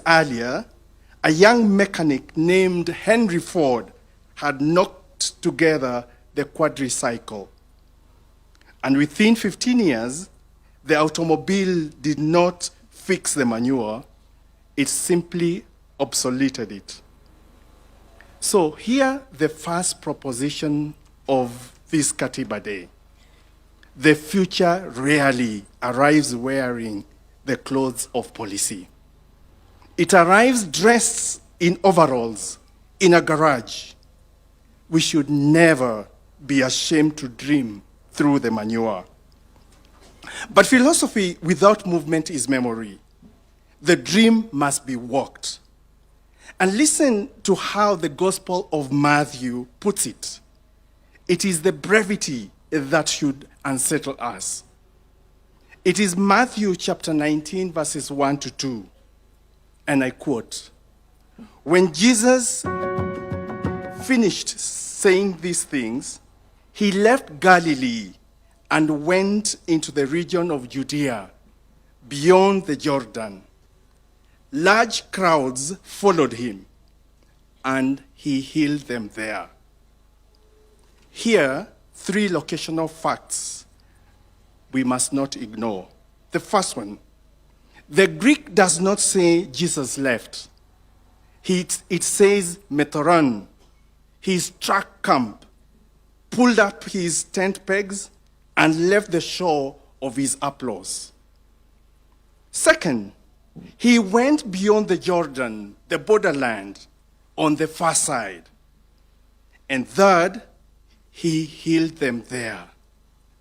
Earlier, a young mechanic named Henry Ford had knocked together the quadricycle. And within 15 years, the automobile did not fix the manure, it simply obsoleted it. So here, the first proposition of this Katiba Day. The future rarely arrives wearing the clothes of policy. It arrives dressed in overalls, in a garage. We should never be ashamed to dream through the manure. But philosophy without movement is memory. The dream must be walked. And listen to how the Gospel of Matthew puts it. It is the brevity that should unsettle us. It is Matthew chapter 19, verses 1 to 2. And I quote, "When Jesus finished saying these things, he left Galilee and went into the region of Judea, beyond the Jordan. Large crowds followed him, and he healed them there." Here, three locational facts we must not ignore. The first one, the Greek does not say Jesus left. It says metoron. He struck camp, pulled up his tent pegs, and left the shore of his applause. Second, he went beyond the Jordan, the borderland, on the far side. And third, he healed them there.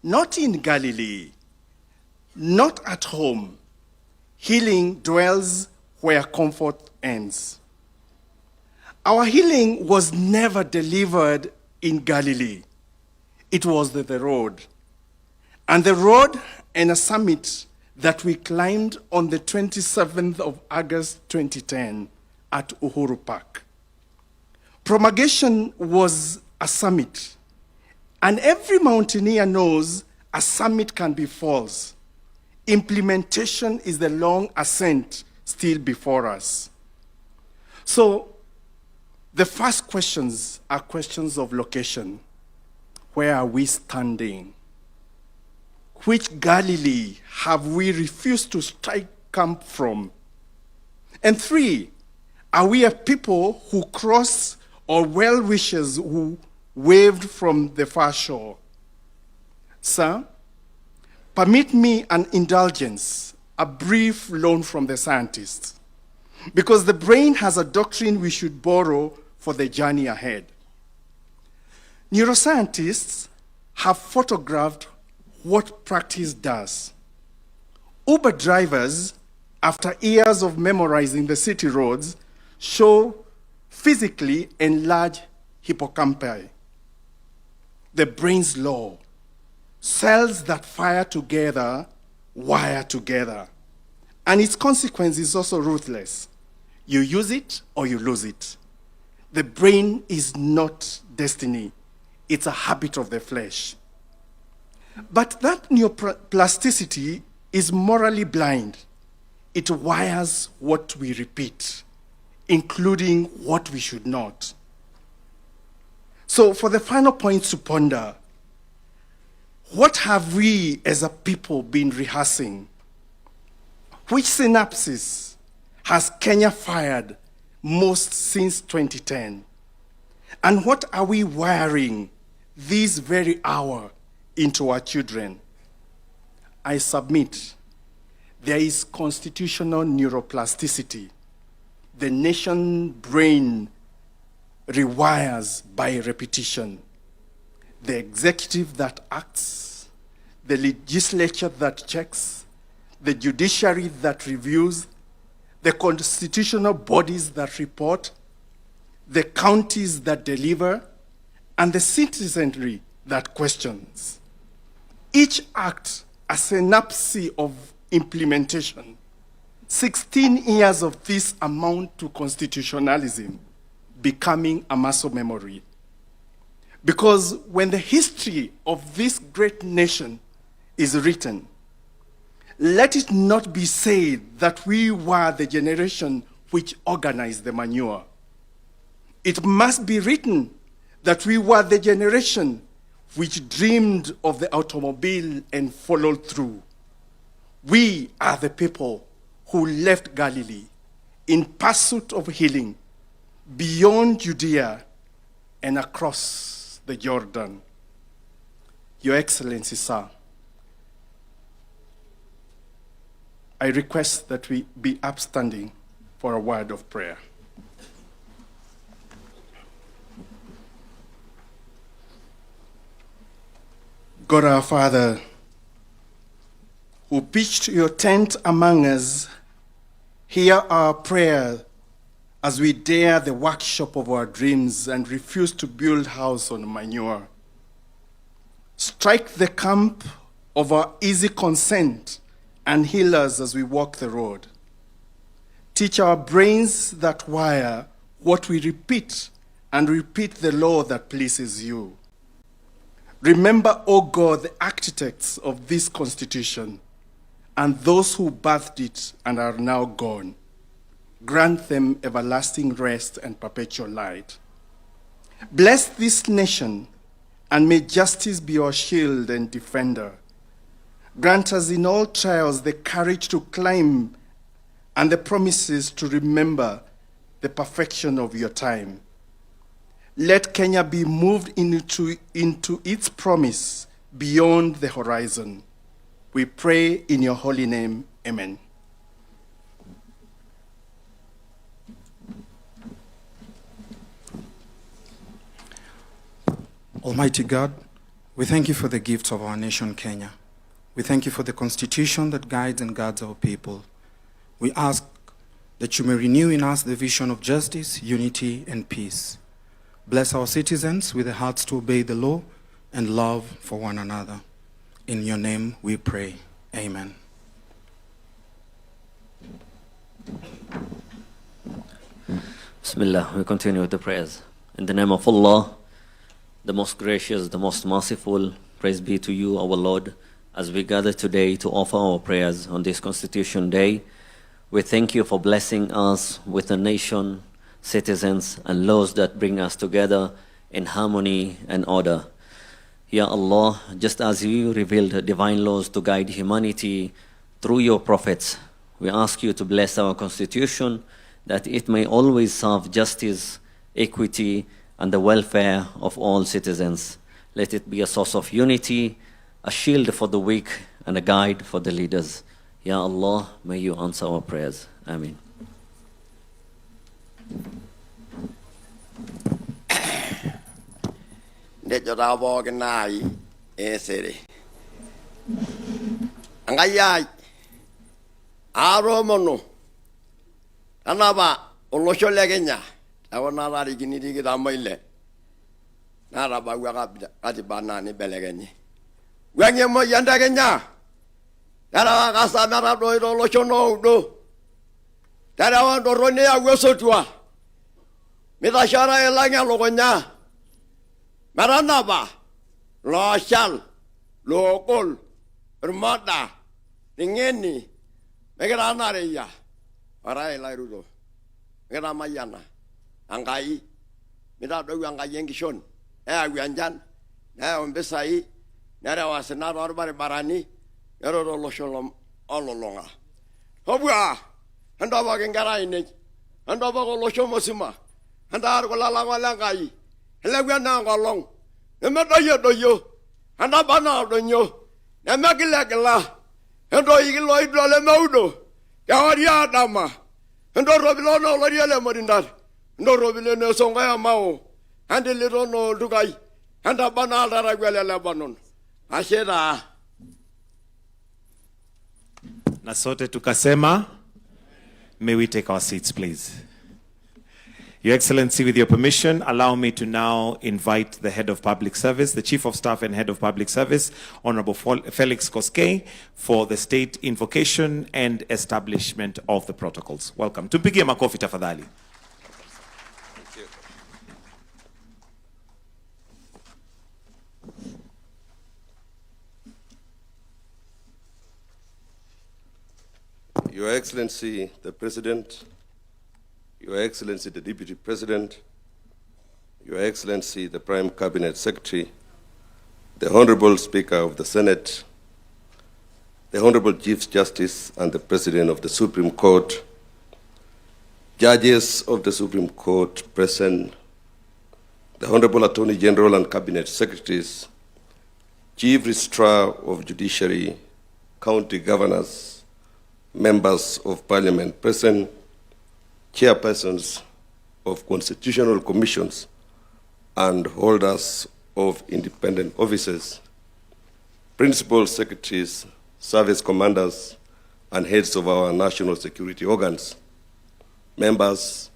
Not in Galilee, not at home. Healing dwells where comfort ends. Our healing was never delivered in Galilee. It was the road. And the road and a summit that we climbed on the 27th of August 2010 at Uhuru Park. Promulgation was a summit. And every mountaineer knows a summit can be false. Implementation is the long ascent still before us. So, the first questions are questions of location. Where are we standing? Which Galilee have we refused to strike camp from? And three, are we a people who cross or well-wishers who waved from the far shore? Sir, permit me an indulgence, a brief loan from the scientists, because the brain has a doctrine we should borrow for the journey ahead. Neuroscientists have photographed what practice does. Uber drivers, after years of memorizing the city roads, show physically enlarged hippocampi. The brain's law. Cells that fire together, wire together. And its consequence is also ruthless. You use it or you lose it. The brain is not destiny. It's a habit of the flesh. But that neuroplasticity is morally blind. It wires what we repeat, including what we should not. So for the final point to ponder, what have we as a people been rehearsing? Which synapses has Kenya fired most since 2010? And what are we wiring this very hour into our children? I submit there is constitutional neuroplasticity. The nation brain rewires by repetition. The executive that acts, the legislature that checks, the judiciary that reviews, the constitutional bodies that report, the counties that deliver, and the citizenry that questions. Each act a synapse of implementation. 16 years of this amount to constitutionalism becoming a muscle memory. Because when the history of this great nation is written, let it not be said that we were the generation which organized the manure. It must be written that we were the generation which dreamed of the automobile and followed through. We are the people who left Galilee in pursuit of healing beyond Judea and across the Jordan. Your Excellency, sir, I request that we be upstanding for a word of prayer. God our Father, who pitched your tent among us, hear our prayer as we dare the workshop of our dreams and refuse to build house on manure. Strike the camp of our easy consent and heal us as we walk the road. Teach our brains that wire what we repeat and repeat the law that pleases you. Remember, O God, the architects of this Constitution and those who birthed it and are now gone. Grant them everlasting rest and perpetual light. Bless this nation, and may justice be our shield and defender. Grant us in all trials the courage to climb and the promises to remember the perfection of your time. Let Kenya be moved into its promise beyond the horizon. We pray in your holy name. Amen. Almighty God, we thank you for the gifts of our nation, Kenya. We thank you for the Constitution that guides and guards our people. We ask that you may renew in us the vision of justice, unity, and peace. Bless our citizens with the hearts to obey the law and love for one another. In your name we pray. Amen. Bismillah, we continue with the prayers. In the name of Allah, the most gracious, the most merciful, praise be to you, our Lord, as we gather today to offer our prayers on this Constitution Day. We thank you for blessing us with a nation, citizens, and laws that bring us together in harmony and order. Ya Allah, just as you revealed divine laws to guide humanity through your prophets, we ask you to bless our Constitution, that it may always serve justice, equity, and the welfare of all citizens. Let it be a source of unity, a shield for the weak, and a guide for the leaders. Ya Allah, may you answer our prayers. Ameen. Anaba olosho le Kenya awona rari kiniti kitamaile naraba Katiba nani belegenyi wenye mo yanda Kenya dara kasa nara do olosho no do dara wa do rone ya wesotua mitashara elanya logonya maranaba lo shal lo kol rmada ngeni megrana reya Arai lairudo. Ngera mayana. Angai. Mira do angai yengishon. Awianjan. Na ombesai. Nara wasena rorbare barani. Ero losholom ololonga. Hobwa. Handa ba ngara ine. Handa ba loshomosima. Handa ar golala ngalangai. Helagwa na ngolong. Neme doyo. Handa bana donyo. Neme gilagla. Hendo igilo idole maudo. Kawaria dama, ndo robilo no loriele morindar, ndo robilo no songa ya mao, ande liro no dugai, anda bana dara gwele Lebanon, ashera. Na sote tukasema, may we take our seats, please. Your Excellency, with your permission, allow me to now invite the Head of Public Service, the Chief of Staff and Head of Public Service, Honorable Felix Koskei, for the state invocation and establishment of the protocols. Welcome. Tumpigie makofi tafadhali. Your Excellency, the President, Your Excellency, the Deputy President, Your Excellency, the Prime Cabinet Secretary, the Honorable Speaker of the Senate, the Honorable Chief Justice and the President of the Supreme Court, judges of the Supreme Court present, the Honorable Attorney General and Cabinet Secretaries, Chief Registrar of Judiciary, county governors, members of Parliament present, chairpersons of constitutional commissions, and holders of independent offices, principal secretaries, service commanders, and heads of our national security organs, members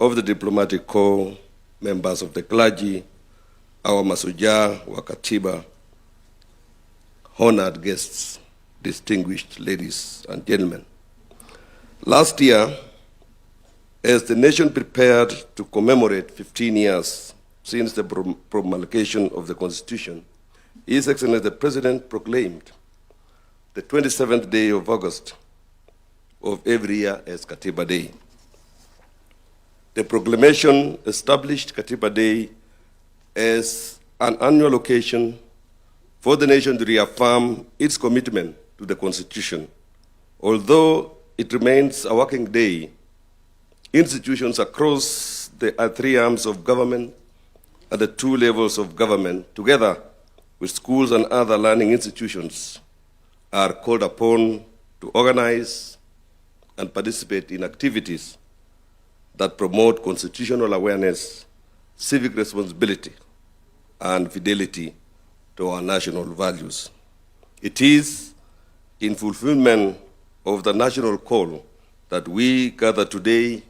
of the diplomatic corps, members of the clergy, our Masuja wa Katiba, honored guests, distinguished ladies and gentlemen. Last year, as the nation prepared to commemorate 15 years since the promulgation of the Constitution, His Excellency the President proclaimed the 27th day of August of every year as Katiba Day. The proclamation established Katiba Day as an annual occasion for the nation to reaffirm its commitment to the Constitution. Although it remains a working day, institutions across the three arms of government and the two levels of government, together with schools and other learning institutions, are called upon to organize and participate in activities that promote constitutional awareness, civic responsibility, and fidelity to our national values. It is in fulfillment of the national call that we gather today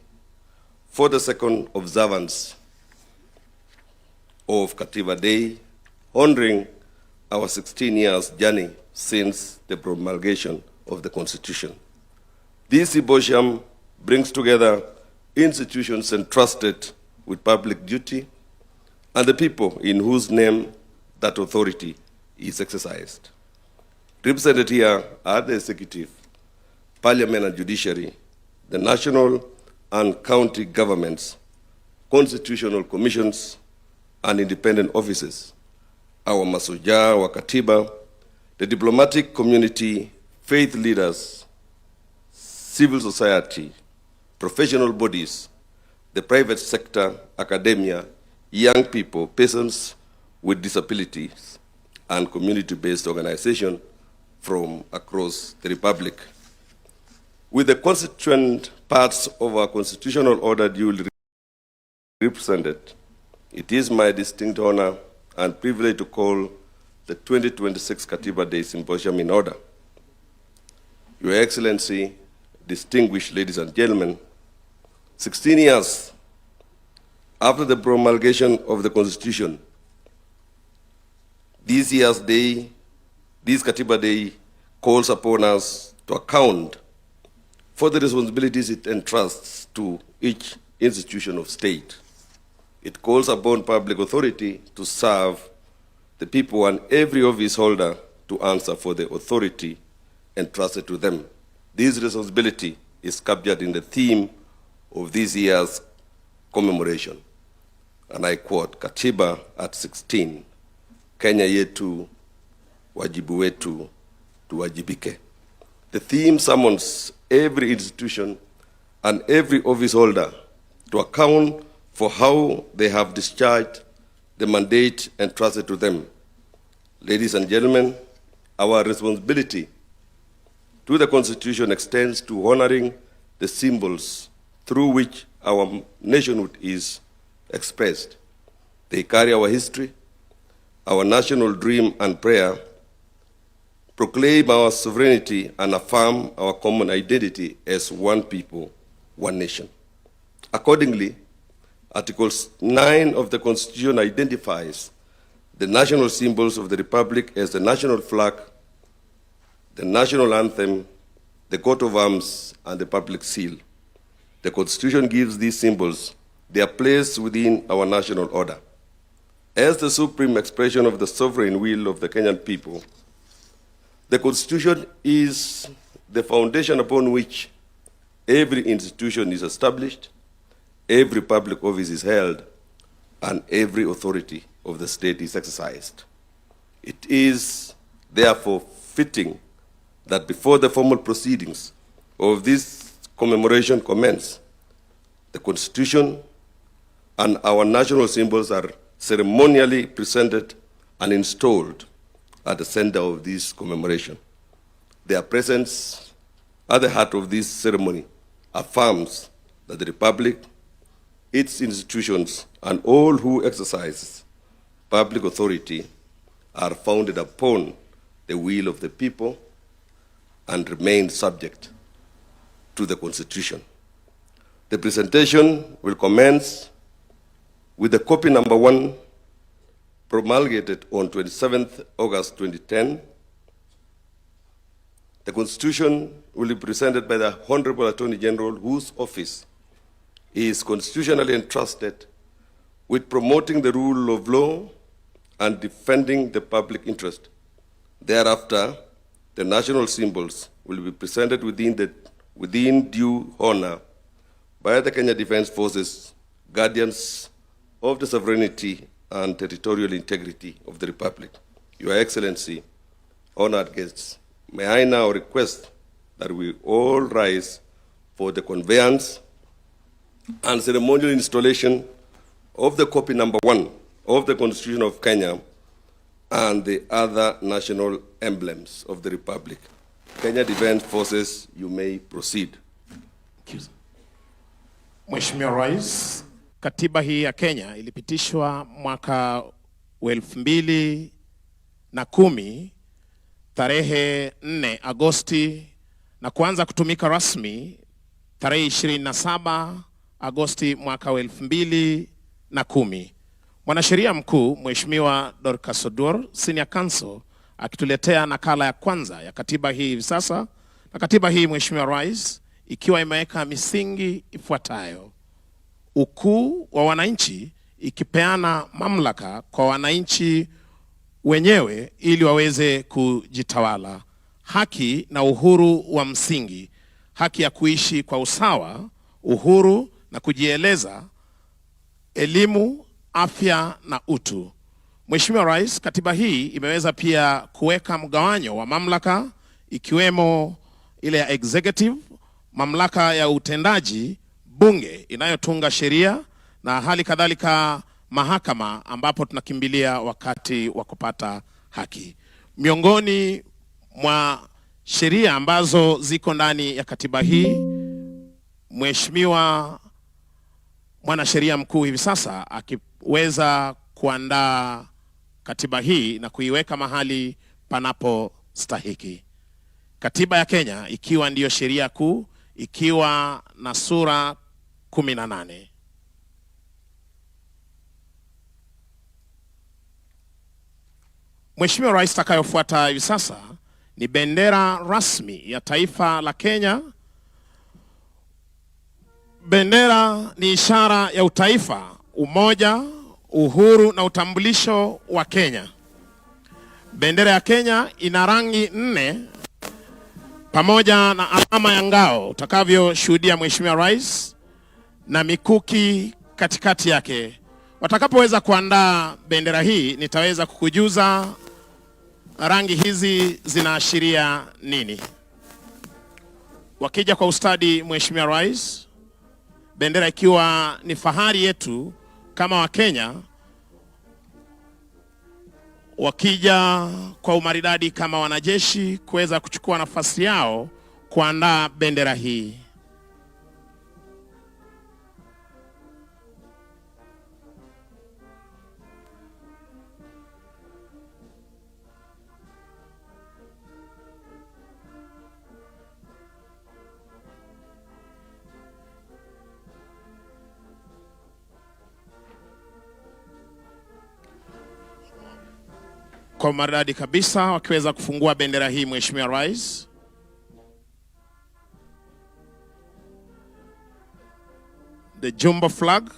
for the second observance of Katiba Day, honoring our 16 years journey since the promulgation of the Constitution. This symposium brings together institutions entrusted with public duty and the people in whose name that authority is exercised. Represented here are the executive, parliament and judiciary, the national and county governments, constitutional commissions, and independent offices, our Masuja wa Katiba, the diplomatic community, faith leaders, civil society, professional bodies, the private sector, academia, young people, persons with disabilities, and community-based organizations from across the Republic. With the constituent parts of our constitutional order duly represented, it is my distinct honor and privilege to call the 2026 Katiba Day Symposium in order. Your Excellency, distinguished ladies and gentlemen, 16 years after the promulgation of the Constitution, this year's day, this Katiba Day, calls upon us to account for the responsibilities it entrusts to each institution of state. It calls upon public authority to serve the people and every office holder to answer for the authority entrusted to them. This responsibility is captured in the theme of this year's commemoration. And I quote, Katiba at 16, Kenya yetu, wajibu wetu, tuwajibike. The theme summons every institution and every office holder to account for how they have discharged the mandate entrusted to them. Ladies and gentlemen, our responsibility to the Constitution extends to honoring the symbols through which our nationhood is expressed. They carry our history, our national dream and prayer, proclaim our sovereignty, and affirm our common identity as one people, one nation. Accordingly, Article 9 of the Constitution identifies the national symbols of the Republic as the national flag, the national anthem, the coat of arms, and the public seal. The Constitution gives these symbols their place within our national order. As the supreme expression of the sovereign will of the Kenyan people, the Constitution is the foundation upon which every institution is established, every public office is held and every authority of the state is exercised. It is therefore fitting that before the formal proceedings of this commemoration commence, the Constitution and our national symbols are ceremonially presented and installed at the center of this commemoration. Their presence at the heart of this ceremony affirms that the Republic, its institutions, and all who exercise public authority are founded upon the will of the people and remain subject to the Constitution. The presentation will commence with the copy number 1 promulgated on 27th August 2010. The Constitution will be presented by the Honorable Attorney General, whose office is constitutionally entrusted with promoting the rule of law and defending the public interest. Thereafter, the national symbols will be presented within due honor by the Kenya Defense Forces, guardians of the sovereignty and territorial integrity of the Republic. Your Excellency, honored guests, may I now request that we all rise for the conveyance and ceremonial installation of the copy number 1 of the Constitution of Kenya and the other national emblems of the Republic. Kenya Defense Forces, you may proceed. Mheshimiwa Rais, katiba hii ya Kenya ilipitishwa mwaka 2010 tarehe 4 Agosti na kuanza kutumika rasmi tarehe 27 Agosti mwaka 2010. Mwanasheria mkuu Mheshimiwa Dorcas Oduor, Senior Counsel, akituletea nakala ya kwanza ya katiba hii hivi sasa. Na katiba hii, Mheshimiwa Rais, ikiwa imeweka misingi ifuatayo: ukuu wa wananchi, ikipeana mamlaka kwa wananchi wenyewe ili waweze kujitawala; haki na uhuru wa msingi, haki ya kuishi kwa usawa, uhuru na kujieleza; elimu, afya na utu. Mheshimiwa Rais, katiba hii imeweza pia kuweka mgawanyo wa mamlaka, ikiwemo ile ya executive, mamlaka ya utendaji, bunge inayotunga sheria, na hali kadhalika mahakama ambapo tunakimbilia wakati wa kupata haki. Miongoni mwa sheria ambazo ziko ndani ya katiba hii, Mheshimiwa mwanasheria mkuu hivi sasa akiweza kuandaa katiba hii na kuiweka mahali panapostahiki. Katiba ya Kenya ikiwa ndiyo sheria kuu, ikiwa na sura 18. Mheshimiwa Rais, takayofuata hivi sasa ni bendera rasmi ya taifa la Kenya. Bendera ni ishara ya utaifa, umoja, uhuru na utambulisho wa Kenya. Bendera ya Kenya ina rangi 4 pamoja na alama ya ngao utakavyoshuhudia Mheshimiwa Rais, na mikuki katikati yake. Watakapoweza kuandaa bendera hii, nitaweza kukujuza rangi hizi zinaashiria nini. Wakija kwa ustadi, Mheshimiwa Rais, bendera ikiwa ni fahari yetu kama wa Kenya, wakija kwa umaridadi kama wanajeshi kuweza kuchukua nafasi yao kuandaa bendera hii. Kwa maridadi kabisa wakiweza kufungua bendera hii, Mheshimiwa Rais. The jumbo flag.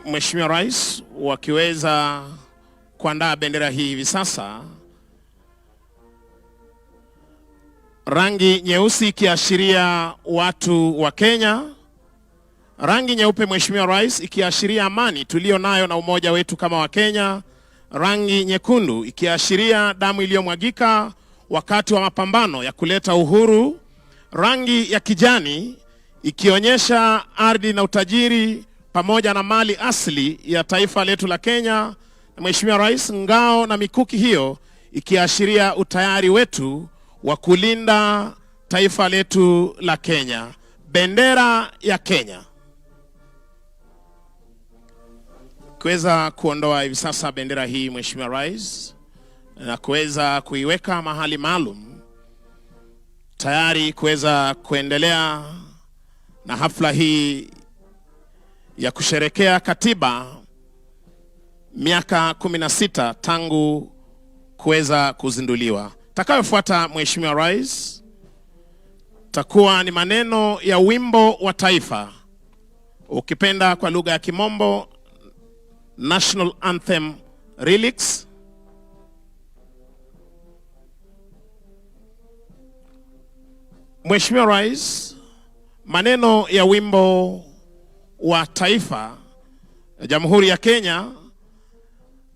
Mheshimiwa Rais, wakiweza kuandaa bendera hii hivi sasa, rangi nyeusi ikiashiria watu wa Kenya, rangi nyeupe Mheshimiwa Rais ikiashiria amani tulio nayo na umoja wetu kama wa Kenya, rangi nyekundu ikiashiria damu iliyomwagika wakati wa mapambano ya kuleta uhuru, rangi ya kijani ikionyesha ardhi na utajiri pamoja na mali asili ya taifa letu la Kenya, na Mheshimiwa Rais, ngao na mikuki hiyo ikiashiria utayari wetu wa kulinda taifa letu la Kenya. Bendera ya Kenya. Kuweza kuondoa hivi sasa bendera hii Mheshimiwa Rais na kuweza kuiweka mahali maalum tayari kuweza kuendelea na hafla hii ya kusherekea katiba miaka 16 tangu kuweza kuzinduliwa. Takayofuata Mheshimiwa Rais takuwa ni maneno ya wimbo wa taifa, ukipenda kwa lugha ya Kimombo National Anthem Lyrics. Mheshimiwa Rais, maneno ya wimbo wa taifa ya Jamhuri ya Kenya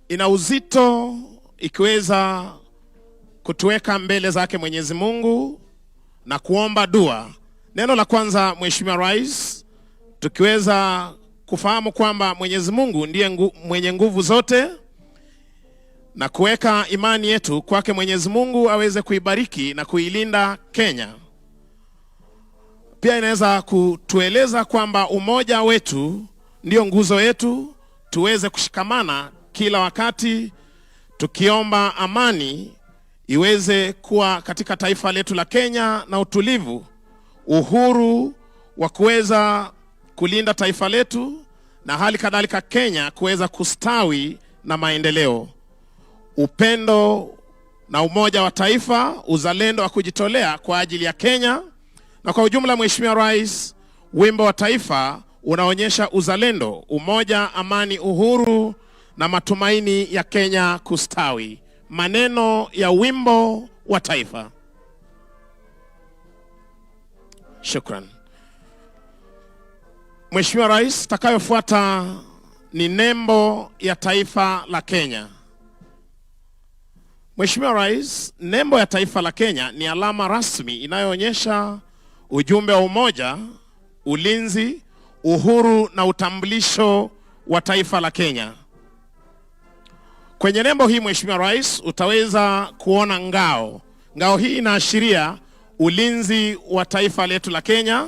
ina uzito ikiweza kutuweka mbele zake Mwenyezi Mungu na kuomba dua. Neno la kwanza Mheshimiwa Rais, tukiweza kufahamu kwamba Mwenyezi Mungu ndiye mwenye nguvu zote na kuweka imani yetu kwake Mwenyezi Mungu aweze kuibariki na kuilinda Kenya. Pia inaweza kutueleza kwamba umoja wetu ndio nguzo yetu, tuweze kushikamana kila wakati tukiomba amani iweze kuwa katika taifa letu la Kenya na utulivu, uhuru wa kuweza kulinda taifa letu na hali kadhalika Kenya kuweza kustawi na maendeleo, upendo na umoja wa taifa, uzalendo wa kujitolea kwa ajili ya Kenya. Na kwa ujumla Mheshimiwa Rais, wimbo wa taifa unaonyesha uzalendo, umoja, amani, uhuru na matumaini ya Kenya kustawi. Maneno ya wimbo wa taifa. Shukran. Mheshimiwa Rais, takayofuata ni nembo ya taifa la Kenya. Mheshimiwa Rais, nembo ya taifa la Kenya ni alama rasmi inayoonyesha ujumbe wa umoja, ulinzi, uhuru na utambulisho wa taifa la Kenya. Kwenye nembo hii Mheshimiwa Rais utaweza kuona ngao. Ngao hii inaashiria ulinzi wa taifa letu la Kenya.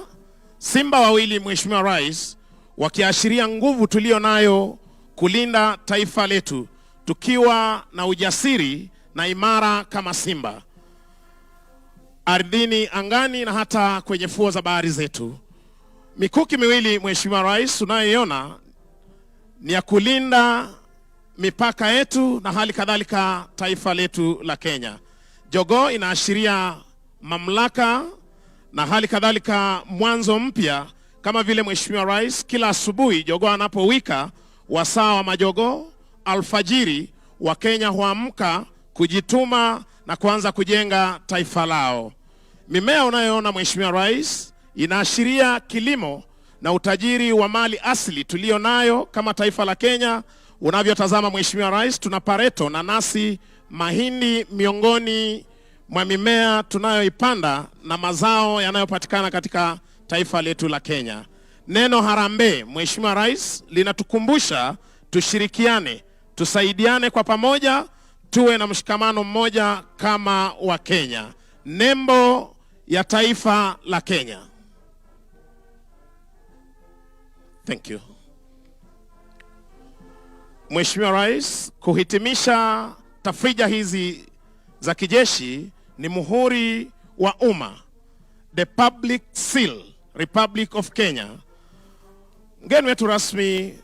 Simba wawili Mheshimiwa Rais wakiashiria nguvu tulio nayo kulinda taifa letu, tukiwa na ujasiri na imara kama simba, ardhini, angani na hata kwenye fuo za bahari zetu. Mikuki miwili Mheshimiwa Rais unayoiona ni ya kulinda mipaka yetu na hali kadhalika taifa letu la Kenya. Jogoo inaashiria mamlaka na hali kadhalika mwanzo mpya, kama vile Mheshimiwa Rais kila asubuhi jogoo anapowika wasaa wa majogoo alfajiri, wa Kenya huamka kujituma na kuanza kujenga taifa lao. Mimea unayoona Mheshimiwa Rais inaashiria kilimo na utajiri wa mali asili tulio nayo kama taifa la Kenya. Unavyotazama Mheshimiwa Rais, tuna pareto, nanasi, mahindi miongoni mwa mimea tunayoipanda na mazao yanayopatikana katika taifa letu la Kenya. Neno harambee Mheshimiwa Rais linatukumbusha tushirikiane, tusaidiane kwa pamoja, tuwe na mshikamano mmoja kama wa Kenya. Nembo ya taifa la Kenya. Thank you. Mheshimiwa Rais, kuhitimisha tafrija hizi za kijeshi ni muhuri wa umma, the public seal, Republic of Kenya. Mgeni wetu rasmi,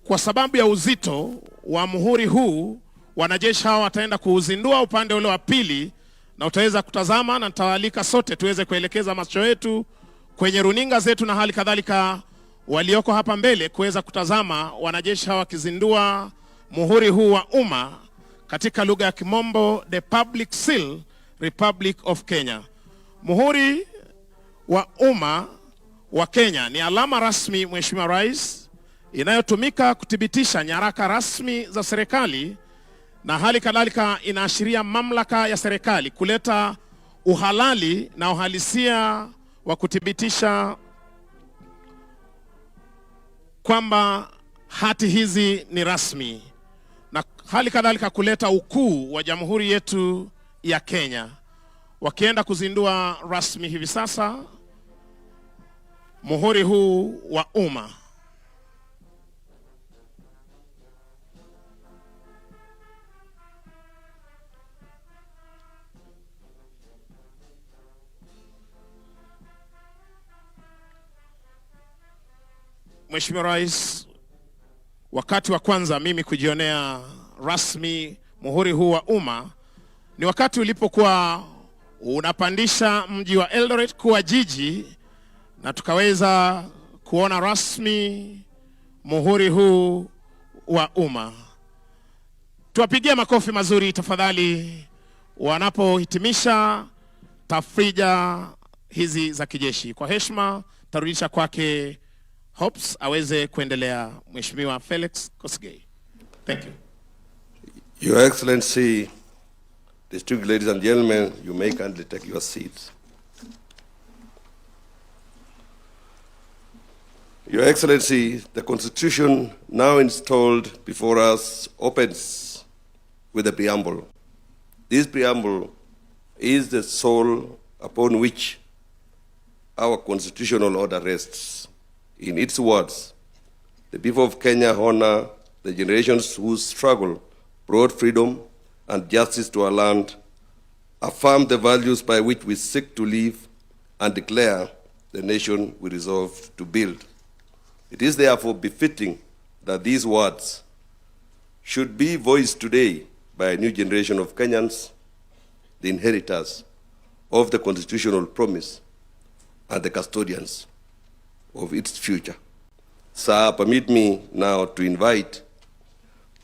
kwa sababu ya uzito wa muhuri huu, wanajeshi hawa wataenda kuuzindua upande ule wa pili na utaweza kutazama, na nitawaalika sote tuweze kuelekeza macho yetu kwenye runinga zetu na hali kadhalika walioko hapa mbele kuweza kutazama wanajeshi hawa wakizindua muhuri huu wa umma katika lugha ya Kimombo, the public seal, Republic of Kenya. Muhuri wa umma wa Kenya ni alama rasmi, Mheshimiwa Rais, inayotumika kuthibitisha nyaraka rasmi za serikali na hali kadhalika inaashiria mamlaka ya serikali kuleta uhalali na uhalisia wa kuthibitisha kwamba hati hizi ni rasmi na hali kadhalika kuleta ukuu wa jamhuri yetu ya Kenya. Wakienda kuzindua rasmi hivi sasa muhuri huu wa umma. Mheshimiwa Rais, wakati wa kwanza mimi kujionea rasmi muhuri huu wa umma ni wakati ulipokuwa unapandisha mji wa Eldoret kuwa jiji na tukaweza kuona rasmi muhuri huu wa umma. Tuwapigie makofi mazuri tafadhali wanapohitimisha tafrija hizi za kijeshi. Kwa heshima tarudisha kwake Hops aweze kuendelea. Mheshimiwa Felix Kosgei. Thank you. Your Excellency, distinguished ladies and gentlemen, you may kindly take your seats. Your Excellency, the Constitution now installed before us opens with a preamble. This preamble is the soul upon which our constitutional order rests. In its words, the people of Kenya honor the generations whose struggle brought freedom and justice to our land, affirm the values by which we seek to live, and declare the nation we resolve to build. It is therefore befitting that these words should be voiced today by a new generation of Kenyans, the inheritors of the constitutional promise and the custodians of its future. Sir, permit me now to invite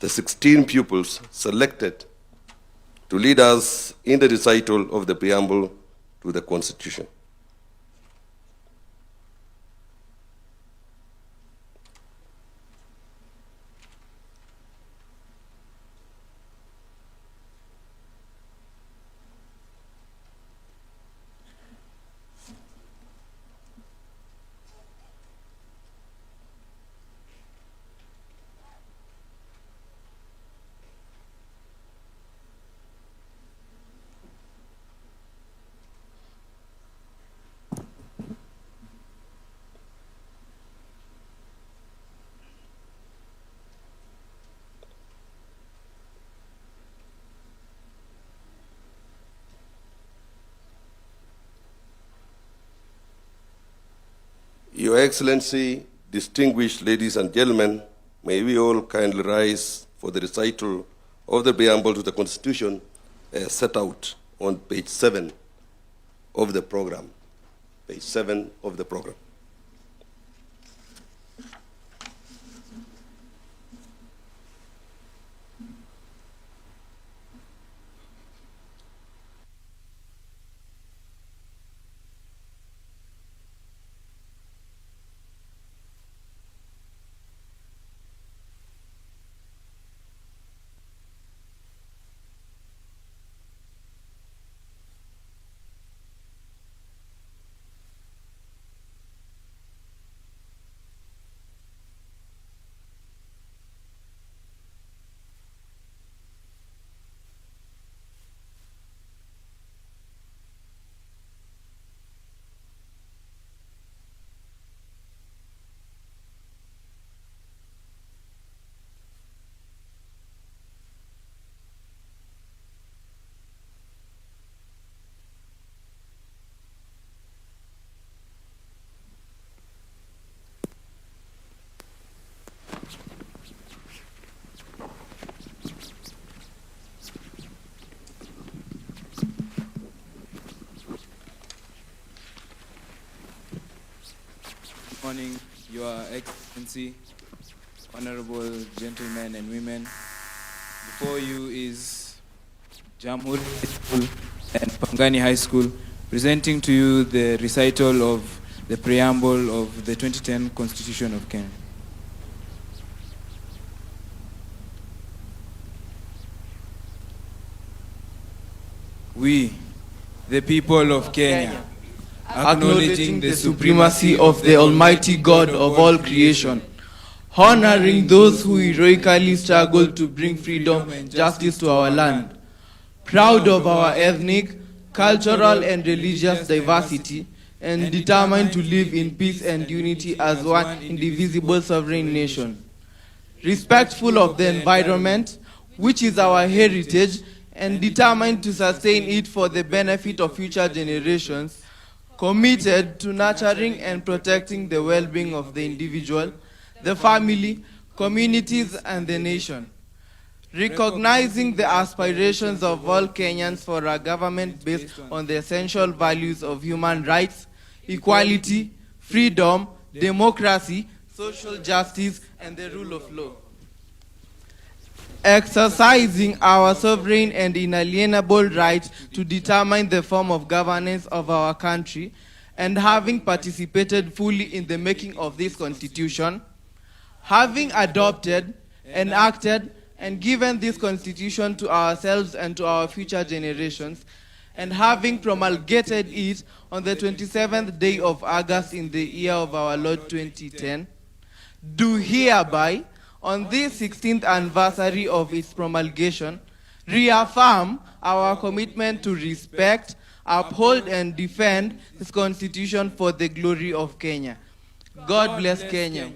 the 16 pupils selected to lead us in the recital of the preamble to the Constitution. Your Excellency, distinguished ladies and gentlemen, may we all kindly rise for the recital of the preamble to the Constitution set out on page 7 of the program. Page 7 of the program. Good morning, Your Excellency, honorable gentlemen and women. Before you is Jamhuri High School and Pangani High School presenting to you the recital of the preamble of the 2010 Constitution of Kenya. We, the people of Kenya, acknowledging the supremacy of the Almighty God of all creation, honoring those who heroically struggled to bring freedom and justice to our land, proud of our ethnic, cultural, and religious diversity, and determined to live in peace and unity as one indivisible sovereign nation, respectful of the environment, which is our heritage, and determined to sustain it for the benefit of future generations, committed to nurturing and protecting the well-being of the individual, the family, communities, and the nation. Recognizing the aspirations of all Kenyans for a government based on the essential values of human rights, equality, freedom, democracy, social justice, and the rule of law. Exercising our sovereign and inalienable right to determine the form of governance of our country, and having participated fully in the making of this constitution, having adopted, enacted, and given this constitution to ourselves and to our future generations, and having promulgated it on the 27th day of August in the year of our Lord 2010, do hereby, on this 16th anniversary of its promulgation, reaffirm our commitment to respect, uphold, and defend this constitution for the glory of Kenya. God bless Kenya.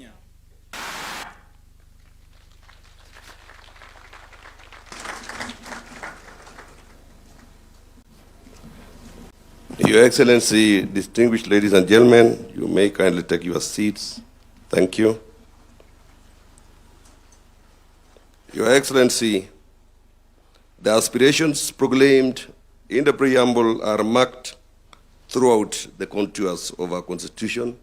Your Excellency, distinguished ladies and gentlemen, you may kindly take your seats. Thank you. Your Excellency, the aspirations proclaimed in the preamble are marked throughout the contours of our Constitution.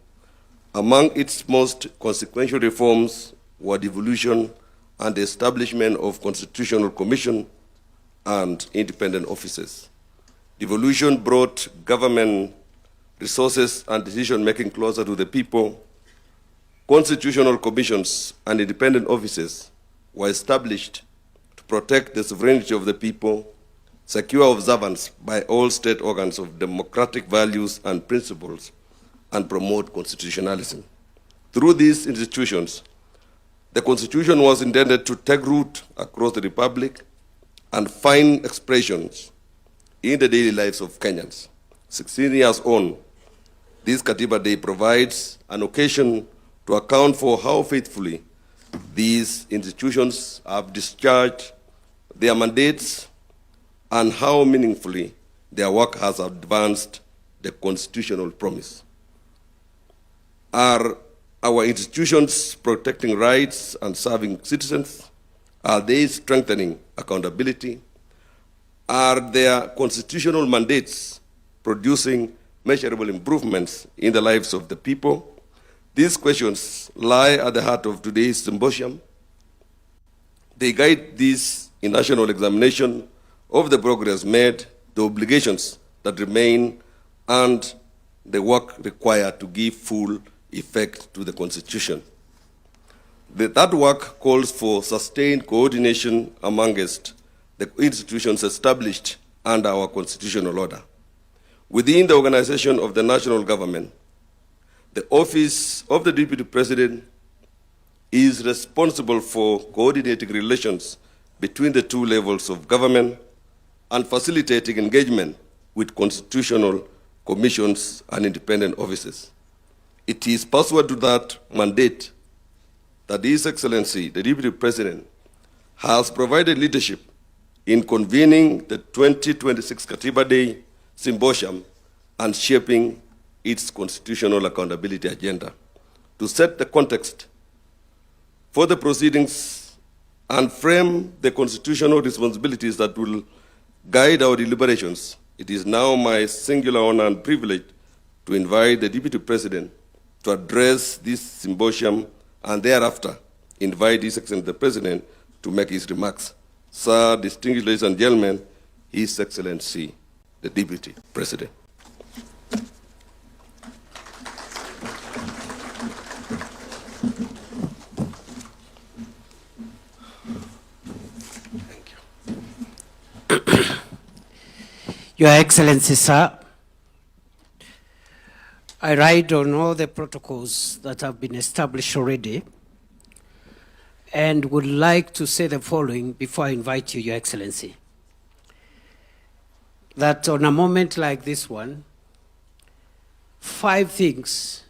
Among its most consequential reforms were devolution and the establishment of Constitutional Commission and independent offices. Devolution brought government resources and decision-making closer to the people. Constitutional commissions and independent offices were established to protect the sovereignty of the people, secure observance by all state organs of democratic values and principles, and promote constitutionalism. Through these institutions, the Constitution was intended to take root across the Republic and find expressions in the daily lives of Kenyans. 16 years on, this Katiba Day provides an occasion to account for how faithfully these institutions have discharged their mandates and how meaningfully their work has advanced the constitutional promise. Are our institutions protecting rights and serving citizens? Are they strengthening accountability? Are their constitutional mandates producing measurable improvements in the lives of the people? These questions lie at the heart of today's symposium. They guide this national examination of the progress made, the obligations that remain, and the work required to give full effect to the Constitution. That work calls for sustained coordination amongst the institutions established under our constitutional order. Within the organization of the national government, the office of the Deputy President is responsible for coordinating relations between the two levels of government and facilitating engagement with constitutional commissions and independent offices. It is pursuant to that mandate that His Excellency, the Deputy President, has provided leadership in convening the 2026 Katiba Day Symposium and shaping its constitutional accountability agenda. To set the context for the proceedings and frame the constitutional responsibilities that will guide our deliberations, it is now my singular honor and privilege to invite the Deputy President to address this symposium and thereafter invite His Excellency the President to make his remarks. Sir, distinguished ladies and gentlemen, His Excellency the Deputy President. Your Excellency, sir, I ride on all the protocols that have been established already and would like to say the following before I invite you, Your Excellency. That on a moment like this one, 5 things,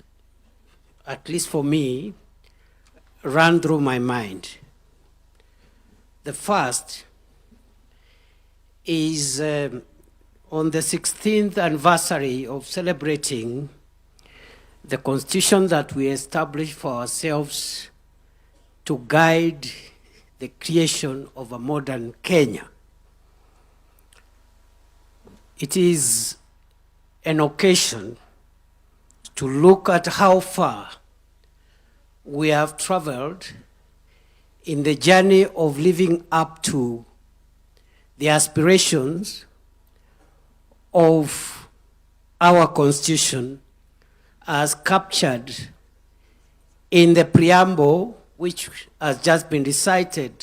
at least for me, ran through my mind. The first is on the 16th anniversary of celebrating the constitution that we established for ourselves to guide the creation of a modern Kenya. It is an occasion to look at how far we have traveled in the journey of living up to the aspirations of our Constitution as captured in the preamble, which has just been recited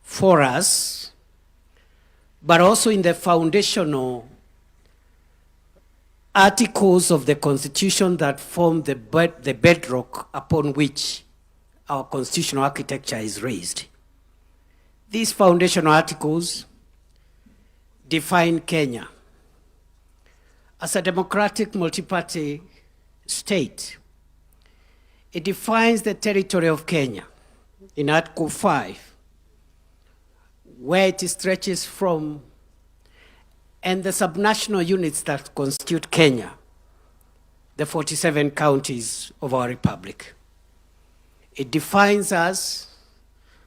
for us, but also in the foundational articles of the Constitution that form the bedrock upon which our constitutional architecture is raised. These foundational articles define Kenya as a democratic multi-party state. It defines the territory of Kenya in Article 5, where it stretches from, and the subnational units that constitute Kenya, the 47 counties of our republic. It defines us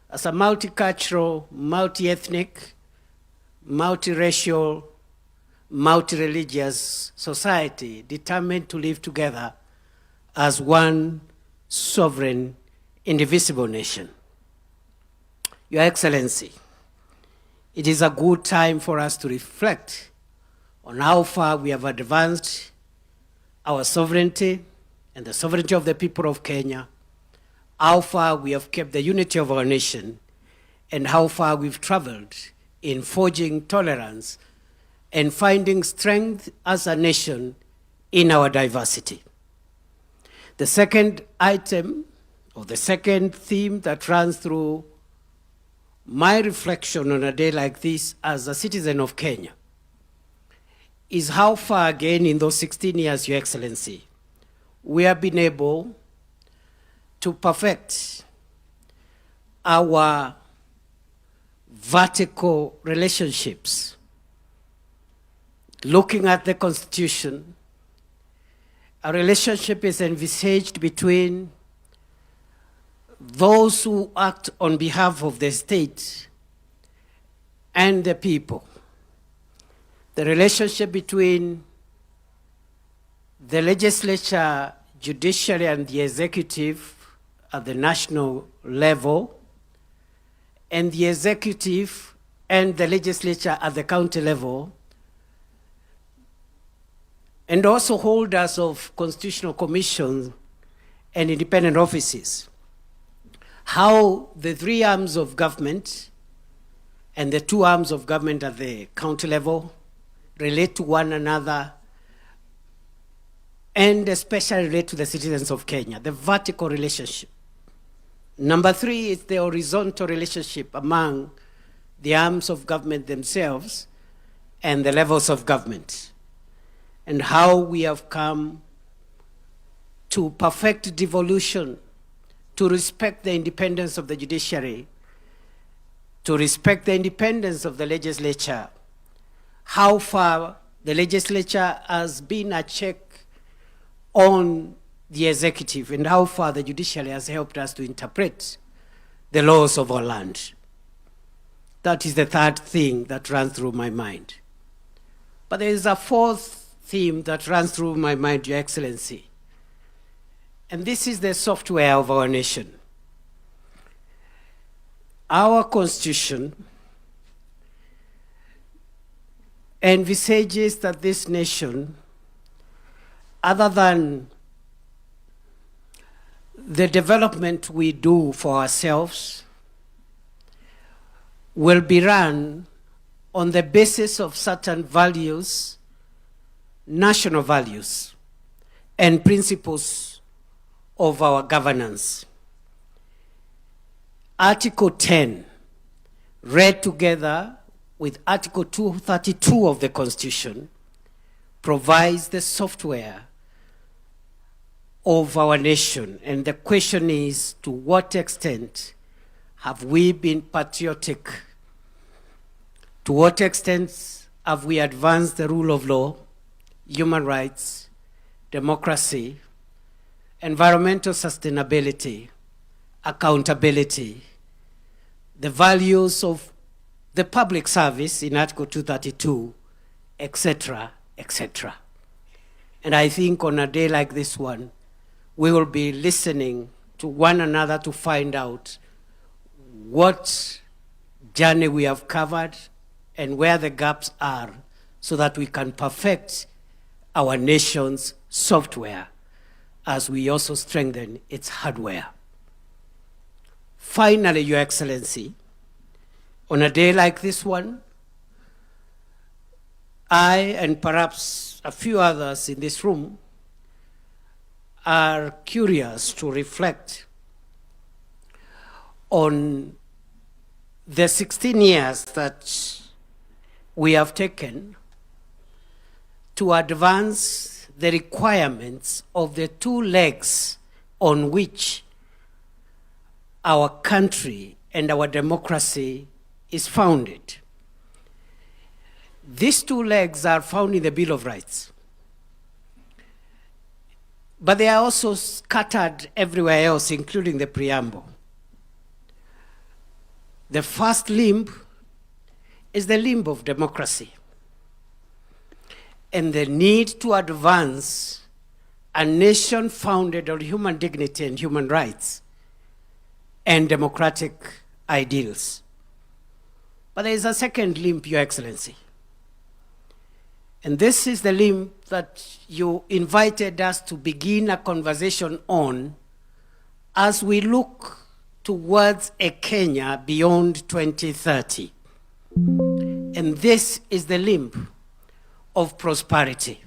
as a multicultural, multi-ethnic, multiracial, multi-religious society determined to live together as one sovereign, indivisible nation. Your Excellency, it is a good time for us to reflect on how far we have advanced our sovereignty and the sovereignty of the people of Kenya, how far we have kept the unity of our nation, and how far we've traveled in forging tolerance and finding strength as a nation in our diversity. The second item, or the second theme that runs through my reflection on a day like this as a citizen of Kenya is how far again in those 16 years, Your Excellency, we have been able to perfect our vertical relationships. Looking at the Constitution, a relationship is envisaged between those who act on behalf of the state and the people. The relationship between the legislature, judiciary, and the executive at the national level, and the executive and the legislature at the county level, and also holders of constitutional commissions and independent offices. How the 3 arms of government and the 2 arms of government at the county level relate to one another and especially relate to the citizens of Kenya, the vertical relationship. Number 3 is the horizontal relationship among the arms of government themselves and the levels of government, and how we have come to perfect devolution, to respect the independence of the judiciary, to respect the independence of the legislature, how far the legislature has been a check on the executive, and how far the judiciary has helped us to interpret the laws of our land. That is the third thing that runs through my mind. But there is a fourth theme that runs through my mind, Your Excellency. And this is the software of our nation. Our Constitution envisages that this nation, other than the development we do for ourselves, will be run on the basis of certain values, national values, and principles of our governance. Article 10, read together with Article 232 of the Constitution, provides the software of our nation. And the question is, to what extent have we been patriotic? To what extent have we advanced the rule of law, human rights, democracy, environmental sustainability, accountability, the values of the public service in Article 232, etc., etc. And I think on a day like this one, we will be listening to one another to find out what journey we have covered and where the gaps are, so that we can perfect our nation's software as we also strengthen its hardware. Finally, Your Excellency, on a day like this one, I and perhaps a few others in this room are curious to reflect on the 16 years that we have taken to advance the requirements of the two legs on which our country and our democracy is founded. These two legs are found in the Bill of Rights, but they are also scattered everywhere else, including the preamble. The first limb is the limb of democracy and the need to advance a nation founded on human dignity and human rights and democratic ideals. But there is a second limb, Your Excellency. And this is the limb that you invited us to begin a conversation on as we look towards a Kenya beyond 2030. And this is the limb of prosperity.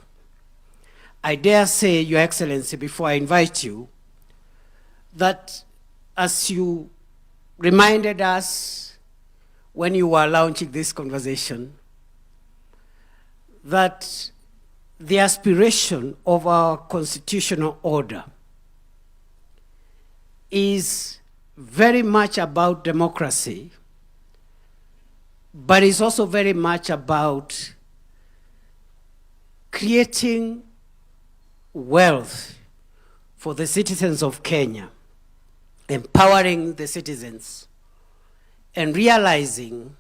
I dare say, Your Excellency, before I invite you, that as you reminded us when you were launching this conversation, that the aspiration of our constitutional order is very much about democracy, but it's also very much about creating wealth for the citizens of Kenya, empowering the citizens, and realizing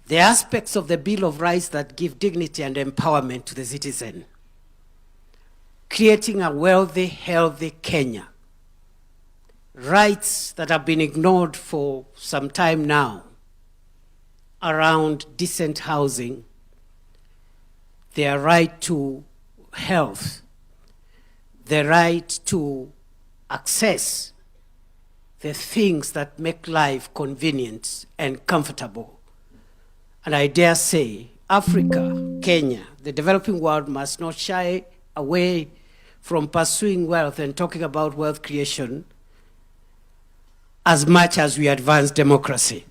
the aspects of the Bill of Rights that give dignity and empowerment to the citizen, creating a wealthy, healthy Kenya. Rights that have been ignored for some time now around decent housing, their right to health, the right to access the things that make life convenient and comfortable. And I dare say, Africa, Kenya, the developing world must not shy away from pursuing wealth and talking about wealth creation as much as we advance democracy.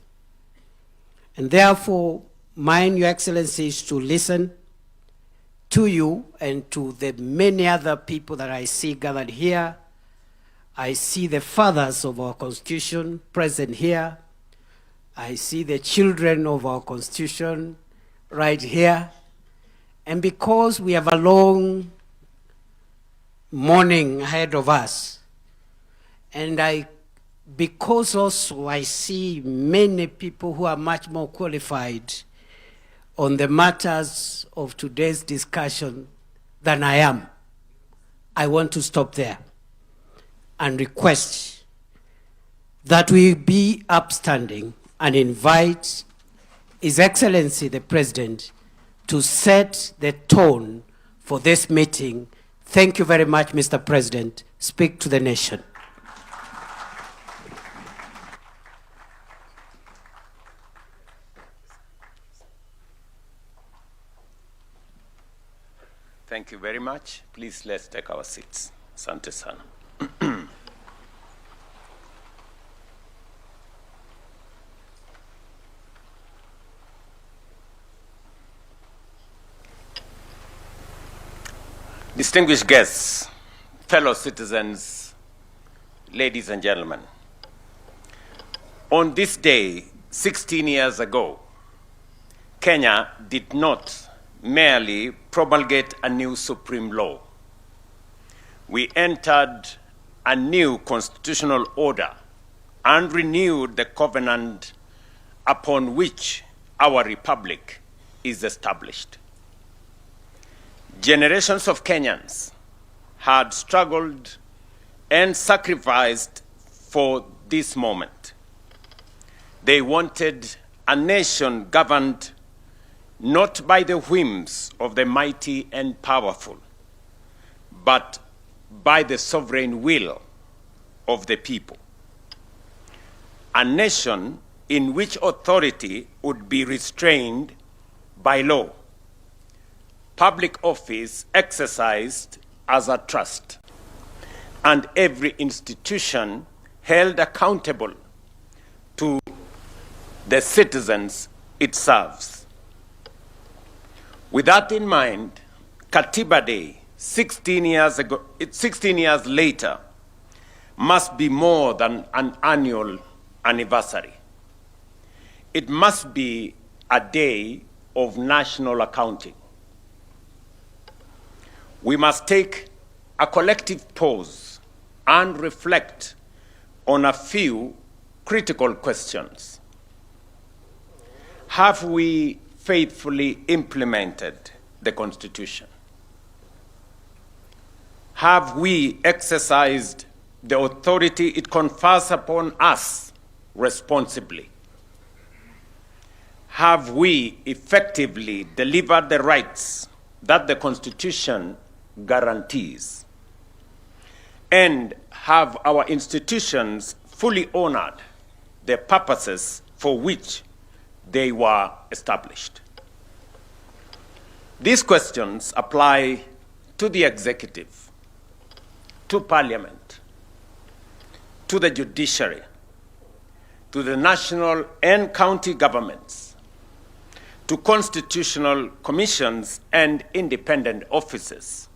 And therefore, mine, Your Excellency, is to listen to you and to the many other people that I see gathered here. I see the fathers of our Constitution present here. I see the children of our Constitution right here. And because we have a long morning ahead of us, and because also I see many people who are much more qualified on the matters of today's discussion than I am, I want to stop there and request that we be upstanding and invite His Excellency the President to set the tone for this meeting. Thank you very much, Mr. President. Speak to the nation. Thank you very much. Please, let's take our seats. Asante sana. Distinguished guests, fellow citizens, ladies and gentlemen, on this day, 16 years ago, Kenya did not merely promulgate a new supreme law. We entered a new constitutional order and renewed the covenant upon which our republic is established. Generations of Kenyans had struggled and sacrificed for this moment. They wanted a nation governed not by the whims of the mighty and powerful, but by the sovereign will of the people. A nation in which authority would be restrained by law, public office exercised as a trust, and every institution held accountable to the citizens it serves. With that in mind, Katiba Day, 16 years later, must be more than an annual anniversary. It must be a day of national accounting. We must take a collective pause and reflect on a few critical questions. Have we faithfully implemented the Constitution? Have we exercised the authority it confers upon us responsibly? Have we effectively delivered the rights that the Constitution guarantees? And have our institutions fully honored the purposes for which they were established? These questions apply to the executive, to Parliament, to the judiciary, to the national and county governments, to constitutional commissions and independent offices,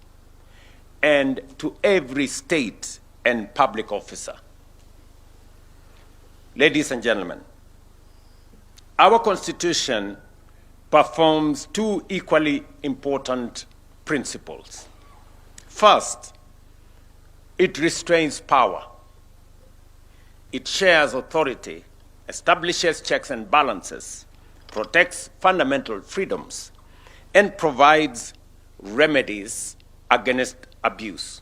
and to every state and public officer. Ladies and gentlemen, our Constitution performs two equally important principles. First, it restrains power. It shares authority, establishes checks and balances, protects fundamental freedoms, and provides remedies against abuse.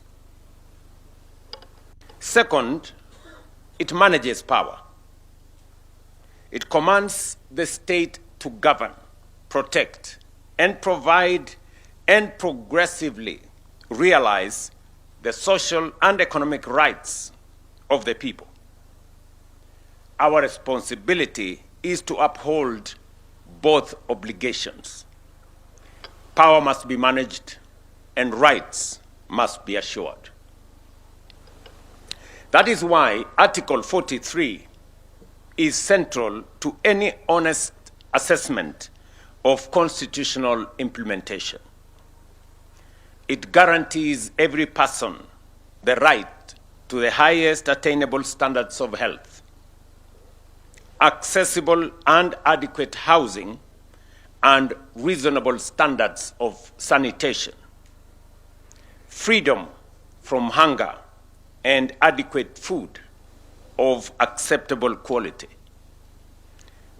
Second, it manages power. It commands the state to govern, protect, and provide and progressively realize the social and economic rights of the people. Our responsibility is to uphold both obligations. Power must be managed and rights must be assured. That is why Article 43 is central to any honest assessment of constitutional implementation. It guarantees every person the right to the highest attainable standards of health, accessible and adequate housing, and reasonable standards of sanitation, freedom from hunger, and adequate food of acceptable quality,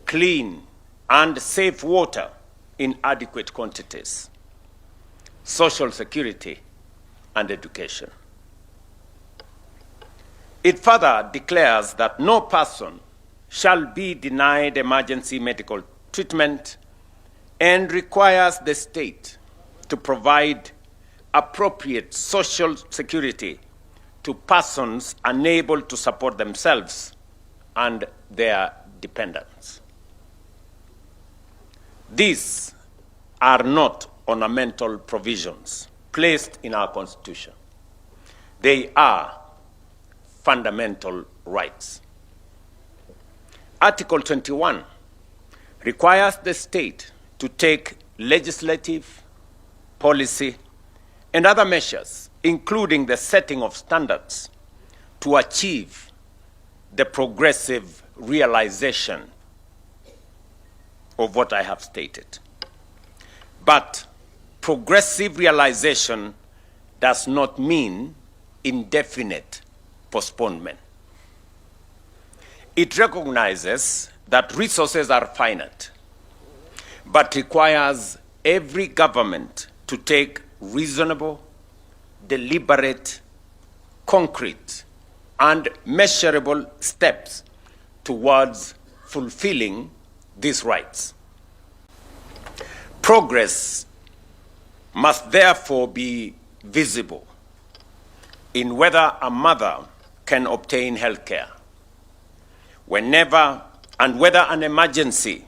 clean and safe water in adequate quantities, social security, and education. It further declares that no person shall be denied emergency medical treatment and requires the state to provide appropriate social security to persons unable to support themselves and their dependents. These are not ornamental provisions. placed in our Constitution. They are fundamental rights. Article 21 requires the state to take legislative, policy, and other measures, including the setting of standards, to achieve the progressive realization of what I have stated. But progressive realization does not mean indefinite postponement. It recognizes that resources are finite, but requires every government to take reasonable, deliberate, concrete, and measurable steps towards fulfilling these rights. Progress must therefore be visible in whether a mother can obtain health care, whenever and whether an emergency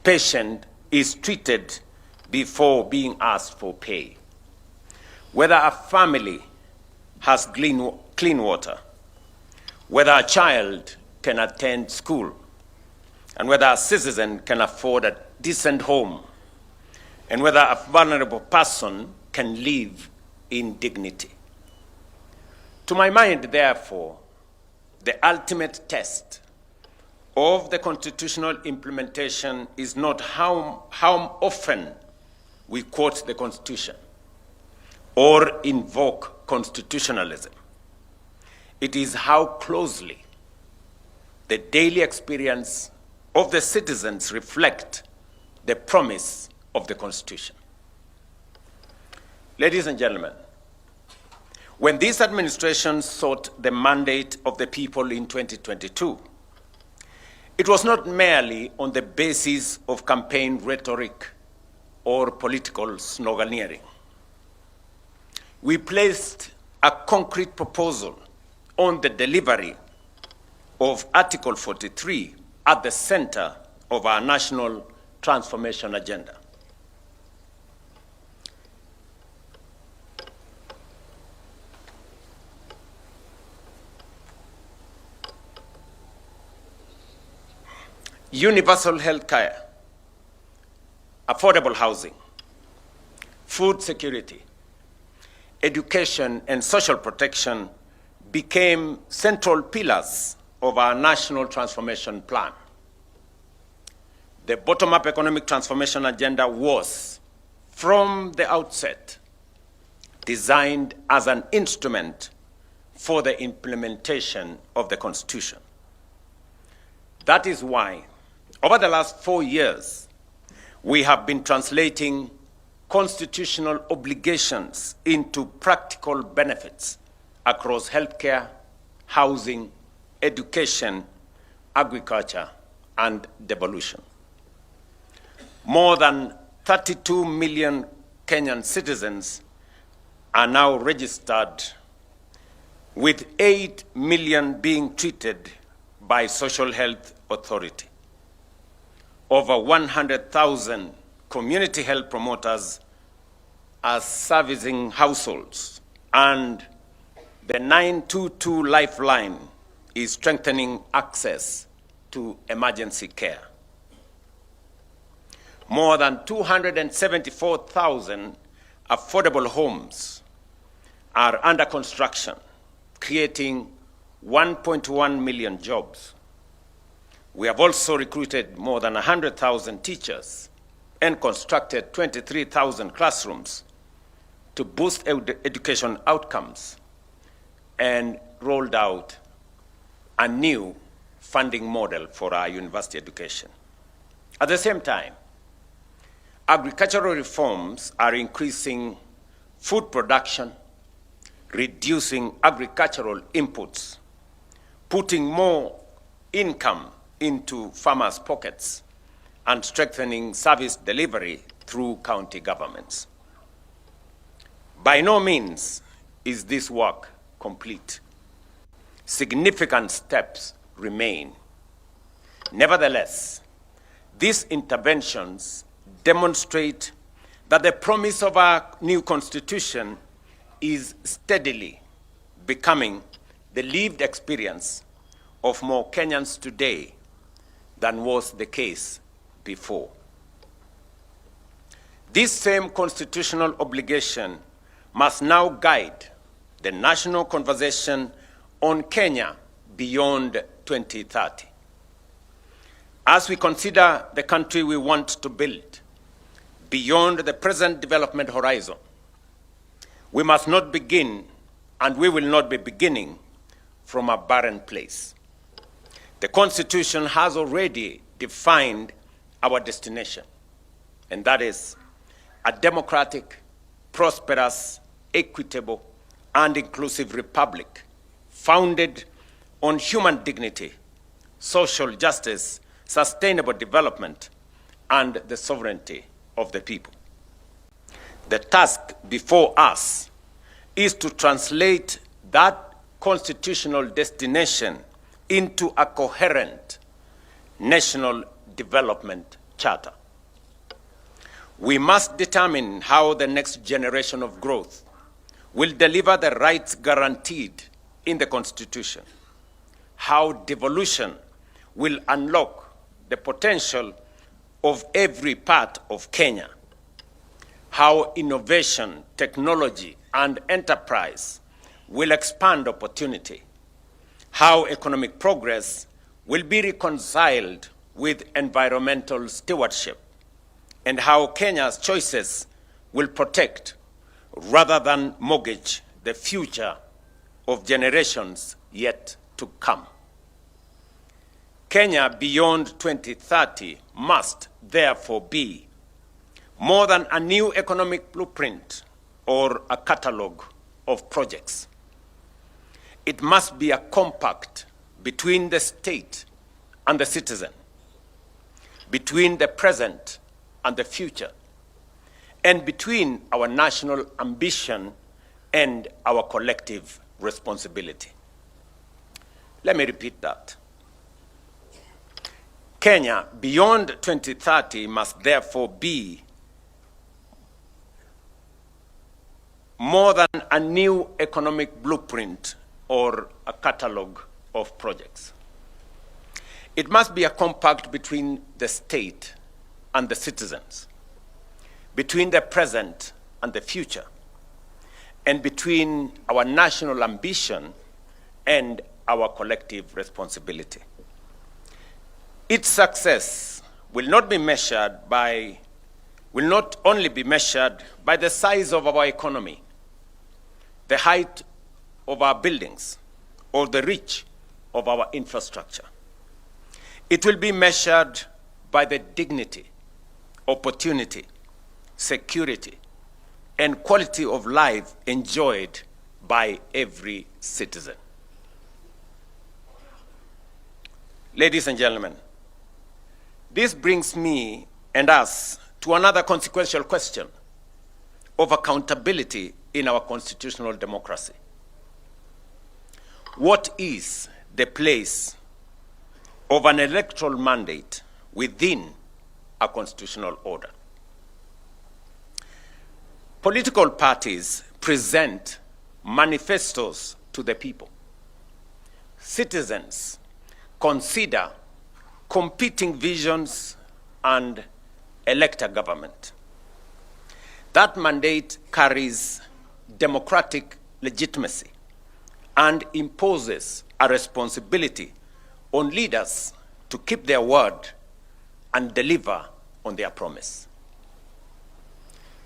patient is treated before being asked for pay, whether a family has clean water, whether a child can attend school, and whether a citizen can afford a decent home, and whether a vulnerable person can live in dignity. To my mind, therefore, the ultimate test of the constitutional implementation is not how often we quote the Constitution or invoke constitutionalism. It is how closely the daily experience of the citizens reflect the promise of the Constitution. Ladies and gentlemen, when this administration sought the mandate of the people in 2022, it was not merely on the basis of campaign rhetoric or political sloganeering. We placed a concrete proposal on the delivery of Article 43 at the center of our national transformation agenda. Universal health care, affordable housing, food security, education, and social protection became central pillars of our national transformation plan. The bottom-up economic transformation agenda was, from the outset, designed as an instrument for the implementation of the Constitution. That is why, over the last 4 years, we have been translating constitutional obligations into practical benefits across healthcare, housing, education, agriculture, and devolution. More than 32 million Kenyan citizens are now registered, with 8 million being treated by Social Health Authority. Over 100,000 community health promoters are servicing households, and the 922 Lifeline is strengthening access to emergency care. More than 274,000 affordable homes are under construction, creating 1.1 million jobs. We have also recruited more than 100,000 teachers and constructed 23,000 classrooms to boost education outcomes, and rolled out a new funding model for our university education. At the same time, agricultural reforms are increasing food production, reducing agricultural inputs, putting more income into farmers' pockets, and strengthening service delivery through county governments. By no means is this work complete. Significant steps remain. Nevertheless, these interventions demonstrate that the promise of our new constitution is steadily becoming the lived experience of more Kenyans today than was the case before. This same constitutional obligation must now guide the national conversation on Kenya beyond 2030. As we consider the country we want to build beyond the present development horizon, we must not begin, and we will not be beginning, from a barren place. The Constitution has already defined our destination, and that is a democratic, prosperous, equitable, and inclusive republic founded on human dignity, social justice, sustainable development, and the sovereignty of the people. The task before us is to translate that constitutional destination into a coherent national development charter. We must determine how the next generation of growth will deliver the rights guaranteed in the Constitution, how devolution will unlock the potential of every part of Kenya, how innovation, technology, and enterprise will expand opportunity, how economic progress will be reconciled with environmental stewardship, and how Kenya's choices will protect rather than mortgage the future of generations yet to come. Kenya beyond 2030 must therefore be more than a new economic blueprint or a catalogue of projects. It must be a compact between the state and the citizen, between the present and the future, and between our national ambition and our collective responsibility. Let me repeat that. Kenya beyond 2030 must therefore be more than a new economic blueprint or a catalogue of projects. It must be a compact between the state and the citizens, between the present and the future, and between our national ambition and our collective responsibility. Its success will not only be measured by the size of our economy, the height of our buildings, or the reach of our infrastructure. It will be measured by the dignity, opportunity, security, and quality of life enjoyed by every citizen. Ladies and gentlemen, this brings me and us to another consequential question of accountability in our constitutional democracy. What is the place of an electoral mandate within a constitutional order? Political parties present manifestos to the people. Citizens consider competing visions and elect a government. That mandate carries democratic legitimacy and imposes a responsibility on leaders to keep their word and deliver on their promise.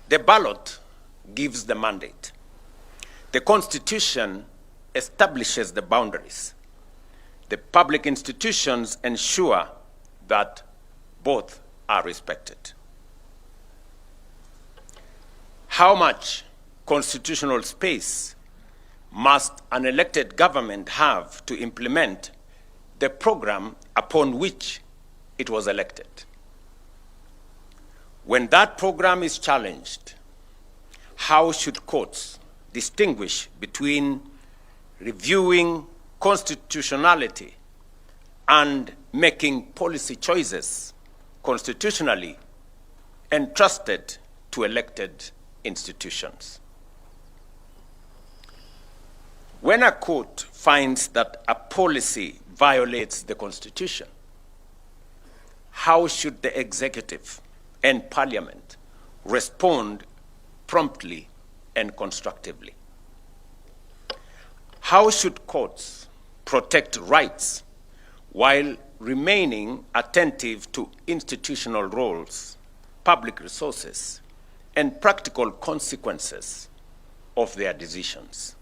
The ballot gives the mandate. The Constitution establishes the boundaries. The public institutions ensure that both are respected. How much constitutional space must an elected government have to implement the program upon which it was elected? When that program is challenged, how should courts distinguish between reviewing constitutionality and making policy choices constitutionally entrusted to elected institutions. When a court finds that a policy violates the Constitution, how should the executive and parliament respond promptly and constructively? How should courts protect rights while remaining attentive to institutional roles, public resources, and practical consequences of their decisions?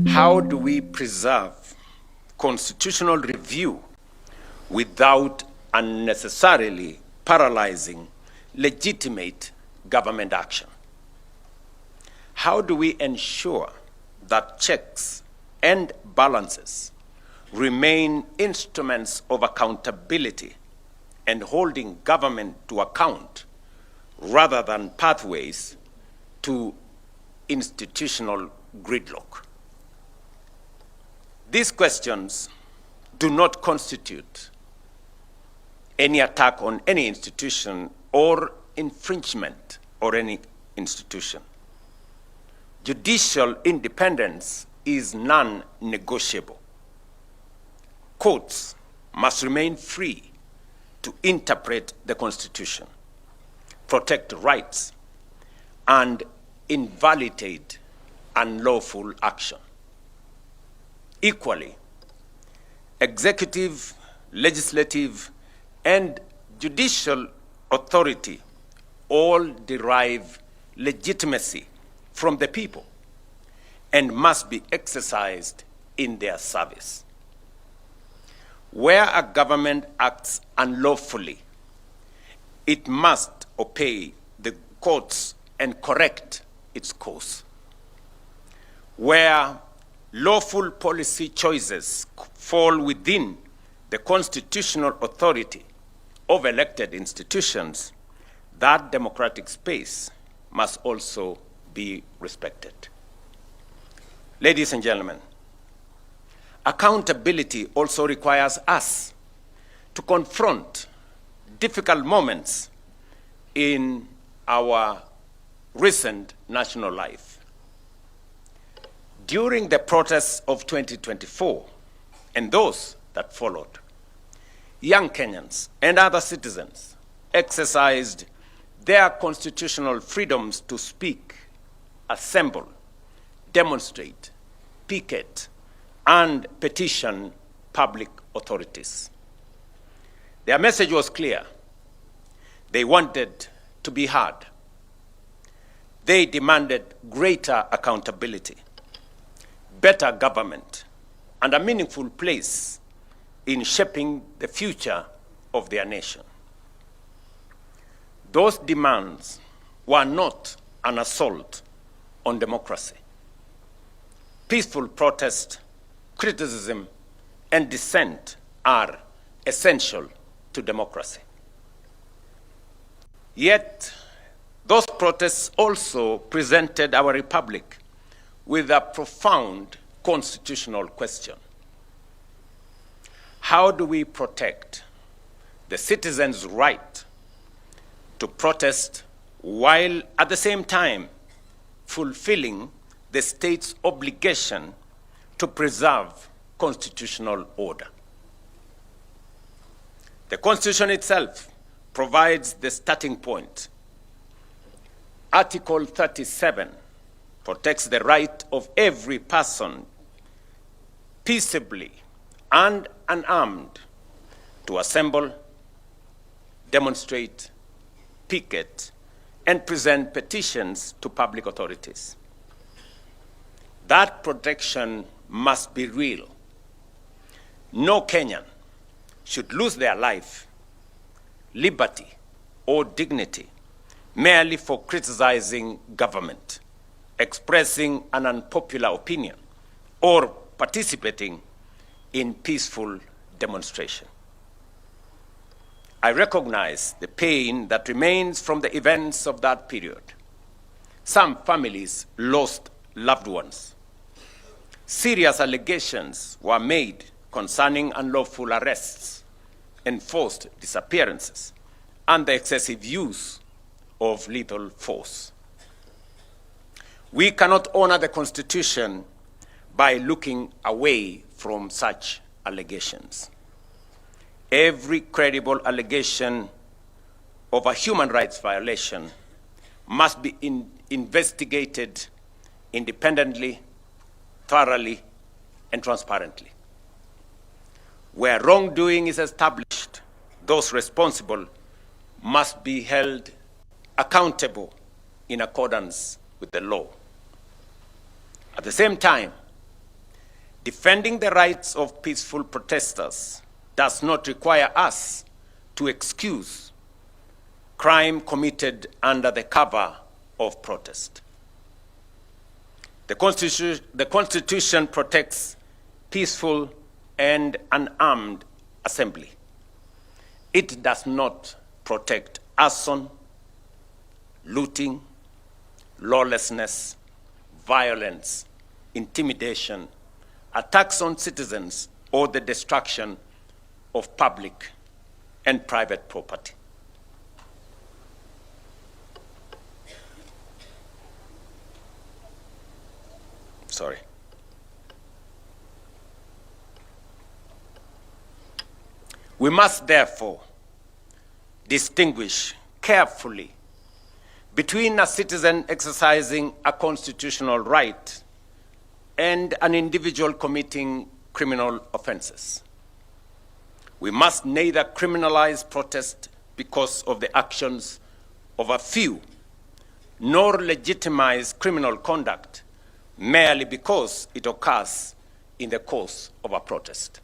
How do we preserve constitutional review without unnecessarily paralyzing legitimate government action? How do we ensure that checks and balances remain instruments of accountability and holding government to account rather than pathways to institutional gridlock? These questions do not constitute any attack on any institution or infringement on any institution. Judicial independence is non-negotiable. Courts must remain free to interpret the Constitution, protect rights, and invalidate unlawful action. Equally, executive, legislative, and judicial authority all derive legitimacy from the people and must be exercised in their service. Where a government acts unlawfully, it must obey the courts and correct its course. Where lawful policy choices fall within the constitutional authority of elected institutions, that democratic space must also be respected. Ladies and gentlemen, accountability also requires us to confront difficult moments in our recent national life. During the protests of 2024 and those that followed, young Kenyans and other citizens exercised their constitutional freedoms to speak, assemble, demonstrate, picket, and petition public authorities. Their message was clear. They wanted to be heard. They demanded greater accountability, better government, and a meaningful place in shaping the future of their nation. Those demands were not an assault on democracy. Peaceful protest, criticism, and dissent are essential to democracy. Yet, those protests also presented our republic with a profound constitutional question. How do we protect the citizens' right to protest while at the same time fulfilling the state's obligation to preserve constitutional order? The Constitution itself provides the starting point. Article 37 protects the right of every person peaceably and unarmed to assemble, demonstrate, picket, and present petitions to public authorities. That protection must be real. No Kenyan should lose their life, liberty, or dignity merely for criticizing government, expressing an unpopular opinion, or participating in peaceful demonstration. I recognize the pain that remains from the events of that period. Some families lost loved ones. Serious allegations were made concerning unlawful arrests, enforced disappearances, and the excessive use of lethal force. We cannot honor the Constitution by looking away from such allegations. Every credible allegation of a human rights violation must be investigated independently, thoroughly, and transparently. Where wrongdoing is established, those responsible must be held accountable in accordance with the law. At the same time, defending the rights of peaceful protesters does not require us to excuse crime committed under the cover of protest. The Constitution protects peaceful and unarmed assembly. It does not protect arson, looting, lawlessness, violence, intimidation, attacks on citizens, or the destruction of public and private property. Sorry. We must therefore distinguish carefully between a citizen exercising a constitutional right and an individual committing criminal offenses. We must neither criminalize protest because of the actions of a few, nor legitimize criminal conduct merely because it occurs in the course of a protest.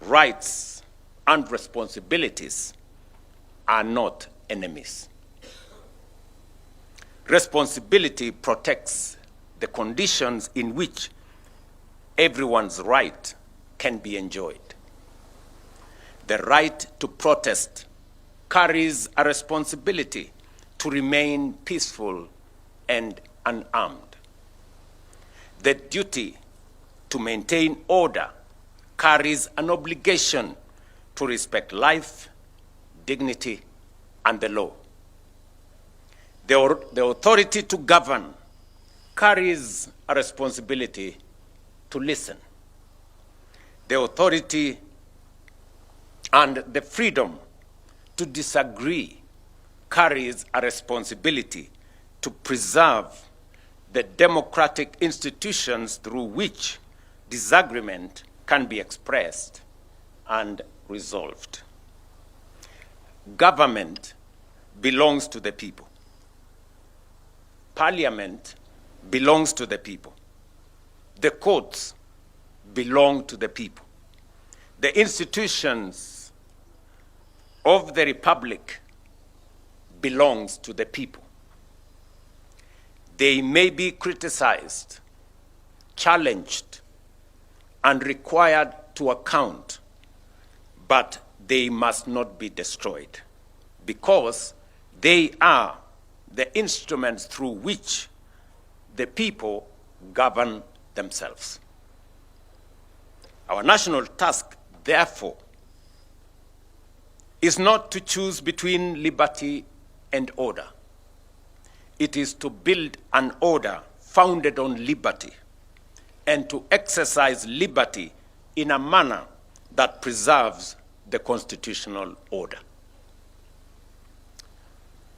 Rights and responsibilities are not enemies. Responsibility protects the conditions in which everyone's right can be enjoyed. The right to protest carries a responsibility to remain peaceful and unarmed. The duty to maintain order carries an obligation to respect life, dignity, and the law. The authority to govern carries a responsibility to listen. The authority and the freedom to disagree carries a responsibility to preserve the democratic institutions through which disagreement can be expressed and resolved. Government belongs to the people. Parliament belongs to the people. The courts belong to the people. The institutions of the republic belongs to the people. They may be criticized, challenged, and required to account, but they must not be destroyed because they are the instruments through which the people govern themselves. Our national task, therefore, is not to choose between liberty and order. It is to build an order founded on liberty and to exercise liberty in a manner that preserves the constitutional order.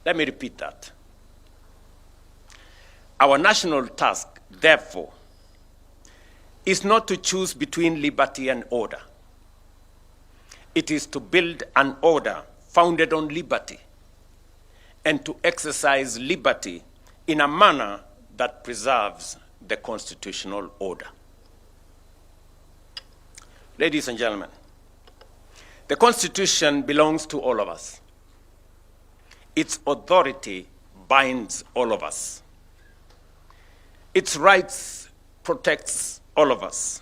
Let me repeat that. Our national task, therefore, is not to choose between liberty and order. It is to build an order founded on liberty and to exercise liberty in a manner that preserves the constitutional order. Ladies and gentlemen, the Constitution belongs to all of us. Its authority binds all of us. Its rights protects all of us.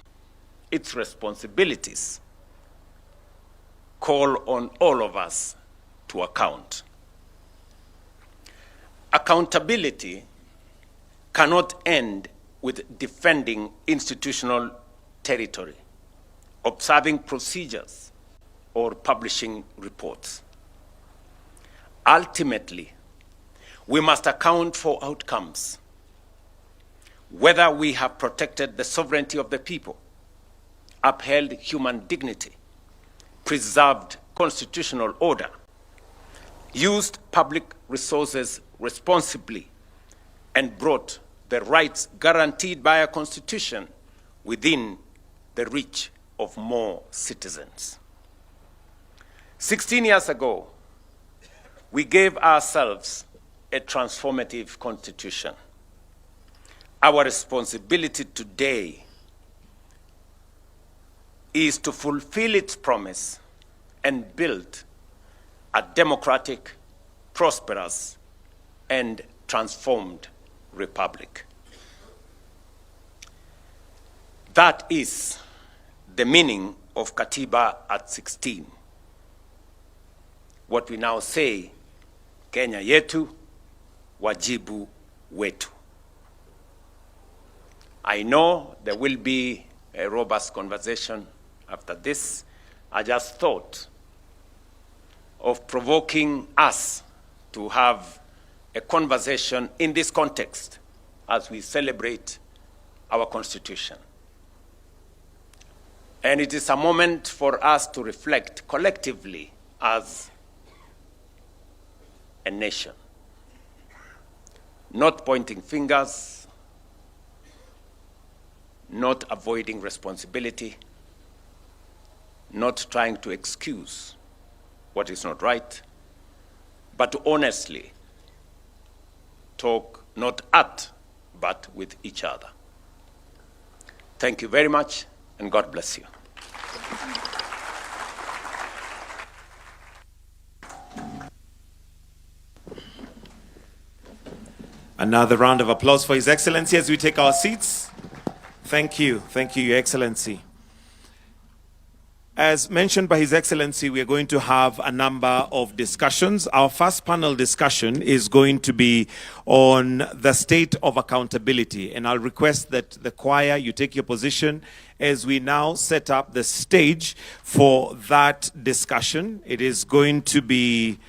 Its responsibilities call on all of us to account. Accountability cannot end with defending institutional territory, observing procedures, or publishing reports. Ultimately, we must account for outcomes, whether we have protected the sovereignty of the people, upheld human dignity, preserved constitutional order, used public resources responsibly, and brought the rights guaranteed by our Constitution within the reach of more citizens. 16 years ago, we gave ourselves a transformative Constitution. Our responsibility today is to fulfill its promise and build a democratic, prosperous, and transformed republic. That is the meaning of Katiba at 16. What we now say, Kenya yetu, wajibu wetu. I know there will be a robust conversation after this. I just thought of provoking us to have a conversation in this context as we celebrate our Constitution. And it is a moment for us to reflect collectively as a nation, not pointing fingers, not avoiding responsibility, not trying to excuse what is not right, but to honestly talk not at, but with each other. Thank you very much, and God bless you. Another round of applause for His Excellency as we take our seats. Thank you, Your Excellency. As mentioned by His Excellency, we are going to have a number of discussions. Our first panel discussion is going to be on the state of accountability. And I'll request that the choir, you take your position as we now set up the stage for that discussion. It is going to be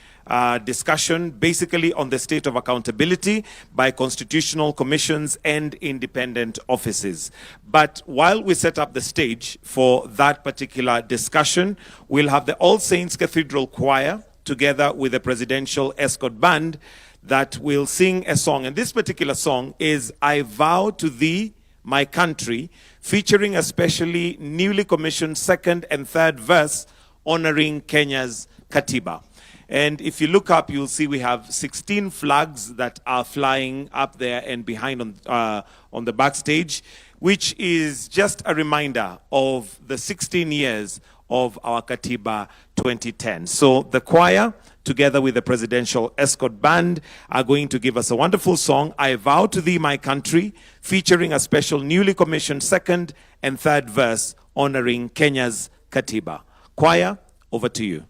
discussion basically on the state of accountability by constitutional commissions and independent offices. But while we set up the stage for that particular discussion, we'll have the All Saints Cathedral Choir together with the Presidential Escort Band that will sing a song. And this particular song is I Vow to Thee, My Country, featuring a specially newly commissioned second and third verse honoring Kenya's Katiba. And if you look up, you'll see we have 16 flags that are flying up there and behind on the backstage, which is just a reminder of the 16 years of our Katiba 2010. So the choir, together with the Presidential Escort Band, are going to give us a wonderful song, I Vow to Thee, My Country, featuring a special newly commissioned second and third verse honoring Kenya's Katiba. Choir, over to you.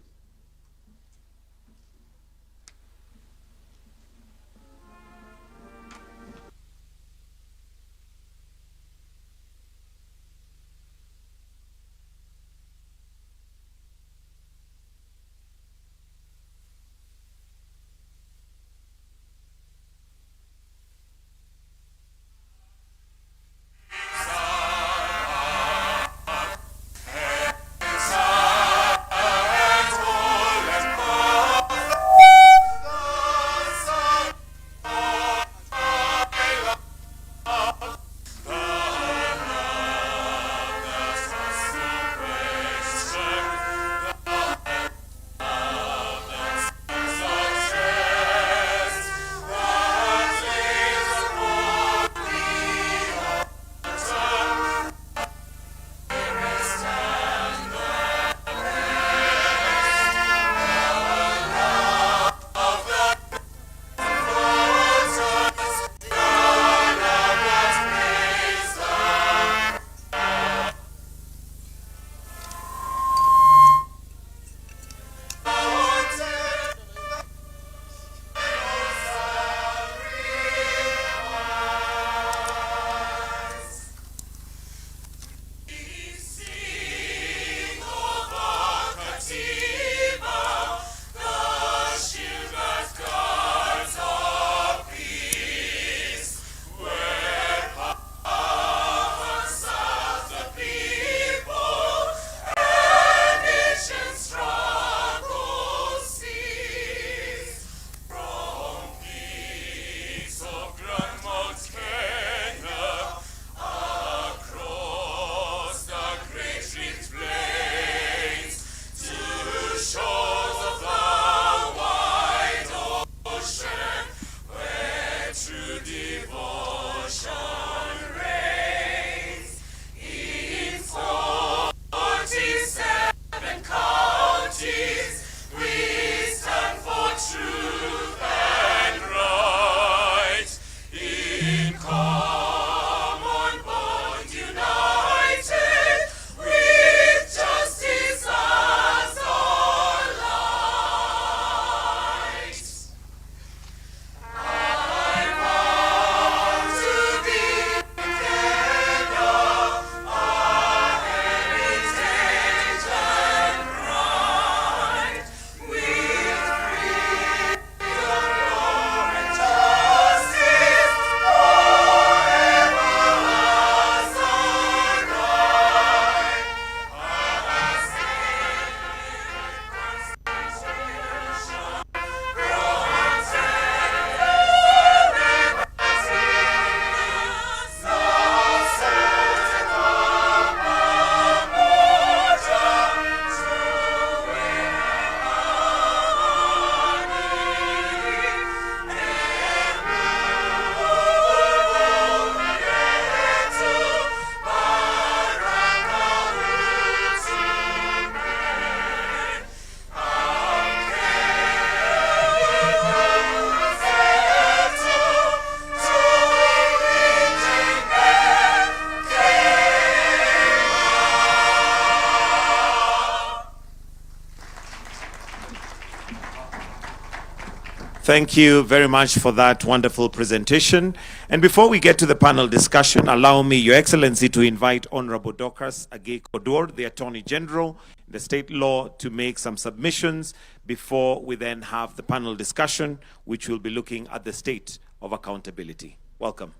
Thank you very much for that wonderful presentation. And before we get to the panel discussion, allow me, Your Excellency, to invite Honorable Dorcas Agei-Kodor, the Attorney General, the state law, to make some submissions before we then have the panel discussion, which will be looking at the state of accountability. Welcome.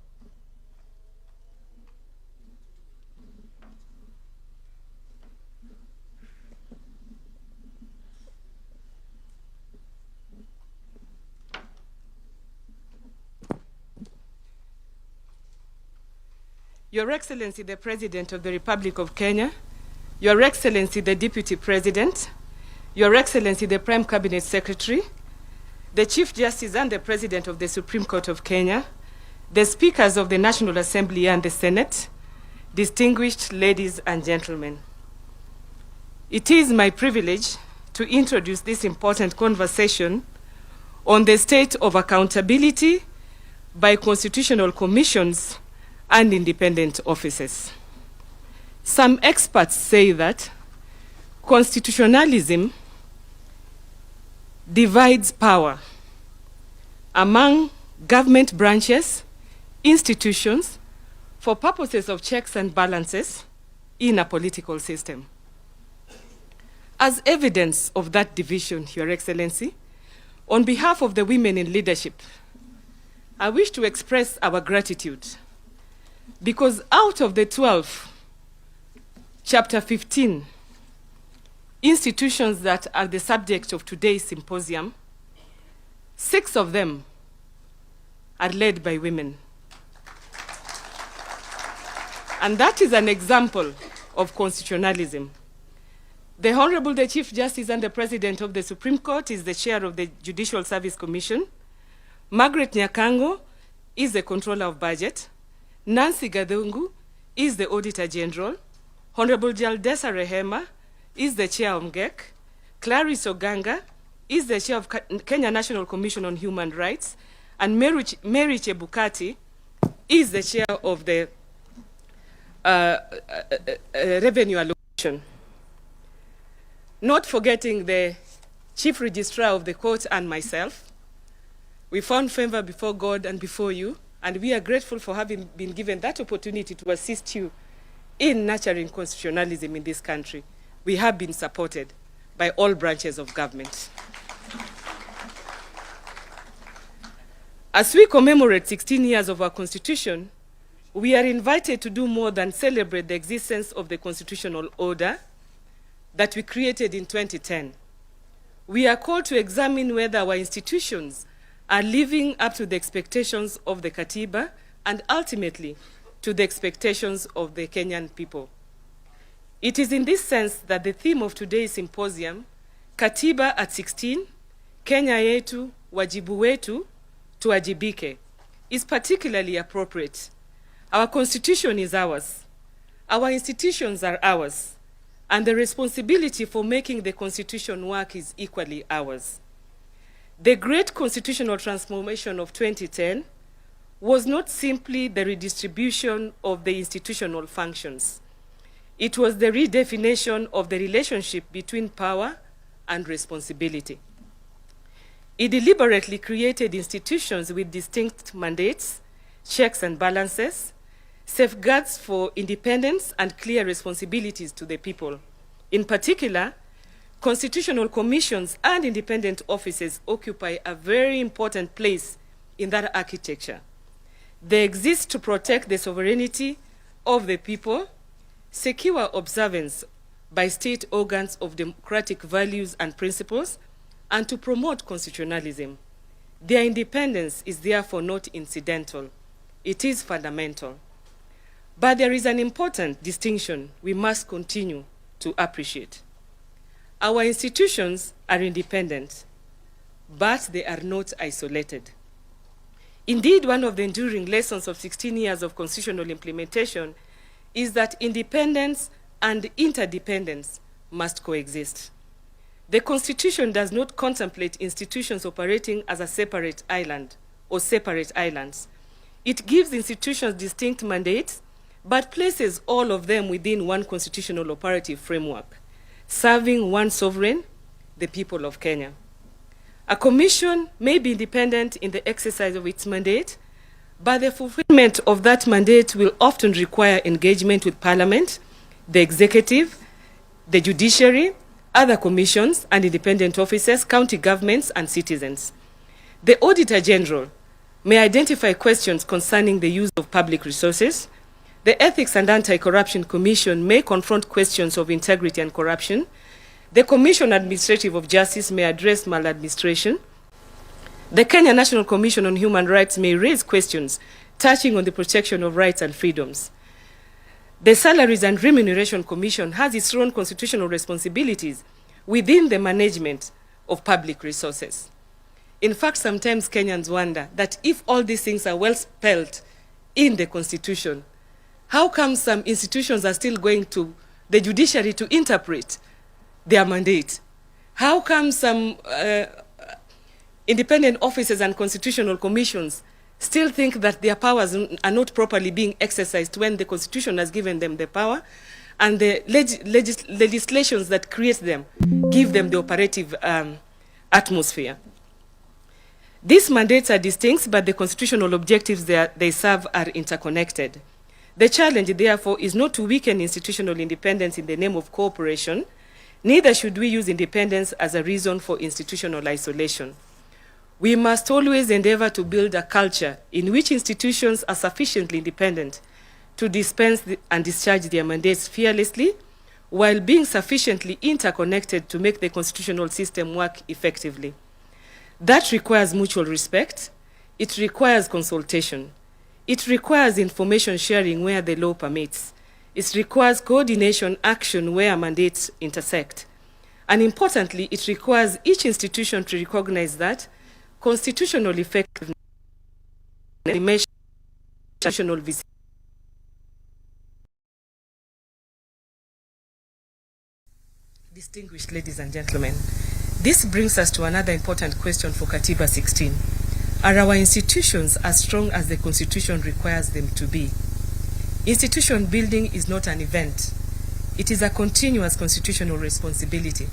Your Excellency, the President of the Republic of Kenya, Your Excellency, the Deputy President, Your Excellency, the Prime Cabinet Secretary, the Chief Justice and the President of the Supreme Court of Kenya, the Speakers of the National Assembly and the Senate, distinguished ladies and gentlemen. It is my privilege to introduce this important conversation on the state of accountability by constitutional commissions and independent offices. Some experts say that constitutionalism divides power among government branches, institutions, for purposes of checks and balances in a political system. As evidence of that division, Your Excellency, on behalf of the women in leadership, I wish to express our gratitude because out of the 12, chapter 15, institutions that are the subject of today's symposium, 6 of them are led by women. And that is an example of constitutionalism. The Honorable the Chief Justice and the President of the Supreme Court is the chair of the Judicial Service Commission. Margaret Nyakango is the Controller of Budget. Nancy Gadungu is the Auditor General. Honorable Jaldesa Rehema is the chair of MGEC. Clarice Oganga is the chair of Kenya National Commission on Human Rights. And Mary Chebukati is the chair of the Revenue Allocation. Not forgetting the Chief Registrar of the Court and myself, we found favor before God and before you, and we are grateful for having been given that opportunity to assist you in nurturing constitutionalism in this country. We have been supported by all branches of government. As we commemorate 16 years of our Constitution, we are invited to do more than celebrate the existence of the constitutional order that we created in 2010. We are called to examine whether our institutions are living up to the expectations of the Katiba and ultimately to the expectations of the Kenyan people. It is in this sense that the theme of today's symposium, Katiba at 16, Kenya yetu, wajibu wetu, tuwajibike, is particularly appropriate. Our Constitution is ours. Our institutions are ours. And the responsibility for making the Constitution work is equally ours. The great constitutional transformation of 2010 was not simply the redistribution of the institutional functions. It was the redefinition of the relationship between power and responsibility. It deliberately created institutions with distinct mandates, checks and balances, safeguards for independence and clear responsibilities to the people. In particular, constitutional commissions and independent offices occupy a very important place in that architecture. They exist to protect the sovereignty of the people, secure observance by state organs of democratic values and principles, and to promote constitutionalism. Their independence is therefore not incidental. It is fundamental. But there is an important distinction we must continue to appreciate. Our institutions are independent, but they are not isolated. Indeed, one of the enduring lessons of 16 years of constitutional implementation is that independence and interdependence must coexist. The Constitution does not contemplate institutions operating as a separate island or separate islands. It gives institutions distinct mandates, but places all of them within one constitutional operative framework, serving one sovereign, the people of Kenya. A commission may be independent in the exercise of its mandate, but the fulfillment of that mandate will often require engagement with Parliament, the executive, the judiciary, other commissions and independent officers, county governments, and citizens. The Auditor General may identify questions concerning the use of public resources. The Ethics and Anti-Corruption Commission may confront questions of integrity and corruption. The Commission Administrative of Justice may address maladministration. The Kenya National Commission on Human Rights may raise questions touching on the protection of rights and freedoms. The Salaries and Remuneration Commission has its own constitutional responsibilities within the management of public resources. In fact, sometimes Kenyans wonder that if all these things are well spelled in the Constitution, how come some institutions are still going to the judiciary to interpret their mandate? How come some independent officers and constitutional commissions still think that their powers are not properly being exercised when the Constitution has given them the power and the legislations that create them give them the operative atmosphere? These mandates are distinct, but the constitutional objectives they serve are interconnected. The challenge, therefore, is not to weaken institutional independence in the name of cooperation. Neither should we use independence as a reason for institutional isolation. We must always endeavor to build a culture in which institutions are sufficiently independent to dispense and discharge their mandates fearlessly, while being sufficiently interconnected to make the constitutional system work effectively. That requires mutual respect. It requires consultation. It requires information sharing where the law permits. It requires coordination action where mandates intersect. And importantly, it requires each institution to recognize that constitutional effectiveness measures constitutional visibility. Distinguished ladies and gentlemen, this brings us to another important question for Katiba 16. Are our institutions as strong as the Constitution requires them to be? Institution building is not an event. It is a continuous constitutional responsibility.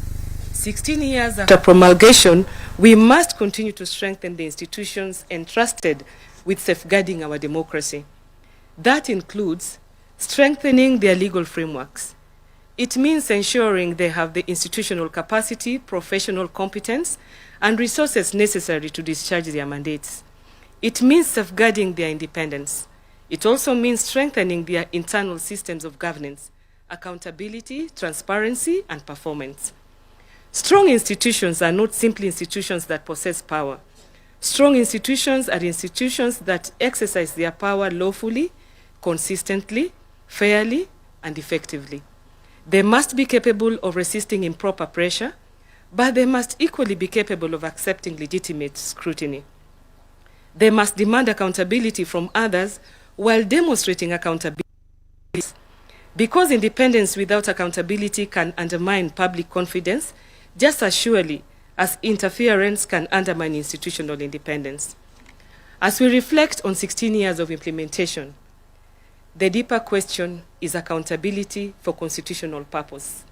16 years after promulgation, we must continue to strengthen the institutions entrusted with safeguarding our democracy. That includes strengthening their legal frameworks. It means ensuring they have the institutional capacity, professional competence, and resources necessary to discharge their mandates. It means safeguarding their independence. It also means strengthening their internal systems of governance, accountability, transparency, and performance. Strong institutions are not simply institutions that possess power. Strong institutions are institutions that exercise their power lawfully, consistently, fairly, and effectively. They must be capable of resisting improper pressure, but they must equally be capable of accepting legitimate scrutiny. They must demand accountability from others while demonstrating accountability. Because independence without accountability can undermine public confidence, just as surely as interference can undermine institutional independence. As we reflect on 16 years of implementation, the deeper question is accountability for constitutional purpose.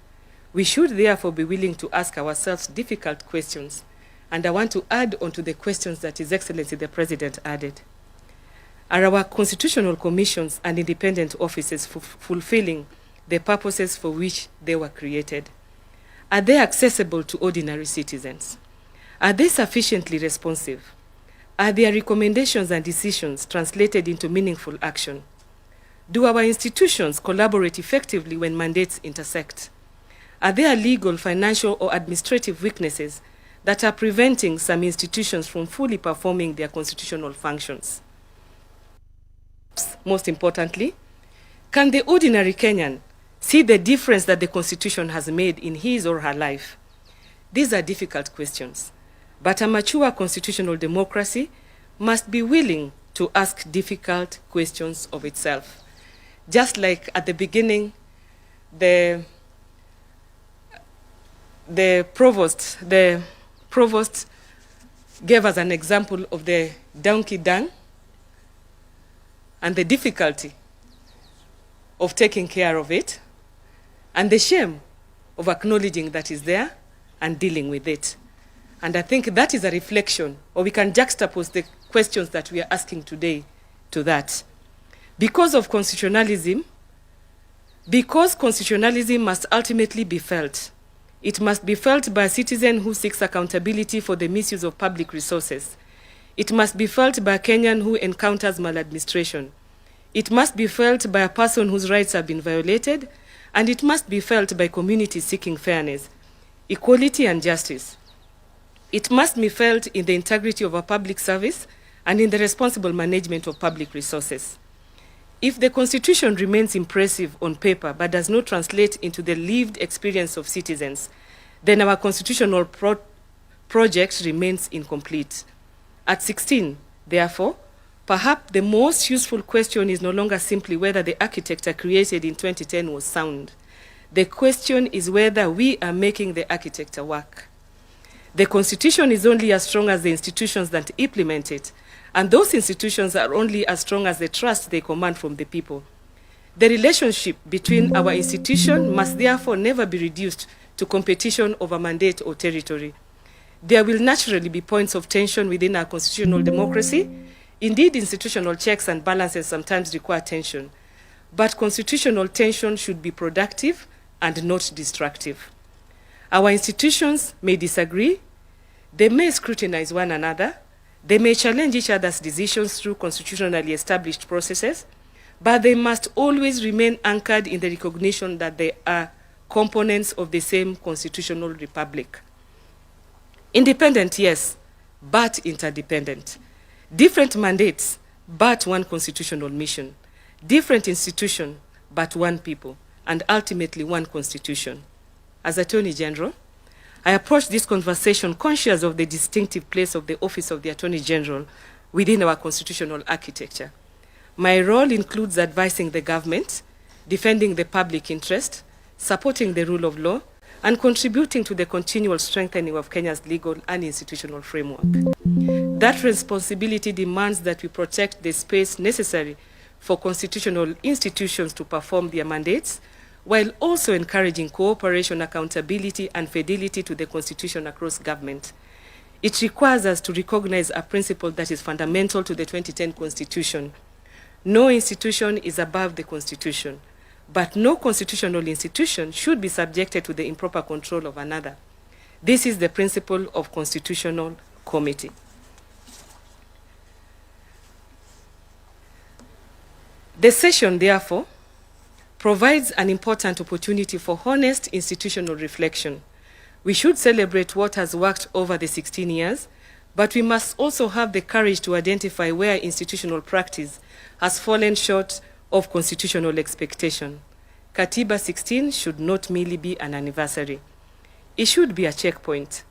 We should therefore be willing to ask ourselves difficult questions, and I want to add on to the questions that His Excellency the President added. Are our constitutional commissions and independent offices fulfilling the purposes for which they were created? Are they accessible to ordinary citizens? Are they sufficiently responsive? Are their recommendations and decisions translated into meaningful action? Do our institutions collaborate effectively when mandates intersect? Are there legal, financial, or administrative weaknesses that are preventing some institutions from fully performing their constitutional functions? Most importantly, can the ordinary Kenyan see the difference that the Constitution has made in his or her life? These are difficult questions, but a mature constitutional democracy must be willing to ask difficult questions of itself. Just like at the beginning, the provost gave us an example of the donkey dung and the difficulty of taking care of it and the shame of acknowledging that is there and dealing with it. And I think that is a reflection, or we can juxtapose the questions that we are asking today to that. Because constitutionalism must ultimately be felt. It must be felt by a citizen who seeks accountability for the misuse of public resources. It must be felt by a Kenyan who encounters maladministration. It must be felt by a person whose rights have been violated, and it must be felt by communities seeking fairness, equality, and justice. It must be felt in the integrity of our public service and in the responsible management of public resources. If the Constitution remains impressive on paper but does not translate into the lived experience of citizens, then our constitutional project remains incomplete. At 16, therefore, perhaps the most useful question is no longer simply whether the architecture created in 2010 was sound. The question is whether we are making the architecture work. The Constitution is only as strong as the institutions that implement it, and those institutions are only as strong as the trust they command from the people. The relationship between our institution must therefore never be reduced to competition over mandate or territory. There will naturally be points of tension within our constitutional democracy. Indeed, institutional checks and balances sometimes require tension. But constitutional tension should be productive and not destructive. Our institutions may disagree, they may scrutinize one another, they may challenge each other's decisions through constitutionally established processes, but they must always remain anchored in the recognition that they are components of the same constitutional republic. Independent, yes, but interdependent. Different mandates, but one constitutional mission. Different institution, but one people, and ultimately one constitution. As Attorney General, I approach this conversation conscious of the distinctive place of the Office of the Attorney General within our constitutional architecture. My role includes advising the government, defending the public interest, supporting the rule of law, and contributing to the continual strengthening of Kenya's legal and institutional framework. That responsibility demands that we protect the space necessary for constitutional institutions to perform their mandates, while also encouraging cooperation, accountability, and fidelity to the Constitution across government. It requires us to recognize a principle that is fundamental to the 2010 Constitution. No institution is above the Constitution, but no constitutional institution should be subjected to the improper control of another. This is the principle of constitutional comity. The session, therefore, provides an important opportunity for honest institutional reflection. We should celebrate what has worked over the 16 years, but we must also have the courage to identify where institutional practice has fallen short of constitutional expectation. Katiba 16 should not merely be an anniversary. It should be a checkpoint,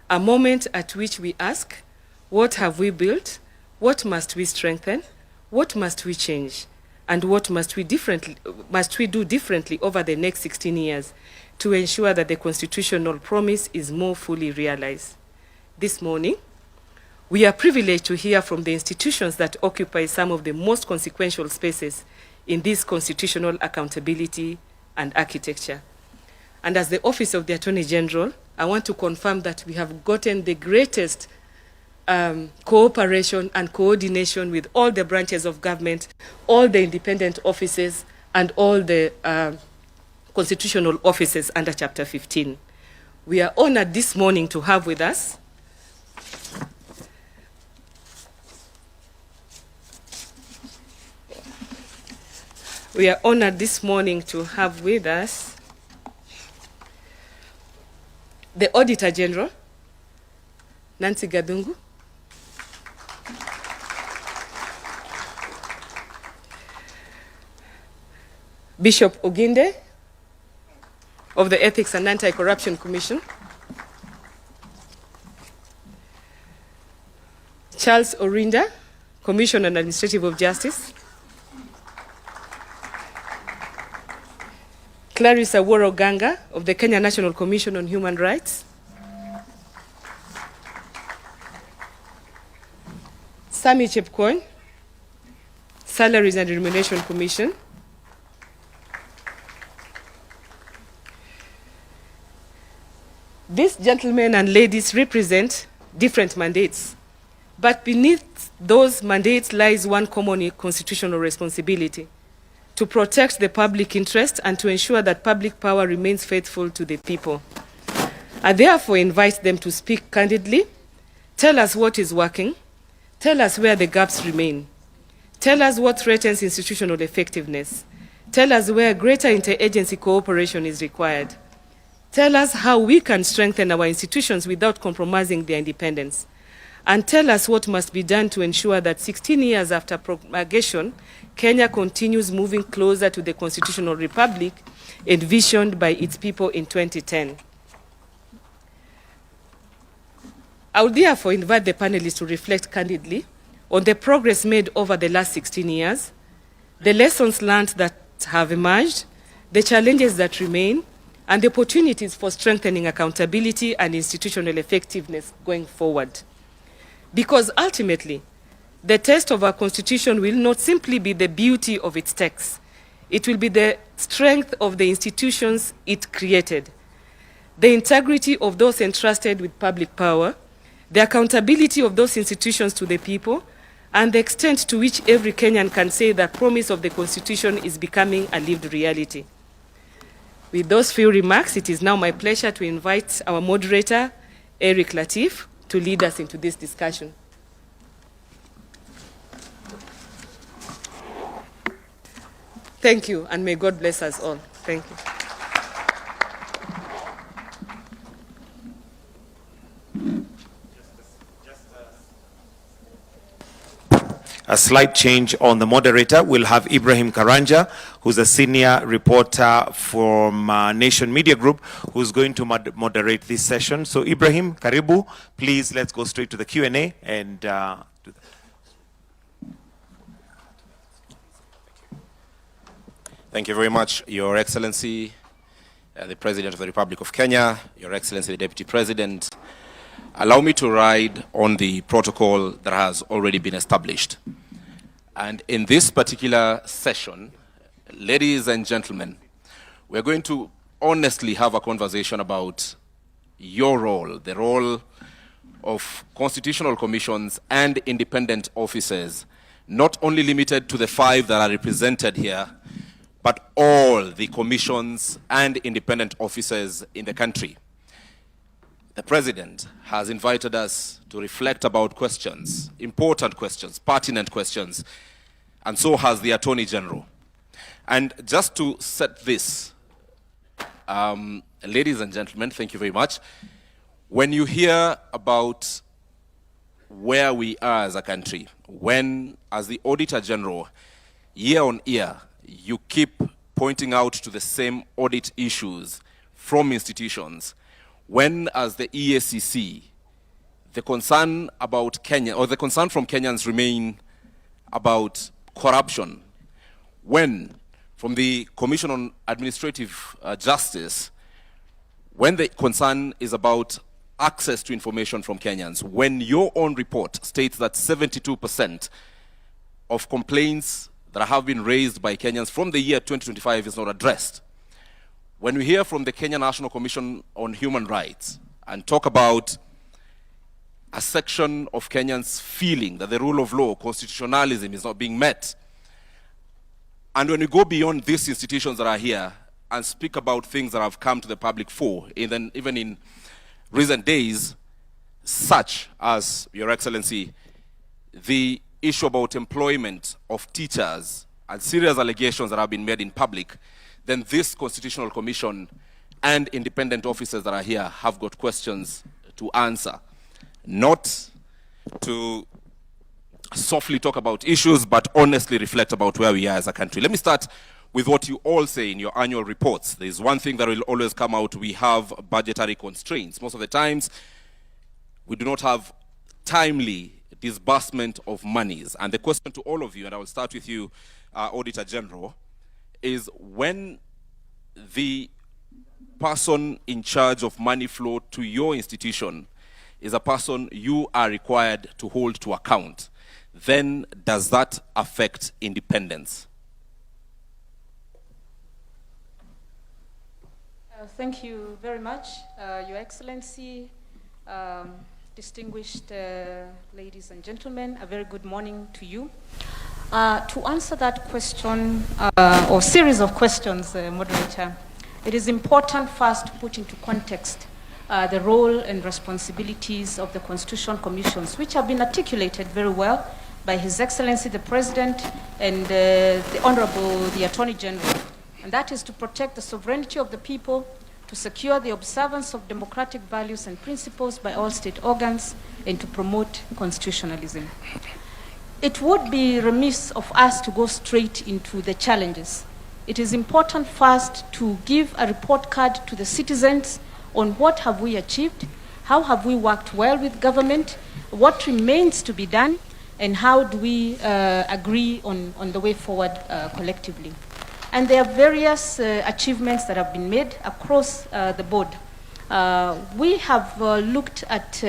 a moment at which we ask, what have we built? What must we strengthen? What must we change? And what must we do differently over the next 16 years to ensure that the constitutional promise is more fully realized? This morning, we are privileged to hear from the institutions that occupy some of the most consequential spaces in this constitutional accountability and architecture. And as the Office of the Attorney General, I want to confirm that we have gotten the greatest cooperation and coordination with all the branches of government, all the independent offices, and all the constitutional offices under Chapter 15. We are honored this morning to have with us the Auditor General, Nancy Gadungu, Bishop Oginde of the Ethics and Anti-Corruption Commission, Charles Orinda, Commissioner on Administrative of Justice, Clarissa Woro-Ganga of the Kenya National Commission on Human Rights, Sami Chepkwony, Salaries and Remuneration Commission, These gentlemen and ladies represent different mandates, but beneath those mandates lies one common constitutional responsibility: to protect the public interest and to ensure that public power remains faithful to the people. I therefore invite them to speak candidly, tell us what is working, tell us where the gaps remain, tell us what threatens institutional effectiveness, tell us where greater interagency cooperation is required, tell us how we can strengthen our institutions without compromising their independence, and tell us what must be done to ensure that 16 years after promulgation, Kenya continues moving closer to the constitutional republic envisioned by its people in 2010. I would therefore invite the panelists to reflect candidly on the progress made over the last 16 years, the lessons learned that have emerged, the challenges that remain, and the opportunities for strengthening accountability and institutional effectiveness going forward. Because ultimately, the test of our Constitution will not simply be the beauty of its text, it will be the strength of the institutions it created, the integrity of those entrusted with public power, the accountability of those institutions to the people, and the extent to which every Kenyan can say the promise of the Constitution is becoming a lived reality. With those few remarks, it is now my pleasure to invite our moderator, Eric Latif, to lead us into this discussion. Thank you, and may God bless us all. Thank you. A slight change on the moderator. We'll have Ibrahim Karanja, who's a senior reporter from Nation Media Group, who's going to moderate this session. So Ibrahim, karibu. Please, let's go straight to the Q&A and do that. Thank you very much, Your Excellency, the President of the Republic of Kenya, Your Excellency, the Deputy President. Allow me to ride on the protocol that has already been established. And in this particular session, ladies and gentlemen, we're going to honestly have a conversation about your role, the role of constitutional commissions and independent officers, not only limited to the 5 that are represented here, but all the commissions and independent officers in the country. The President has invited us to reflect about questions, important questions, pertinent questions, and so has the Attorney General. And just to set this, ladies and gentlemen, thank you very much. When you hear about where we are as a country, when, as the Auditor General, year on year, you keep pointing out to the same audit issues from institutions, when, as the EACC, the concern about Kenya, or the concern from Kenyans remain about corruption, when, from the Commission on Administrative Justice, when the concern is about access to information from Kenyans, when your own report states that 72% of complaints that have been raised by Kenyans from the year 2025 is not addressed, when we hear from the Kenya National Commission on Human Rights and talk about a section of Kenyans feeling that the rule of law, constitutionalism, is not being met, and when we go beyond these institutions that are here and speak about things that have come to the public fore, even in recent days, such as, Your Excellency, the issue about employment of teachers and serious allegations that have been made in public, then this Constitutional Commission and independent officers that are here have got questions to answer. Not to softly talk about issues, but honestly reflect about where we are as a country. Let me start with what you all say in your annual reports. There's one thing that will always come out: we have budgetary constraints. Most of the times, we do not have timely disbursement of monies. And the question to all of you, and I will start with you, Auditor General, is when the person in charge of money flow to your institution is a person you are required to hold to account, then does that affect independence? Thank you very much, Your Excellency, distinguished ladies and gentlemen. A very good morning to you. To answer that question, or series of questions, Moderator, it is important first to put into context the role and responsibilities of the Constitutional Commissions, which have been articulated very well by His Excellency the President and the Honorable the Attorney General. And that is to protect the sovereignty of the people, to secure the observance of democratic values and principles by all state organs, and to promote constitutionalism. It would be remiss of us to go straight into the challenges. It is important first to give a report card to the citizens on what have we achieved, how have we worked well with government, what remains to be done, and how do we agree on the way forward collectively. And there are various achievements that have been made across the board. We have looked at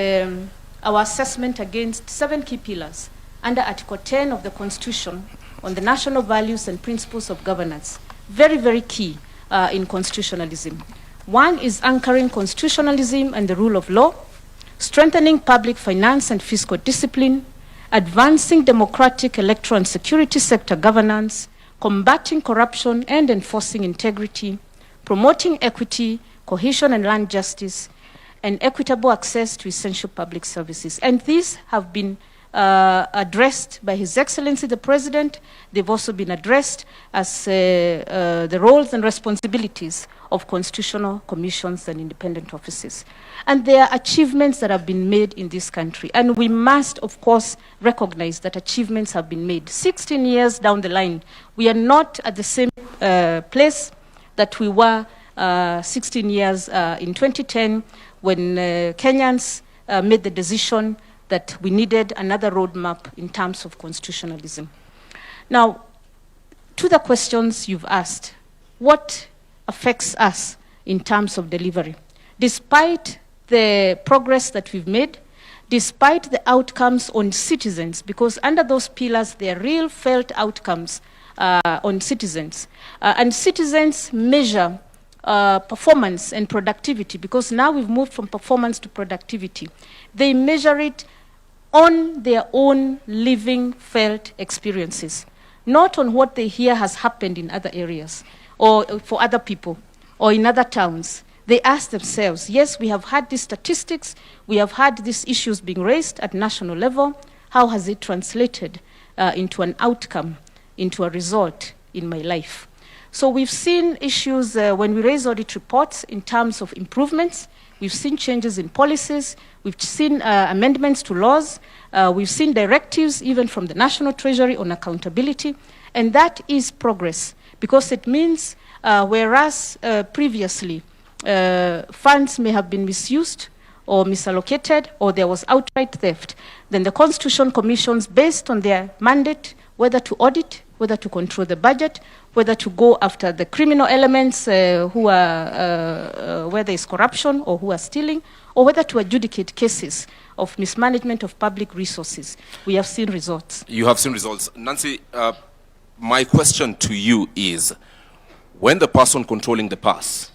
our assessment against 7 key pillars under Article 10 of the Constitution on the national values and principles of governance. Very, very key in constitutionalism. One is anchoring constitutionalism and the rule of law, strengthening public finance and fiscal discipline, advancing democratic electoral and security sector governance, combating corruption and enforcing integrity, promoting equity, cohesion and land justice, and equitable access to essential public services. And these have been addressed by His Excellency the President. They've also been addressed as the roles and responsibilities of constitutional commissions and independent offices. And there are achievements that have been made in this country. And we must, of course, recognize that achievements have been made. 16 years down the line, we are not at the same place that we were 16 years in 2010 when Kenyans made the decision that we needed another roadmap in terms of constitutionalism. Now, to the questions you've asked, what affects us in terms of delivery? Despite the progress that we've made, despite the outcomes on citizens, because under those pillars, there are real felt outcomes on citizens. And citizens measure performance and productivity, because now we've moved from performance to productivity. They measure it on their own living, felt experiences, not on what they hear has happened in other areas or for other people or in other towns. They ask themselves, yes, we have had these statistics, we have had these issues being raised at national level. How has it translated into an outcome, into a result in my life? So we've seen issues when we raise audit reports in terms of improvements. We've seen changes in policies. We've seen amendments to laws. We've seen directives even from the National Treasury on accountability. And that is progress, because it means whereas previously funds may have been misused or misallocated or there was outright theft, then the Constitution Commissions, based on their mandate, whether to audit, whether to control the budget, whether to go after the criminal elements who are, where there is corruption or who are stealing, or whether to adjudicate cases of mismanagement of public resources. We have seen results. You have seen results. Nancy, my question to you is, when the person controlling the purse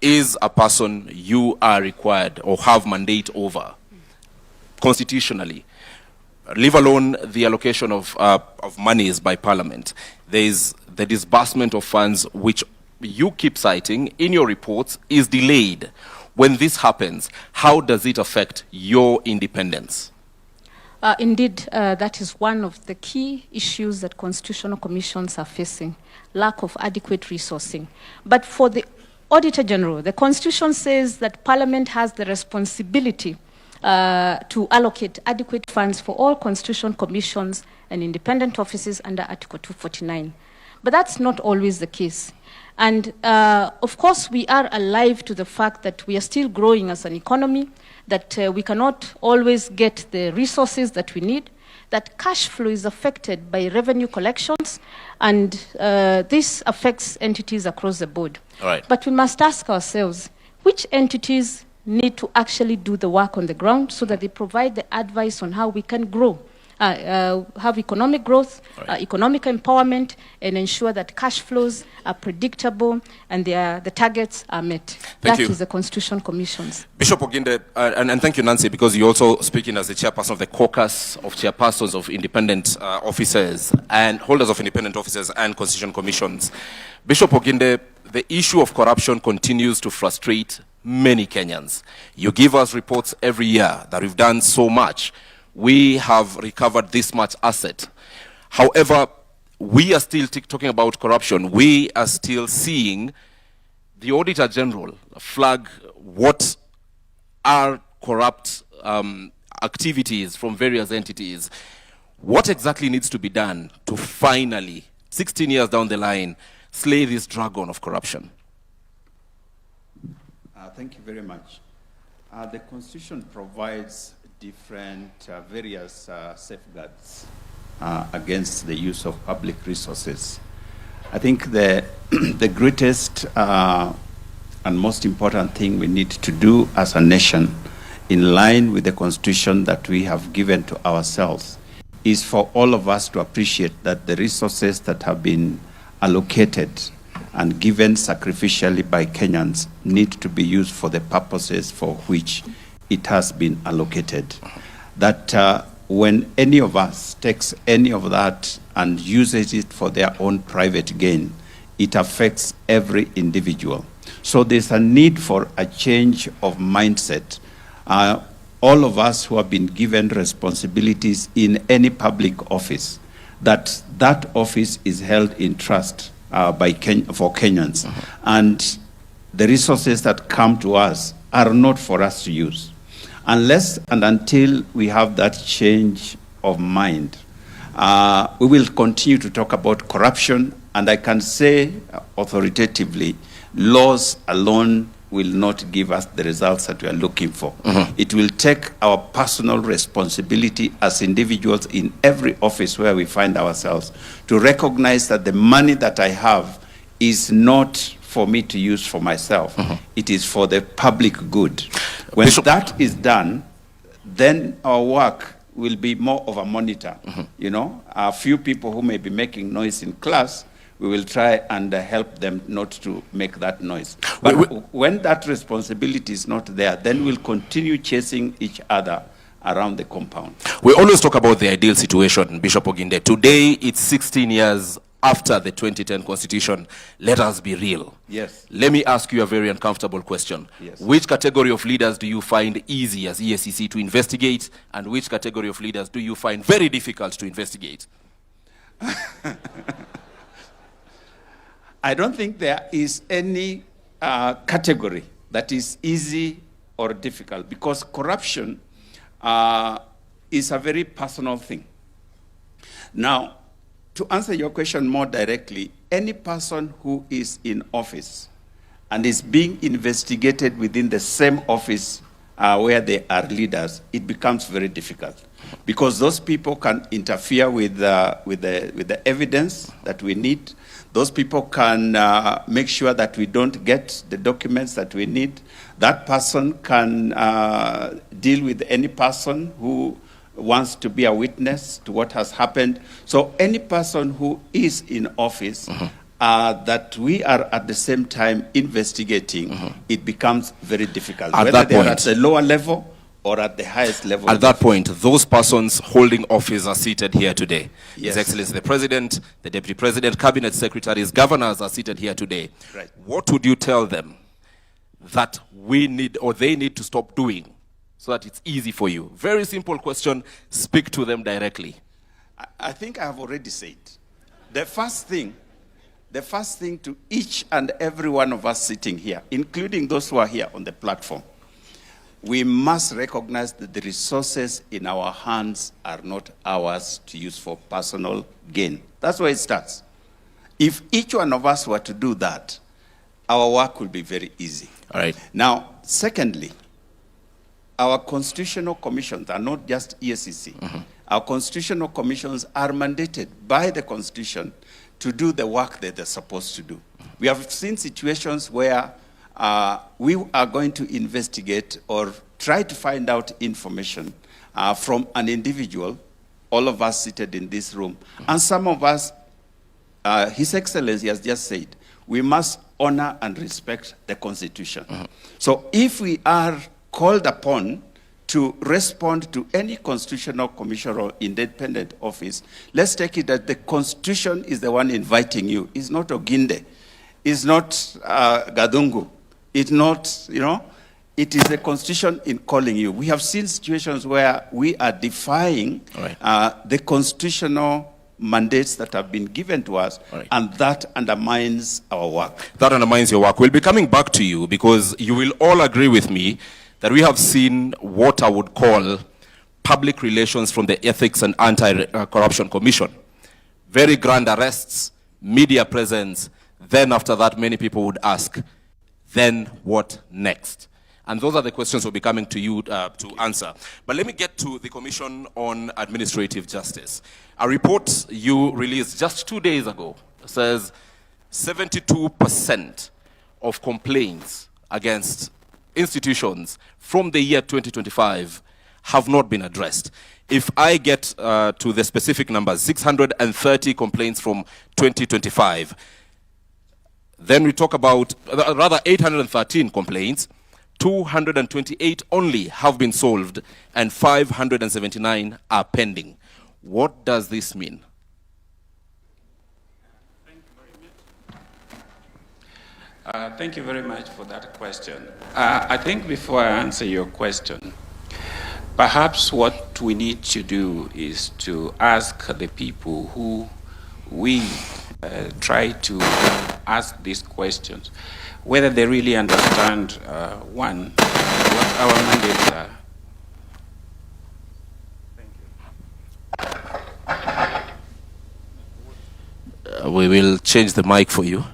is a person you are required or have mandate over constitutionally, leave alone the allocation of monies by Parliament, there is the disbursement of funds which you keep citing in your reports is delayed. When this happens, how does it affect your independence? Indeed, that is one of the key issues that constitutional commissions are facing, lack of adequate resourcing. But for the Auditor General, the Constitution says that Parliament has the responsibility to allocate adequate funds for all constitutional commissions and independent offices under Article 249. But that's not always the case. And of course, we are alive to the fact that we are still growing as an economy, that we cannot always get the resources that we need, that cash flow is affected by revenue collections, and this affects entities across the board. All right. But we must ask ourselves, which entities need to actually do the work on the ground so that they provide the advice on how we can grow have economic growth, economic empowerment, and ensure that cash flows are predictable and the targets are met. Thank That you. is the Constitution Commission's. Bishop Oginde, and thank you, Nancy, because you're also speaking as the chairperson of the caucus of chairpersons of independent officers and holders of independent officers and constitution commissions. Bishop Oginde, the issue of corruption continues to frustrate many Kenyans. You give us reports every year that we've done so much. We have recovered this much asset. However, we are still talking about corruption. We are still seeing the Auditor General flag what are corrupt activities from various entities. What exactly needs to be done to finally, 16 years down the line, slay this dragon of corruption? Thank you very much. The Constitution provides different various safeguards against the use of public resources. I think the greatest and most important thing we need to do as a nation, in line with the Constitution that we have given to ourselves, is for all of us to appreciate that the resources that have been allocated and given sacrificially by Kenyans need to be used for the purposes for which it has been allocated. That when any of us takes any of that and uses it for their own private gain, it affects every individual. So there's a need for a change of mindset. All of us who have been given responsibilities in any public office, that office is held in trust for Kenyans. And the resources that come to us are not for us to use. Unless and until we have that change of mind, we will continue to talk about corruption, and I can say authoritatively, laws alone will not give us the results that we are looking for. It will take our personal responsibility as individuals in every office where we find ourselves to recognize that the money that I have is not for me to use for myself. It is for the public good. When that is done, then our work will be more of a monitor. You know, a few people who may be making noise in class, we will try and help them not to make that noise. But when that responsibility is not there, then we'll continue chasing each other around the compound. We always talk about the ideal situation, Bishop Oginde. Today, it's 16 years after the 2010 Constitution. Let us be real. Yes. Let me ask you a very uncomfortable question. Yes. Which category of leaders do you find easy as EACC to investigate, and which category of leaders do you find very difficult to investigate? I don't think there is any category that is easy or difficult, because corruption is a very personal thing. Now, to answer your question more directly, any person who is in office and is being investigated within the same office where they are leaders, it becomes very difficult, because those people can interfere with the evidence that we need. Those people can make sure that we don't get the documents that we need. That person can deal with any person who wants to be a witness to what has happened. So any person who is in office that we are at the same time investigating, it becomes very difficult. Whether they are at the lower level or at the highest level. At that point, those persons holding office are seated here today. Yes. His Excellency the President, the Deputy President, Cabinet Secretaries, Governors are seated here today. Right. What would you tell them that we need or they need to stop doing so that it's easy for you? Very simple question. Speak to them directly. I think I have already said. The first thing to each and every one of us sitting here, including those who are here on the platform, we must recognize that the resources in our hands are not ours to use for personal gain. That's where it starts. If each one of us were to do that, our work will be very easy. All right. Now, secondly, our constitutional commissions are not just EACC. Our constitutional commissions are mandated by the Constitution to do the work that they're supposed to do. We have seen situations where we are going to investigate or try to find out information from an individual all of us seated in this room. And some of us, His Excellency has just said, we must honor and respect the Constitution. So if we are called upon to respond to any constitutional commission or independent office, let's take it that the Constitution is the one inviting you. It's not Oginde. It's not Gadungu. It's not, it is the Constitution in calling you. We have seen situations where we are defying the constitutional mandates that have been given to us, and that undermines our work. That undermines your work. We'll be coming back to you because you will all agree with me that we have seen what I would call public relations from the Ethics and Anti-Corruption Commission. Very grand arrests, media presence. Then after that, many people would ask, then what next? And those are the questions we'll be coming to you to answer. But let me get to the Commission on Administrative Justice. A report you released just 2 days ago says 72% of complaints against institutions from the year 2025 have not been addressed. If I get to the specific numbers, 630 complaints from 2025, then we talk about, rather 813 complaints, 228 only have been solved, and 579 are pending. What does this mean? Thank you very much for that question. I think before I answer your question, perhaps what we need to do is to ask the people who we try to ask these questions, whether they really understand, one, what our mandates are. We will change the mic for you.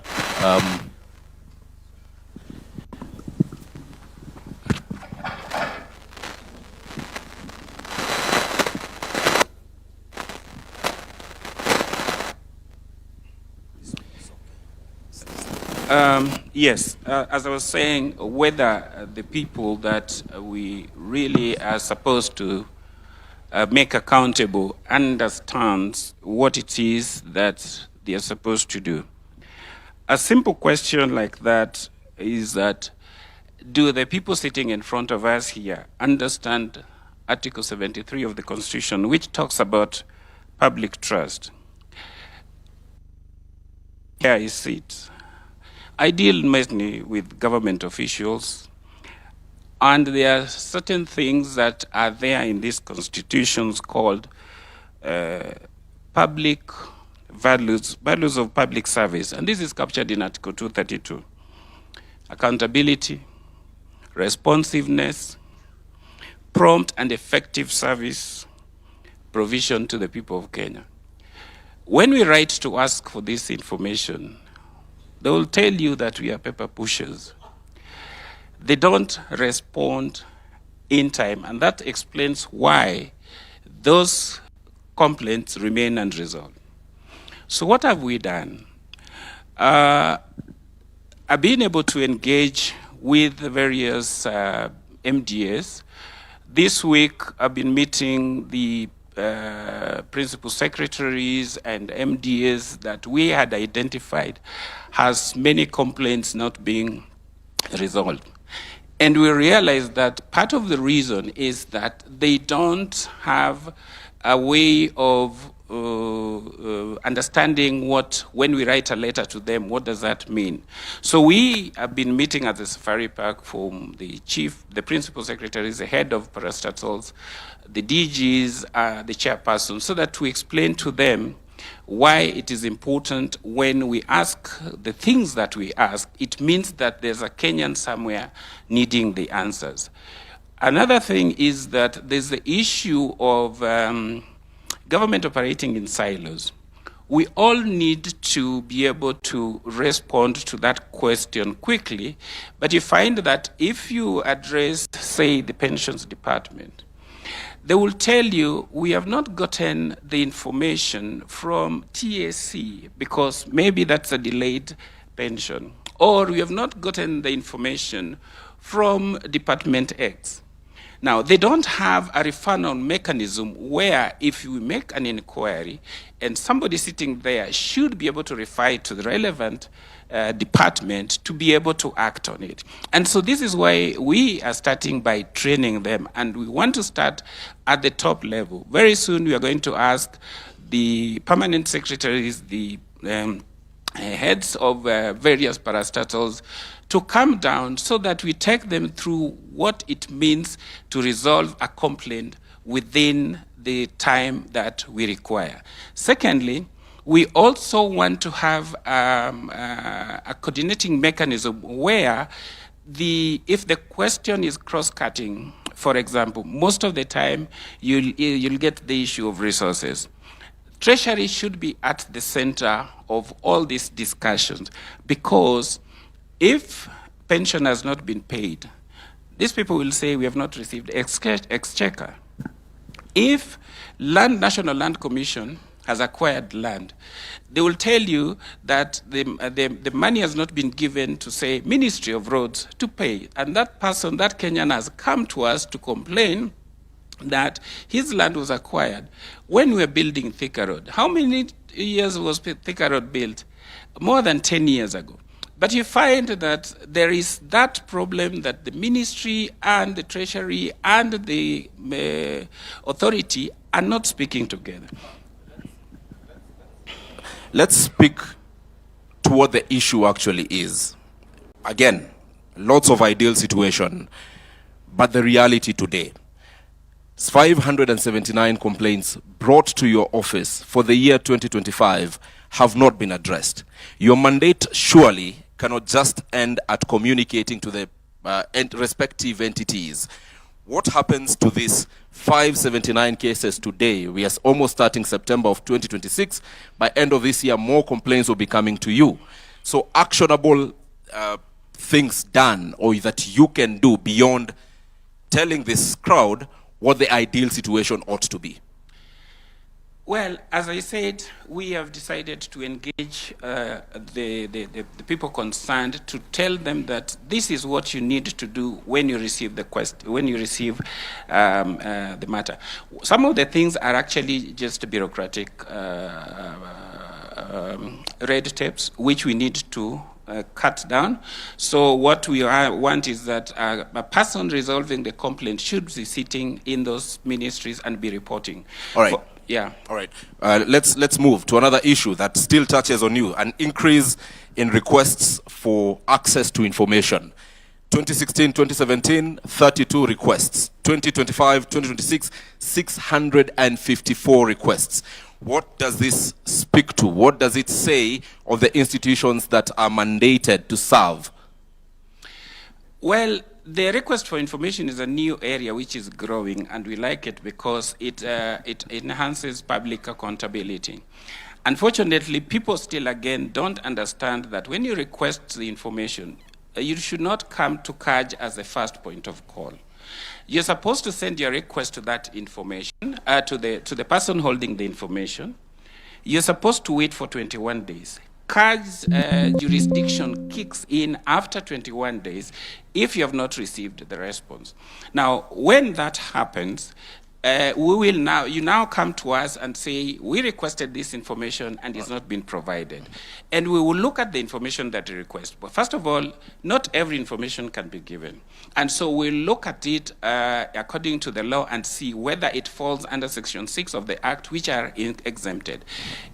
Yes, as I was saying, whether the people that we really are supposed to make accountable understands what it is that they are supposed to do. A simple question like that is that, do the people sitting in front of us here understand Article 73 of the Constitution, which talks about public trust? Here is it. I deal mainly with government officials, and there are certain things that are there in these constitutions called public values of public service, and this is captured in Article 232. Accountability, responsiveness, prompt and effective service provision to the people of Kenya. When we write to ask for this information, they will tell you that we are paper pushers. They don't respond in time, and that explains why those complaints remain unresolved. So what have we done? I've been able to engage with the various MDAs. This week, I've been meeting the principal secretaries and MDAs that we had identified has many complaints not being resolved. And we realized that part of the reason is that they don't have a way of understanding what, when we write a letter to them, what does that mean? So we have been meeting at the Safari Park from the chief, the principal secretaries, the head of parastatals, the DGs, the chairperson, so that we explain to them why it is important when we ask the things that we ask. It means that there's a Kenyan somewhere needing the answers. Another thing is that there's the issue of government operating in silos. We all need to be able to respond to that question quickly, but you find that if you address, say, the pensions department, they will tell you, we have not gotten the information from TAC because maybe that's a delayed pension, or we have not gotten the information from Department X. Now, they don't have a referral mechanism where if you make an inquiry and somebody sitting there should be able to refer it to the relevant department to be able to act on it. And so this is why we are starting by training them, and we want to start at the top level. Very soon we are going to ask the permanent secretaries, the heads of various parastatals to come down so that we take them through what it means to resolve a complaint within the time that we require. Secondly, we also want to have a coordinating mechanism where if the question is cross-cutting, for example, most of the time you'll get the issue of resources. Treasury should be at the center of all these discussions, because if pension has not been paid, these people will say we have not received exchequer. If National Land Commission has acquired land, they will tell you that the money has not been given to, say, Ministry of Roads to pay. And that person, that Kenyan, has come to us to complain that his land was acquired when we were building Thika Road. How many years was Thika Road built? More than 10 years ago. But you find that there is that problem that the ministry and the treasury and the authority are not speaking together. Let's speak to what the issue actually is. Again, lots of ideal situation, but the reality today. 579 complaints brought to your office for the year 2025 have not been addressed. Your mandate surely cannot just end at communicating to the respective entities. What happens to these 579 cases today? We are almost starting September of 2026. By end of this year, more complaints will be coming to you. So actionable things done or that you can do beyond telling this crowd what the ideal situation ought to be. Well, as I said, we have decided to engage the people concerned to tell them that this is what you need to do when you receive the the matter. Some of the things are actually just bureaucratic red tapes, which we need to cut down. So what we want is that a person resolving the complaint should be sitting in those ministries and be reporting. All right. Yeah. All right. Let's move to another issue that still touches on you: an increase in requests for access to information. 2016, 2017, 32 requests. 2025, 2026, 654 requests. What does this speak to? What does it say of the institutions that are mandated to serve? Well, the request for information is a new area which is growing, and we like it because it enhances public accountability. Unfortunately, people still, again, don't understand that when you request the information, you should not come to CAJ as the first point of call. You're supposed to send your request to that information, to the person holding the information. You're supposed to wait for 21 days. CAJ's jurisdiction kicks in after 21 days if you have not received the response. Now, when that happens, you now come to us and say, we requested this information and it's not been provided. And we will look at the information that you request. But first of all, not every information can be given. And so we'll look at it according to the law and see whether it falls under Section 6 of the Act, which are exempted.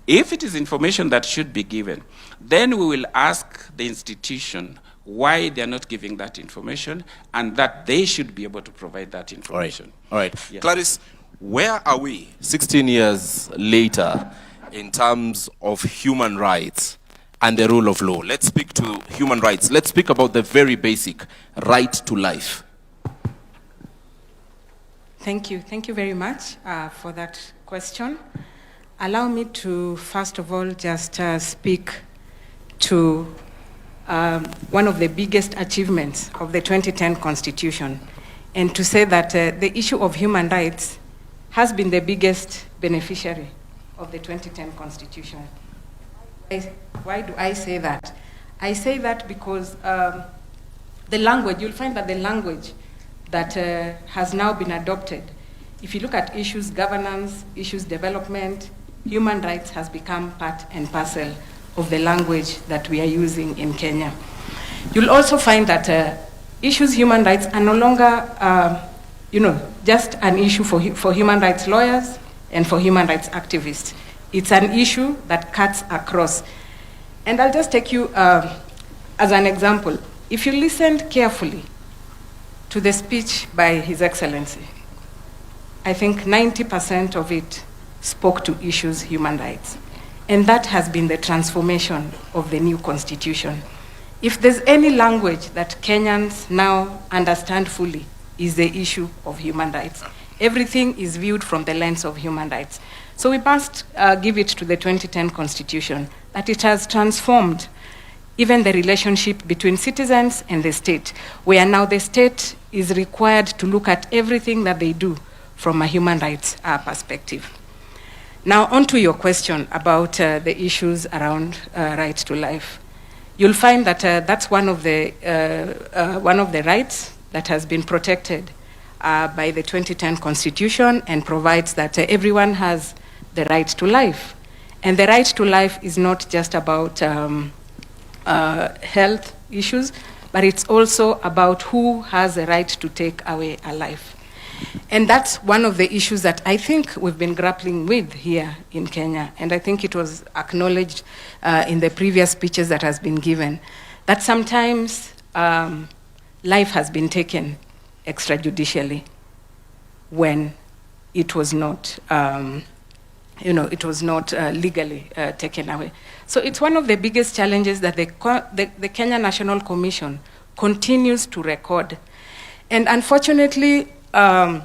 If it is information that should be given, then we will ask the institution why they're not giving that information, and that they should be able to provide that information. All right. Yeah. Clarisse, where are we 16 years later in terms of human rights and the rule of law? Let's speak to human rights. Let's speak about the very basic right to life. Thank you. Thank you very much for that question. Allow me to, first of all, just speak to one of the biggest achievements of the 2010 Constitution, and to say that the issue of human rights has been the biggest beneficiary of the 2010 Constitution. Why do I say that? I say that because the language, you'll find that the language that has now been adopted. If you look at issues governance, issues development, human rights has become part and parcel of the language that we are using in Kenya. You'll also find that issues human rights are no longer just an issue for human rights lawyers and for human rights activists. It's an issue that cuts across. And I'll just take you as an example. If you listened carefully to the speech by His Excellency, I think 90% of it spoke to issues human rights. And that has been the transformation of the new constitution. If there's any language that Kenyans now understand fully, is the issue of human rights. Everything is viewed from the lens of human rights. So we must give it to the 2010 Constitution that it has transformed even the relationship between citizens and the state, where now the state is required to look at everything that they do from a human rights perspective. Now, on to your question about the issues around right to life. You'll find that that's one of the rights that has been protected by the 2010 Constitution and provides that everyone has the right to life. And the right to life is not just about health issues, but it's also about who has the right to take away a life. And that's one of the issues that I think we've been grappling with here in Kenya. And I think it was acknowledged in the previous speeches that has been given, that sometimes life has been taken extrajudicially when it was not, legally taken away. So it's one of the biggest challenges that the Kenya National Commission continues to record. And unfortunately, the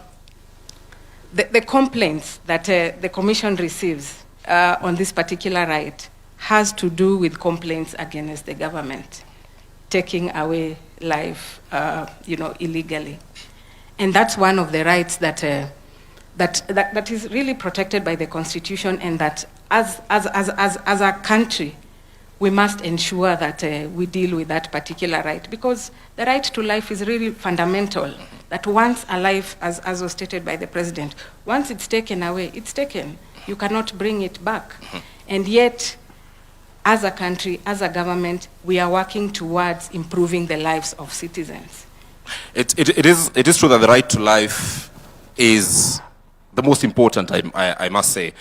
complaints that the Commission receives on this particular right has to do with complaints against the government, taking away life, illegally. And that's one of the rights that is really protected by the Constitution, and that as a country, we must ensure that we deal with that particular right, because the right to life is really fundamental. That once a life, as was stated by the President, once it's taken away, it's taken. You cannot bring it back. And yet, as a country, as a government, we are working towards improving the lives of citizens. It is true that the right to life is the most important, I must say.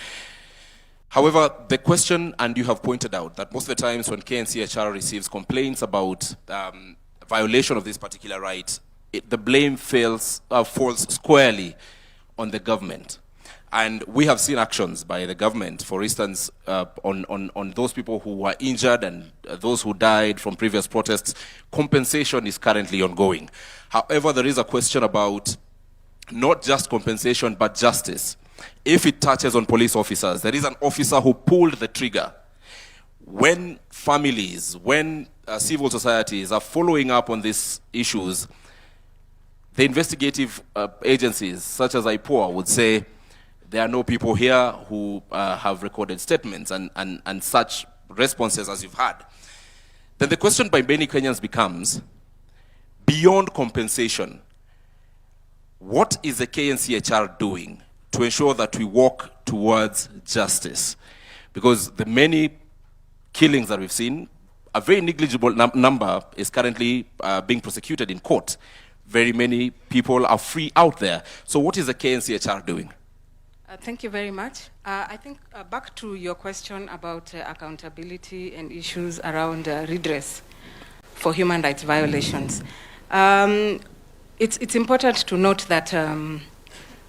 However, the question, and you have pointed out, that most of the times when KNCHR receives complaints about violation of this particular right, the blame falls squarely on the government. And we have seen actions by the government, for instance, on those people who were injured and those who died from previous protests. Compensation is currently ongoing. However, there is a question about not just compensation, but justice. If it touches on police officers, there is an officer who pulled the trigger. When families, when civil societies are following up on these issues, the investigative agencies, such as IPOA, would say, there are no people here who have recorded statements and such responses as you've had. Then the question by many Kenyans becomes, beyond compensation, what is the KNCHR doing to ensure that we walk towards justice? Because the many killings that we've seen, a very negligible number is currently being prosecuted in court. Very many people are free out there. So what is the KNCHR doing? Thank you very much. I think back to your question about accountability and issues around redress for human rights violations. It's important to note that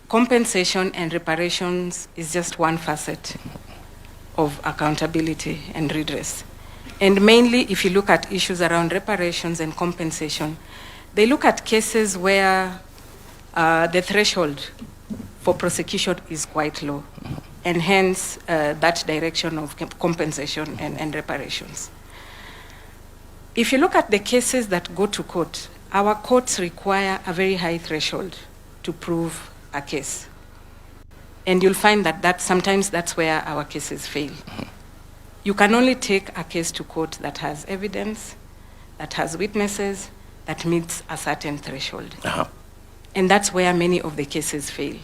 compensation and reparations is just one facet of accountability and redress. And mainly, if you look at issues around reparations and compensation, they look at cases where the threshold for prosecution is quite low, and hence that direction of compensation and reparations. If you look at the cases that go to court, our courts require a very high threshold to prove a case. And you'll find that sometimes that's where our cases fail. You can only take a case to court that has evidence, that has witnesses, that meets a certain threshold. And that's where many of the cases fail.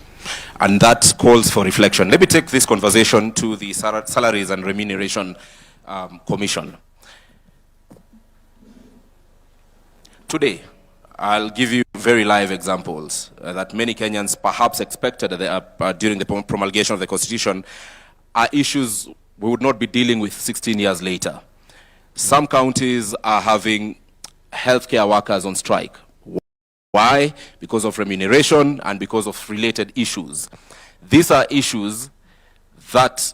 And that calls for reflection. Let me take this conversation to the Salaries and Remuneration Commission. Today, I'll give you very live examples that many Kenyans perhaps expected during the promulgation of the Constitution are issues we would not be dealing with 16 years later. Some counties are having healthcare workers on strike. Why? Because of remuneration and because of related issues. These are issues that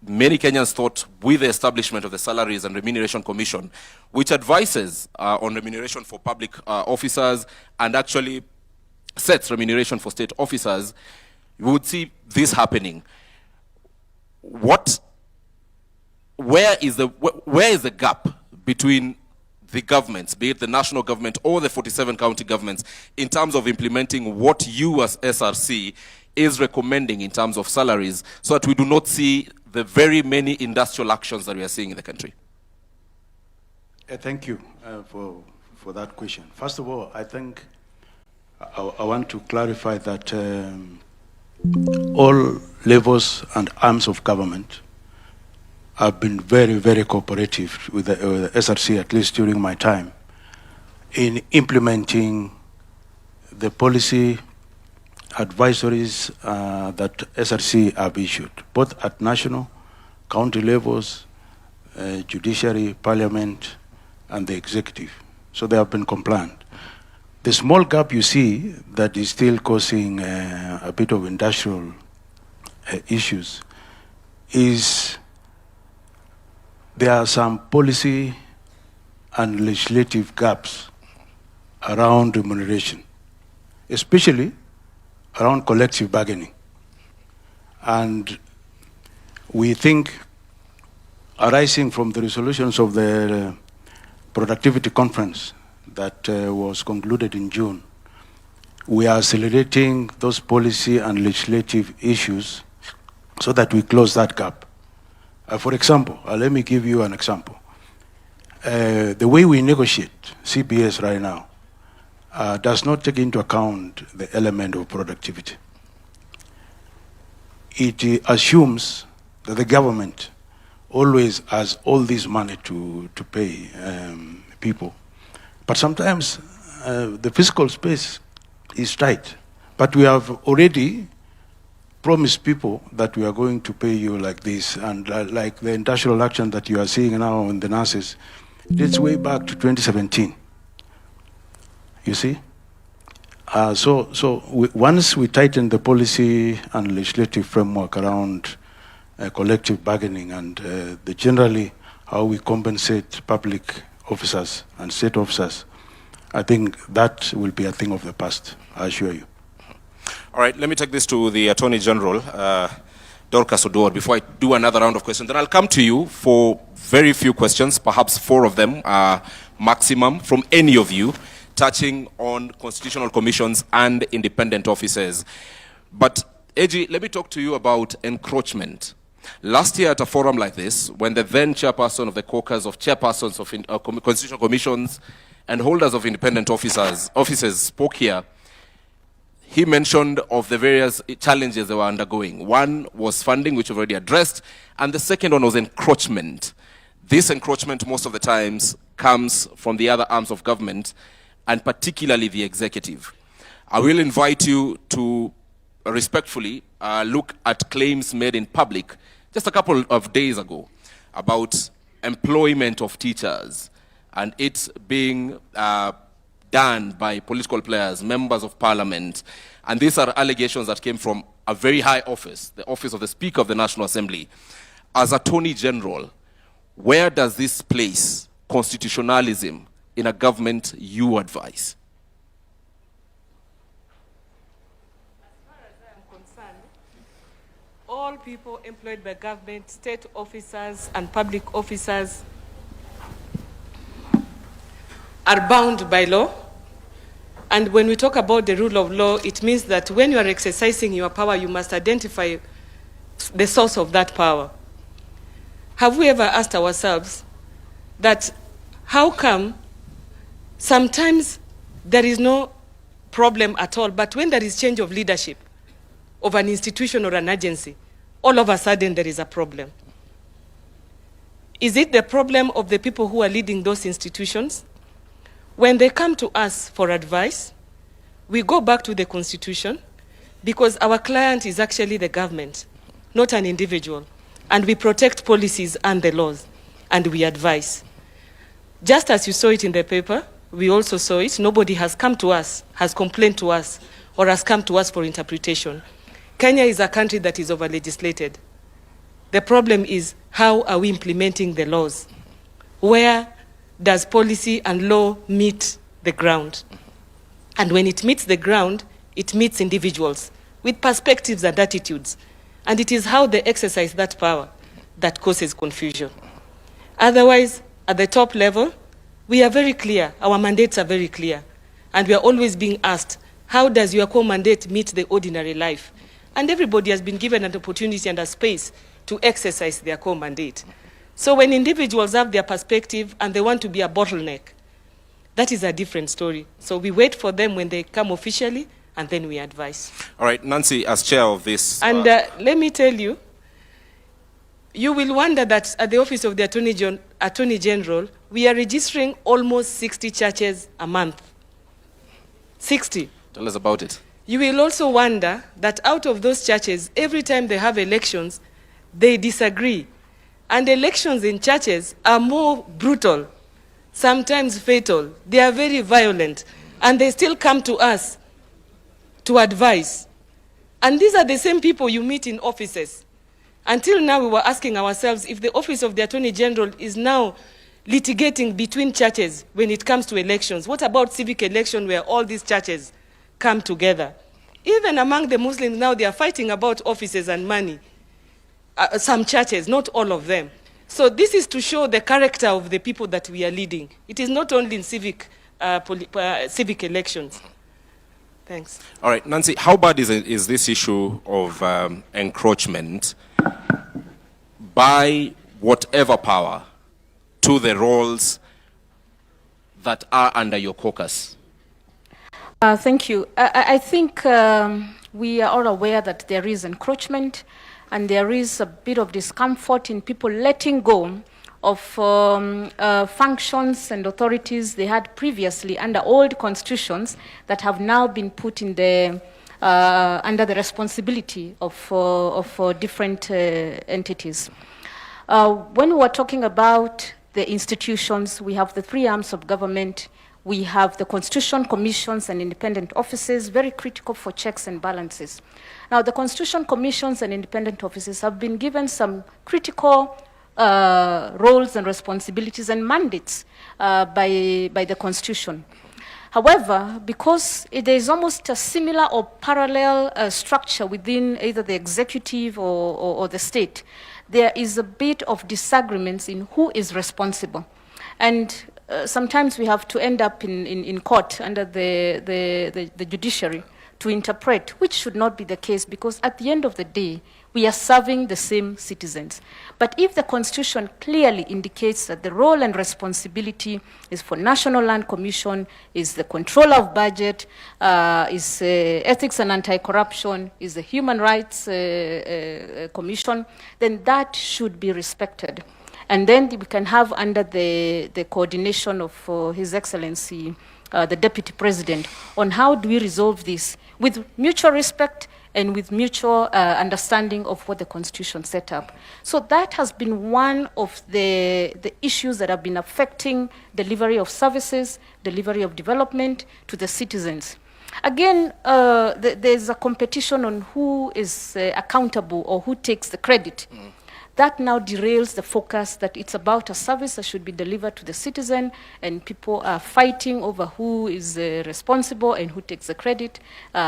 many Kenyans thought with the establishment of the Salaries and Remuneration Commission, which advises on remuneration for public officers and actually sets remuneration for state officers, you would see this happening. Where is the gap between the governments, be it the national government or the 47 county governments, in terms of implementing what you as SRC is recommending in terms of salaries, so that we do not see the very many industrial actions that we are seeing in the country? Thank you for that question. First of all, I think I want to clarify that all levels and arms of government have been very, very cooperative with the SRC, at least during my time, in implementing the policy advisories that SRC have issued, both at national, county levels, judiciary, parliament, and the executive. So they have been compliant. The small gap you see that is still causing a bit of industrial issues is there are some policy and legislative gaps around remuneration, especially around collective bargaining. And we think, arising from the resolutions of the productivity conference that was concluded in June, we are accelerating those policy and legislative issues so that we close that gap. For example, let me give you an example. The way we negotiate CBS right now does not take into account the element of productivity. It assumes that the government always has all this money to pay people. But sometimes the fiscal space is tight. But we have already promised people that we are going to pay you like this, and like the industrial action that you are seeing now in the nurses, dates way back to 2017. You see? Once we tighten the policy and legislative framework around collective bargaining and generally how we compensate public officers and state officers, I think that will be a thing of the past, I assure you. All right, let me take this to the Attorney General, Dorcas Oduor, before I do another round of questions. Then I'll come to you for very few questions, perhaps 4 of them maximum, from any of you, touching on constitutional commissions and independent offices. But, AG, let me talk to you about encroachment. Last year at a forum like this, when the then chairperson of the caucus of chairpersons of constitutional commissions and holders of independent offices spoke here, he mentioned of the various challenges they were undergoing. One was funding, which we've already addressed, and the second one was encroachment. This encroachment most of the times comes from the other arms of government, and particularly the executive. I will invite you to respectfully look at claims made in public just a couple of days ago about employment of teachers and it being done by political players, members of parliament. And these are allegations that came from a very high office, the office of the Speaker of the National Assembly. As Attorney General, where does this place constitutionalism in a government you advise? As far as I am concerned, all people employed by government, state officers and public officers are bound by law. And when we talk about the rule of law, it means that when you are exercising your power, you must identify the source of that power. Have we ever asked ourselves that how come sometimes there is no problem at all. But when there is change of leadership of an institution or an agency, all of a sudden there is a problem. Is it the problem of the people who are leading those institutions? When they come to us for advice, we go back to the Constitution because our client is actually the government, not an individual. And we protect policies and the laws, and we advise. Just as you saw it in the paper, we also saw it. Nobody has come to us, has complained to us, or has come to us for interpretation. Kenya is a country that is over-legislated. The problem is, how are we implementing the laws? Where does policy and law meet the ground? And when it meets the ground, it meets individuals with perspectives and attitudes. And it is how they exercise that power that causes confusion. Otherwise, at the top level, we are very clear. Our mandates are very clear. And we are always being asked, how does your core mandate meet the ordinary life? And everybody has been given an opportunity and a space to exercise their core mandate. So when individuals have their perspective and they want to be a bottleneck, that is a different story. So we wait for them when they come officially, and then we advise. All right, Nancy, as chair of this... And let me tell you, you will wonder that at the Office of the Attorney General, we are registering almost 60 churches a month. 60. Tell us about it. You will also wonder that out of those churches, every time they have elections, they disagree. And elections in churches are more brutal, sometimes fatal. They are very violent, and they still come to us to advise. And these are the same people you meet in offices. Until now, we were asking ourselves if the Office of the Attorney General is now litigating between churches when it comes to elections. What about civic election where all these churches come together? Even among the Muslims now, they are fighting about offices and money. Some churches, not all of them. So this is to show the character of the people that we are leading. It is not only in civic elections. Thanks. All right, Nancy, how bad is this issue of encroachment by whatever power to the roles that are under your caucus? Thank you. I think we are all aware that there is encroachment and there is a bit of discomfort in people letting go of functions and authorities they had previously under old constitutions that have now been put in the under the responsibility of different entities. When we are talking about the institutions, we have the three arms of government. We have the Constitution Commissions and independent offices, very critical for checks and balances. Now, the Constitution Commissions and independent offices have been given some critical roles and responsibilities and mandates by the Constitution. However, because there is almost a similar or parallel structure within either the executive or the state, there is a bit of disagreements in who is responsible. And sometimes we have to end up in court under the judiciary to interpret, which should not be the case, because at the end of the day, we are serving the same citizens. But if the Constitution clearly indicates that the role and responsibility is for National Land Commission, is the control of budget, is ethics and anti-corruption, is the Human Rights Commission, then that should be respected. And then we can have under the coordination of His Excellency, the Deputy President, on how do we resolve this with mutual respect and with mutual understanding of what the Constitution set up. So that has been one of the issues that have been affecting delivery of services, delivery of development to the citizens. Again, there's a competition on who is accountable or who takes the credit. That now derails the focus that it's about a service that should be delivered to the citizen, and people are fighting over who is responsible and who takes the credit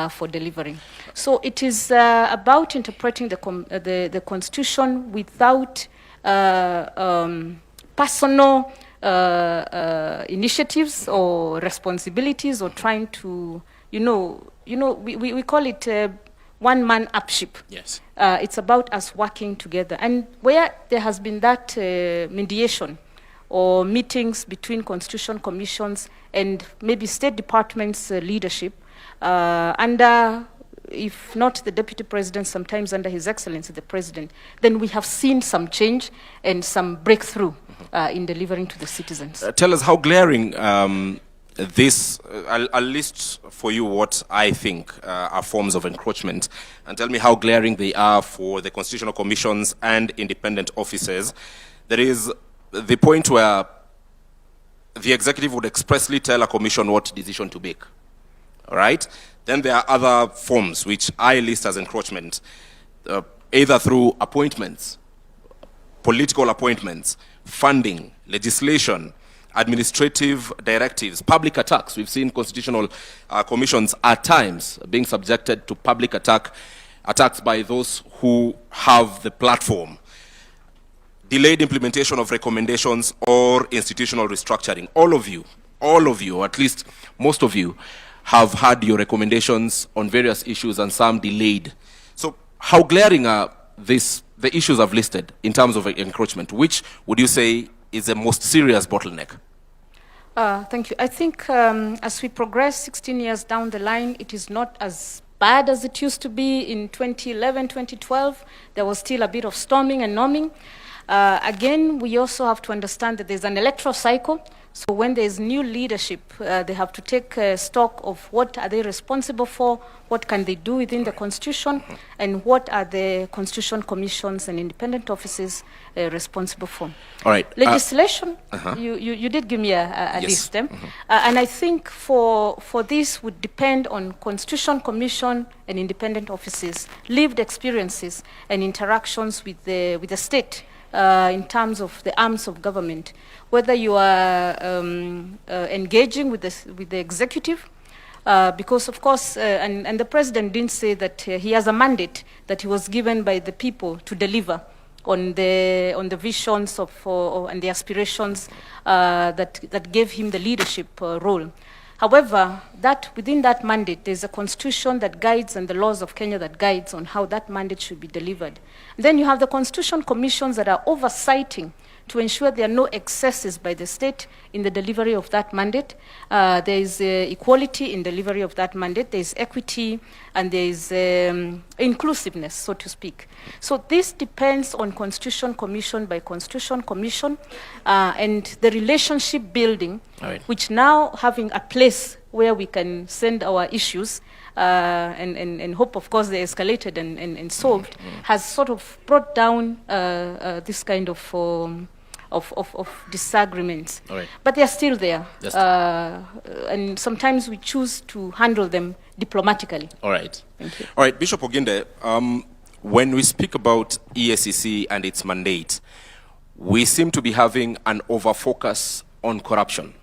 for delivering. So it is about interpreting the Constitution without personal initiatives or responsibilities, or trying to, we call it one-man upship. Yes. It's about us working together. And where there has been that mediation or meetings between Constitution Commissions and maybe State Department's leadership, under, if not the Deputy President, sometimes under His Excellency the President, then we have seen some change and some breakthrough in delivering to the citizens. Tell us how glaring this, I'll list for you what I think are forms of encroachment, and tell me how glaring they are for the constitutional commissions and independent officers. There is the point where the executive would expressly tell a commission what decision to make, all right? Then there are other forms which I list as encroachment, either through appointments, political appointments, funding, legislation, administrative directives, public attacks. We've seen constitutional commissions at times being subjected to public attacks by those who have the platform, delayed implementation of recommendations or institutional restructuring. All of you, or at least most of you, have had your recommendations on various issues and some delayed. So how glaring are the issues I've listed in terms of encroachment? Which would you say is the most serious bottleneck? Thank you. I think as we progress 16 years down the line, it is not as bad as it used to be in 2011, 2012. There was still a bit of storming and numbing. Again, we also have to understand that there's an electoral cycle. So when there's new leadership, they have to take stock of what are they responsible for, what can they do within the Constitution, and what are the Constitution commissions and independent offices responsible for. All right. Legislation, you did give me a yes. list. And I think for this would depend on Constitution Commission and independent offices, lived experiences and interactions with the state in terms of the arms of government, whether you are engaging with the executive, because of course, and the president didn't say that he has a mandate that he was given by the people to deliver on the visions of and the aspirations that gave him the leadership role. However, within that mandate, there's a constitution that guides and the laws of Kenya that guides on how that mandate should be delivered. And then you have the constitution commissions that are oversighting to ensure there are no excesses by the state in the delivery of that mandate. There is equality in delivery of that mandate. There is equity and there is inclusiveness, so to speak. So this depends on Constitution Commission by Constitution Commission and the relationship building, which now having a place where we can send our issues and hope, of course, they're escalated and solved, has sort of brought down this kind of disagreements. But they're still there. And sometimes we choose to handle them diplomatically. All right. Thank you. All right, Bishop Oginde, when we speak about EACC and its mandate, we seem to be having an over-focus on corruption.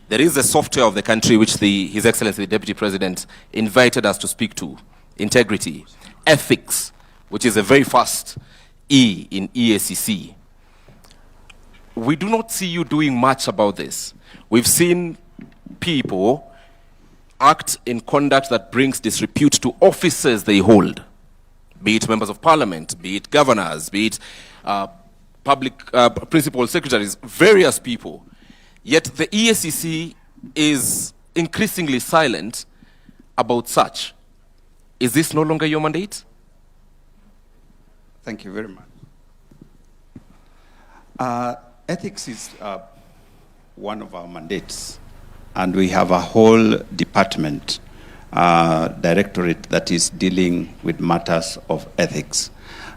There is a software of the country which His Excellency, the Deputy President, invited us to speak to. Integrity, ethics, which is a very fast E in EACC. We do not see you doing much about this. We've seen people act in conduct that brings disrepute to offices they hold, be it members of parliament, be it governors, be it public principal secretaries, various people. Yet the EACC is increasingly silent about such. Is this no longer your mandate? Thank you very much. Ethics is one of our mandates, and we have a whole department, directorate that is dealing with matters of ethics.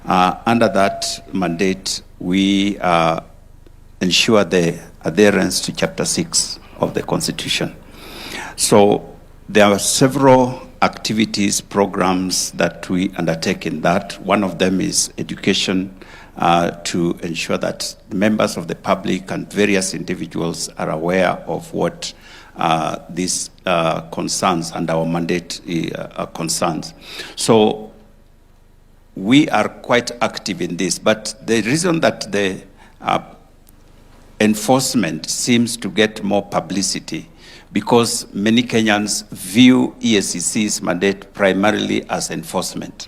Under that mandate, we ensure the adherence to Chapter 6 of the Constitution. So there are several activities, programs that we undertake in that. One of them is education, to ensure that members of the public and various individuals are aware of what these concerns and our mandate concerns. So we are quite active in this, but the reason that the enforcement seems to get more publicity because many Kenyans view EACC's mandate primarily as enforcement.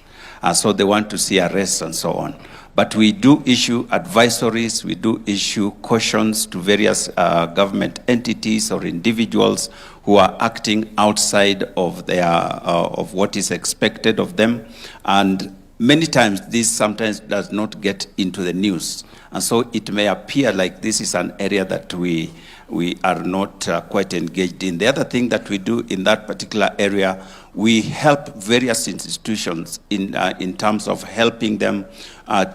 So they want to see arrests and so on. But we do issue advisories, we do issue cautions to various government entities or individuals who are acting outside of of what is expected of them. And many times this sometimes does not get into the news. And so it may appear like this is an area that we are not quite engaged in. The other thing that we do in that particular area, we help various institutions in terms of helping them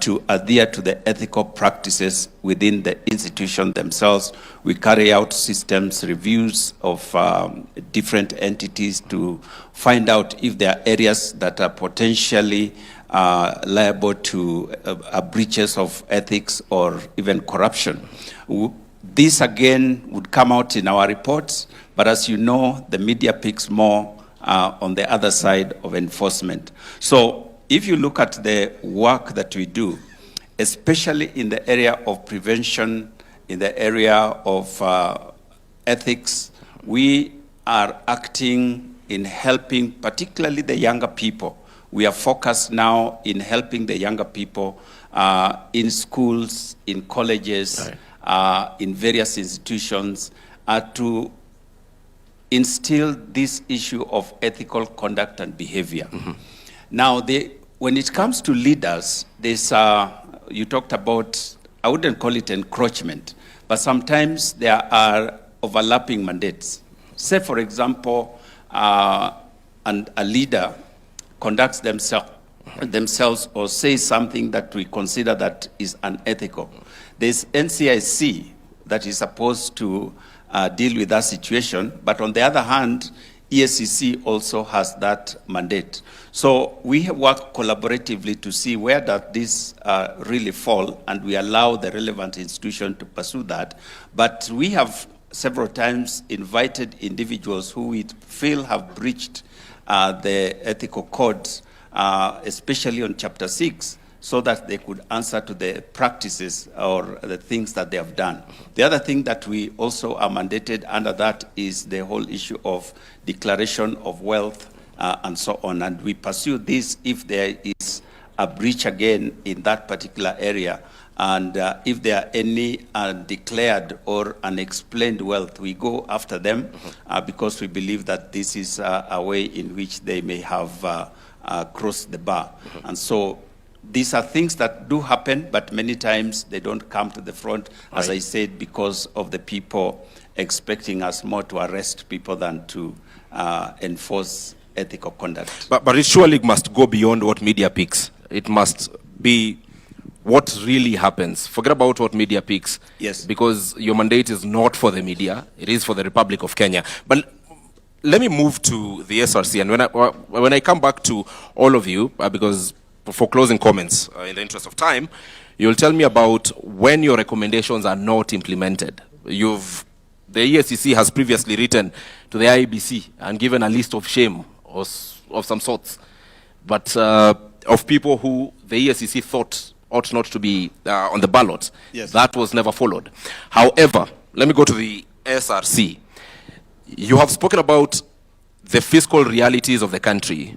to adhere to the ethical practices within the institution themselves. We carry out systems reviews of different entities to find out if there are areas that are potentially liable to breaches of ethics or even corruption. This again would come out in our reports, but as you know, the media picks more on the other side of enforcement. So if you look at the work that we do, especially in the area of prevention, in the area of ethics, we are acting in helping particularly the younger people. We are focused now in helping the younger people in schools, in colleges, in various institutions to instill this issue of ethical conduct and behavior. Now, when it comes to leaders, there's, you talked about, I wouldn't call it encroachment, but sometimes there are overlapping mandates. Say, for example, a leader conducts themselves or says something that we consider that is unethical. There's NCIC that is supposed to deal with that situation, but on the other hand, EACC also has that mandate. So we work collaboratively to see where does this really fall, and we allow the relevant institution to pursue that. But we have several times invited individuals who we feel have breached the ethical codes, especially on Chapter 6, so that they could answer to the practices or the things that they have done. The other thing that we also are mandated under that is the whole issue of declaration of wealth and so on. And we pursue this if there is a breach again in that particular area. And if there are any undeclared or unexplained wealth, we go after them because we believe that this is a way in which they may have crossed the bar. And so these are things that do happen, but many times they don't come to the front, as I said, because of the people expecting us more to arrest people than to enforce ethical conduct. But it surely must go beyond what media picks. It must be what really happens. Forget about what media picks. Yes. Because your mandate is not for the media, it is for the Republic of Kenya. But let me move to the SRC. And when I come back to all of you, because for closing comments, in the interest of time, you'll tell me about when your recommendations are not implemented. The EACC has previously written to the IEBC and given a list of shame of some sorts, but of people who the EACC thought ought not to be on the ballot. Yes. That was never followed. However, let me go to the SRC. You have spoken about the fiscal realities of the country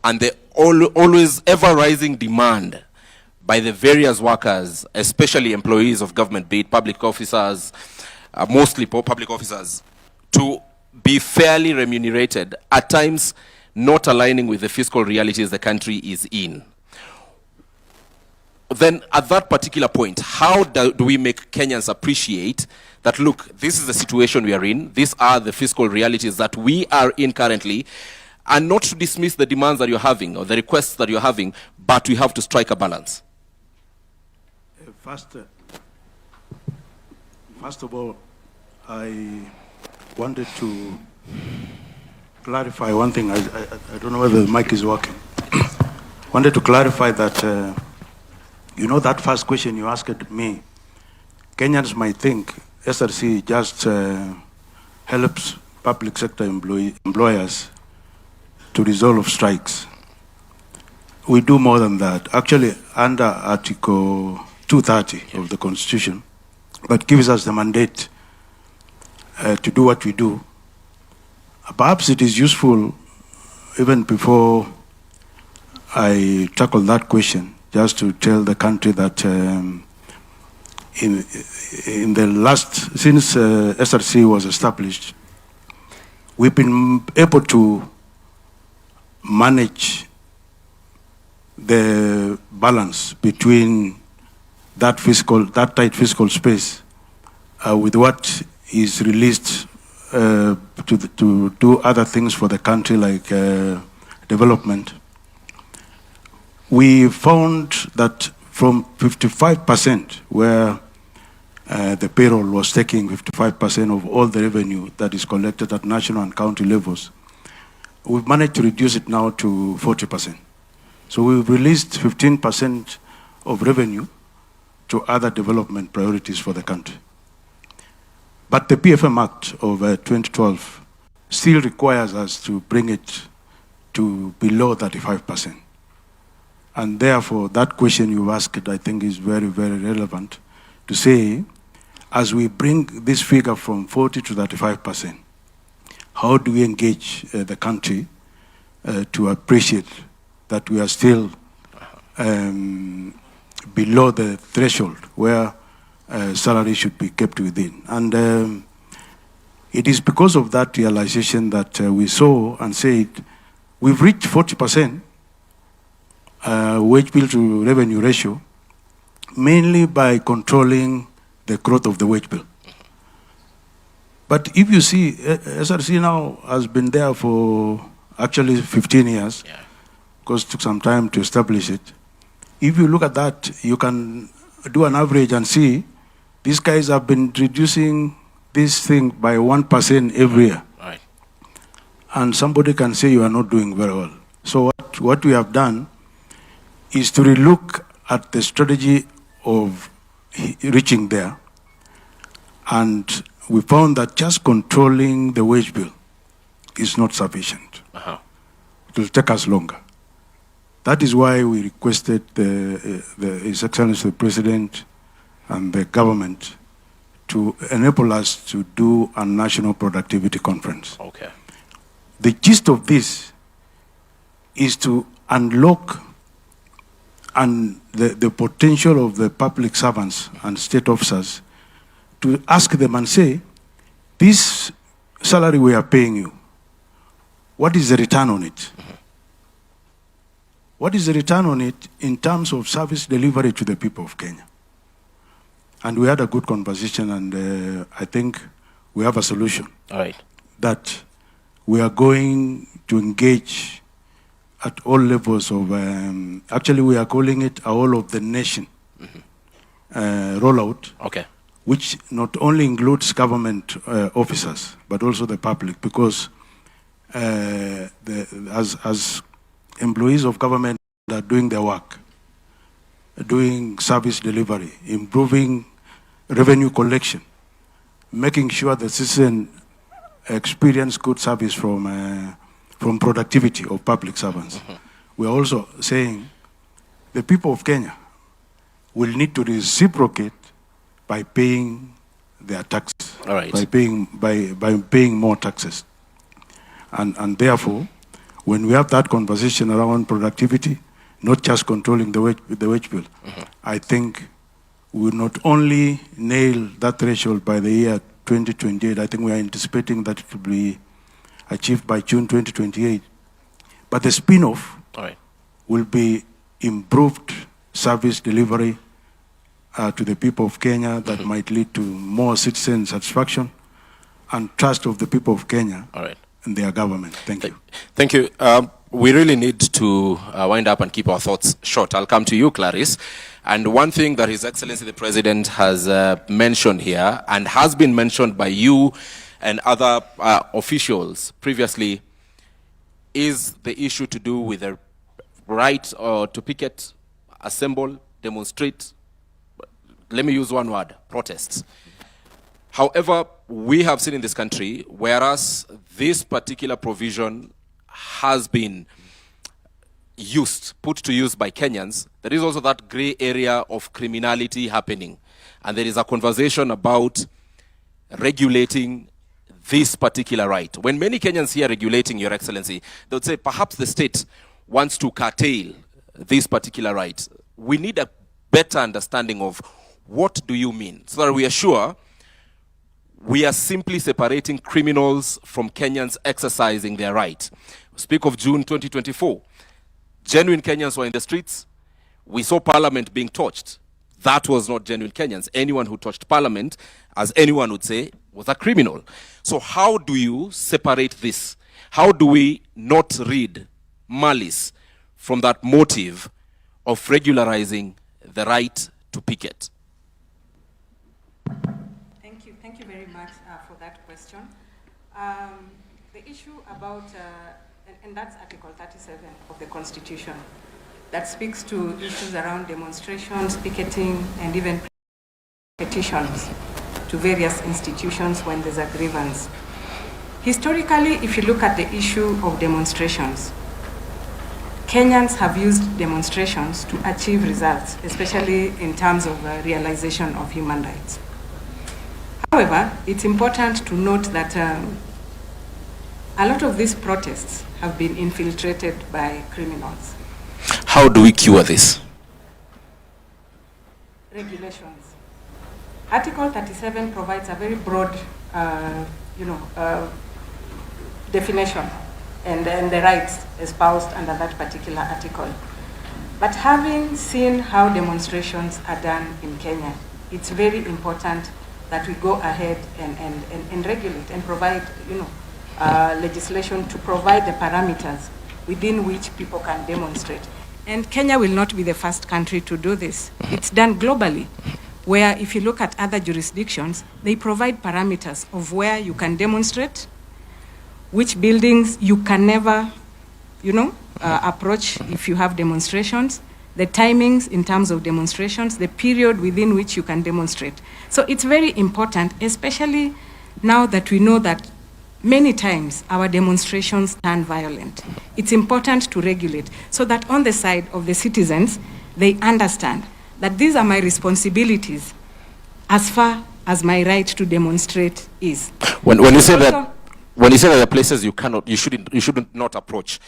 and the always ever-rising demand by the various workers, especially employees of government, be it public officers, mostly public officers, to be fairly remunerated, at times not aligning with the fiscal realities the country is in. Then at that particular point, how do we make Kenyans appreciate that, look, this is the situation we are in, these are the fiscal realities that we are in currently, and not to dismiss the demands that you're having or the requests that you're having, but we have to strike a balance? First of all, I wanted to clarify one thing. I don't know whether the mic is working. Wanted to clarify that, you know, that first question you asked me, Kenyans might think SRC just helps public sector employers to resolve strikes. We do more than that. Actually, under Article 230 of the Constitution, that gives us the mandate to do what we do. Perhaps it is useful, even before I tackle that question, just to tell the country that in the last, since SRC was established, we've been able to manage the balance between that tight fiscal space with what is released to do other things for the country, like development. We found that from 55%, where the payroll was taking 55% of all the revenue that is collected at national and county levels, we've managed to reduce it now to 40%. So we've released 15% of revenue to other development priorities for the country. But the PFM Act of 2012 still requires us to bring it to below 35%. And therefore, that question you asked, I think, is very, very relevant to say, as we bring this figure from 40 to 35%, how do we engage the country to appreciate that we are still below the threshold where salary should be kept within? And it is because of that realization that we saw and said, we've reached 40% wage bill to revenue ratio, mainly by controlling the growth of the wage bill. But if you see, SRC now has been there for actually 15 years, because it took some time to establish it. If you look at that, you can do an average and see these guys have been reducing this thing by 1% every year. Right. And somebody can say you are not doing very well. So what we have done is to relook at the strategy of reaching there. And we found that just controlling the wage bill is not sufficient. It will take us longer. That is why we requested His Excellency the President and the government to enable us to do a national productivity conference. Okay. The gist of this is to unlock the potential of the public servants and state officers, to ask them and say, this salary we are paying you, what is the return on it? What is the return on it in terms of service delivery to the people of Kenya? And we had a good conversation, and I think we have a solution. All right. That we are going to engage at all levels of, actually we are calling it a whole of the nation rollout. Okay. Which not only includes government officers, but also the public, because as employees of government are doing their work, doing service delivery, improving revenue collection, making sure the citizen experience good service from productivity of public servants. We are also saying the people of Kenya will need to reciprocate by paying their taxes, all right, by paying more taxes. And therefore, when we have that conversation around productivity, not just controlling the wage bill, I think we will not only nail that threshold by the year 2028, I think we are anticipating that it will be achieved by June 2028. But the spin-off will be improved service delivery to the people of Kenya that might lead to more citizen satisfaction and trust of the people of Kenya and their government. Thank you. Thank you. We really need to wind up and keep our thoughts short. I'll come to you, Clarice. And one thing that His Excellency the President has mentioned here, and has been mentioned by you and other officials previously, is the issue to do with the right to picket, assemble, demonstrate, let me use one word, protests. However, we have seen in this country, whereas this particular provision has been put to use by Kenyans, there is also that gray area of criminality happening. And there is a conversation about regulating this particular right. When many Kenyans hear regulating, Your Excellency, they would say perhaps the state wants to curtail this particular right. we need a better understanding of what do you mean, so that we are sure we are simply separating criminals from Kenyans exercising their right. Speak of June 2024. Genuine Kenyans were in the streets. We saw Parliament being torched. That was not genuine Kenyans. Anyone who touched Parliament, as anyone would say, was a criminal. So how do you separate this? How do we not read malice from that motive of regularizing the right to picket? Thank you very much for that question. The issue about, and that's Article 37 of the Constitution, that speaks to issues around demonstrations, picketing, and even petitions to various institutions when there's a grievance. Historically, if you look at the issue of demonstrations, Kenyans have used demonstrations to achieve results, especially in terms of realization of human rights. However, it's important to note that a lot of these protests have been infiltrated by criminals. How do we cure this? Regulations. Article 37 provides a very broad, definition and the rights espoused under that particular article. But having seen how demonstrations are done in Kenya, it's very important that we go ahead and regulate and provide, legislation to provide the parameters within which people can demonstrate. And Kenya will not be the first country to do this. It's done globally, where if you look at other jurisdictions, they provide parameters of where you can demonstrate, which buildings you can never, approach if you have demonstrations, the timings in terms of demonstrations, the period within which you can demonstrate. So it's very important, especially now that we know that many times our demonstrations turn violent. It's important to regulate so that on the side of the citizens, they understand that these are my responsibilities as far as my right to demonstrate is. When you say that, when you say that there are places you cannot, you shouldn't not approach.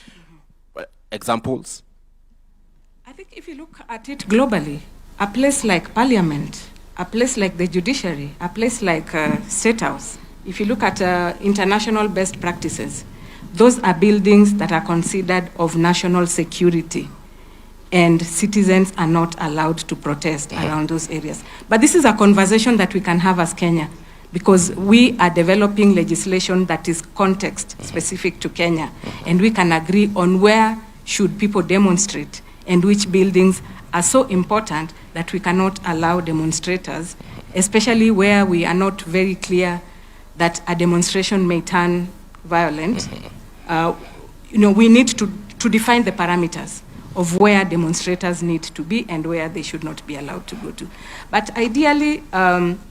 Examples? I think if you look at it globally, a place like Parliament, a place like the judiciary, a place like State House, if you look at international best practices, those are buildings that are considered of national security, and citizens are not allowed to protest around those areas. But this is a conversation that we can have as Kenya, because we are developing legislation that is context specific to Kenya, and we can agree on where should people demonstrate and which buildings are so important that we cannot allow demonstrators, especially where we are not very clear that a demonstration may turn violent. We need to define the parameters of where demonstrators need to be and where they should not be allowed to go to. But ideally,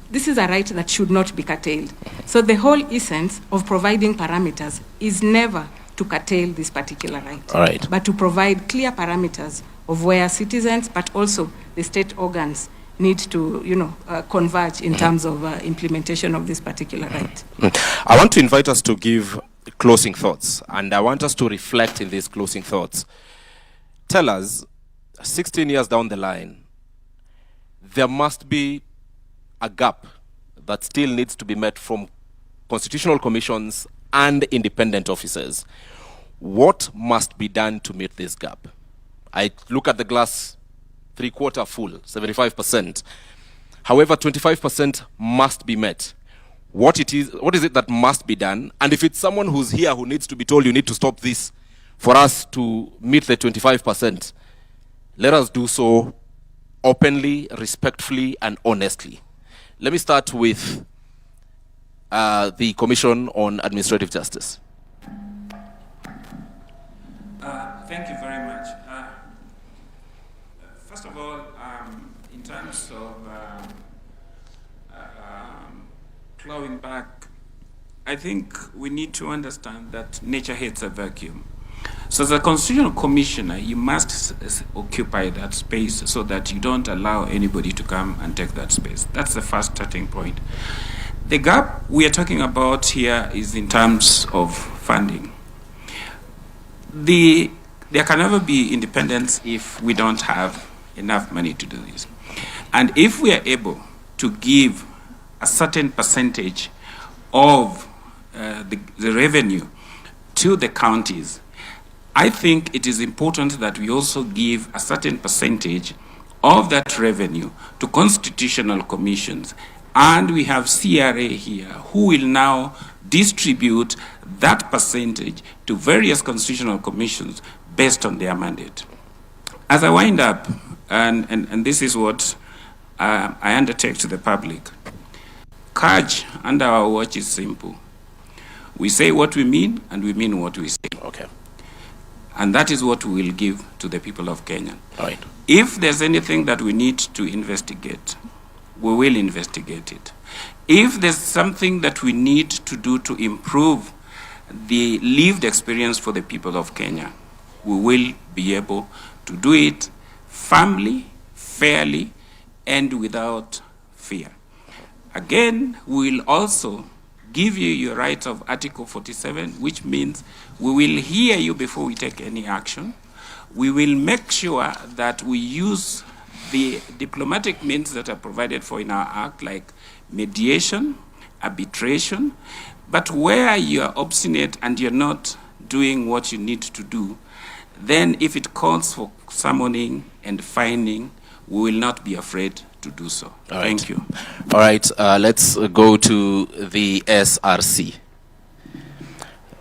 this is a right that should not be curtailed. So the whole essence of providing parameters is never to curtail this particular right, all right, but to provide clear parameters of where citizens, but also the state organs, need to, converge in terms of implementation of this particular right. I want to invite us to give closing thoughts, and I want us to reflect in these closing thoughts. Tell us, 16 years down the line, there must be a gap that still needs to be met from constitutional commissions and independent officers. What must be done to meet this gap? I look at the glass 3/4 full, 75%. However, 25% must be met. What is it that must be done? And if it's someone who's here who needs to be told you need to stop this for us to meet the 25%, let us do so openly, respectfully, and honestly. Let me start with the Commission on Administrative Justice. Thank you very much. First of all, in terms of clawing back, I think we need to understand that nature hates a vacuum. So as a constitutional commissioner, you must occupy that space so that you don't allow anybody to come and take that space. That's the first starting point. The gap we are talking about here is in terms of funding. There can never be independence if we don't have enough money to do this. And if we are able to give a certain percentage of the revenue to the counties, I think it is important that we also give a certain percentage of that revenue to constitutional commissions. And we have CRA here who will now distribute that percentage to various constitutional commissions based on their mandate. As I wind up, and this is what I undertake to the public, CAJ under our watch is simple. We say what we mean, and we mean what we say. Okay. And that is what we will give to the people of Kenya. All right. If there's anything that we need to investigate, we will investigate it. If there's something that we need to do to improve the lived experience for the people of Kenya, we will be able to do it firmly, fairly, and without fear. Again, we will also give you your right of Article 47, which means we will hear you before we take any action. We will make sure that we use the diplomatic means that are provided for in our Act, like mediation, arbitration. But where you are obstinate and you're not doing what you need to do, then if it calls for summoning and fining, we will not be afraid to do so. All right. Thank you. All right, let's go to the SRC.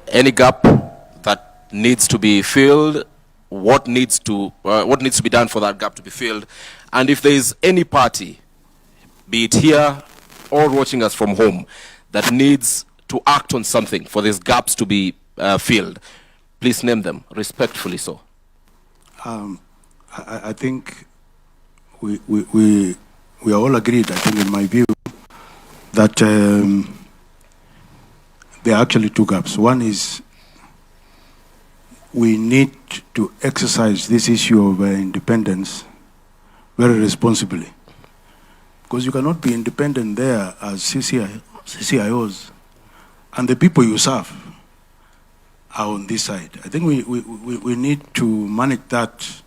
Any gap that needs to be filled, what needs to be done for that gap to be filled, and if there is any party, be it here or watching us from home, that needs to act on something for these gaps to be filled, please name them, respectfully so. I think we are all agreed, I think in my view, that there are actually two gaps. One is we need to exercise this issue of independence very responsibly. Because you cannot be independent there as CCIOs and the people you serve are on this side. I think we need to manage that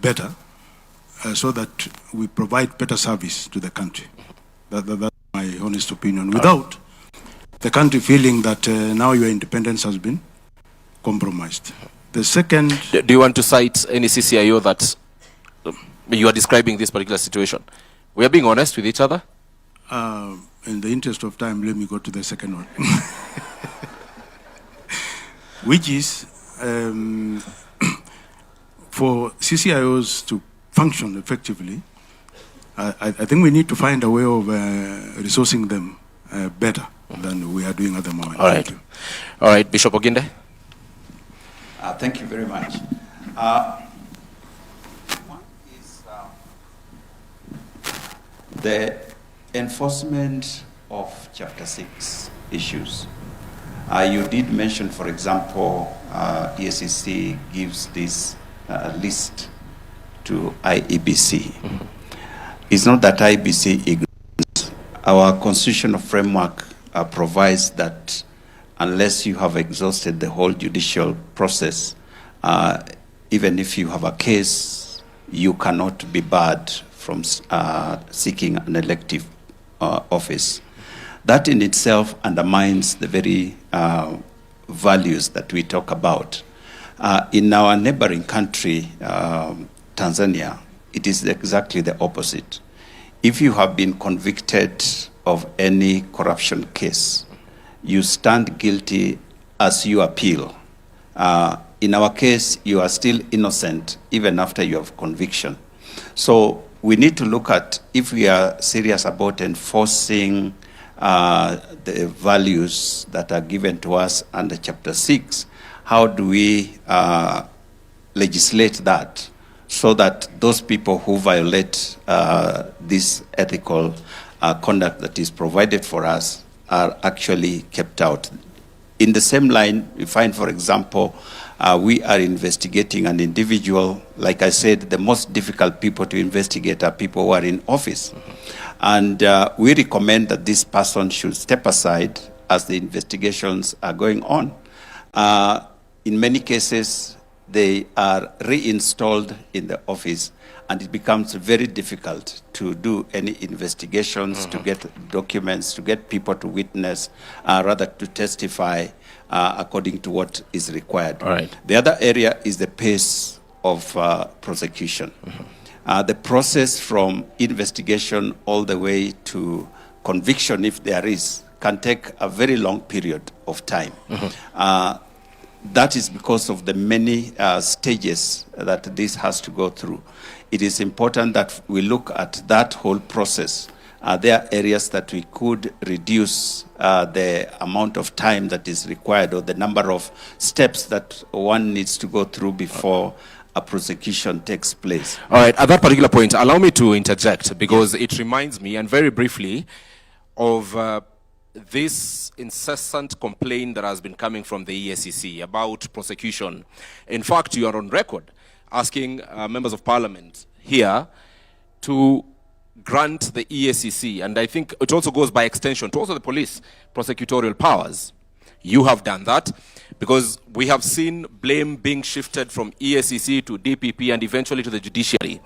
better so that we provide better service to the country. That's my honest opinion. Without the country feeling that now your independence has been compromised. The second... Do you want to cite any CCIO that you are describing this particular situation? We are being honest with each other. In the interest of time, let me go to the second one. Which is for CCIOs to function effectively, I think we need to find a way of resourcing them better than we are doing at the moment. All right. All right, Bishop Oginde. Thank you very much. One is the enforcement of Chapter 6 issues. You did mention, for example, EACC gives this list to IEBC. It's not that IEBC ignores. Our constitutional framework provides that unless you have exhausted the whole judicial process, even if you have a case, you cannot be barred from seeking an elective office. That in itself undermines the very values that we talk about. In our neighboring country, Tanzania, it is exactly the opposite. If you have been convicted of any corruption case, you stand guilty as you appeal. In our case, you are still innocent even after you have conviction. So we need to look at, if we are serious about enforcing the values that are given to us under Chapter 6, how do we legislate that so that those people who violate this ethical conduct that is provided for us are actually kept out? In the same line, we find, for example, we are investigating an individual. Like I said, the most difficult people to investigate are people who are in office. And we recommend that this person should step aside as the investigations are going on. In many cases, they are reinstalled in the office and it becomes very difficult to do any investigations, to get documents, to get people to witness, rather to testify according to what is required. All right. The other area is the pace of prosecution. The process from investigation all the way to conviction, if there is, can take a very long period of time. That is because of the many stages that this has to go through. It is important that we look at that whole process. There are areas that we could reduce the amount of time that is required, or the number of steps that one needs to go through before a prosecution takes place. All right, at that particular point, allow me to interject, because it reminds me, and very briefly, of this incessant complaint that has been coming from the EACC about prosecution. In fact, you are on record asking members of parliament here to grant the EACC, and I think it also goes by extension to also the police, prosecutorial powers. You have done that, because we have seen blame being shifted from EACC to DPP and eventually to the judiciary.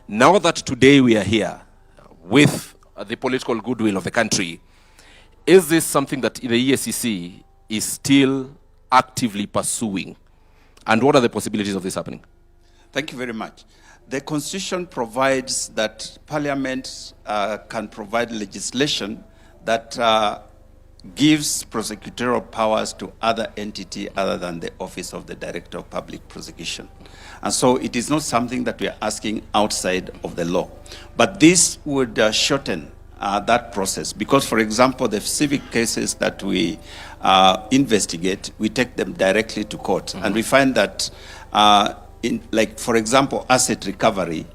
Now that today we are here with the political goodwill of the country, is this something that the EACC is still actively pursuing? And what are the possibilities of this happening? Thank you very much. The Constitution provides that Parliament can provide legislation that gives prosecutorial powers to other entity other than the Office of the Director of Public Prosecution. And so it is not something that we are asking outside of the law. But this would shorten that process, because, for example, the civic cases that we investigate, we take them directly to court. And we find that, like, for example, asset recovery,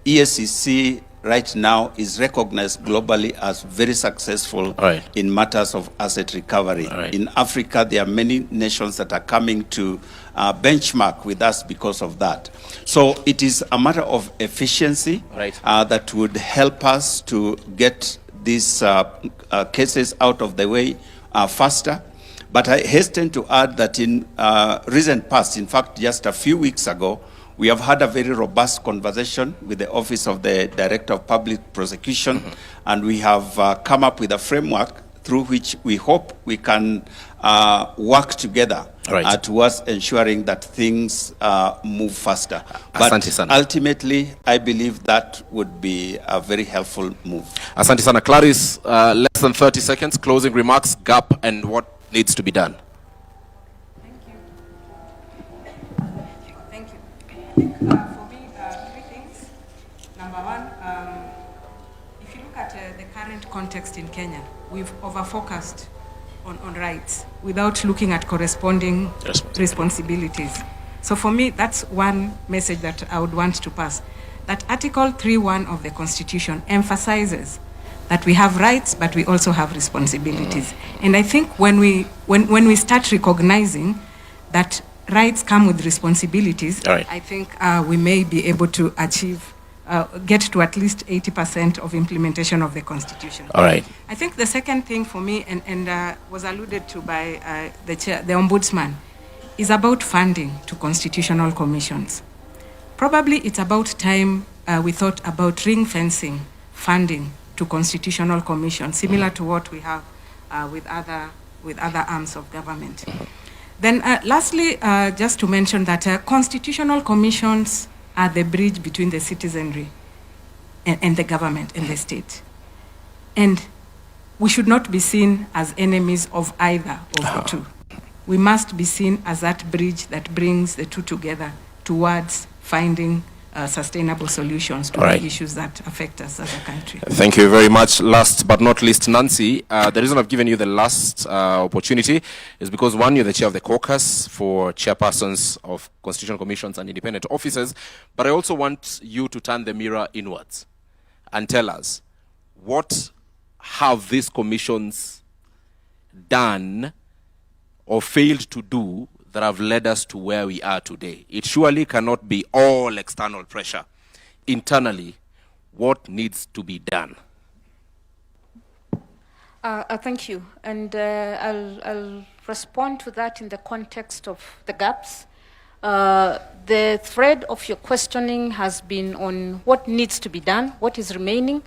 EACC right now is recognized globally as very successful in matters of asset recovery. In Africa, there are many nations that are coming to benchmark with us because of that. So it is a matter of efficiency that would help us to get these cases out of the way faster. But I hasten to add that in recent past, in fact, just a few weeks ago, we have had a very robust conversation with the Office of the Director of Public Prosecution, and we have come up with a framework through which we hope we can work together towards ensuring that things move faster. But ultimately, I believe that would be a very helpful move. Asante sana. Clarice, less than 30 seconds, closing remarks, gap, and what needs to be done. For me, three things. Number one, if you look at the current context in Kenya, we've over-focused on rights without looking at corresponding responsibilities. So for me, that's one message that I would want to pass. That Article 3.1 of the Constitution emphasizes that we have rights, but we also have responsibilities. And I think when we start recognizing that rights come with responsibilities, I think we may be able to achieve, get to at least 80% of implementation of the Constitution. All right. I think the second thing for me, and was alluded to by the Ombudsman, is about funding to constitutional commissions. Probably it's about time we thought about ring fencing funding to constitutional commissions, similar to what we have with other arms of government. Then lastly, just to mention that constitutional commissions are the bridge between the citizenry and the government and the state. And we should not be seen as enemies of either of the two. We must be seen as that bridge that brings the two together towards finding sustainable solutions to the issues that affect us as a country. Thank you very much. Last but not least, Nancy, the reason I've given you the last opportunity is because, one, you're the chair of the caucus for chairpersons of constitutional commissions and independent officers, but I also want you to turn the mirror inwards and tell us, what have these commissions done or failed to do that have led us to where we are today? It surely cannot be all external pressure. Internally, what needs to be done? Thank you. And I'll respond to that in the context of the gaps. The thread of your questioning has been on what needs to be done, what is remaining,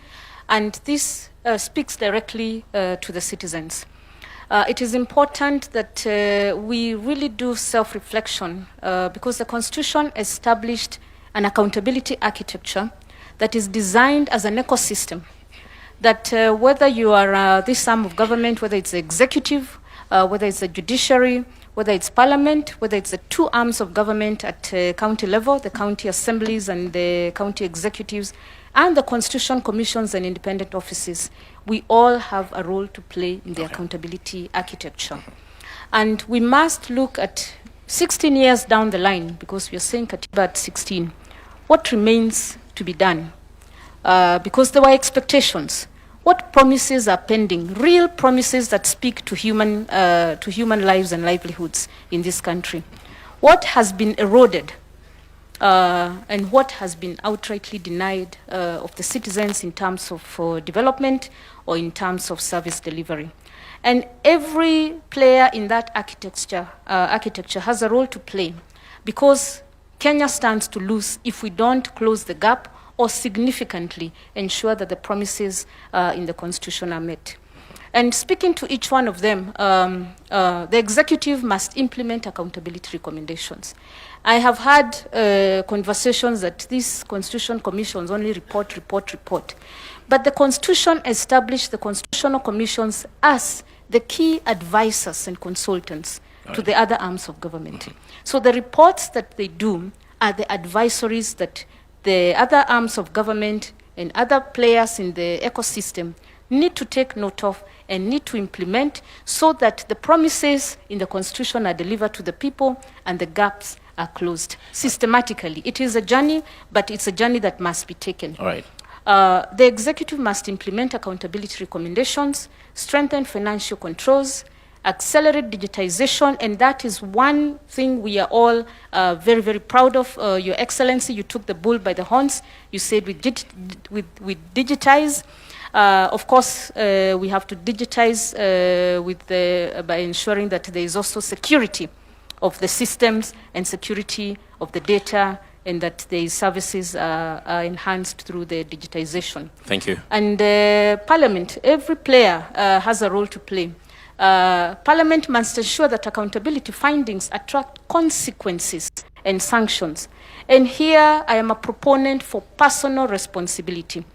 and this speaks directly to the citizens. It is important that we really do self-reflection because the Constitution established an accountability architecture that is designed as an ecosystem, that whether you are this arm of government, whether it's the executive, whether it's the judiciary, whether it's parliament, whether it's the two arms of government at county level, the county assemblies and the county executives, and the constitution commissions and independent offices, we all have a role to play in the accountability architecture. And we must look at 16 years down the line, because we are saying Katiba at 16, what remains to be done? Because there were expectations. What promises are pending? Real promises that speak to human lives and livelihoods in this country. What has been eroded and what has been outrightly denied of the citizens in terms of development or in terms of service delivery. And every player in that architecture has a role to play, because Kenya stands to lose if we don't close the gap or significantly ensure that the promises in the Constitution are met. And speaking to each one of them, the executive must implement accountability recommendations. I have had conversations that these Constitution commissions only report. But the Constitution established the constitutional commissions as the key advisors and consultants to the other arms of government. So the reports that they do are the advisories that the other arms of government and other players in the ecosystem need to take note of and need to implement, so that the promises in the Constitution are delivered to the people and the gaps are closed systematically. It is a journey, but it's a journey that must be taken. All right. The executive must implement accountability recommendations, strengthen financial controls, accelerate digitization, and that is one thing we are all very, very proud of. Your Excellency, you took the bull by the horns. You said we digitize. Of course, we have to digitize by ensuring that there is also security of the systems and security of the data, and that the services are enhanced through the digitization. Thank you. And Parliament, every player has a role to play. Parliament must ensure that accountability findings attract consequences and sanctions. And here I am a proponent for personal responsibility.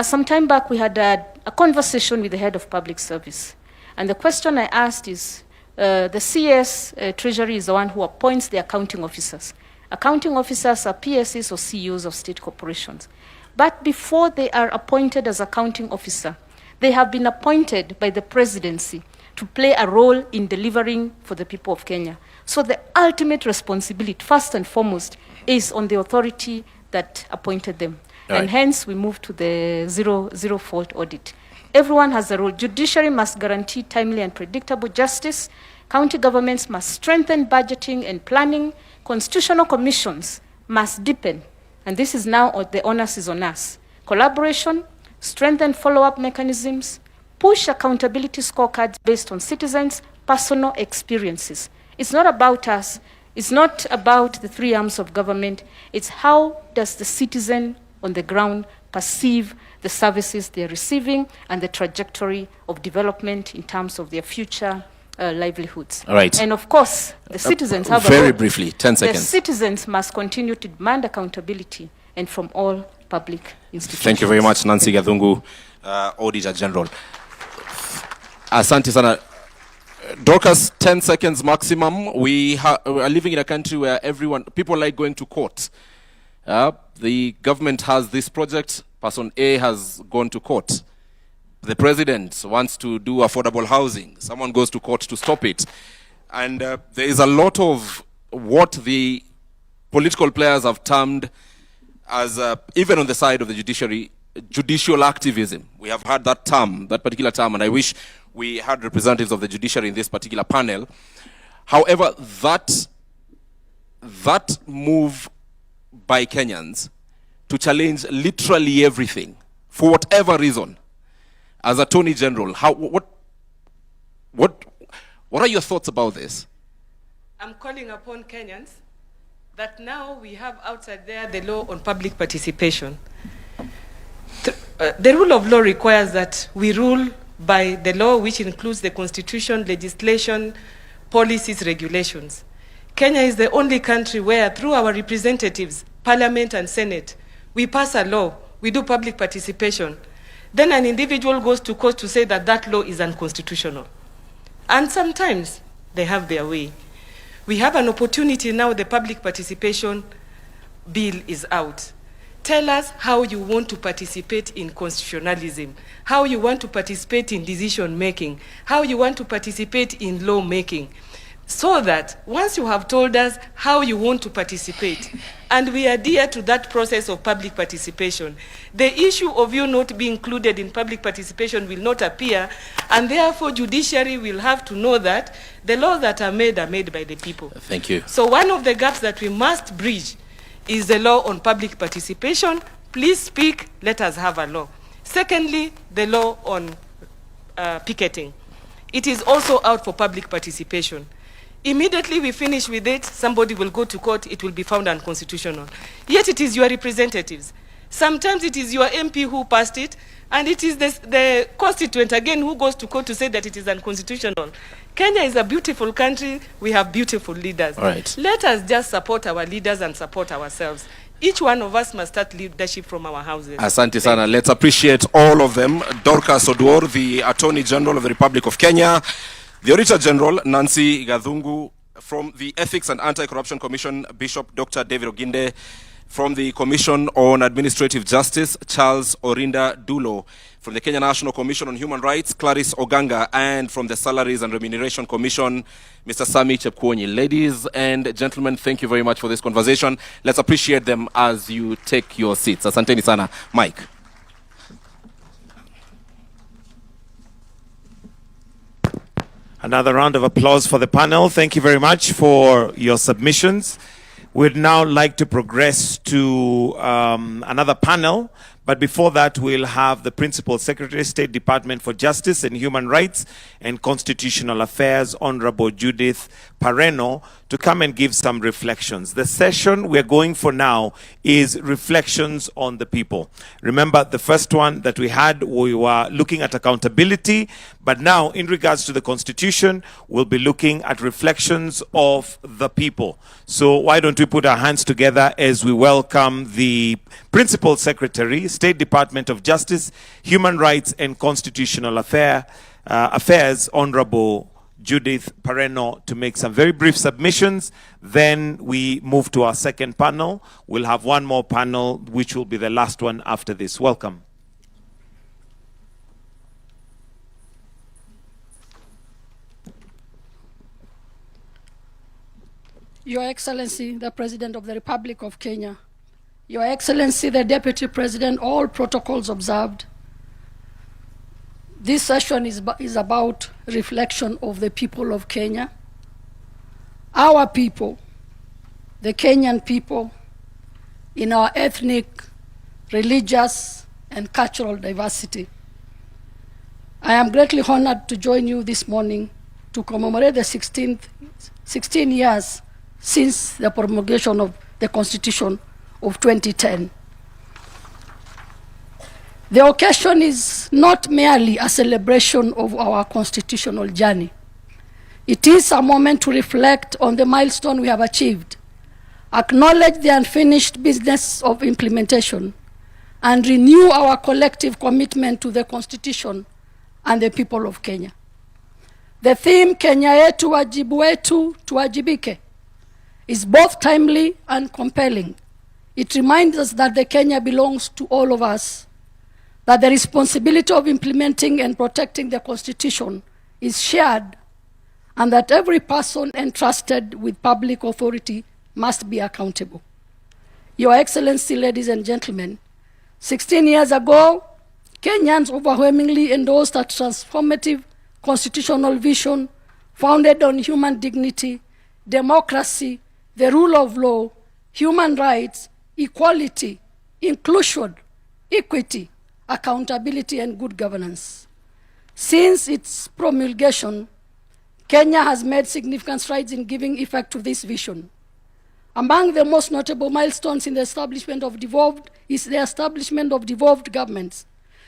Some time back we had a conversation with the head of public service. And the question I asked is, the CS Treasury is the one who appoints the accounting officers. Accounting officers are PSs or CEOs of state corporations. But before they are appointed as accounting officer, they have been appointed by the presidency to play a role in delivering for the people of Kenya. So the ultimate responsibility, first and foremost, is on the authority that appointed them. Right. And hence we move to the zero fault audit. Everyone has a role. Judiciary must guarantee timely and predictable justice. County governments must strengthen budgeting and planning. Constitutional commissions must deepen. And this is now, the onus is on us. Collaboration, strengthen follow-up mechanisms, push accountability scorecards based on citizens' personal experiences. It's not about us. It's not about the three arms of government. It's how does the citizen on the ground perceive the services they're receiving and the trajectory of development in terms of their future livelihoods. All right. And of course, the citizens have a very role. briefly, 10 seconds. The citizens must continue to demand accountability, and from all public institutions. Thank you very much, Nancy Gathungu, Auditor General. Asante sana. Dorcas, 10 seconds maximum. We are living in a country where people like going to court. The government has this project. Person A has gone to court. The president wants to do affordable housing. Someone goes to court to stop it. And there is a lot of what the political players have termed as, even on the side of the judiciary, judicial activism. We have had that term, that particular term, and I wish we had representatives of the judiciary in this particular panel. However, that move by Kenyans to challenge literally everything, for whatever reason, as Attorney General, what are your thoughts about this? I'm calling upon Kenyans that now we have outside there the law on public participation. The rule of law requires that we rule by the law, which includes the constitution, legislation, policies, regulations. Kenya is the only country where, through our representatives, parliament and senate, we pass a law, we do public participation. Then an individual goes to court to say that that law is unconstitutional. And sometimes they have their way. We have an opportunity now, the public participation bill is out. Tell us how you want to participate in constitutionalism, how you want to participate in decision making, how you want to participate in law making, so that once you have told us how you want to participate, and we adhere to that process of public participation, the issue of you not being included in public participation will not appear, and therefore judiciary will have to know that the laws that are made by the people. Thank you. So one of the gaps that we must bridge is the law on public participation. Please speak, let us have a law. Secondly, the law on picketing. It is also out for public participation. Immediately we finish with it, somebody will go to court, it will be found unconstitutional. Yet it is your representatives. Sometimes it is your MP who passed it, and it is the constituent again who goes to court to say that it is unconstitutional. Kenya is a beautiful country, we have beautiful leaders. All right. Let us just support our leaders and support ourselves. Each one of us must start leadership from our houses. Asante sana. Let's appreciate all of them. Dorcas Oduor, the Attorney General of the Republic of Kenya, the Auditor General, Nancy Gadhungu, from the Ethics and Anti-Corruption Commission, Bishop Dr. David Oginde, from the Commission on Administrative Justice, Charles Orinda Dulo, from the Kenya National Commission on Human Rights, Clarice Oganga, and from the Salaries and Remuneration Commission, Mr. Sami Chepkwonyi. Ladies and gentlemen, thank you very much for this conversation. Let's appreciate them as you take your seats. Asanteni sana. Mike. Another round of applause for the panel. Thank you very much for your submissions. We'd now like to progress to another panel, but before that, we'll have the Principal Secretary, State Department for Justice and Human Rights and Constitutional Affairs, Honorable Judith Pareno, to come and give some reflections. The session we're going for now is reflections on the people. Remember, the first one that we had, we were looking at accountability, but now in regards to the Constitution, we'll be looking at reflections of the people. So why don't we put our hands together as we welcome the Principal Secretary, State Department of Justice, Human Rights and Constitutional Affairs, Honorable Judith Pareno, to make some very brief submissions. Then we move to our second panel. We'll have one more panel, which will be the last one after this. Welcome. Your Excellency, the President of the Republic of Kenya, Your Excellency, the Deputy President, all protocols observed. This session is about reflection of the people of Kenya, our people, the Kenyan people, in our ethnic, religious, and cultural diversity. I am greatly honored to join you this morning to commemorate the 16 years since the promulgation of the Constitution of 2010. The occasion is not merely a celebration of our constitutional journey. It is a moment to reflect on the milestone we have achieved, acknowledge the unfinished business of implementation, and renew our collective commitment to the Constitution and the people of Kenya. The theme, Kenya yetu wajibu wetu tuwajibike, is both timely and compelling. It reminds us that the Kenya belongs to all of us, that the responsibility of implementing and protecting the Constitution is shared, and that every person entrusted with public authority must be accountable. Your Excellency, ladies and gentlemen, 16 years ago, Kenyans overwhelmingly endorsed a transformative constitutional vision founded on human dignity, democracy, the rule of law, human rights, equality, inclusion, equity, accountability, and good governance. Since its promulgation, Kenya has made significant strides in giving effect to this vision. Among the most notable milestones in the establishment of devolved governments,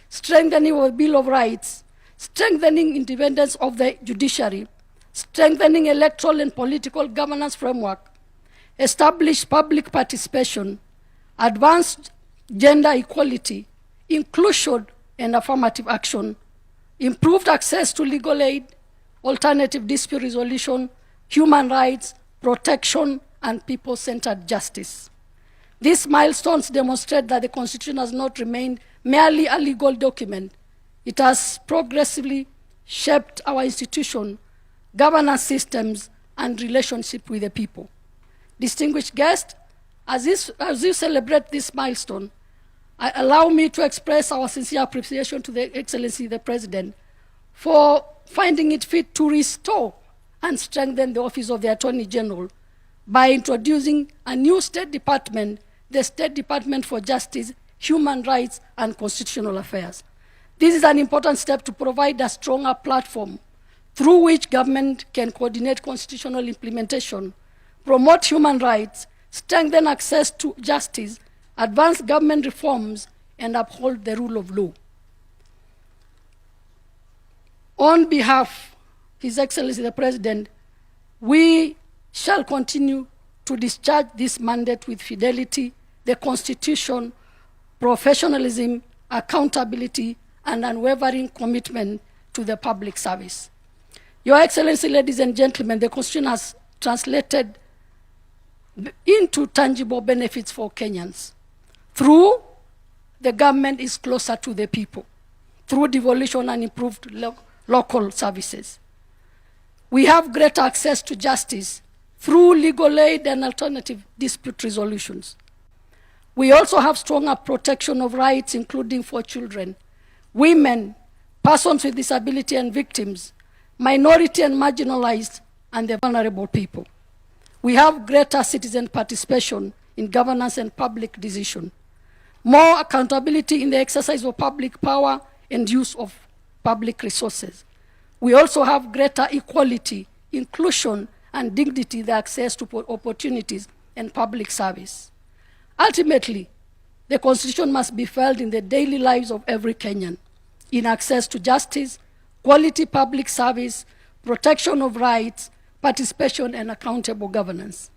strengthening of the Bill of Rights, strengthening independence of the judiciary, strengthening electoral and political governance framework, established public participation, advanced gender equality, inclusion and affirmative action, improved access to legal aid, alternative dispute resolution, human rights, protection, and people-centered justice. These milestones demonstrate that the Constitution has not remained merely a legal document. It has progressively shaped our institution, governance systems, and relationship with the people. Distinguished guests, as you celebrate this milestone, allow me to express our sincere appreciation to the Excellency the President for finding it fit to restore and strengthen the Office of the Attorney General by introducing a new State Department, the State Department for Justice, Human Rights, and Constitutional Affairs. This is an important step to provide a stronger platform through which government can coordinate constitutional implementation, promote human rights, strengthen access to justice, advance government reforms, and uphold the rule of law. On behalf of His Excellency the President, we shall continue to discharge this mandate with fidelity, the Constitution, professionalism, accountability, and unwavering commitment to the public service. Your Excellency, ladies and gentlemen, the Constitution has translated into tangible benefits for Kenyans. Through the government is closer to the people, through devolution and improved local services. We have greater access to justice through legal aid and alternative dispute resolutions. We also have stronger protection of rights, including for children, women, persons with disability and victims, minority and marginalized, and the vulnerable people. We have greater citizen participation in governance and public decision, more accountability in the exercise of public power and use of public resources. We also have greater equality, inclusion, and dignity, the access to opportunities and public service. Ultimately, the Constitution must be felt in the daily lives of every Kenyan, in access to justice, quality public service, protection of rights, participation, and accountable governance.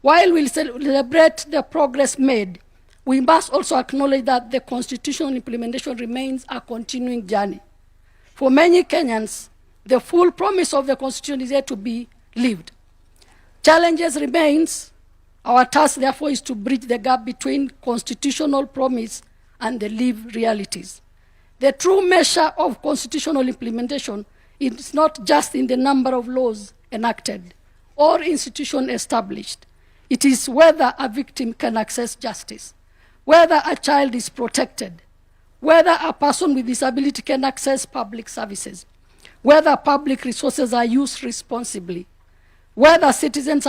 While we celebrate the progress made, we must also acknowledge that the constitutional implementation remains a continuing journey. For many Kenyans, the full promise of the Constitution is yet to be lived. Challenges remains. Our task, therefore, is to bridge the gap between constitutional promise and the lived realities. The true measure of constitutional implementation is not just in the number of laws enacted or institutions established. It is whether a victim can access justice, whether a child is protected, whether a person with disability can access public services, whether public resources are used responsibly, whether citizens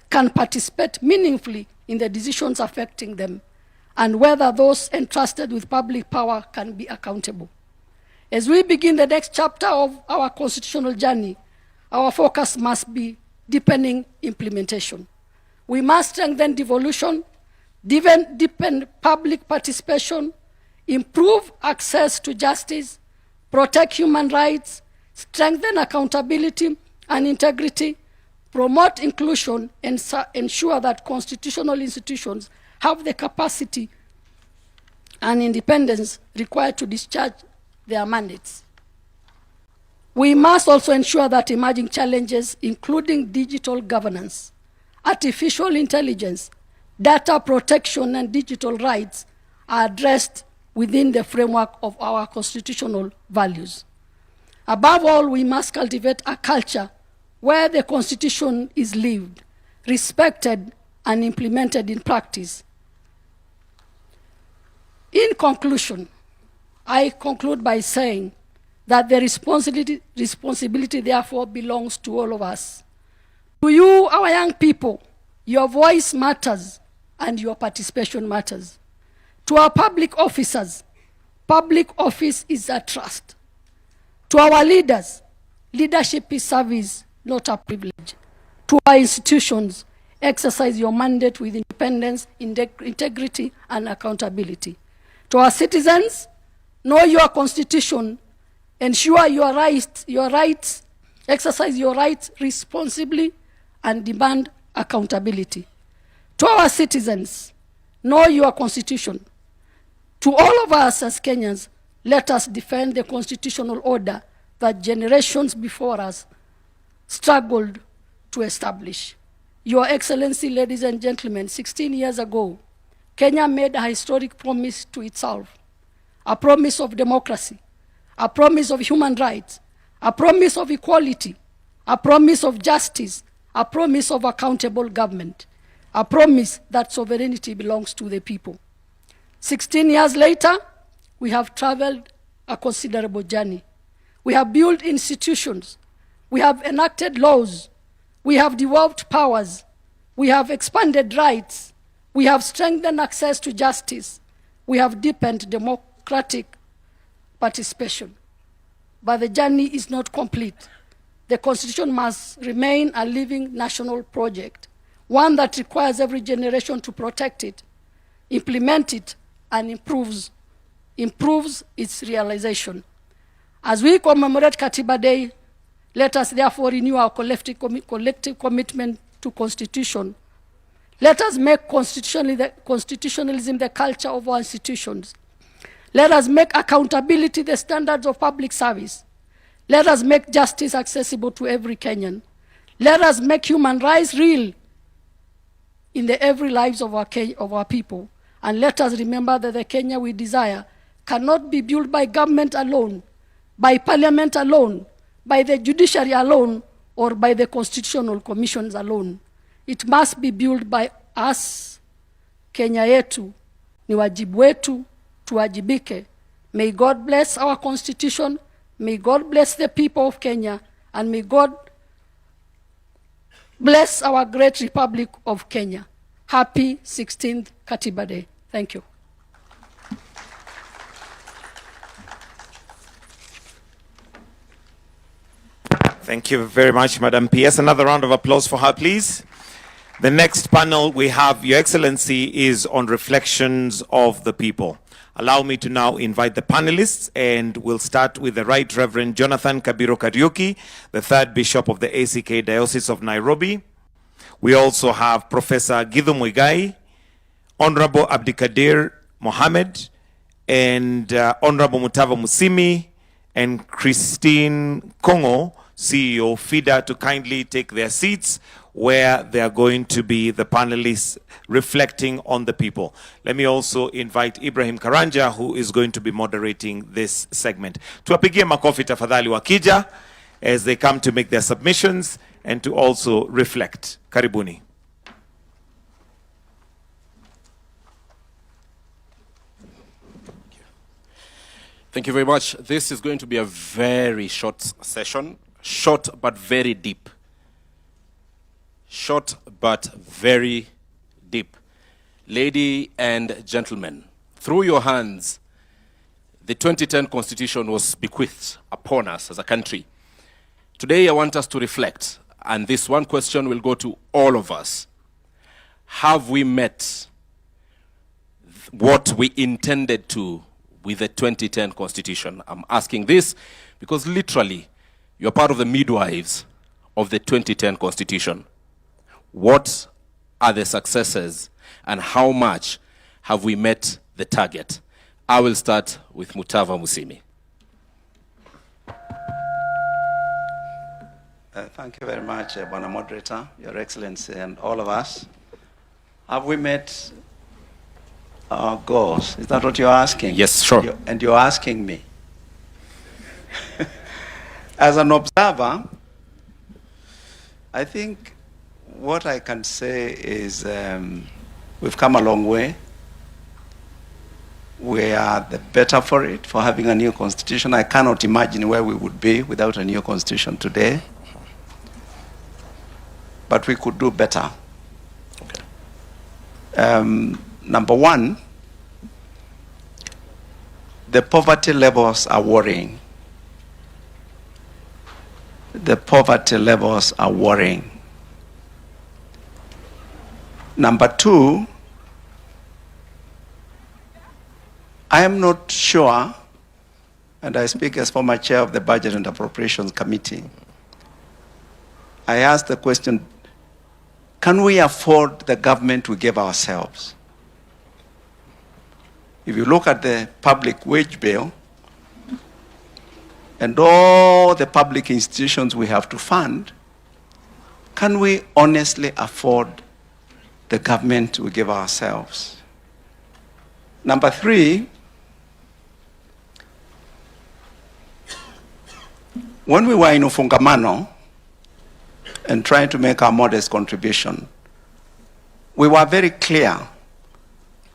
can participate meaningfully in the decisions affecting them, and whether those entrusted with public power can be accountable. As we begin the next chapter of our constitutional journey, our focus must be deepening implementation. We must strengthen devolution, deepen public participation, improve access to justice, protect human rights, strengthen accountability and integrity, promote inclusion, and ensure that constitutional institutions have the capacity and independence required to discharge their mandates. We must also ensure that emerging challenges, including digital governance, artificial intelligence, data protection, and digital rights, are addressed within the framework of our constitutional values. Above all, we must cultivate a culture where the Constitution is lived, respected, and implemented in practice. In conclusion, I conclude by saying that the responsibility therefore belongs to all of us. To you, our young people, your voice matters and your participation matters. To our public officers, public office is a trust. To our leaders, leadership is service, not a privilege. To our institutions, exercise your mandate with independence, integrity, and accountability. To our citizens, know your constitution, ensure your rights, exercise your rights responsibly, and demand accountability. To our citizens, know your constitution. To all of us as Kenyans, let us defend the constitutional order that generations before us struggled to establish. Your Excellency, ladies and gentlemen, 16 years ago, Kenya made a historic promise to itself, a promise of democracy, a promise of human rights, a promise of equality, a promise of justice, a promise of accountable government, a promise that sovereignty belongs to the people. 16 years later, we have traveled a considerable journey. We have built institutions, we have enacted laws, we have devolved powers, we have expanded rights, we have strengthened access to justice, we have deepened democratic participation. But the journey is not complete. The Constitution must remain a living national project, one that requires every generation to protect it, implement it, and improves its realization. As we commemorate Katiba Day, let us therefore renew our collective commitment to Constitution. Let us make constitutionalism the culture of our institutions. Let us make accountability the standards of public service. Let us make justice accessible to every Kenyan. Let us make human rights real in the every lives of our people. And let us remember that the Kenya we desire cannot be built by government alone, by parliament alone, by the judiciary alone, or by the constitutional commissions alone. It must be built by us. Kenya yetu ni wajibu wetu, tuwajibike. May God bless our constitution, may God bless the people of Kenya, and may God bless our great Republic of Kenya. Happy 16th Katiba Day. Thank you. Thank you very much, Madam PS. Another round of applause for her, please. The next panel we have, Your Excellency, is on reflections of the people. Allow me to now invite the panelists, and we'll start with the Right Reverend Jonathan Kabiro Kariuki, the third Bishop of the ACK Diocese of Nairobi. We also have Professor Githu Muigai, Honorable Abdikadir Mohammed, and Honorable Mutava Musimi, and Christine Kongo, CEO FIDA, to kindly take their seats where they are going to be the panelists reflecting on the people. Let me also invite Ibrahim Karanja, who is going to be moderating this segment. Tuwapigie makofi tafadhali wakija as they come to make their submissions and to also reflect. Karibuni. Thank you very much. This is going to be a very short session. Short but very deep. Short but very deep. Ladies and gentlemen, through your hands, the 2010 Constitution was bequeathed upon us as a country. Today I want us to reflect, and this one question will go to all of us. Have we met what we intended to with the 2010 Constitution? I'm asking this because literally you're part of the midwives of the 2010 Constitution. What are the successes and how much have we met the target? I will start with Mutava Musimi. Thank you very much, Bwana Moderator, Your Excellency, and all of us. Have we met our goals? Is that what you're asking? Yes, sure. And you're asking me. As an observer, I think what I can say is we've come a long way. We are the better for it, for having a new constitution. I cannot imagine where we would be without a new constitution today. But we could do better. Okay. Number one, the poverty levels are worrying. The poverty levels are worrying. Number two, I am not sure, and I speak as former chair of the Budget and Appropriations Committee, I asked the question, can we afford the government we give ourselves? If you look at the public wage bill and all the public institutions we have to fund, can we honestly afford the government we give ourselves? Number three, when we were in Ufungamano and trying to make our modest contribution, we were very clear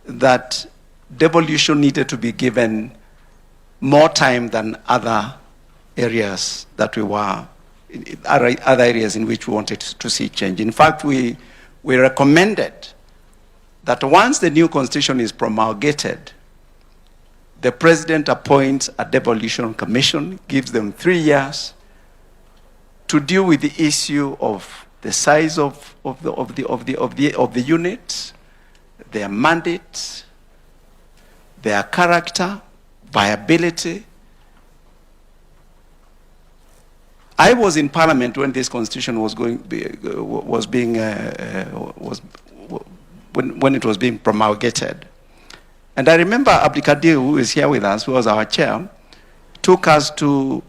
that devolution needed to be given more time than other areas that we were, other areas in which we wanted to see change. In fact, we recommended that once the new constitution is promulgated, the president appoints a devolution commission, gives them 3 years to deal with the issue of the size of the units, their mandate, their character, viability. I was in Parliament when this constitution was when it was being promulgated. And I remember Abdikadir, who is here with us, who was our chair, took us to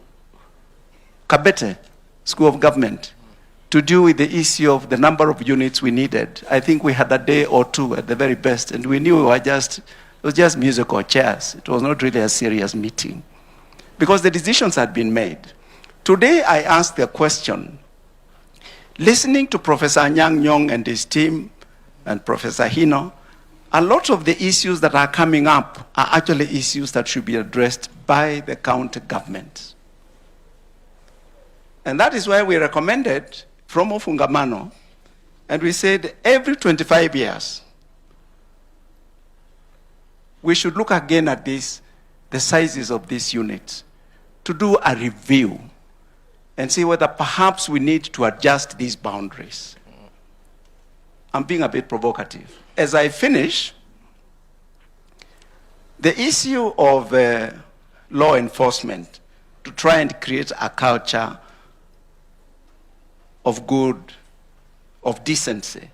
Kabete School of Government to deal with the issue of the number of units we needed. I think we had a day or two at the very best, and we knew it was just musical chairs. It was not really a serious meeting because the decisions had been made. Today I asked the question, listening to Professor Anyang' Nyong and his team and Professor Hino, a lot of the issues that are coming up are actually issues that should be addressed by the county government. And that is why we recommended from Ufungamano, and we said every 25 years, we should look again at this, the sizes of these units, to do a review and see whether perhaps we need to adjust these boundaries. I'm being a bit provocative. As I finish, the issue of law enforcement, to try and create a culture of good, of decency,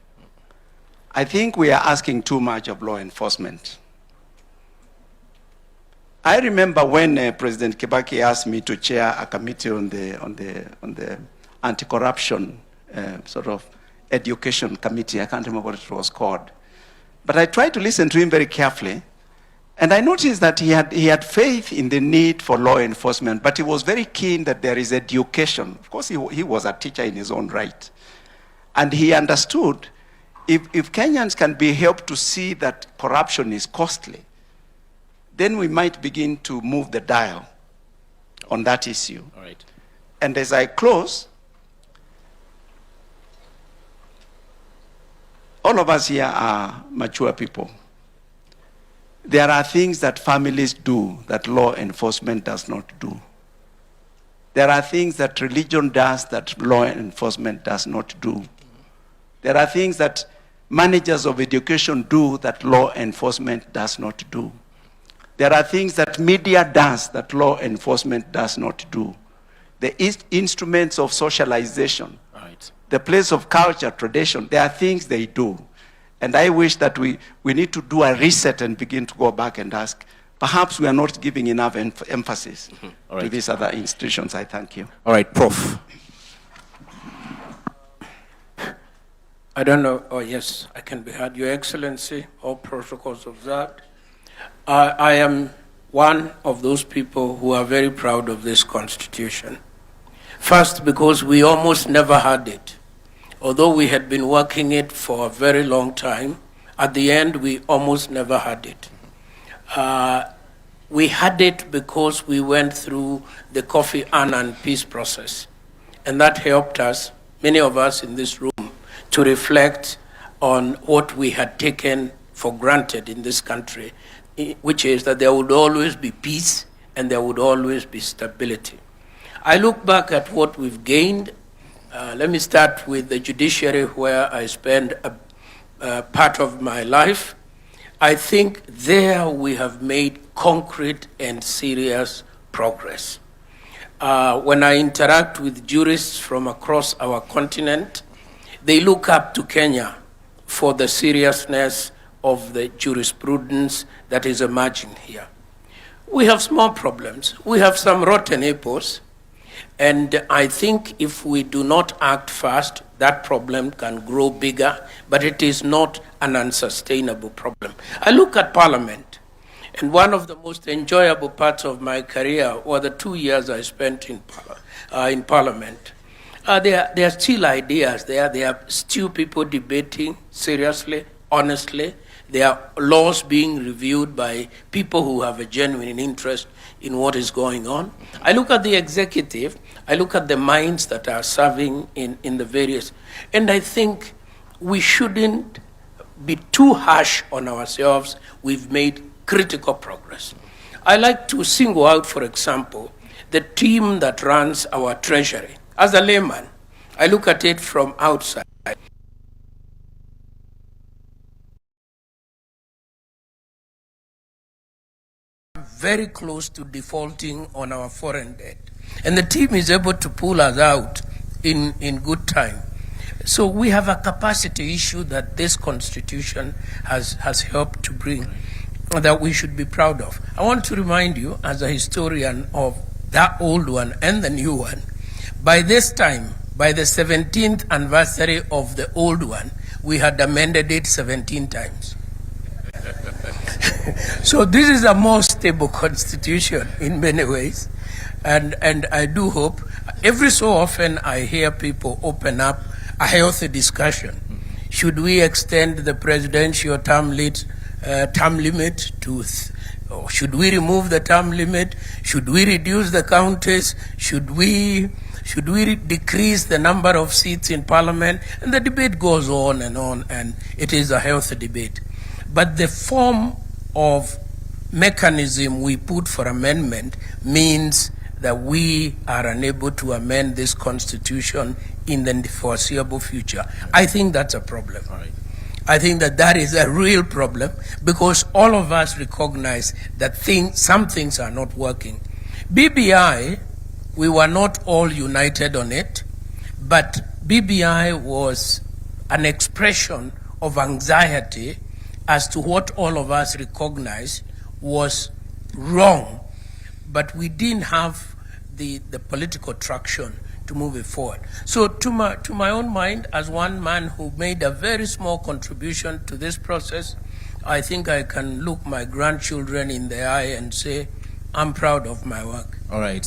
I think we are asking too much of law enforcement. I remember when President Kibaki asked me to chair a committee on the anti-corruption sort of education committee. I can't remember what it was called. But I tried to listen to him very carefully, and I noticed that he had faith in the need for law enforcement, but he was very keen that there is education. Of course, he was a teacher in his own right. And he understood if Kenyans can be helped to see that corruption is costly, then we might begin to move the dial on that issue. All right. And as I close, all of us here are mature people. There are things that families do that law enforcement does not do. There are things that religion does that law enforcement does not do. There are things that managers of education do that law enforcement does not do. There are things that media does that law enforcement does not do. The instruments of socialization, Right. the place of culture, tradition, there are things they do. And I wish that we need to do a reset and begin to go back and ask, perhaps we are not giving enough emphasis to these other institutions. I thank you. All right, Prof. I don't know. Oh, yes, I can be heard. Your Excellency, all protocols observed. I am one of those people who are very proud of this Constitution. First, because we almost never had it. Although we had been working it for a very long time, at the end, we almost never had it. We had it because we went through the Kofi Annan peace process. And that helped us, many of us in this room, to reflect on what we had taken for granted in this country, which is that there would always be peace and there would always be stability. I look back at what we've gained. Let me start with the judiciary, where I spend part of my life, I think there we have made concrete and serious progress. When I interact with jurists from across our continent, they look up to Kenya for the seriousness of the jurisprudence that is emerging here. We have small problems. We have some rotten apples, and I think if we do not act fast, that problem can grow bigger, but it is not an unsustainable problem. I look at Parliament, and one of the most enjoyable parts of my career were the 2 years I spent in Parliament. There are still ideas there. There are still people debating seriously, honestly. There are laws being reviewed by people who have a genuine interest in what is going on. I look at the executive, I look at the minds that are serving in the various, and I think we shouldn't be too harsh on ourselves. We've made critical progress. I like to single out, for example, the team that runs our treasury. As a layman, I look at it from outside. Very close to defaulting on our foreign debt. And the team is able to pull us out in good time. So we have a capacity issue that this constitution has helped to bring that we should be proud of. I want to remind you, as a historian of that old one and the new one, by this time, by the 17th anniversary of the old one, we had amended it 17 times. So this is a more stable constitution in many ways, and I do hope, every so often I hear people open up a healthy discussion. Should we extend the presidential term limit to, or should we remove the term limit? Should we reduce the counties? Should we decrease the number of seats in parliament? And the debate goes on, and it is a healthy debate. But the form of mechanism we put for amendment means that we are unable to amend this constitution in the foreseeable future. I think that's a problem. Right. I think that is a real problem, because all of us recognize that some things are not working. BBI, we were not all united on it, but BBI was an expression of anxiety as to what all of us recognize was wrong, but we didn't have the political traction to move it forward. So to my own mind, as one man who made a very small contribution to this process, I think I can look my grandchildren in the eye and say, I'm proud of my work. All right.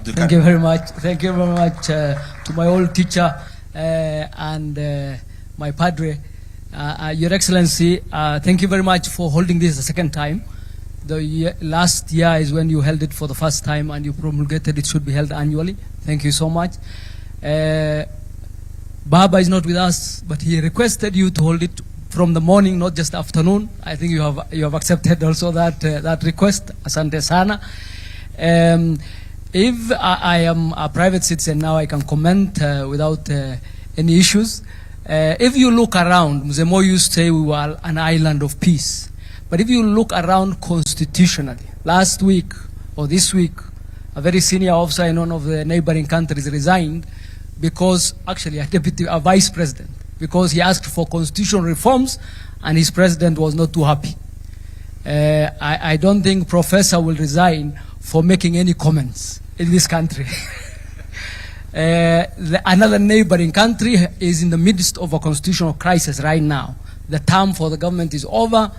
Thank you very much. Thank you very much to my old teacher and my padre. Your Excellency, thank you very much for holding this the second time. Last year is when you held it for the first time, and you promulgated it should be held annually. Thank you so much. Baba is not with us, but he requested you to hold it from the morning, not just afternoon. I think you have accepted also that request. Asante sana. If I am a private citizen now, I can comment without any issues. If you look around, Mzee Moi used to say we were an island of peace. But if you look around constitutionally, last week or this week, a very senior officer in one of the neighboring countries resigned because, actually a vice president, because he asked for constitutional reforms and his president was not too happy. I don't think Professor will resign for making any comments in this country. Another neighboring country is in the midst of a constitutional crisis right now. The term for the government is over.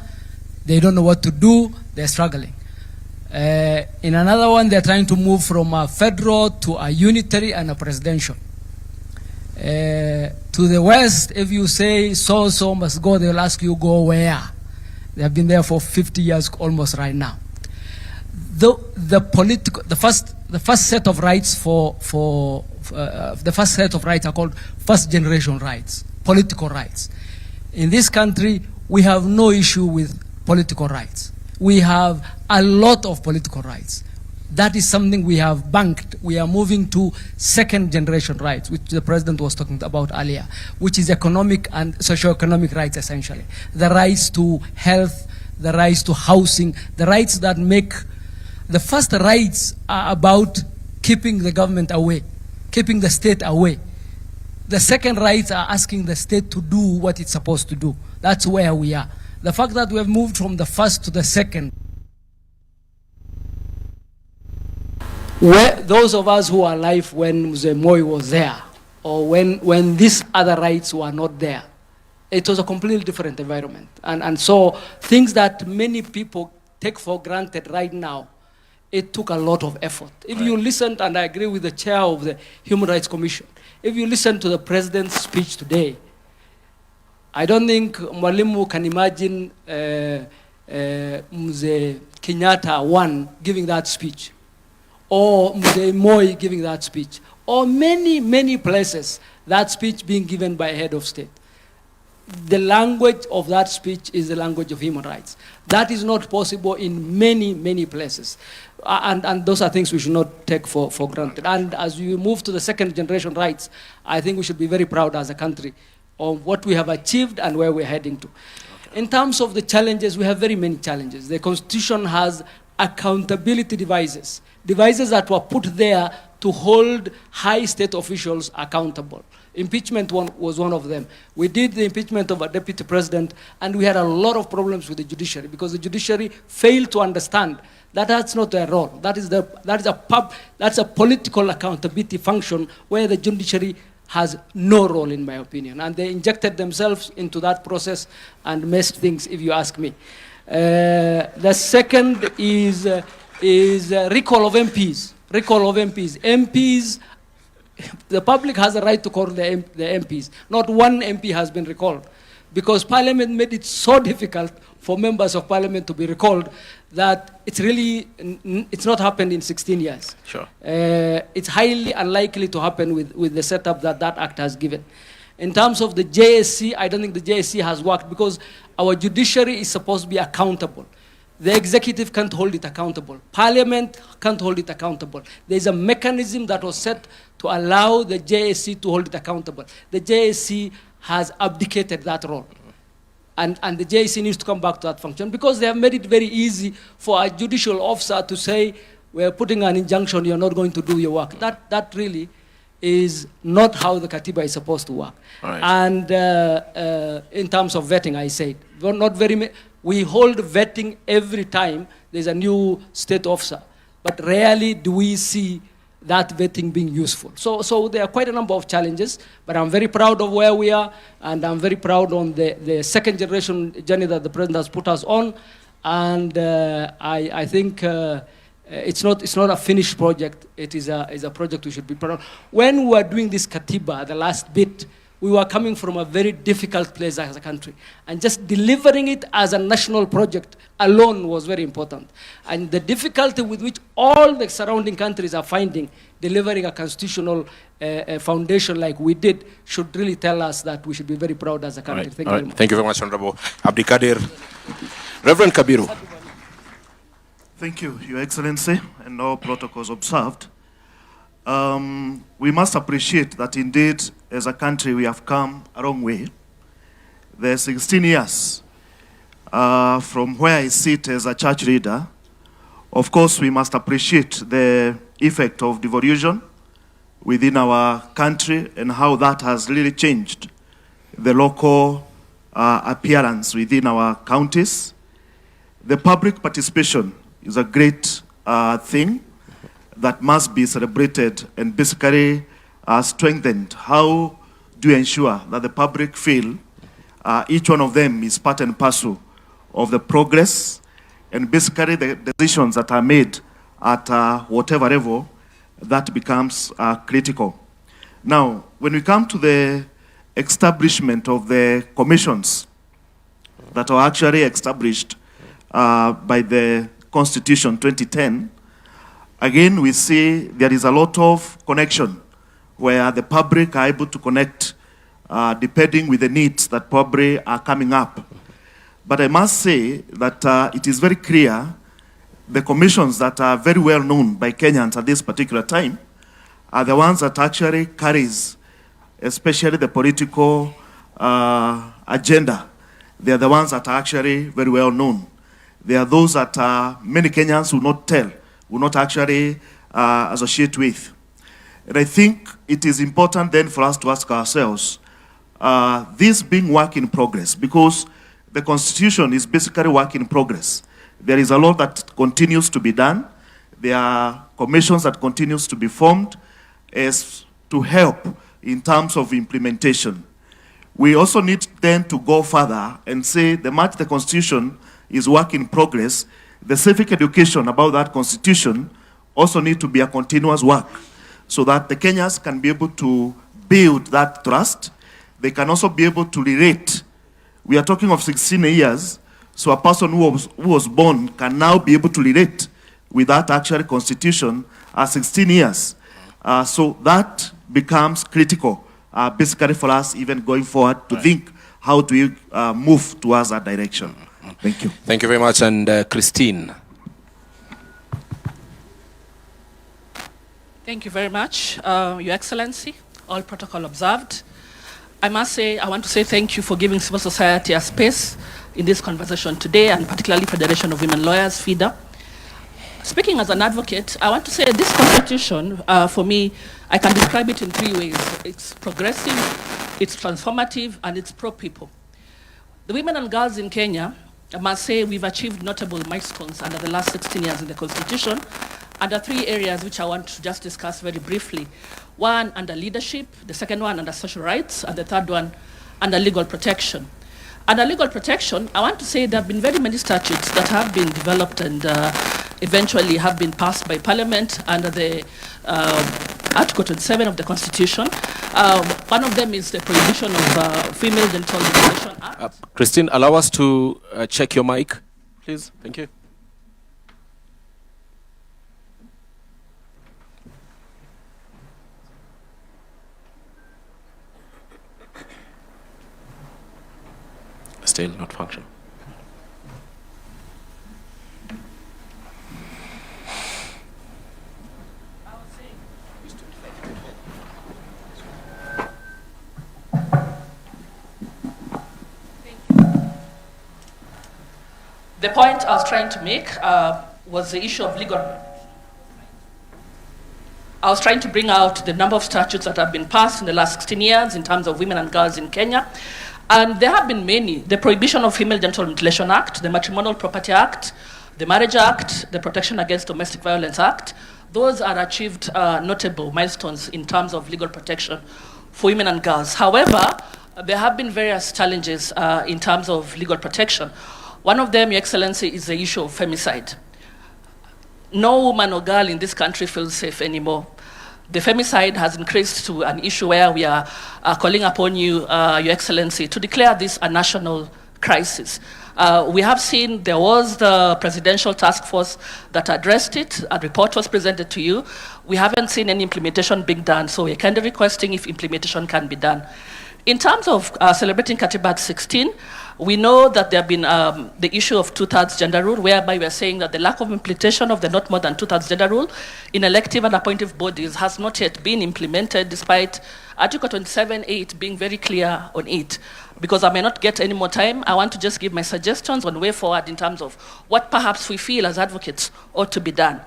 They don't know what to do. They're struggling. In another one, they're trying to move from a federal to a unitary and a presidential. To the West, if you say so must go, they'll ask you go where. They have been there for 50 years almost right now. The first set of rights the first set of rights are called first generation rights, political rights. In this country, we have no issue with political rights. We have a lot of political rights. That is something we have banked. We are moving to second generation rights, which the president was talking about earlier, which is economic and socio-economic rights essentially. The rights to health, the rights to housing, the rights that make, the first rights are about keeping the government away, keeping the state away. The second rights are asking the state to do what it's supposed to do. That's where we are. The fact that we have moved from the first to the second, where those of us who are alive when Mzee Moi was there, or when these other rights were not there, it was a completely different environment. And so things that many people take for granted right now, it took a lot of effort. If you listened, and I agree with the chair of the Human Rights Commission, if you listen to the president's speech today, I don't think Mwalimu can imagine Mzee Kenyatta one giving that speech, or Mzee Moi giving that speech, or many, many places that speech being given by a head of state. The language of that speech is the language of human rights. That is not possible in many, many places. And those are things we should not take for granted. And as we move to the second generation rights, I think we should be very proud as a country of what we have achieved and where we're heading to. Okay. In terms of the challenges, we have very many challenges. The Constitution has accountability devices that were put there to hold high state officials accountable. Impeachment was one of them. We did the impeachment of a deputy president, and we had a lot of problems with the judiciary because the judiciary failed to understand that that's not their role. That's a political accountability function where the judiciary has no role, in my opinion. And they injected themselves into that process and messed things, if you ask me. The second is recall of MPs. Recall of MPs. MPs, the public has a right to call the MPs. Not one MP has been recalled because Parliament made it so difficult for members of Parliament to be recalled that it's not happened in 16 years. Sure. It's highly unlikely to happen with the setup that act has given. In terms of the JSC, I don't think the JSC has worked because our judiciary is supposed to be accountable. The executive can't hold it accountable. Parliament can't hold it accountable. There's a mechanism that was set to allow the JSC to hold it accountable. The JSC has abdicated that role. And the JSC needs to come back to that function because they have made it very easy for a judicial officer to say, we're putting an injunction, you're not going to do your work. That really is not how the Katiba is supposed to work. Right. And in terms of vetting, I said, we hold vetting every time there's a new state officer, but rarely do we see that vetting being useful. So there are quite a number of challenges, but I'm very proud of where we are, and I'm very proud on the second generation journey that the president has put us on, and I think it's not a finished project. It is a project we should be proud of. When we were doing this Katiba, the last bit, we were coming from a very difficult place as a country. And just delivering it as a national project alone was very important. And the difficulty with which all the surrounding countries are finding delivering a constitutional foundation like we did should really tell us that we should be very proud as a country. Right. Thank you very much. Thank you very much, Honorable Abdikadir. Reverend Kabiru. Thank you, Your Excellency, and all protocols observed. We must appreciate that indeed, as a country, we have come a long way. The 16 years from where I sit as a church leader, of course, we must appreciate the effect of devolution within our country and how that has really changed the local appearance within our counties. The public participation is a great thing that must be celebrated and basically strengthened. How do you ensure that the public feel each one of them is part and parcel of the progress, and basically the decisions that are made at whatever level, that becomes critical. Now, when we come to the establishment of the commissions that are actually established by the Constitution 2010, again, we see there is a lot of connection where the public are able to connect depending with the needs that probably are coming up. But I must say that it is very clear the commissions that are very well known by Kenyans at this particular time are the ones that actually carries, especially the political agenda. They are the ones that are actually very well known. They are those that many Kenyans will not tell, will not actually associate with. And I think it is important then for us to ask ourselves, this being work in progress, because the Constitution is basically work in progress. There is a lot that continues to be done. There are commissions that continues to be formed as to help in terms of implementation. We also need then to go further and say the much the Constitution is work in progress, the civic education about that Constitution also need to be a continuous work so that the Kenyans can be able to build that trust. They can also be able to relate. We are talking of 16 years, so a person who was born can now be able to relate with that actual Constitution at 16 years. So that becomes critical, basically for us even going forward to think how do we move towards that direction. Thank you. Thank you very much. And Christine. Thank you very much, Your Excellency, all protocol observed. I must say, I want to say thank you for giving civil society a space in this conversation today, and particularly Federation of Women Lawyers, FIDA. Speaking as an advocate, I want to say this constitution, for me, I can describe it in three ways. It's progressive, it's transformative, and it's pro-people. The women and girls in Kenya, I must say we've achieved notable milestones under the last 16 years in the constitution, under three areas which I want to just discuss very briefly. One, under leadership, the second one under social rights, and the third one under legal protection. Under legal protection, I want to say there have been very many statutes that have been developed and eventually have been passed by Parliament under the Article 27 of the Constitution. One of them is the prohibition of female genital mutilation act. Christine, allow us to check your mic, please. Thank you. Still not functioning. The point I was trying to make was the issue of legal. I was trying to bring out the number of statutes that have been passed in the last 16 years in terms of women and girls in Kenya. And there have been many. The Prohibition of Female Genital Mutilation Act, the Matrimonial Property Act, the Marriage Act, the Protection Against Domestic Violence Act. Those are achieved notable milestones in terms of legal protection for women and girls. However, there have been various challenges in terms of legal protection. One of them, Your Excellency, is the issue of femicide. No woman or girl in this country feels safe anymore. The femicide has increased to an issue where we are calling upon you, Your Excellency, to declare this a national crisis. We have seen there was the presidential task force that addressed it. A report was presented to you. We haven't seen any implementation being done, so we're kind of requesting if implementation can be done. In terms of celebrating Katiba 16, we know that there have been the issue of two-thirds gender rule, whereby we are saying that the lack of implementation of the not more than two-thirds gender rule in elective and appointive bodies has not yet been implemented, despite Article 27.8 being very clear on it. Because I may not get any more time, I want to just give my suggestions on way forward in terms of what perhaps we feel as advocates ought to be done.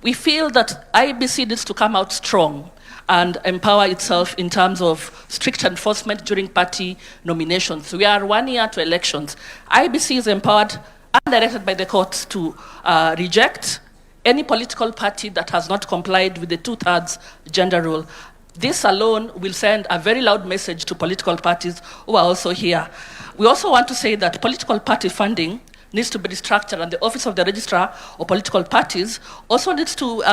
We feel that IEBC needs to come out strong and empower itself in terms of strict enforcement during party nominations. We are 1 year to elections. IEBC is empowered and directed by the courts to reject any political party that has not complied with the two-thirds gender rule. This alone will send a very loud message to political parties who are also here. We also want to say that political party funding needs to be restructured, and the Office of the Registrar of Political Parties also needs to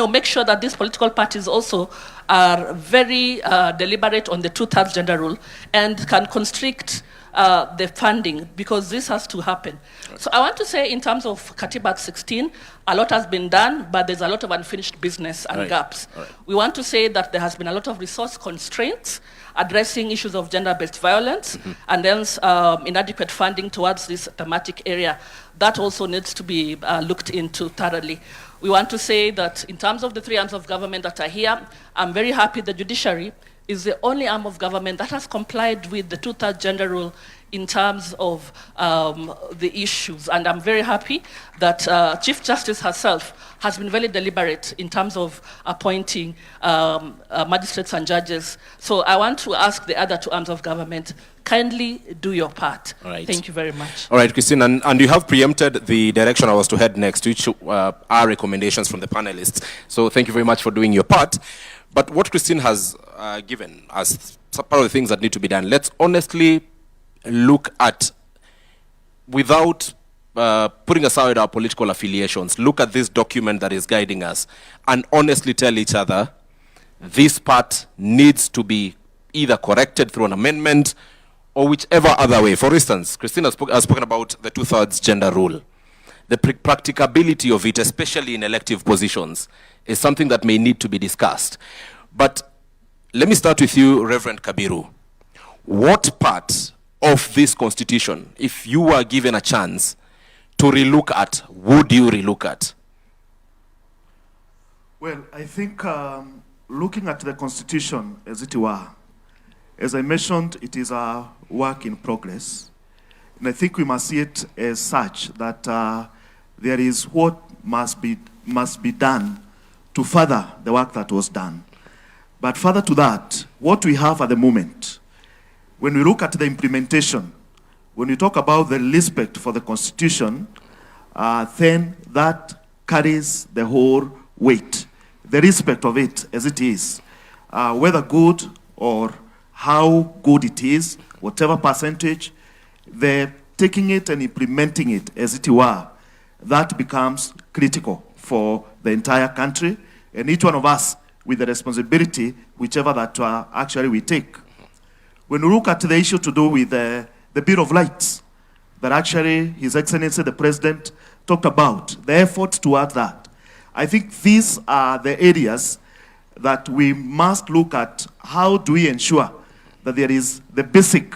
make sure that these political parties also are very deliberate on the two-thirds gender rule and can constrict the funding, because this has to happen. Right. So I want to say, in terms of Katiba Act 16, a lot has been done, but there's a lot of unfinished business and gaps. Right. We want to say that there has been a lot of resource constraints addressing issues of gender-based violence, and then inadequate funding towards this thematic area. That also needs to be looked into thoroughly. We want to say that in terms of the three arms of government that are here, I'm very happy the judiciary is the only arm of government that has complied with the 2/3 gender rule in terms of the issues. And I'm very happy that Chief Justice herself has been very deliberate in terms of appointing magistrates and judges. So I want to ask the other two arms of government, kindly do your part. All right. Thank you very much. All right, Christine, and you have preempted the direction I was to head next, which are recommendations from the panelists. So thank you very much for doing your part. But what Christine has given as part of the things that need to be done, let's honestly look at, without putting aside our political affiliations, look at this document that is guiding us and honestly tell each other this part needs to be either corrected through an amendment or whichever other way. For instance, Christine has spoken about the 2/3 gender rule. The practicability of it, especially in elective positions, is something that may need to be discussed. But let me start with you, Reverend Kabiru. What part of this constitution, if you were given a chance to relook at, would you relook at? Well, I think looking at the constitution as it were, as I mentioned, it is a work in progress. And I think we must see it as such that there is what must be done to further the work that was done. But further to that, what we have at the moment, when we look at the implementation, when we talk about the respect for the Constitution, then that carries the whole weight, the respect of it as it is, whether good or how good it is, whatever percentage, the taking it and implementing it as it were, that becomes critical for the entire country, and each one of us with the responsibility, whichever that actually we take. When we look at the issue to do with the Bill of Rights, that actually His Excellency the President talked about, the efforts toward that, I think these are the areas that we must look at. How do we ensure that there is the basic,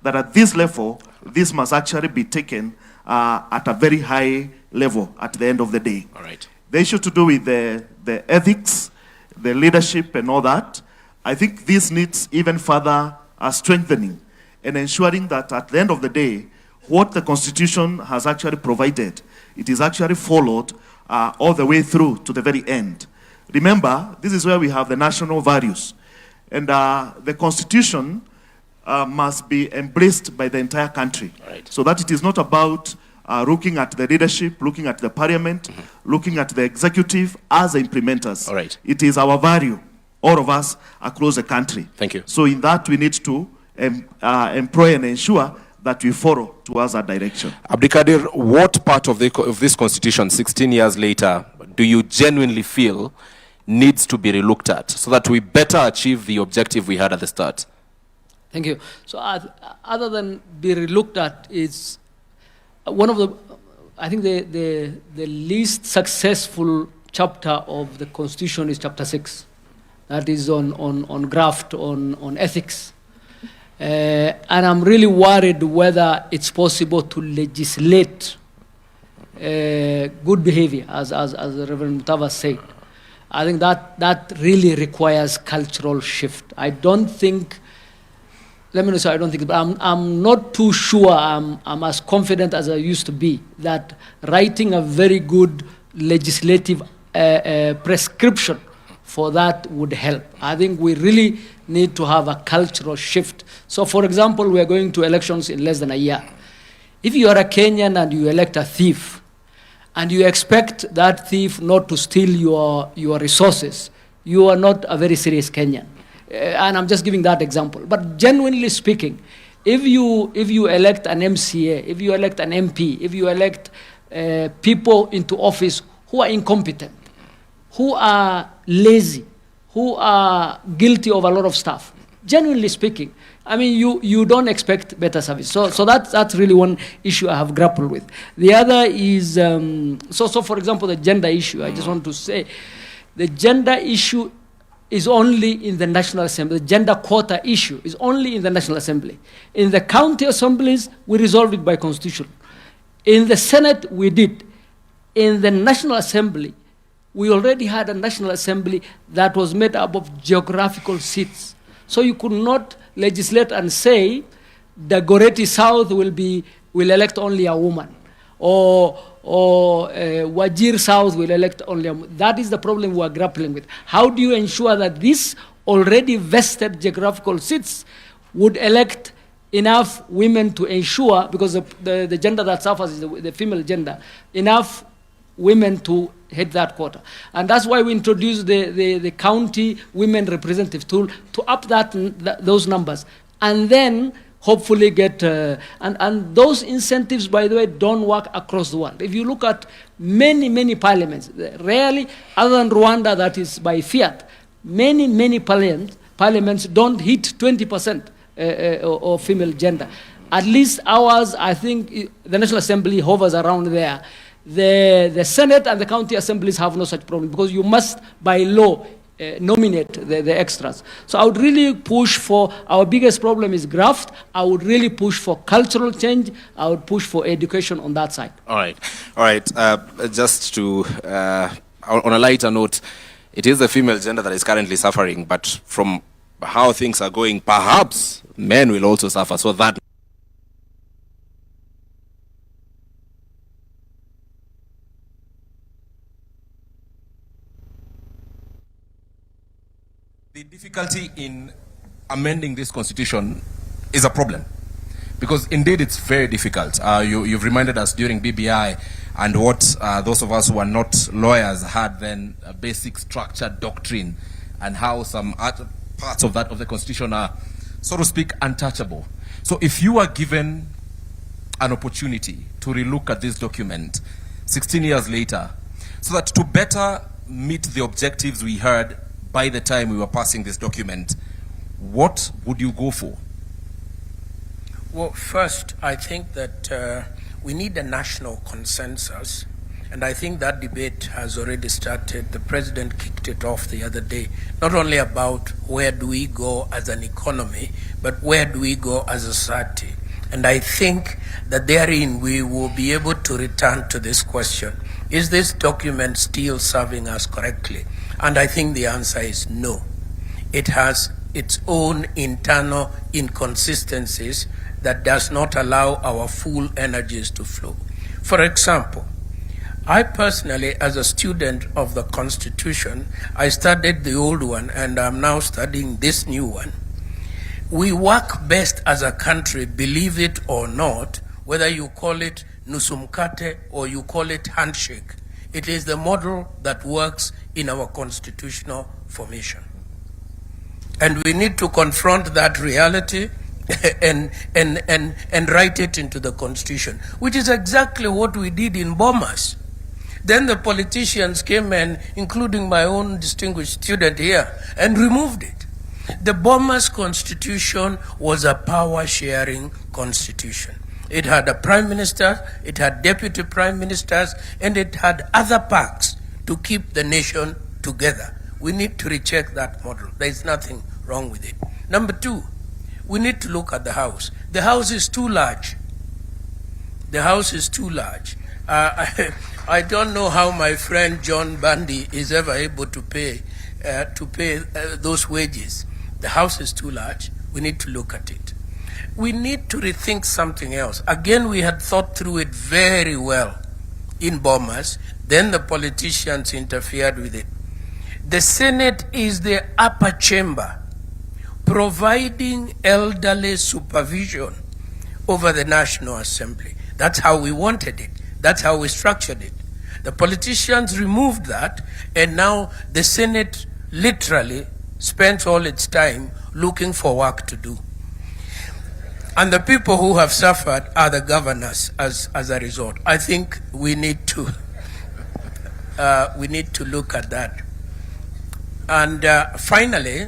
that at this level, this must actually be taken at a very high level at the end of the day. All right. The issue to do with the ethics, the leadership and all that, I think this needs even further strengthening and ensuring that at the end of the day, what the Constitution has actually provided, it is actually followed all the way through to the very end. Remember, this is where we have the national values. And the Constitution must be embraced by the entire country. Right. So that it is not about looking at the leadership, looking at the parliament, looking at the executive as the implementers. All right. It is our value, all of us across the country. Thank you. So in that, we need to employ and ensure that we follow towards that direction. Abdikadir, what part of this constitution, 16 years later, do you genuinely feel needs to be relooked at so that we better achieve the objective we had at the start? Thank you. So other than be relooked at, is one of the, I think the least successful chapter of the Constitution is chapter 6. That is on graft, on ethics. And I'm really worried whether it's possible to legislate good behavior, as Reverend Mutava said. I think that really requires cultural shift. I don't think, let me not say I don't think, but I'm not too sure I'm as confident as I used to be that writing a very good legislative prescription for that would help. I think we really need to have a cultural shift. So for example, we are going to elections in less than a year. If you are a Kenyan and you elect a thief, and you expect that thief not to steal your resources, you are not a very serious Kenyan. And I'm just giving that example. But genuinely speaking, if you elect an MCA, if you elect an MP, if you elect people into office who are incompetent, who are lazy, who are guilty of a lot of stuff, genuinely speaking, I mean, you don't expect better service. So that's really one issue I have grappled with. The other is, so for example, the gender issue, I just want to say, the gender issue is only in the National Assembly. The gender quota issue is only in the National Assembly. In the county assemblies, we resolved it by constitution. In the Senate, we did. In the National Assembly, we already had a National Assembly that was made up of geographical seats. So you could not legislate and say the Goreti South will elect only a woman, or Wajir South will elect only a woman. That is the problem we are grappling with. How do you ensure that these already vested geographical seats would elect enough women to ensure, because the gender that suffers is the female gender, enough women to hit that quota? And that's why we introduced the county women representative tool to up those numbers, and then hopefully get, and those incentives, by the way, don't work across the world. If you look at many parliaments, rarely, other than Rwanda that is by fiat, many parliaments don't hit 20% of female gender. At least ours, I think the National Assembly hovers around there. The Senate and the county assemblies have no such problem, because you must, by law, nominate the extras. So I would really push for, our biggest problem is graft. I would really push for cultural change. I would push for education on that side. All right. Just to, on a lighter note, it is the female gender that is currently suffering, but from how things are going, perhaps men will also suffer. So that the difficulty in amending this constitution is a problem, because indeed it's very difficult. You've reminded us during BBI, and what those of us who are not lawyers had then, a basic structured doctrine, and how some parts of the constitution are, so to speak, untouchable. So if you are given an opportunity to relook at this document 16 years later, so that to better meet the objectives we heard by the time we were passing this document, what would you go for? Well, first, I think that we need a national consensus, and I think that debate has already started. The president kicked it off the other day, not only about where do we go as an economy, but where do we go as a society. And I think that therein we will be able to return to this question: is this document still serving us correctly? And I think the answer is no. It has its own internal inconsistencies that does not allow our full energies to flow. For example, I personally, as a student of the Constitution, I studied the old one and I'm now studying this new one. We work best as a country, believe it or not, whether you call it nusumkate or you call it handshake. It is the model that works in our constitutional formation. And we need to confront that reality and write it into the Constitution, which is exactly what we did in Bomas. Then the politicians came in, including my own distinguished student here, and removed it. The Bomas Constitution was a power-sharing constitution. It had a prime minister, it had deputy prime ministers, and it had other perks to keep the nation together. We need to recheck that model. There is nothing wrong with it. Number two, we need to look at the House. The House is too large. The House is too large. I don't know how my friend John Bundy is ever able to pay those wages. The House is too large. We need to look at it. We need to rethink something else. Again, we had thought through it very well in Bomas. Then the politicians interfered with it. The Senate is the upper chamber, providing elderly supervision over the National Assembly. That's how we wanted it. That's how we structured it. The politicians removed that, and now the Senate literally spends all its time looking for work to do. And the people who have suffered are the governors as a result. I think we need to look at that. And finally,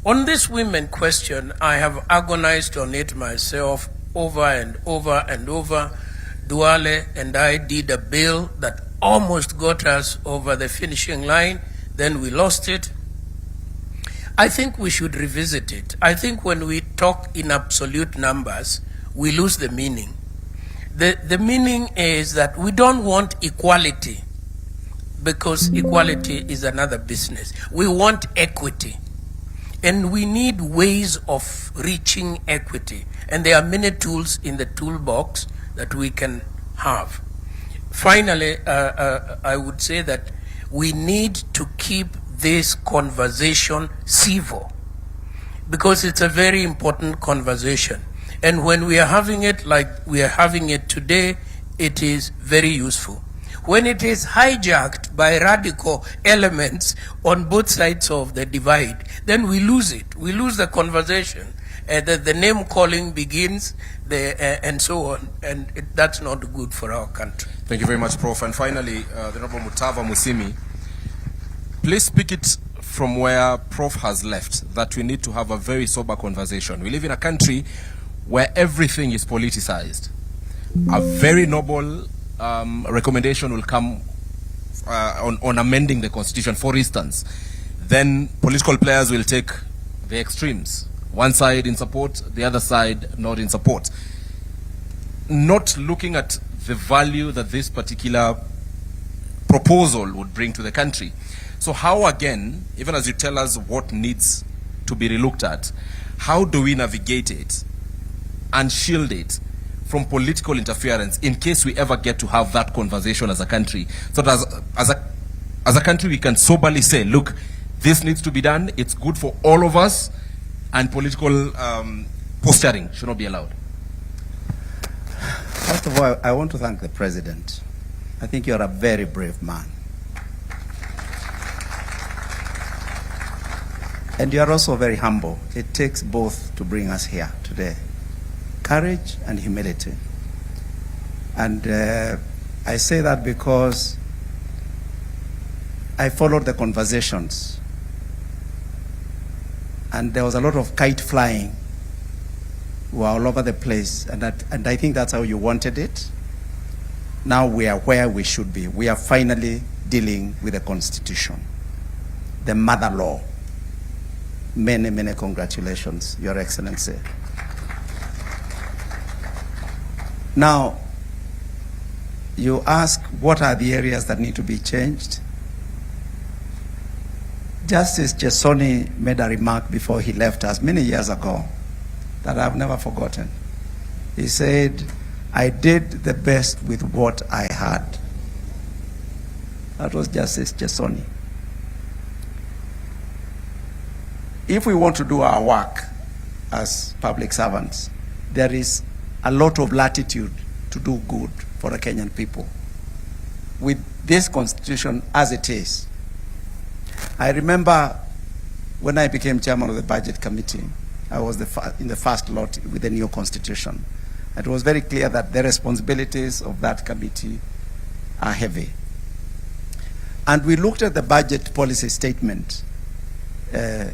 On this women question, I have agonized on it myself over and over and over. Duale and I did a bill that almost got us over the finishing line, then we lost it. I think we should revisit it. I think when we talk in absolute numbers, we lose the meaning. The meaning is that we don't want equality, because equality is another business. We want equity. And we need ways of reaching equity. And there are many tools in the toolbox that we can have. Finally, I would say that we need to keep this conversation civil, because it's a very important conversation. And when we are having it like we are having it today, it is very useful. When it is hijacked by radical elements on both sides of the divide, then we lose it. We lose the conversation. The name calling begins, and so on. And that's not good for our country. Thank you very much, Prof. And finally, the Honorable Mutava Musimi, please speak it from where Prof has left, that we need to have a very sober conversation. We live in a country where everything is politicized. A very noble recommendation will come on amending the constitution, for instance. Then political players will take the extremes. One side in support, the other side not in support. Not looking at the value that this particular proposal would bring to the country. So how, again, even as you tell us what needs to be relooked at, how do we navigate it and shield it from political interference in case we ever get to have that conversation as a country? So that as a country we can soberly say, look, this needs to be done, it's good for all of us, and political posturing should not be allowed. First of all, I want to thank the President. I think you're a very brave man. And you are also very humble. It takes both to bring us here today. Courage and humility. And I say that because I followed the conversations. And there was a lot of kite flying. We were all over the place. And I think that's how you wanted it. Now we are where we should be. We are finally dealing with the Constitution, the mother law. Many, many congratulations, Your Excellency. Now, you ask what are the areas that need to be changed? Justice Chesoni made a remark before he left us many years ago that I've never forgotten. He said, I did the best with what I had. That was Justice Chesoni. If we want to do our work as public servants, there is a lot of latitude to do good for the Kenyan people. With this constitution as it is, I remember when I became chairman of the budget committee, I was in the first lot with the new constitution. It was very clear that the responsibilities of that committee are heavy. And we looked at the budget policy statement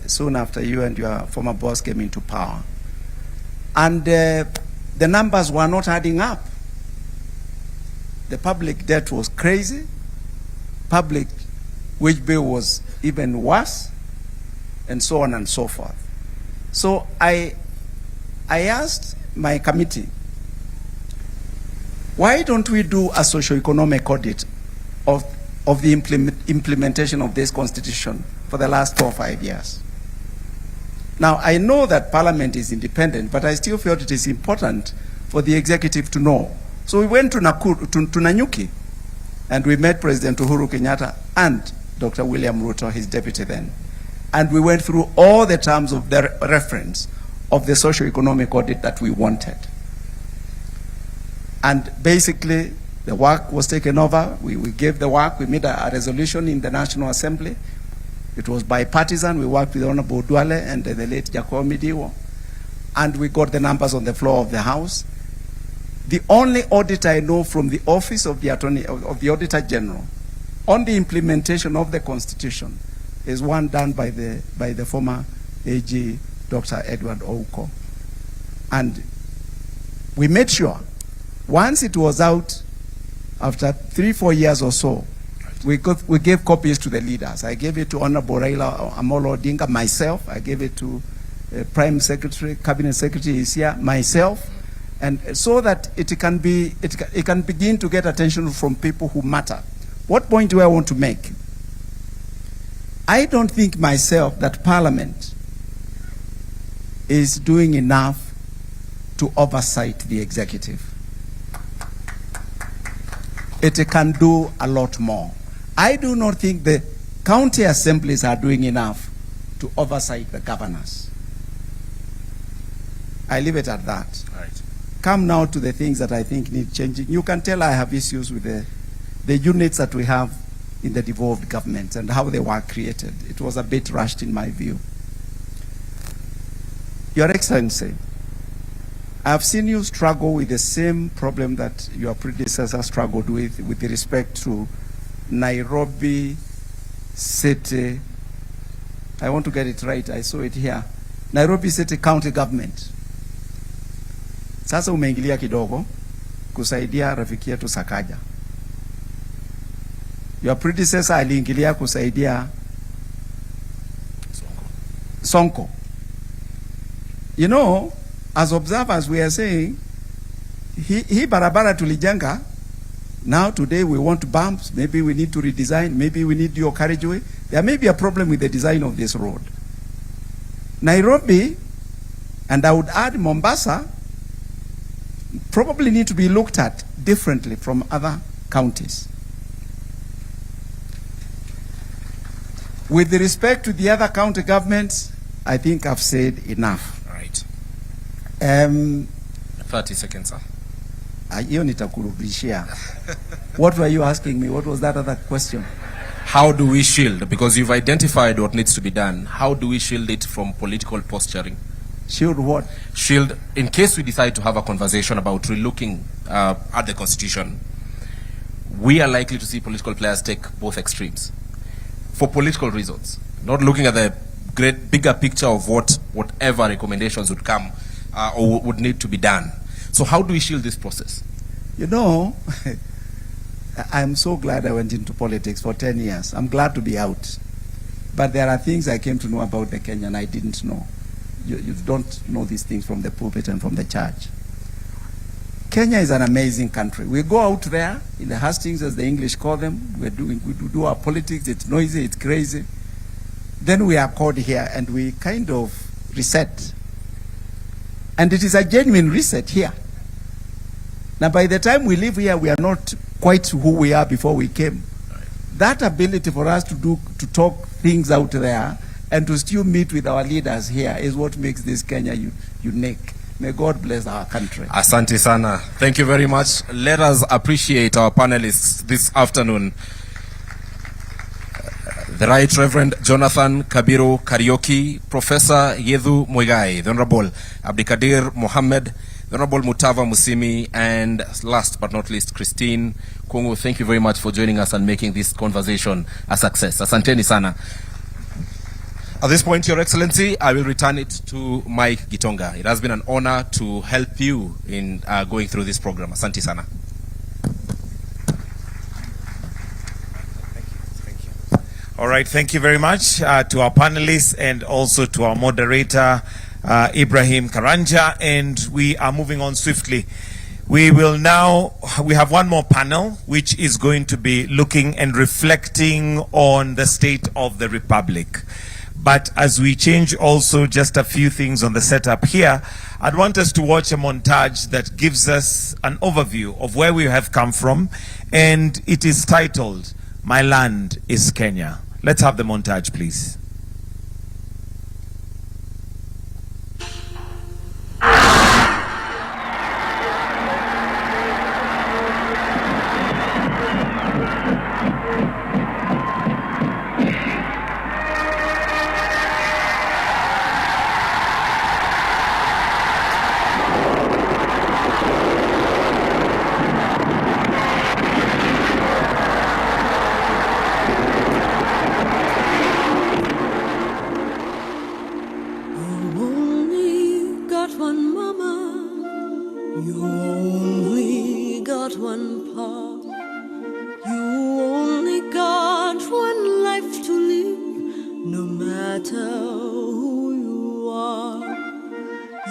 soon after you and your former boss came into power. And the numbers were not adding up. The public debt was crazy. Public wage bill was even worse, and so on and so forth. So I asked my committee, why don't we do a socio-economic audit of the implementation of this constitution for the last 4 or 5 years? Now, I know that Parliament is independent, but I still felt it is important for the executive to know. So we went to Nanyuki, and we met President Uhuru Kenyatta and Dr. William Ruto, his deputy then. And we went through all the terms of the reference of the socio-economic audit that we wanted. And basically, the work was taken over. We gave the work. We made a resolution in the National Assembly. It was bipartisan. We worked with Honorable Duale and the late Jacob Midiwo. And we got the numbers on the floor of the House. The only audit I know from the Office of the Auditor General on the implementation of the Constitution is one done by the former AG Dr. Edward Ouko. And we made sure, once it was out, after 3-4 years or so, we gave copies to the leaders. I gave it to Honorable Raila Amolo Odinga, myself. I gave it to Prime Secretary, Cabinet Secretary is here, myself, and so that it can begin to get attention from people who matter. What point do I want to make? I don't think myself that Parliament is doing enough to oversight the executive. It can do a lot more. I do not think the county assemblies are doing enough to oversight the governors. I leave it at that. Right. Come now to the things that I think need changing. You can tell I have issues with the units that we have in the devolved government and how they were created. It was a bit rushed in my view. Your Excellency, I've seen you struggle with the same problem that your predecessor struggled with respect to Nairobi City. I want to get it right, I saw it here. Nairobi City County Government. Sasa umeingilia kidogo kusaidia rafiki yetu Sakaja. Your predecessor aliingilia kusaidia Sonko. You know, as observers we are saying, he barabara tulijenga. Now today we want bumps, maybe we need to redesign, maybe we need your carriageway. There may be a problem with the design of this road. Nairobi, and I would add Mombasa, probably need to be looked at differently from other counties. With respect to the other county governments, I think I've said enough. Right. 30 seconds, sir. Hiyo nitakurudishia. What were you asking me? What was that other question? How do we shield? Because you've identified what needs to be done. How do we shield it from political posturing? Shield what? Shield, in case we decide to have a conversation about relooking at the Constitution, we are likely to see political players take both extremes for political reasons, not looking at the bigger picture of whatever recommendations would come or would need to be done. So how do we shield this process? You know, I'm so glad I went into politics for 10 years. I'm glad to be out. But there are things I came to know about the Kenyan I didn't know. You don't know these things from the pulpit and from the church. Kenya is an amazing country. We go out there in the hustings, as the English call them. We do our politics. It's noisy, it's crazy. Then we are called here and we kind of reset. And it is a genuine reset here. Now, by the time we leave here, we are not quite who we are before we came. That ability for us to talk things out there and to still meet with our leaders here is what makes this Kenya unique. May God bless our country. Asante sana. Thank you very much. Let us appreciate our panelists this afternoon. The Right Reverend Jonathan Kabiru Karaoke, Professor Yedhu Muigai, the Honorable Abdikadir Mohammed, the Honorable Mutava Musimi, and last but not least, Christine Kungu. Thank you very much for joining us and making this conversation a success. Asanteni sana. At this point, Your Excellency, I will return it to Mike Gitonga. It has been an honor to help you in going through this program. Asante sana. All right, thank you very much to our panelists and also to our moderator, Ibrahim Karanja, and we are moving on swiftly. We have one more panel, which is going to be looking and reflecting on the state of the Republic. But as we change also just a few things on the setup here, I'd want us to watch a montage that gives us an overview of where we have come from, and it is titled, My Land is Kenya. Let's have the montage, please. matter who you are.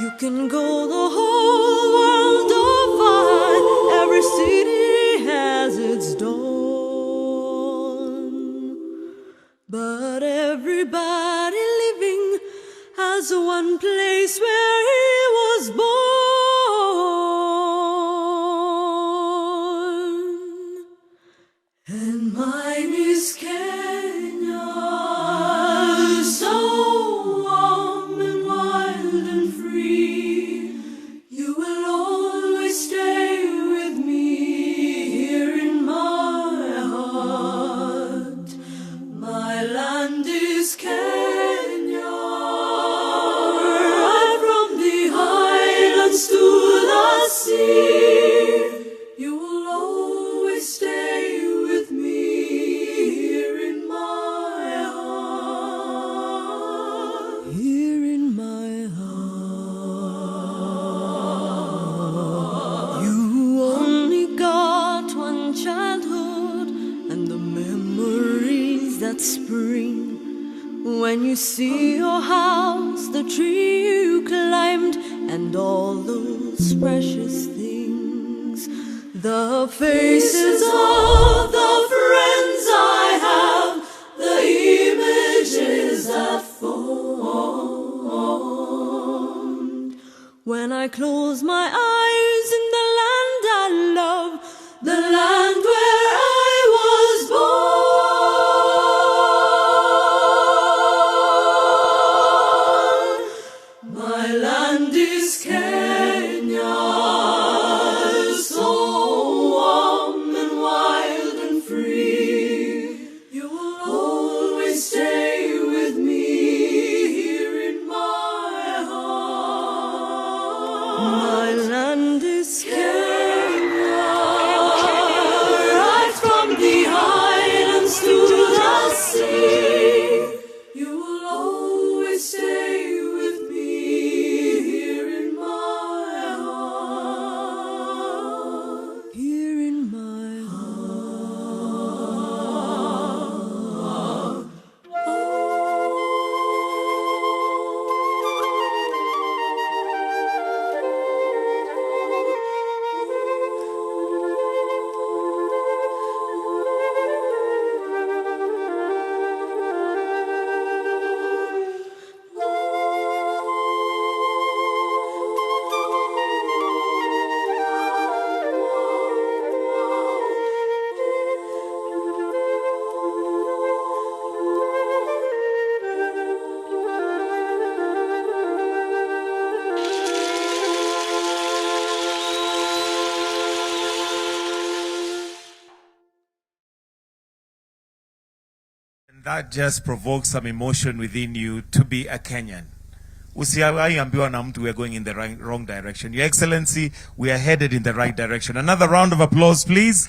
You can go the whole world over. Every city has its dawn. But everybody living has one place where he was born. And mine is Kenya, so warm and wild and free. You will always stay with me here in my heart. My land is Kenya, right from the highlands to the sea. You will always stay with me here in my heart. Here in my heart. You only got one childhood and the memories that spring when you see your house, the tree you climbed, and all those precious things. The faces of the friends I have, the images that formed. When I close my eyes in the land I love, the land where I was born. My land is Kenya, so warm and wild and free. You will always stay with me here in my heart. My land is Kenya, right from the highlands to the sea. You will always stay with me here in my heart. Here in my heart. And that just provokes some emotion within you to be a Kenyan. Usiambiwa na mtu we are going in the wrong direction. Your Excellency, we are headed in the right direction. Another round of applause, please.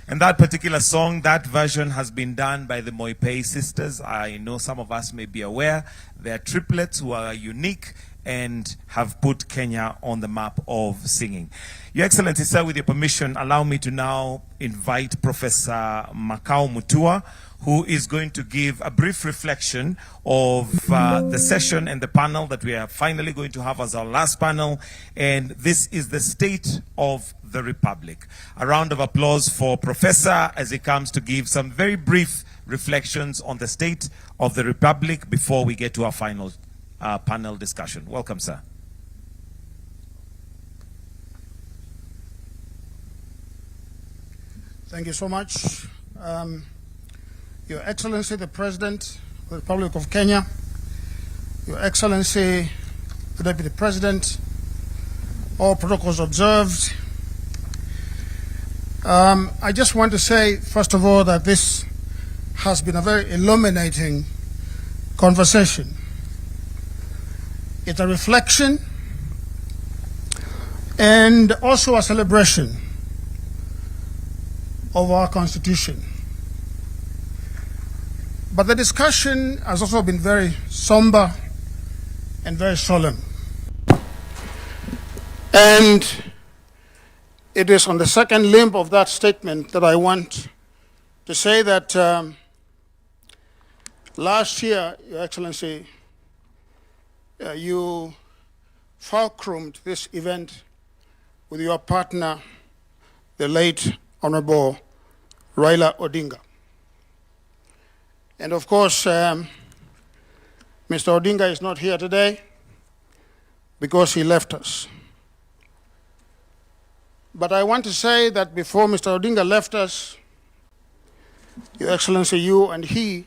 And that particular song, that version has been done by the Moipei sisters. I know some of us may be aware. They are triplets who are unique and have put Kenya on the map of singing. Your Excellency, sir, with your permission, allow me to now invite Professor Makau Mutua, who is going to give a brief reflection of the session and the panel that we are finally going to have as our last panel. And this is the state of the Republic. A round of applause for Professor as he comes to give some very brief reflections on the state of the Republic before we get to our final panel discussion. Welcome, sir. Thank you so much. Your Excellency, the President of the Republic of Kenya, Your Excellency, the Deputy President, all protocols observed. I just want to say, first of all, that this has been a very illuminating conversation. It's a reflection and also a celebration of our Constitution. But the discussion has also been very somber and very solemn. And it is on the second limb of that statement that I want to say that Last year, Your Excellency, you fulcrumed this event with your partner, the late Honorable Raila Odinga. And of course, Mr. Odinga is not here today because he left us. But I want to say that before Mr. Odinga left us, Your Excellency, you and he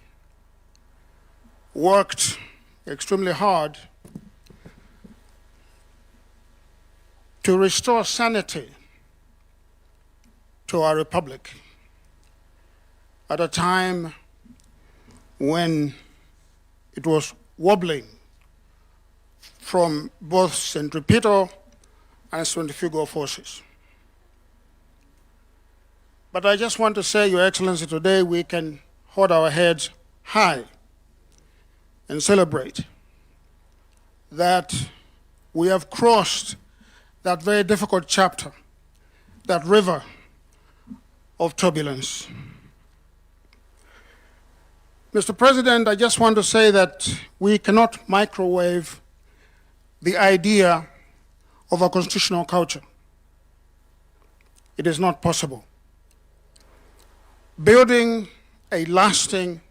worked extremely hard to restore sanity to our republic at a time when it was wobbling from both centripetal and centrifugal forces. But I just want to say, Your Excellency, today we can hold our heads high and celebrate that we have crossed that very difficult chapter, that river of turbulence. Mr. President, I just want to say that we cannot microwave the idea of a constitutional culture. It is not possible. Building a lasting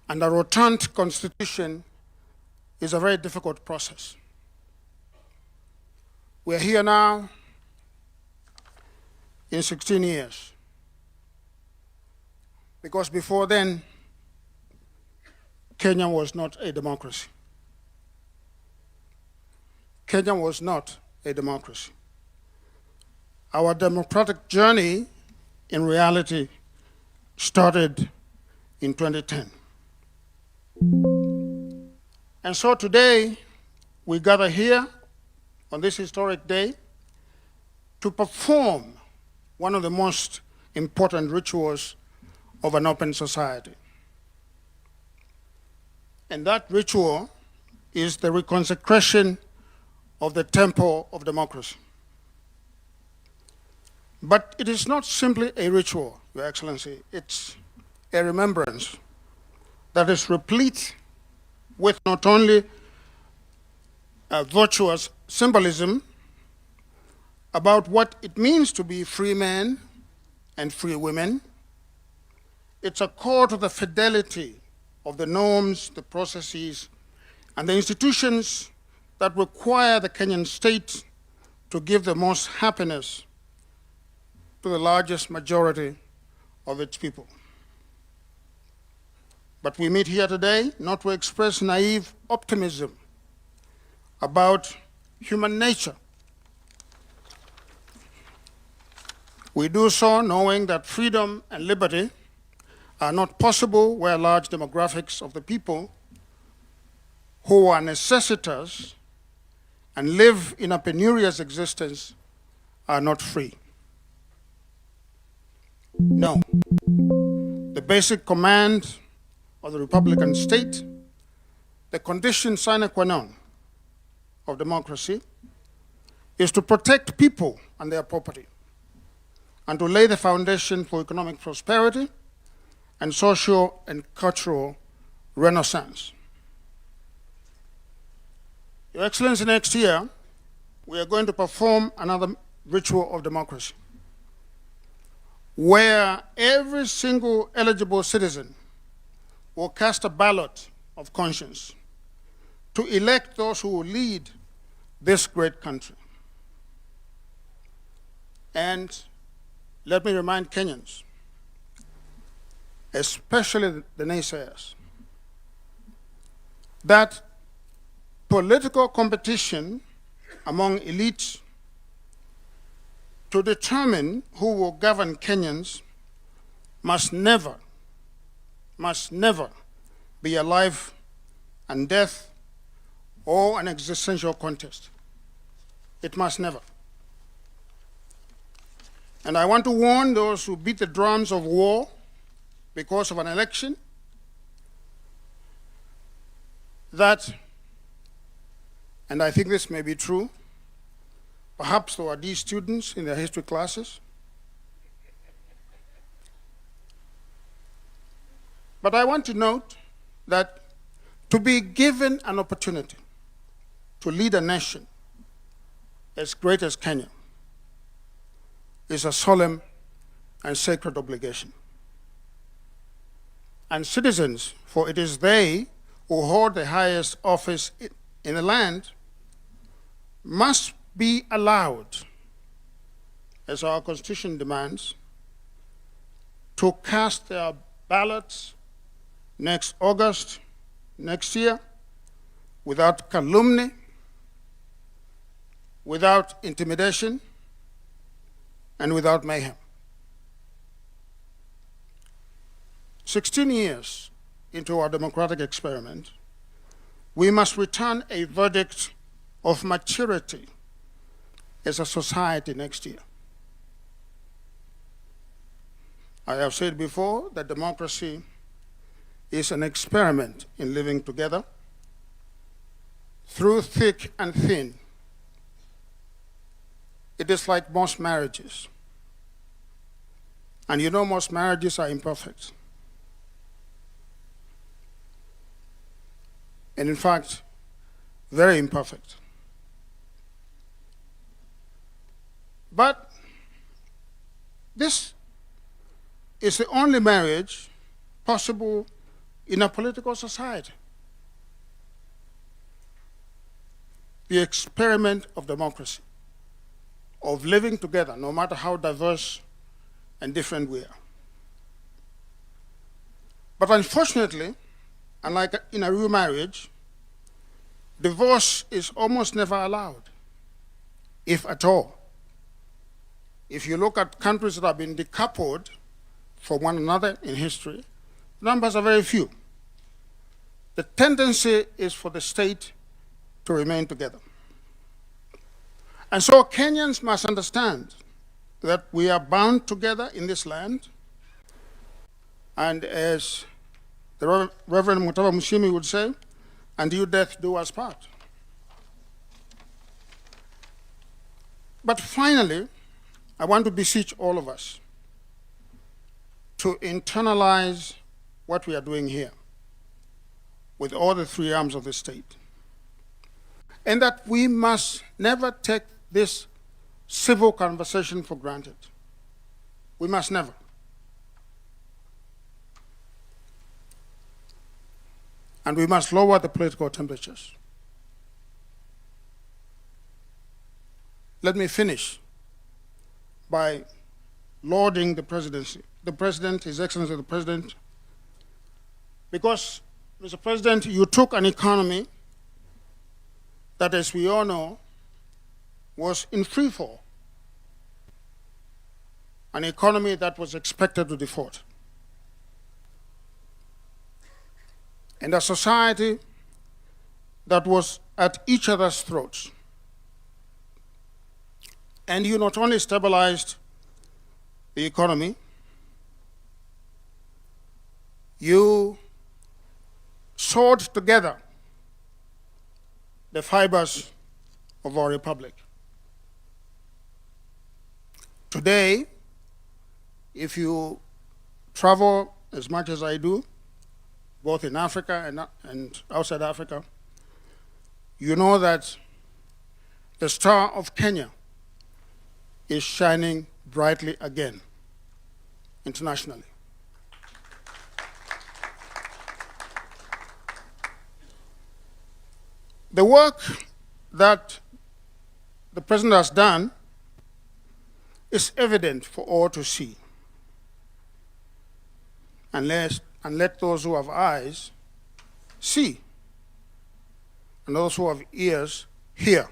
and a rotund constitution is a very difficult process. We're here now in 16 years, because before then, Kenya was not a democracy. Kenya was not a democracy. Our democratic journey, in reality, started in 2010. And so today, we gather here on this historic day to perform one of the most important rituals of an open society. And that ritual is the reconsecration of the temple of democracy. But it is not simply a ritual, Your Excellency. It's a remembrance that is replete with not only virtuous symbolism about what it means to be free men and free women. It's a call to the fidelity of the norms, the processes, and the institutions that require the Kenyan state to give the most happiness to the largest majority of its people. But we meet here today not to express naive optimism about human nature. We do so knowing that freedom and liberty are not possible where large demographics of the people who are necessitous and live in a penurious existence are not free. No. The basic command of the Republican state, the condition sine qua non of democracy, is to protect people and their property, and to lay the foundation for economic prosperity and social and cultural renaissance. Your Excellency, next year, we are going to perform another ritual of democracy, where every single eligible citizen will cast a ballot of conscience to elect those who will lead this great country. And let me remind Kenyans, especially the naysayers, that political competition among elites to determine who will govern Kenyans must never be a life and death or an existential contest. It must never. And I want to warn those who beat the drums of war because of an election that, and I think this may be true, perhaps there are these students in their history classes, but I want to note that to be given an opportunity to lead a nation as great as Kenya is a solemn and sacred obligation. And citizens, for it is they who hold the highest office in the land, must be allowed, as our Constitution demands, to cast their ballots next August, next year, without calumny, without intimidation, and without mayhem. 16 years into our democratic experiment, we must return a verdict of maturity as a society next year. I have said before that democracy is an experiment in living together through thick and thin. It is like most marriages. And you know most marriages are imperfect. And in fact, very imperfect. But this is the only marriage possible in a political society. The experiment of democracy, of living together, no matter how diverse and different we are. But unfortunately, unlike in a real marriage, divorce is almost never allowed, if at all. If you look at countries that have been decoupled from one another in history, numbers are very few. The tendency is for the state to remain together. And so Kenyans must understand that we are bound together in this land, and as the Reverend Mutava Mushimi would say, until death do us part. But finally, I want to beseech all of us to internalize what we are doing here with all the three arms of the state. And that we must never take this civil conversation for granted. We must never. And we must lower the political temperatures. Let me finish by lauding the presidency, the President, His Excellency the President, because, Mr. President, you took an economy that, as we all know, was in free fall, an economy that was expected to default, and a society that was at each other's throats. And you not only stabilized the economy, you sewed together the fibers of our republic. Today, if you travel as much as I do, both in Africa and outside Africa, you know that the star of Kenya is shining brightly again internationally. The work that the President has done is evident for all to see. And let those who have eyes see, and those who have ears hear.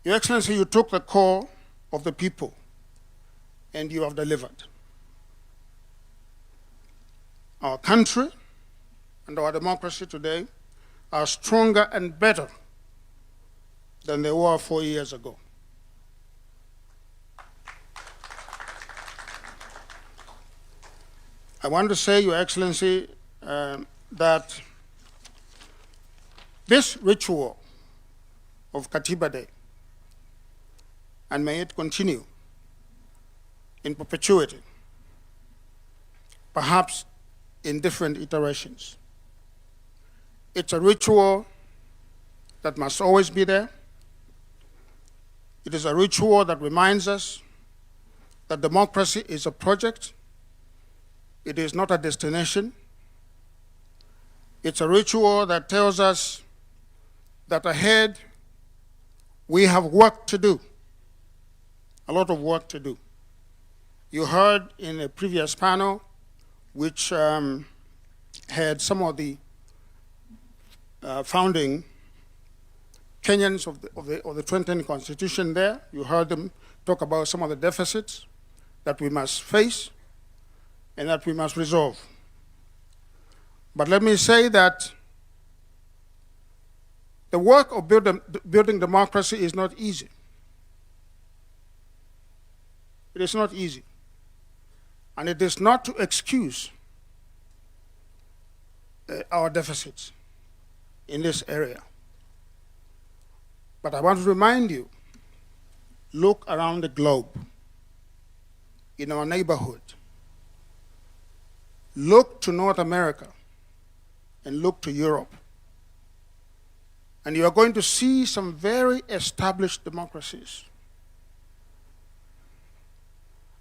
Your Excellency, you took the call of the people and you have delivered. Our country and our democracy today are stronger and better than they were 4 years ago. I want to say, Your Excellency, that this ritual of Katiba Day, and may it continue in perpetuity, perhaps in different iterations. It's a ritual that must always be there. It is a ritual that reminds us that democracy is a project. It is not a destination. It's a ritual that tells us that ahead we have work to do, a lot of work to do. You heard in a previous panel, which had some of the founding Kenyans of the 2010 Constitution there. You heard them talk about some of the deficits that we must face and that we must resolve. But let me say that the work of building democracy is not easy. It is not easy. And it is not to excuse our deficits in this area. But I want to remind you, look around the globe, in our neighborhood. Look to North America and look to Europe. And you are going to see some very established democracies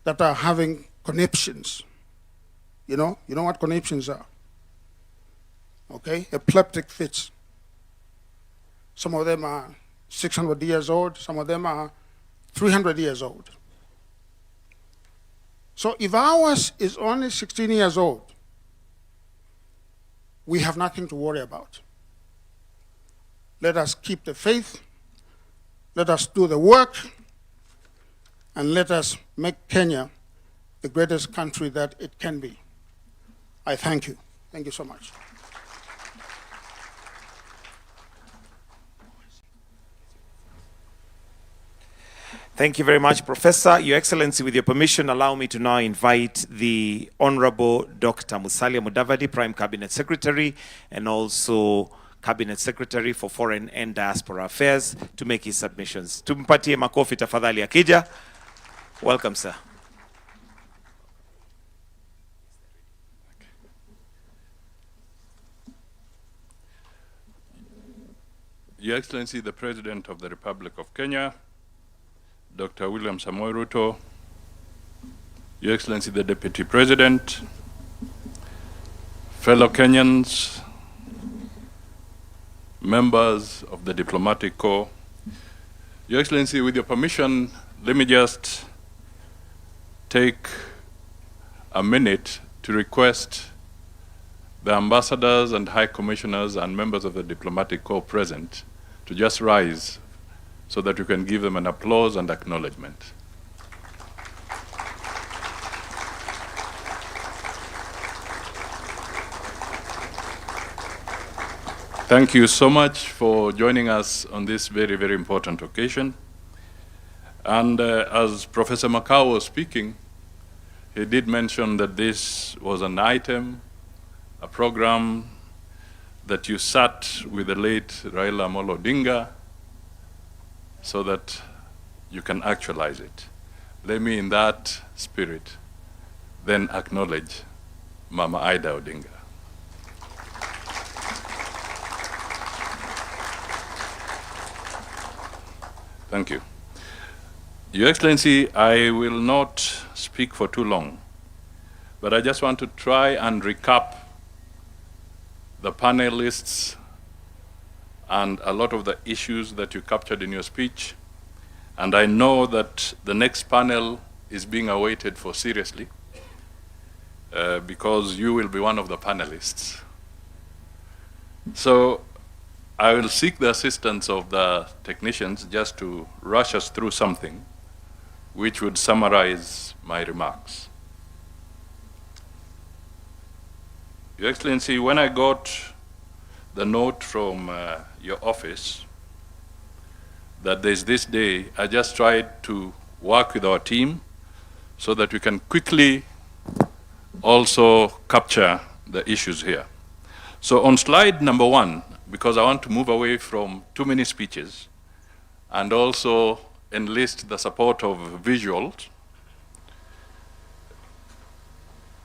that are having conniptions. You know what conniptions are? Okay, epileptic fits. Some of them are 600 years old, some of them are 300 years old. So if ours is only 16 years old, we have nothing to worry about. Let us keep the faith, let us do the work, and let us make Kenya the greatest country that it can be. I thank you. Thank you so much. Thank you very much, Professor. Your Excellency, with your permission, allow me to now invite the Honorable Dr. Musalia Mudavadi, Prime Cabinet Secretary, and also Cabinet Secretary for Foreign and Diaspora Affairs, to make his submissions. Tumpatie makofi tafadhali akija. Welcome, sir. Your Excellency, the President of the Republic of Kenya, Dr. William Samoei Ruto, Your Excellency, the Deputy President, fellow Kenyans, members of the Diplomatic Corps, Your Excellency, with your permission, let me just take a minute to request the ambassadors and high commissioners and members of the Diplomatic Corps present to just rise so that we can give them an applause and acknowledgement. Thank you so much for joining us on this very, very important occasion. And as Professor Makau was speaking, he did mention that this was an item, a program that you sat with the late Raila Amolo Odinga so that you can actualize it. Let me, in that spirit, then acknowledge Mama Ida Odinga. Thank you. Your Excellency, I will not speak for too long, but I just want to try and recap the panelists and a lot of the issues that you captured in your speech. And I know that the next panel is being awaited for seriously because you will be one of the panelists. So I will seek the assistance of the technicians just to rush us through something which would summarize my remarks. Your Excellency, when I got the note from your office that there's this day, I just tried to work with our team so that we can quickly also capture the issues here. So on slide number 1, because I want to move away from too many speeches and also enlist the support of visuals,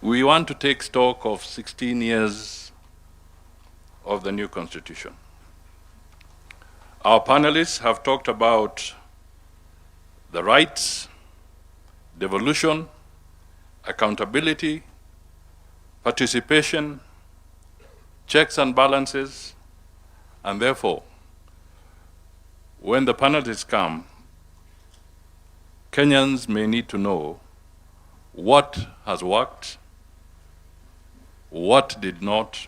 we want to take stock of 16 years of the new constitution. Our panelists have talked about the rights, devolution, accountability, participation, checks and balances, and therefore, when the panelists come, Kenyans may need to know what has worked, what did not,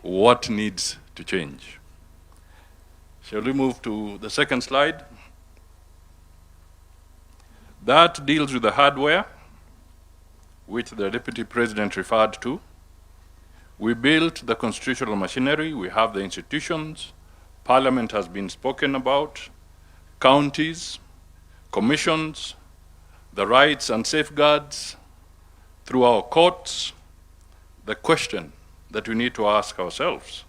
what needs to change. Shall we move to the second slide? That deals with the hardware, which the Deputy President referred to. We built the constitutional machinery, we have the institutions, Parliament has been spoken about, counties, commissions, the rights and safeguards through our courts. The question that we need to ask ourselves: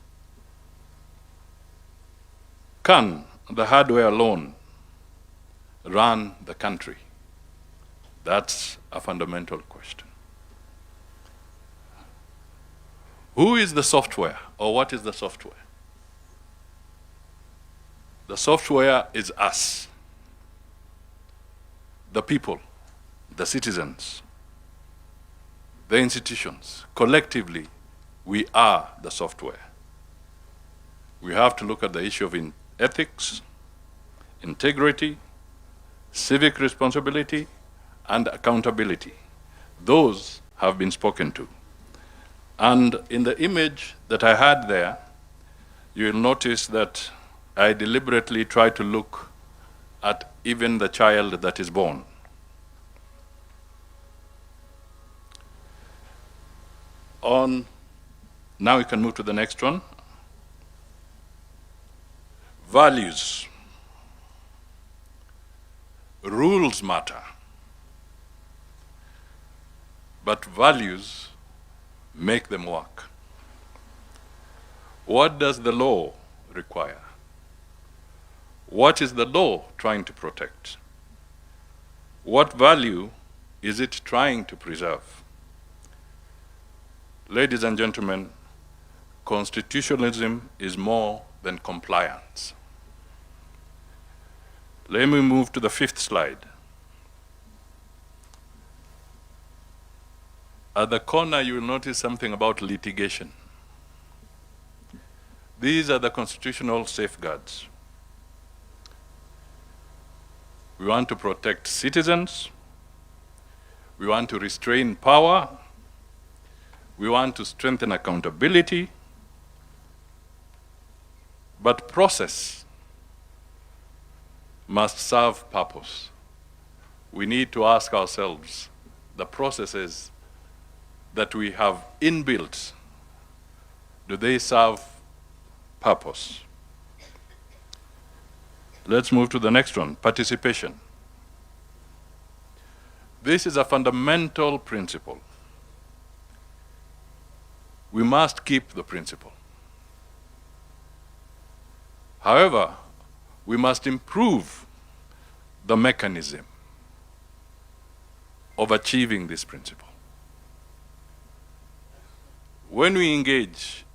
can the hardware alone run the country? That's a fundamental question. Who is the software, or what is the software? The software is us, the people, the citizens, the institutions. Collectively, we are the software. We have to look at the issue of ethics, integrity, civic responsibility, and accountability. Those have been spoken to. And in the image that I had there, you'll notice that I deliberately try to look at even the child that is born. Now we can move to the next one. Values. Rules matter, but values make them work. What does the law require? What is the law trying to protect? What value is it trying to preserve? Ladies and gentlemen, constitutionalism is more than compliance. Let me move to the fifth slide. At the corner, you will notice something about litigation. These are the constitutional safeguards. We want to protect citizens. We want to restrain power. We want to strengthen accountability. But process must serve purpose. We need to ask ourselves, the processes that we have inbuilt, do they serve purpose? Let's move to the next one, participation. This is a fundamental principle. We must keep the principle. However, we must improve the mechanism of achieving this principle. When we engage,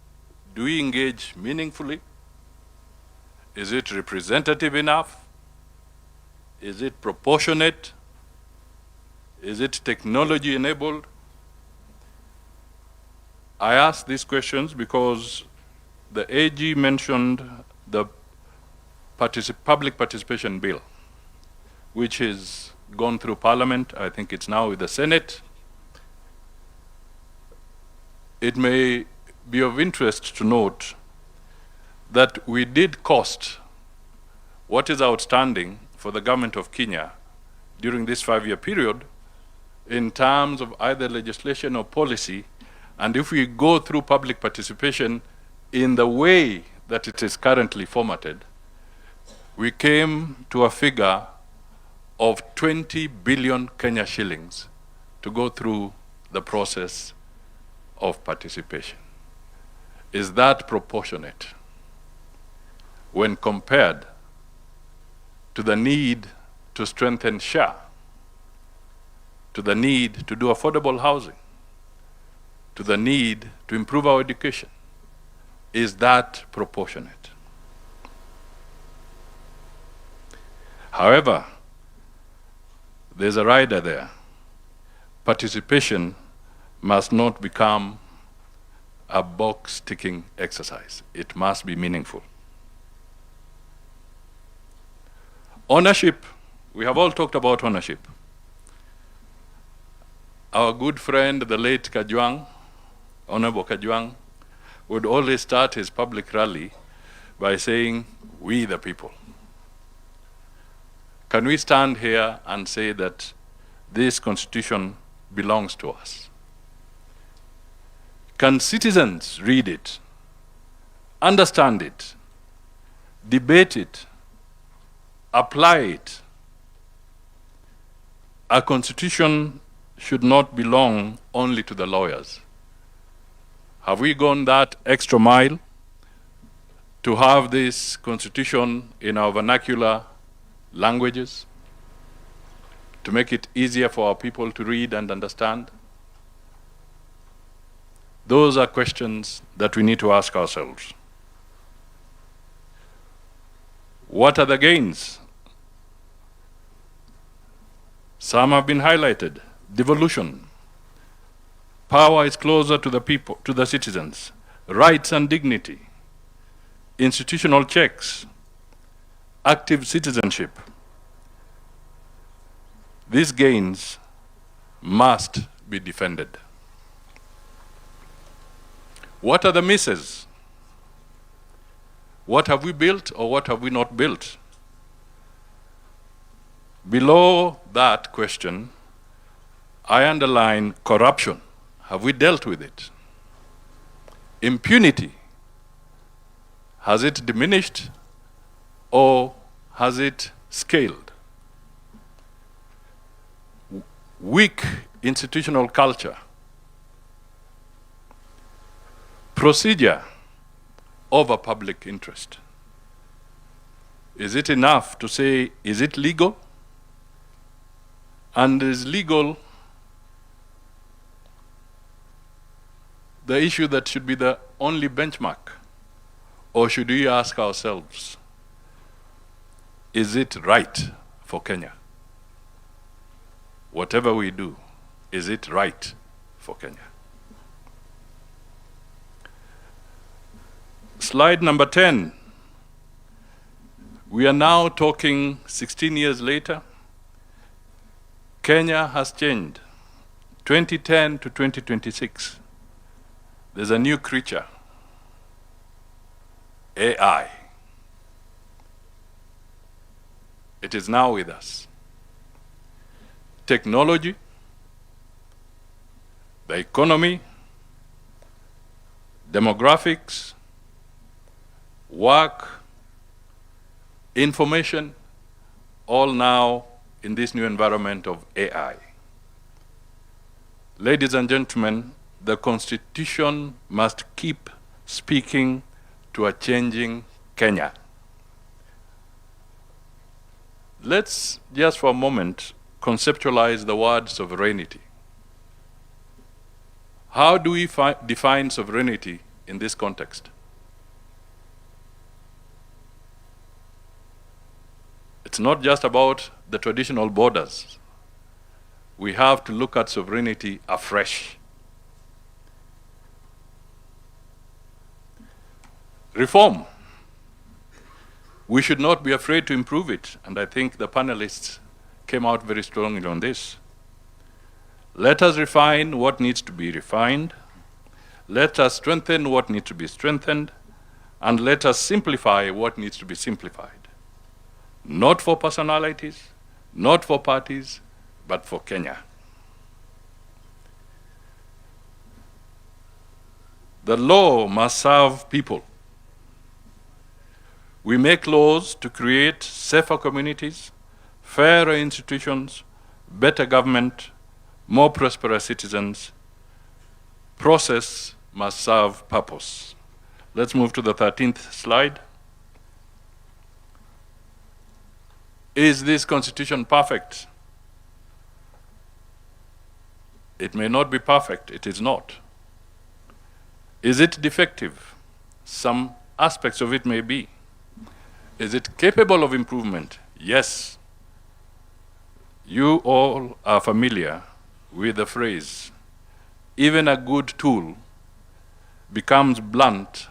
do we engage meaningfully? Is it representative enough? Is it proportionate? Is it technology enabled? I ask these questions because the AG mentioned the public participation bill, which has gone through Parliament. I think it's now with the Senate. It may be of interest to note that we did cost what is outstanding for the government of Kenya during this 5-year period in terms of either legislation or policy. And if we go through public participation in the way that it is currently formatted, we came to a figure of 20 billion Kenya shillings to go through the process of participation. Is that proportionate when compared to the need to strengthen SHA to the need to do affordable housing, to the need to improve our education? Is that proportionate? However, there's a rider there. Participation must not become a box-ticking exercise. It must be meaningful. Ownership. We have all talked about ownership. Our good friend, the late Kajwang, Honorable Kajwang, would always start his public rally by saying, "We the people." Can we stand here and say that this constitution belongs to us? Can citizens read it, understand it, debate it, apply it? A constitution should not belong only to the lawyers. Have we gone that extra mile to have this constitution in our vernacular languages, to make it easier for our people to read and understand? Those are questions that we need to ask ourselves. What are the gains? Some have been highlighted. Devolution. Power is closer to the people, to the citizens. Rights and dignity. Institutional checks. Active citizenship. These gains must be defended. What are the misses? What have we built or what have we not built? Below that question, I underline corruption. Have we dealt with it? Impunity. Has it diminished or has it scaled? Weak institutional culture. Procedure over public interest. Is it enough to say, is it legal? And is legal the issue that should be the only benchmark? Or should we ask ourselves, is it right for Kenya? Whatever we do, is it right for Kenya? Slide number 10. We are now talking 16 years later. Kenya has changed. 2010 to 2026. There's a new creature, AI. It is now with us. Technology, the economy, demographics, work, information, all now in this new environment of AI. Ladies and gentlemen, the Constitution must keep speaking to a changing Kenya. Let's just for a moment conceptualize the word sovereignty. How do we define sovereignty in this context? It's not just about the traditional borders. We have to look at sovereignty afresh. Reform. We should not be afraid to improve it, and I think the panelists came out very strongly on this. Let us refine what needs to be refined. Let us strengthen what needs to be strengthened, and let us simplify what needs to be simplified. Not for personalities, not for parties, but for Kenya. The law must serve people. We make laws to create safer communities, fairer institutions, better government, more prosperous citizens. Process must serve purpose. Let's move to the 13th slide. Is this constitution perfect? It may not be perfect, it is not. Is it defective? Some aspects of it may be. Is it capable of improvement? Yes. You all are familiar with the phrase, even a good tool becomes blunt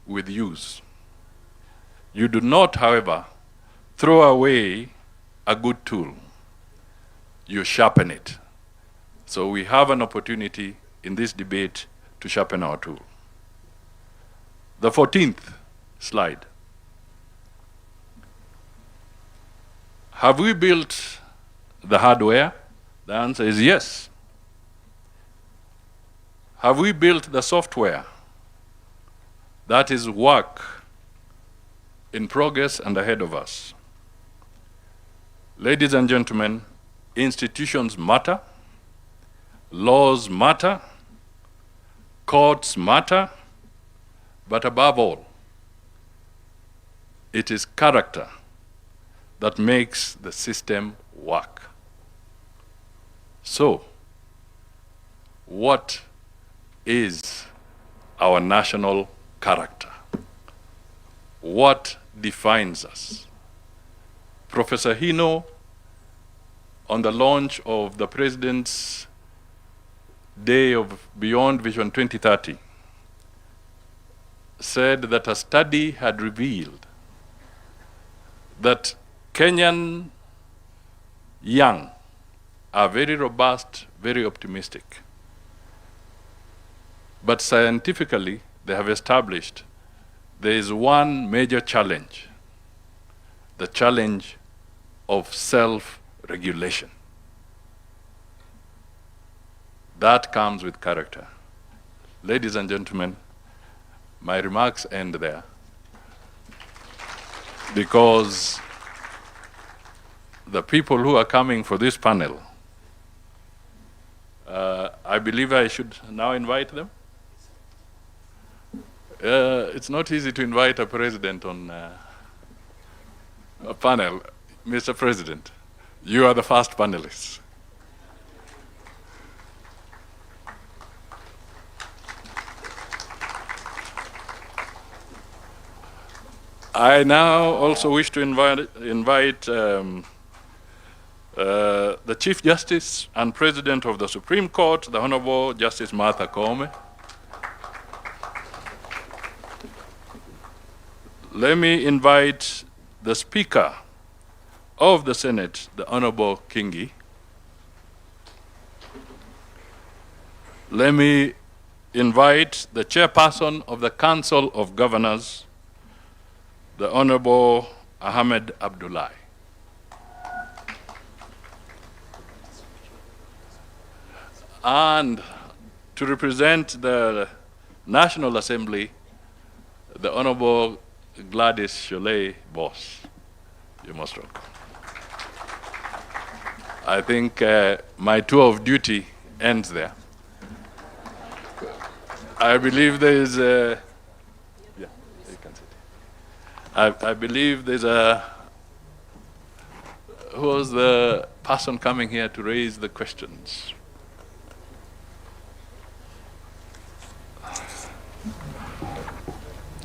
with use. You do not, however, throw away a good tool. You sharpen it. So we have an opportunity in this debate to sharpen our tool. The 14th slide. Have we built the hardware? The answer is yes. Have we built the software? That is work in progress and ahead of us. Ladies and gentlemen, institutions matter, laws matter, courts matter, but above all, it is character that makes the system work. So, what is our national character? What defines us? Professor Hino, on the launch of the President's Day of Beyond Vision 2030, said that a study had revealed that Kenyan young are very robust, very optimistic. But scientifically, they have established there is one major challenge, the challenge of self-regulation. That comes with character. Ladies and gentlemen, my remarks end there because the people who are coming for this panel, I believe I should now invite them. It's not easy to invite a president on a panel. Mr. President, you are the first panelist. I now also wish to invite the Chief Justice and President of the Supreme Court, the Honorable Justice Martha Koome. Let me invite the Speaker of the Senate, the Honorable Kingi. Let me invite the Chairperson of the Council of Governors, the Honorable Ahmed Abdullahi. And to represent the National Assembly, the Honorable Gladys Sholay Boss. You're most welcome. I think my tour of duty ends there. I believe there is a, yeah, you can sit. I believe there's a, who was the person coming here to raise the questions?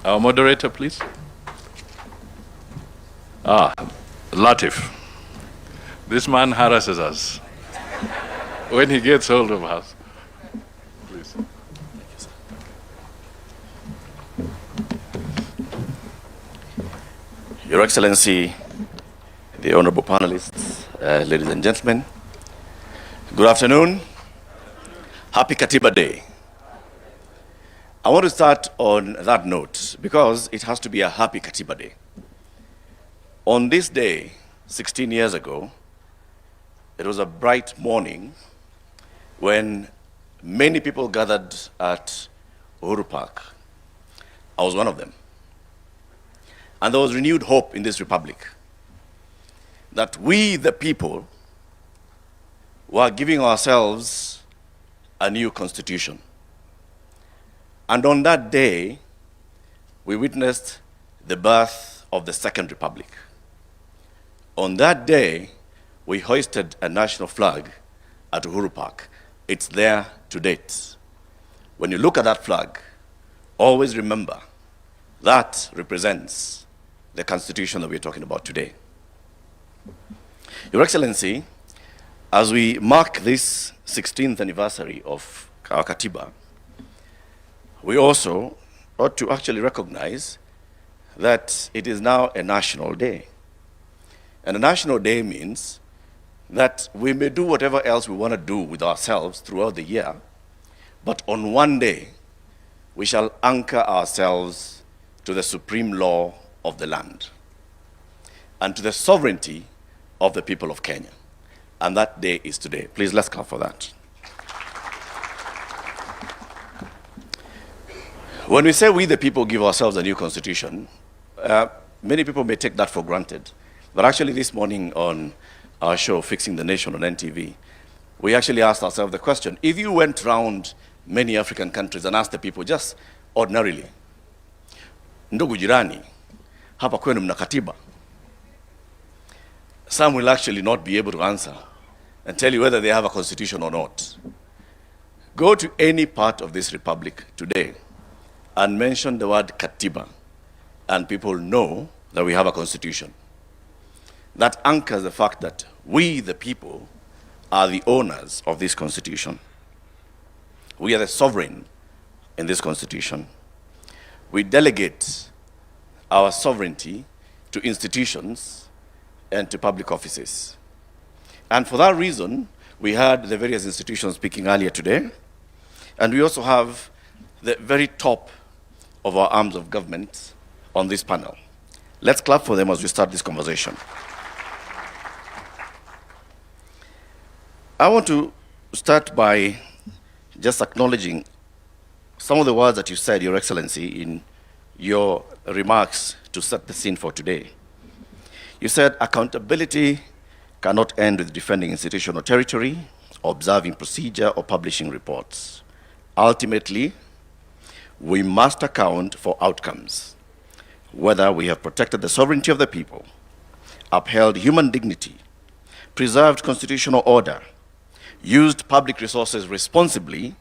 Our moderator, please. Latif. This man harasses us when he gets hold of us. Please. Your Excellency, the honorable panelists, ladies and gentlemen, good afternoon. Happy Katiba Day. I want to start on that note because it has to be a happy Katiba Day. On this day, 16 years ago, it was a bright morning when many people gathered at Uhuru Park. I was one of them. And there was renewed hope in this republic that we, the people, were giving ourselves a new constitution. And on that day, we witnessed the birth of the Second Republic. On that day, we hoisted a national flag at Uhuru Park. It's there to date. When you look at that flag, always remember that represents the Constitution that we're talking about today. Your Excellency, as we mark this 16th anniversary of our Katiba, we also ought to actually recognize that it is now a national day. And a national day means that we may do whatever else we want to do with ourselves throughout the year, but on one day, we shall anchor ourselves to the supreme law of the land and to the sovereignty of the people of Kenya. And that day is today. Please, let's clap for that. When we say we the people give ourselves a new constitution, many people may take that for granted. But actually this morning on our show, Fixing the Nation on NTV, we actually asked ourselves the question, if you went around many African countries and asked the people just ordinarily, ndugu jirani, hapa kwenu mna katiba? Some will actually not be able to answer and tell you whether they have a constitution or not. Go to any part of this republic today and mention the word Katiba, and people know that we have a constitution. That anchors the fact that we, the people, are the owners of this constitution. We are the sovereign in this constitution. We delegate our sovereignty to institutions and to public offices. And for that reason, we had the various institutions speaking earlier today, and we also have the very top of our arms of government on this panel. Let's clap for them as we start this conversation. I want to start by just acknowledging some of the words that you said, Your Excellency, in your remarks to set the scene for today. You said accountability cannot end with defending institutional territory, observing procedure, or publishing reports. Ultimately, we must account for outcomes, whether we have protected the sovereignty of the people, upheld human dignity, preserved constitutional order, used public resources responsibly,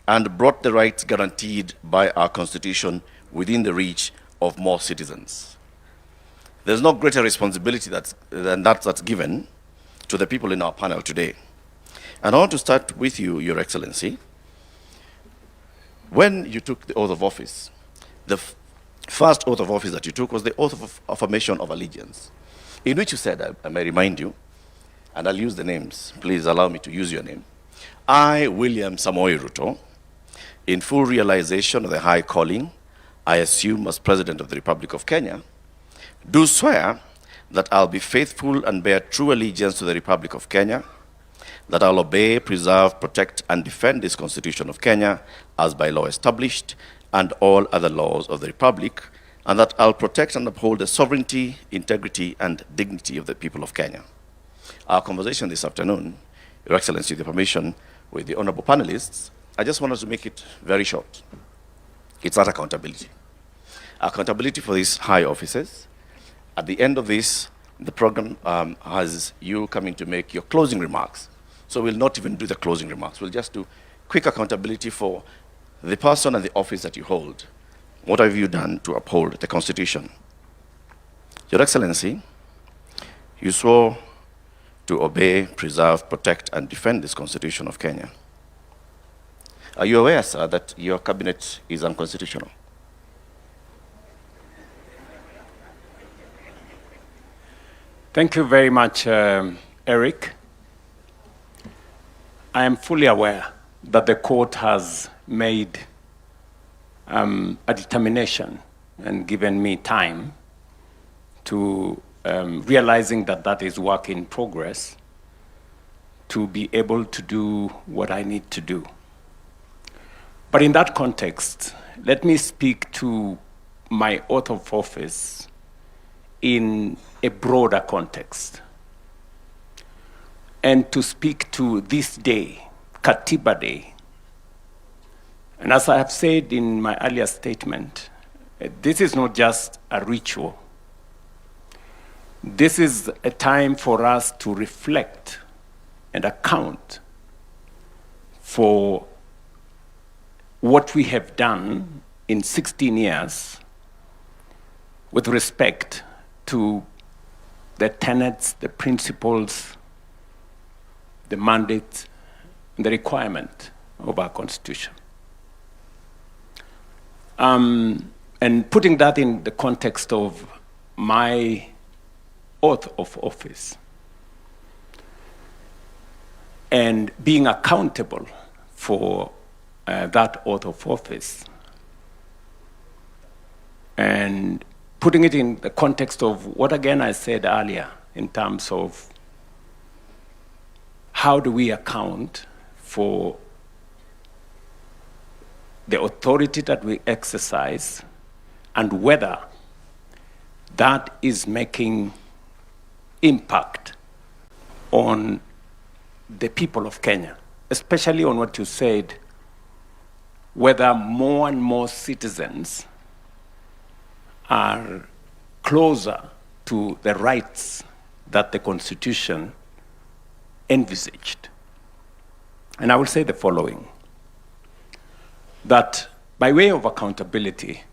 and brought the rights guaranteed by our Constitution within the reach of more citizens. There's no greater responsibility than that's given to the people in our panel today. And I want to start with you, Your Excellency. When you took the oath of office, the first oath of office that you took was the oath of affirmation of allegiance, in which you said, I may remind you, and I'll use the names, please allow me to use your name. I, William Samoei Ruto, in full realization of the high calling I assume as President of the Republic of Kenya, do swear that I'll be faithful and bear true allegiance to the Republic of Kenya, that I'll obey, preserve, protect, and defend this Constitution of Kenya as by law established, and all other laws of the Republic, and that I'll protect and uphold the sovereignty, integrity, and dignity of the people of Kenya. Our conversation this afternoon, Your Excellency, with the permission with the honorable panelists, I just wanted to make it very short. It's not accountability. Accountability for these high offices. At the end of this, the program has you coming to make your closing remarks. So we'll not even do the closing remarks. We'll just do quick accountability for the person and the office that you hold. What have you done to uphold the Constitution? Your Excellency, you swore to obey, preserve, protect, and defend this Constitution of Kenya. Are you aware, sir, that your cabinet is unconstitutional? Thank you very much, Eric. I am fully aware that the court has made a determination and given me time to realizing that that is work in progress to be able to do what I need to do. But in that context, let me speak to my oath of office in a broader context, and to speak to this day, Katiba Day. And as I have said in my earlier statement, this is not just a ritual. This is a time for us to reflect and account for what we have done in 16 years with respect to the tenets, the principles, the mandate, and the requirement of our Constitution. And putting that in the context of my oath of office and being accountable for that oath of office, and putting it in the context of what, again, I said earlier in terms of how do we account for the authority that we exercise and whether that is making impact on the people of Kenya, especially on what you said, whether more and more citizens are closer to the rights that the Constitution envisaged. And I will say the following, that by way of accountability,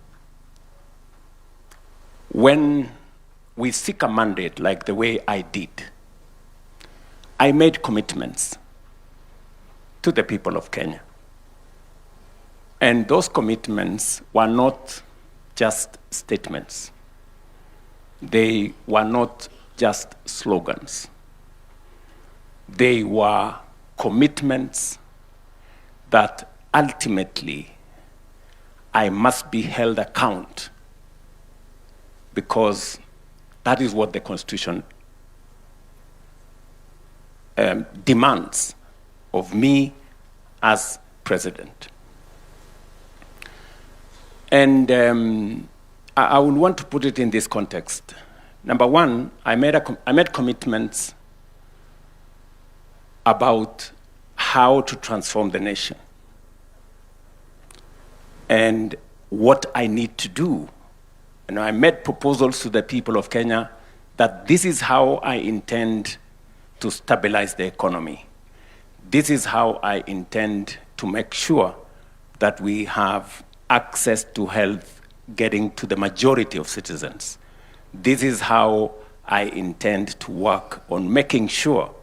when we seek a mandate like the way I did, I made commitments to the people of Kenya. And those commitments were not just statements. They were not just slogans. They were commitments that ultimately I must be held account, because that is what the Constitution demands of me as president. And I would want to put it in this context. Number one, I made commitments about how to transform the nation and what I need to do. And I made proposals to the people of Kenya that this is how I intend to stabilize the economy. This is how I intend to make sure that we have access to health getting to the majority of citizens. This is how I intend to work on making sure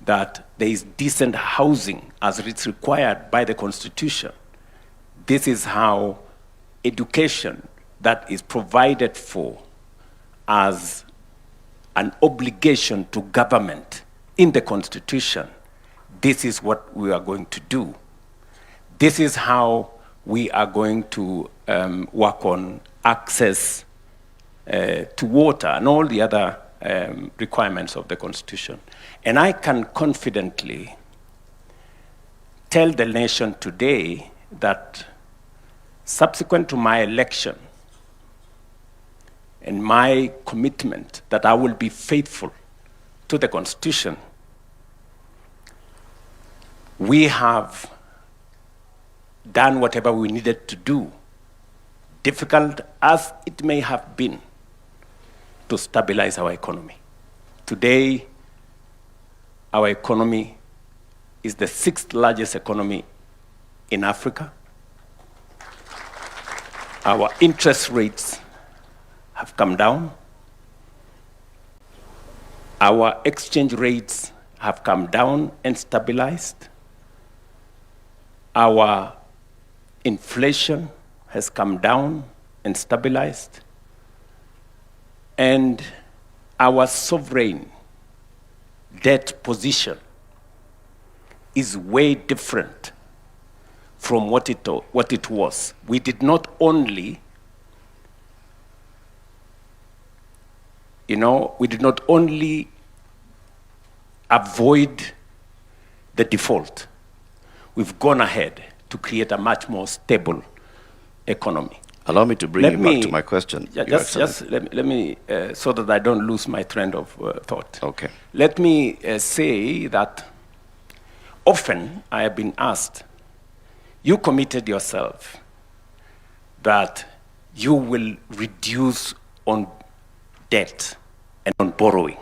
that there is decent housing as it's required by the Constitution. This is how education that is provided for as an obligation to government in the Constitution, this is what we are going to do. This is how we are going to work on access to water and all the other requirements of the Constitution. And I can confidently tell the nation today that subsequent to my election and my commitment that I will be faithful to the Constitution, we have done whatever we needed to do, difficult as it may have been, to stabilize our economy. Today, our economy is the 6th largest economy in Africa. Our interest rates have come down. Our exchange rates have come down and stabilized. Our inflation has come down and stabilized. And our sovereign debt position is way different from what it was. We did not only, avoid the default. We've gone ahead to create a much more stable economy. Allow me to bring you back to my question. Let me, so that I don't lose my trend of thought. Okay. Let me say that often I have been asked, you committed yourself that you will reduce on debt and on borrowing.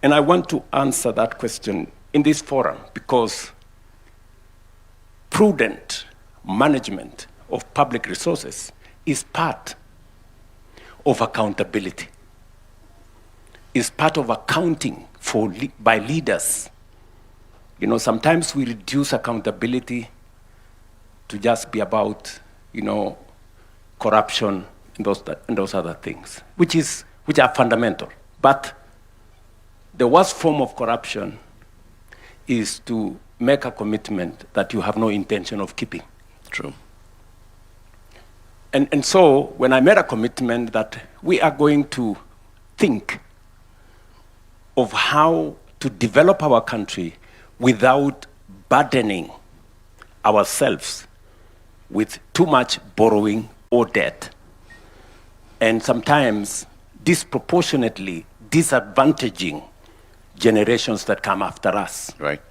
And I want to answer that question in this forum because prudent management of public resources is part of accountability, is part of accounting by leaders. You know, sometimes we reduce accountability to just be about, you know, corruption and those other things, which are fundamental. But the worst form of corruption is to make a commitment that you have no intention of keeping. True. And so when I made a commitment that we are going to think of how to develop our country without burdening ourselves with too much borrowing or debt, and sometimes disproportionately disadvantaging generations that come after us. Right.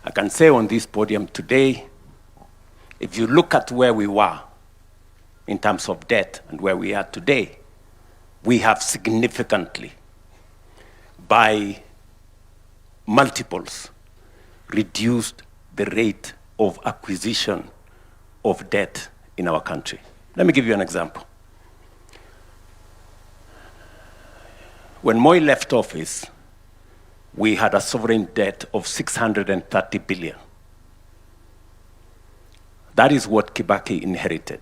I can say on this podium today, if you look at where we were in terms of debt and where we are today, we have significantly, by multiples, reduced the rate of acquisition of debt in our country. Let me give you an example. When Moi left office, we had a sovereign debt of 630 billion. That is what Kibaki inherited.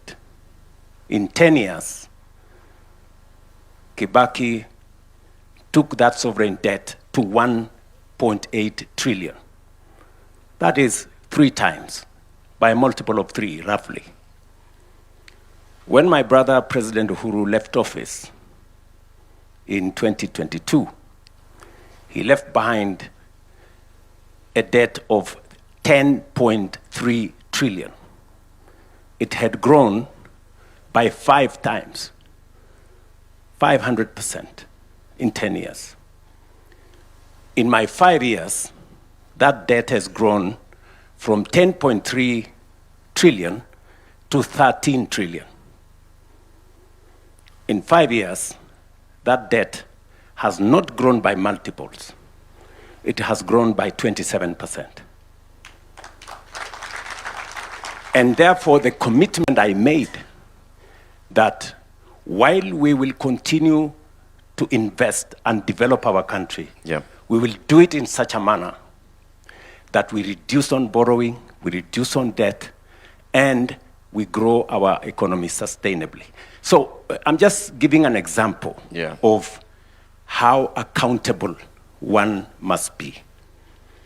In 10 years, Kibaki took that sovereign debt to 1.8 trillion. That is 3 times, by a multiple of 3, roughly. When my brother, President Uhuru, left office in 2022, he left behind a debt of 10.3 trillion. It had grown by 5 times, 500% in 10 years. In my 5 years, that debt has grown from 10.3 trillion to 13 trillion. In 5 years, that debt has not grown by multiples. It has grown by 27%. And therefore, the commitment I made that while we will continue to invest and develop our country, we will do it in such a manner that we reduce on borrowing, we reduce on debt, and we grow our economy sustainably. So I'm just giving an example of how accountable one must be.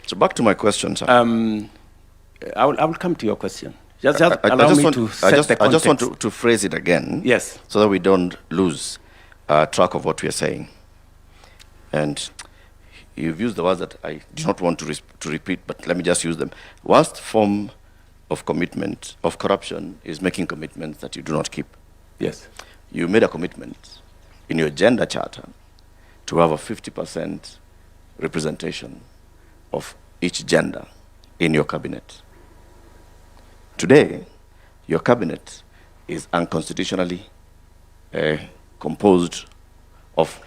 So back to my question, sir. I will come to your question. Just allow me to set the context. I just want to phrase it again, yes, so that we don't lose track of what we are saying. And you've used the words that I do not want to repeat, but let me just use them. Worst form of commitment, of corruption, is making commitments that you do not keep. Yes. You made a commitment in your gender charter to have a 50% representation of each gender in your cabinet. Today, your cabinet is unconstitutionally composed of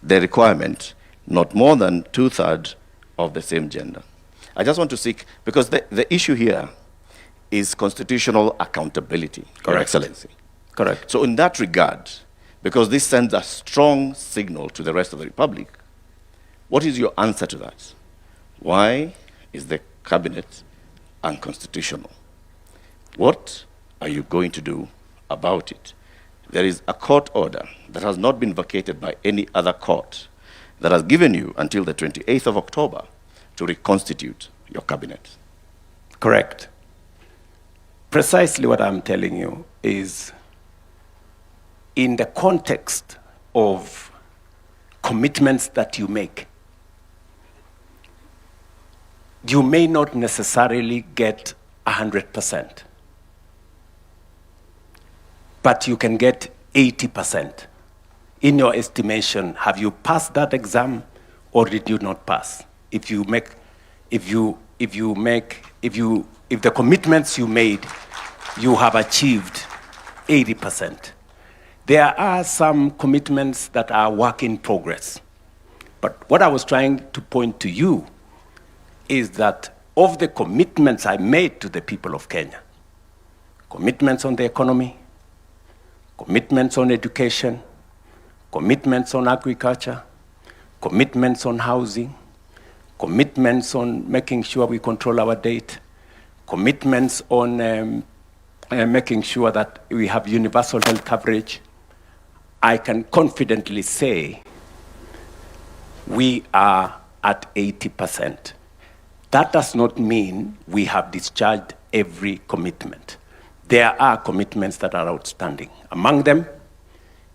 the requirement not more than 2/3 of the same gender. I just want to seek, because the issue here is constitutional accountability, Your Excellency. Correct. So in that regard, because this sends a strong signal to the rest of the Republic, what is your answer to that? Why is the cabinet unconstitutional? What are you going to do about it? There is a court order that has not been vacated by any other court that has given you until the 28th of October to reconstitute your cabinet. Correct. Precisely what I'm telling you is, in the context of commitments that you make, you may not necessarily get 100%, but you can get 80%. In your estimation, have you passed that exam or did you not pass? If the commitments you made, you have achieved 80%. There are some commitments that are work in progress. But what I was trying to point to you is that of the commitments I made to the people of Kenya. Commitments on the economy, commitments on education, commitments on agriculture, commitments on housing, commitments on making sure we control our debt, commitments on making sure that we have universal health coverage. I can confidently say we are at 80%. That does not mean we have discharged every commitment. There are commitments that are outstanding. Among them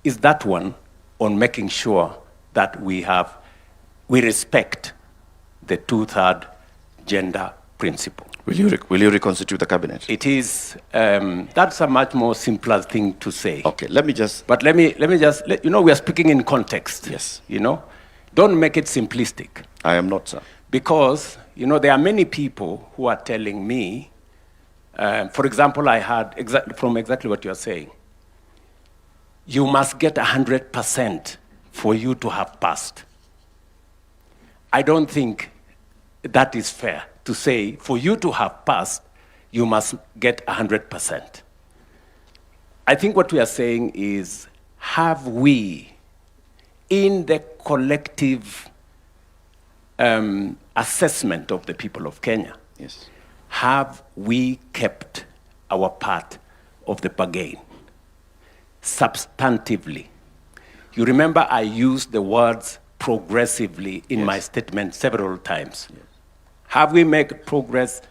is that one on making sure that we respect the two-third gender principle. Will you reconstitute the cabinet? It is, that's a much more simpler thing to say. Okay, let me just... But let me just, we are speaking in context. Yes. Don't make it simplistic. I am not, sir. Because, there are many people who are telling me, for example, I heard from exactly what you're saying, you must get 100% for you to have passed. I don't think that is fair to say, for you to have passed, you must get 100%. I think what we are saying is, have we, in the collective assessment of the people of Kenya, yes, have we kept our part of the bargain substantively? You remember I used the words progressively in my statement several times. Yes. Have we made progress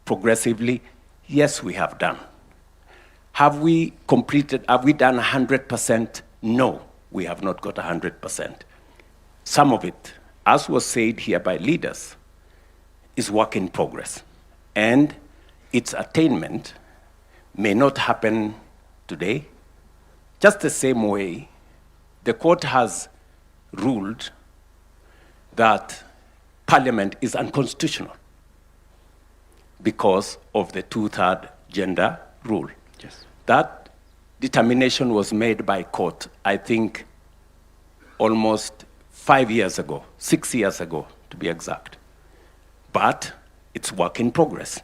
progressively? Yes, we have done. Have we done 100%? No, we have not got 100%. Some of it, as was said here by leaders, is work in progress. And its attainment may not happen today. Just the same way, the court has ruled that Parliament is unconstitutional because of the two-third gender rule. Yes. That determination was made by court, I think, almost 5 years ago, 6 years ago, to be exact. But it's work in progress,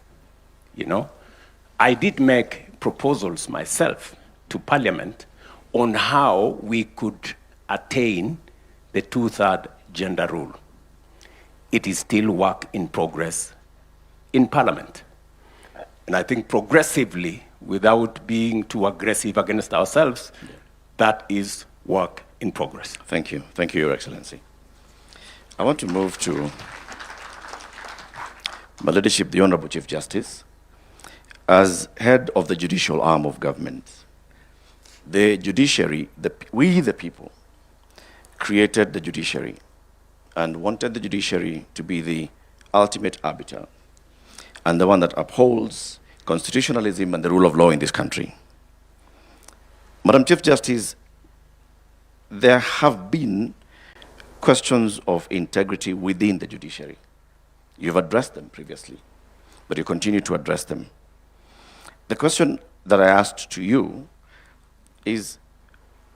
I did make proposals myself to Parliament on how we could attain the two-third gender rule. It is still work in progress in Parliament. And I think progressively, without being too aggressive against ourselves, that is work in progress. Thank you. Thank you, Your Excellency. I want to move to my leadership, the Honorable Chief Justice. As head of the judicial arm of government, the judiciary, we the people, created the judiciary and wanted the judiciary to be the ultimate arbiter and the one that upholds constitutionalism and the rule of law in this country. Madam Chief Justice, there have been questions of integrity within the judiciary. You've addressed them previously, but you continue to address them. The question that I asked to you is,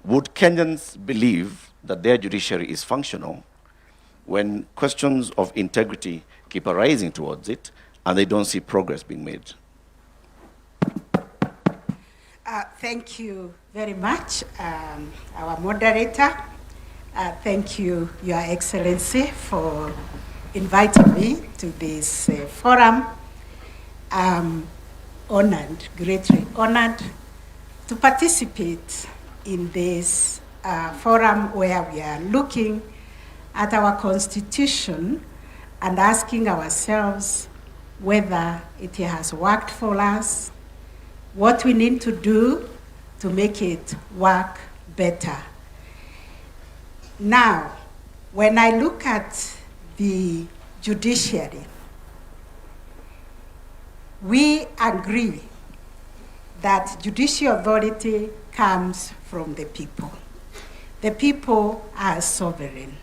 would Kenyans believe that their judiciary is functional when questions of integrity keep arising towards it and they don't see progress being made? Thank you very much, our moderator. Thank you, Your Excellency, for inviting me to this forum. I'm honored, greatly honored, to participate in this forum where we are looking at our Constitution and asking ourselves whether it has worked for us, what we need to do to make it work better. Now, when I look at the judiciary, we agree that judicial authority comes from the people. The people are sovereign,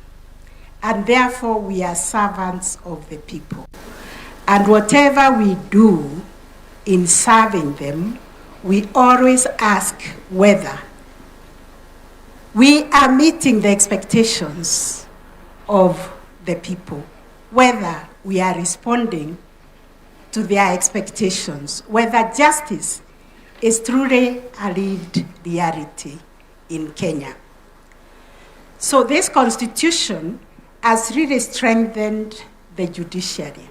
and therefore we are servants of the people. And whatever we do in serving them, we always ask whether we are meeting the expectations of the people, whether we are responding to their expectations, whether justice is truly a lived reality in Kenya. So this constitution has really strengthened the judiciary,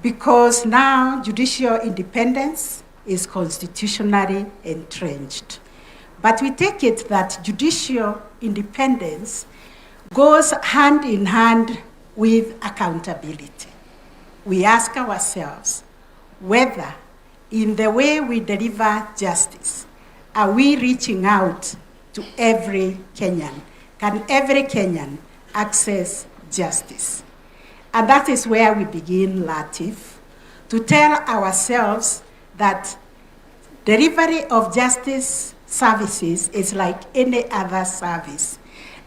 because now judicial independence is constitutionally entrenched. But we take it that judicial independence goes hand in hand with accountability. We ask ourselves whether in the way we deliver justice, are we reaching out to every Kenyan? Can every Kenyan access justice? And that is where we begin, Latif, to tell ourselves that delivery of justice services is like any other service.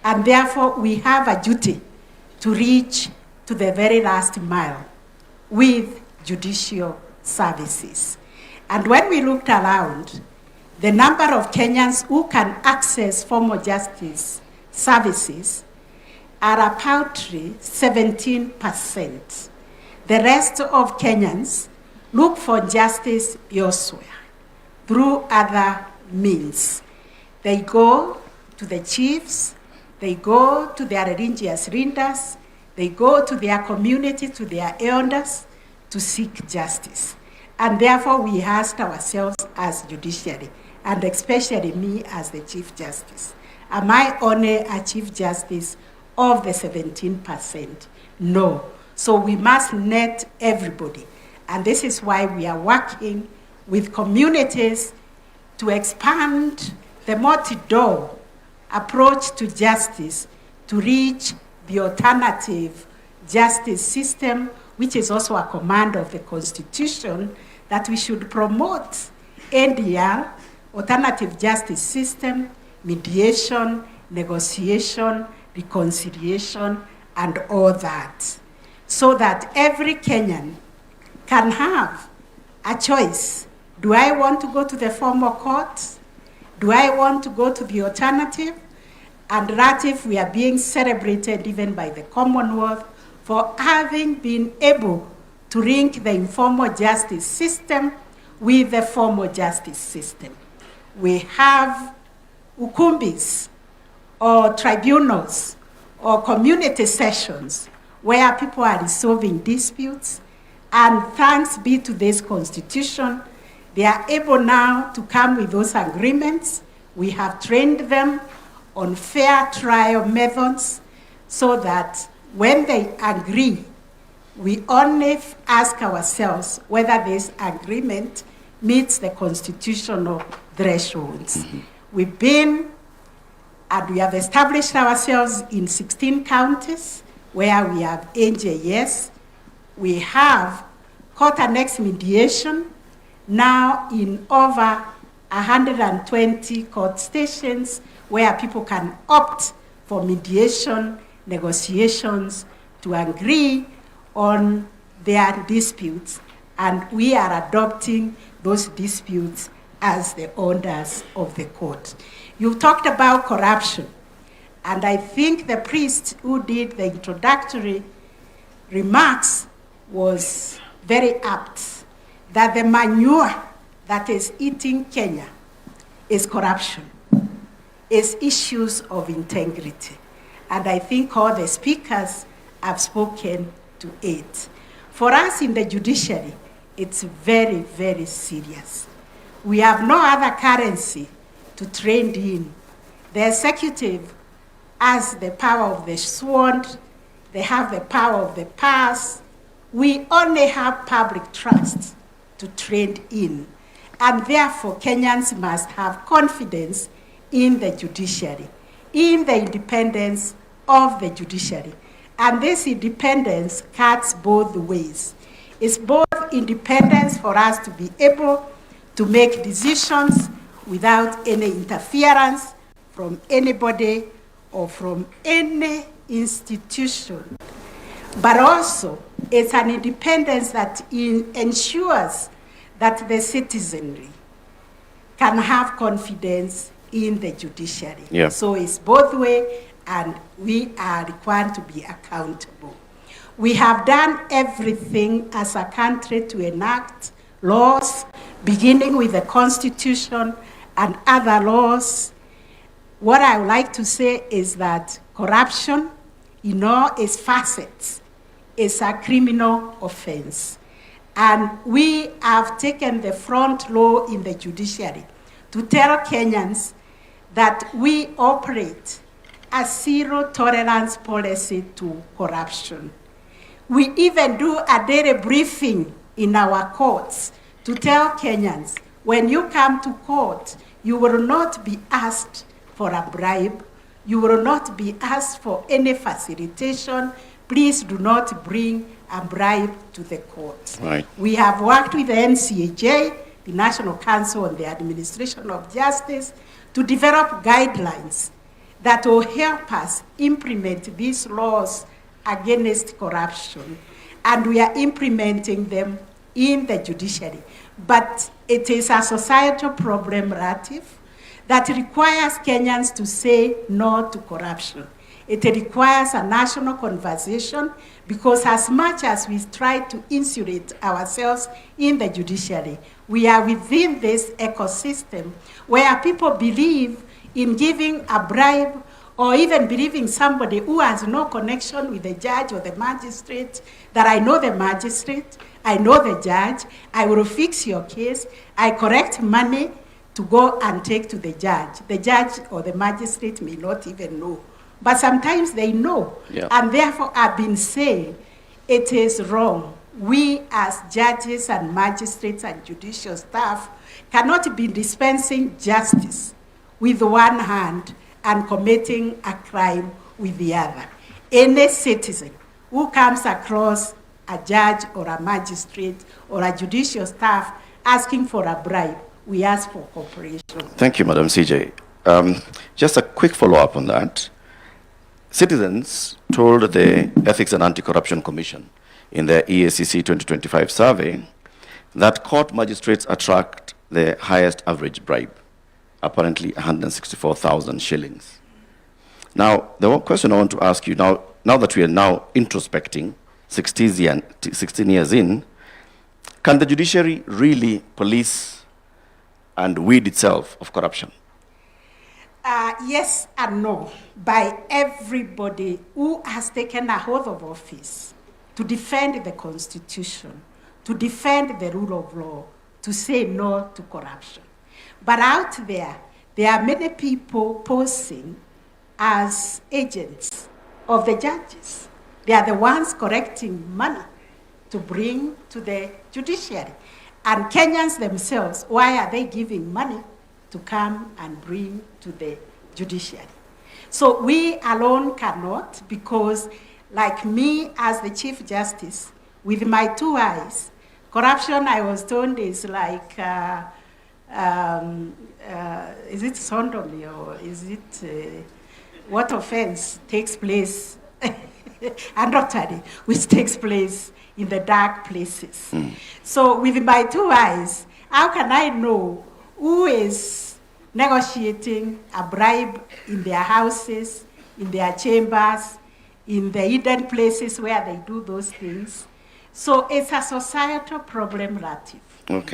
And therefore, we have a duty to reach to the very last mile with judicial services. And when we looked around, the number of Kenyans who can access formal justice services are a paltry 17%. The rest of Kenyans look for justice elsewhere through other means. They go to the chiefs, they go to their religious leaders, they go to their community, to their elders to seek justice. And therefore we asked ourselves as judiciary, and especially me as the Chief Justice, am I only a Chief Justice of the 17%? No. So we must net everybody. And this is why we are working with communities to expand the multi-door approach to justice to reach the alternative justice system, which is also a command of the Constitution, that we should promote ADR, alternative justice system, mediation, negotiation, reconciliation, and all that, so that every Kenyan can have a choice. Do I want to go to the formal court? Do I want to go to the alternative? And Latif, we are being celebrated even by the Commonwealth for having been able to link the informal justice system with the formal justice system. We have ukumbis or tribunals or community sessions where people are resolving disputes, and thanks be to this constitution, they are able now to come with those agreements. We have trained them on fair trial methods so that when they agree, we only ask ourselves whether this agreement meets the constitutional thresholds. We've been, and we have established ourselves in 16 counties where we have NJS. We have court-annexed mediation now in over 120 court stations where people can opt for mediation, negotiations, to agree on their disputes, and we are adopting those disputes as the orders of the court. You talked about corruption, and I think the priest who did the introductory remarks was very apt, that the manure that is eating Kenya is corruption, is issues of integrity. And I think all the speakers have spoken to it. For us in the judiciary, it's very, very serious. We have no other currency to trade in. The executive has the power of the sword, they have the power of the purse. We only have public trust to trade in. And therefore, Kenyans must have confidence in the judiciary, in the independence of the judiciary. And this independence cuts both ways. It's both independence for us to be able to make decisions without any interference from anybody or from any institution. But also, it's an independence that ensures that the citizenry can have confidence in the judiciary. Yeah. So it's both ways, and we are required to be accountable. We have done everything as a country to enact laws, beginning with the Constitution and other laws. What I would like to say is that corruption, in all its facets, is a criminal offense. And we have taken the front row in the judiciary to tell Kenyans that we operate a zero tolerance policy to corruption. We even do a daily briefing in our courts to tell Kenyans, when you come to court, you will not be asked for a bribe. You will not be asked for any facilitation. Please do not bring a bribe to the court. Right. We have worked with the NCAJ, the National Council on the Administration of Justice, to develop guidelines that will help us implement these laws against corruption. And we are implementing them in the judiciary. But it is a societal problem, Ratif, that requires Kenyans to say no to corruption. It requires a national conversation, because as much as we try to insulate ourselves in the judiciary, we are within this ecosystem where people believe in giving a bribe, or even believing somebody who has no connection with the judge or the magistrate, that I know the magistrate, I know the judge, I will fix your case, I correct money to go and take to the judge. The judge or the magistrate may not even know, but sometimes they know. Yeah. And therefore I've been saying it is wrong. We as judges and magistrates and judicial staff cannot be dispensing justice with one hand and committing a crime with the other. Any citizen who comes across a judge or a magistrate or a judicial staff asking for a bribe, we ask for cooperation. Thank you, Madam CJ. Just a quick follow-up on that. Citizens told the Ethics and Anti-Corruption Commission in their EACC 2025 survey that court magistrates attract the highest average bribe, apparently 164,000 shillings. Now, the one question I want to ask you, now that we are now introspecting 16 years in, can the judiciary really police and weed itself of corruption? Yes and no, by everybody who has taken a oath of office to defend the Constitution, to defend the rule of law, to say no to corruption. But out there are many people posing as agents of the judges. They are the ones collecting money to bring to the judiciary. And Kenyans themselves, why are they giving money to come and bring to the judiciary? So we alone cannot, because like me as the Chief Justice, with my 2 eyes, corruption, I was told, is like, is it sodomy, or is it, what offense takes place, adultery, which takes place in the dark places. So with my 2 eyes, how can I know who is negotiating a bribe in their houses, in their chambers, in the hidden places where they do those things? So it's a societal problem, Latif,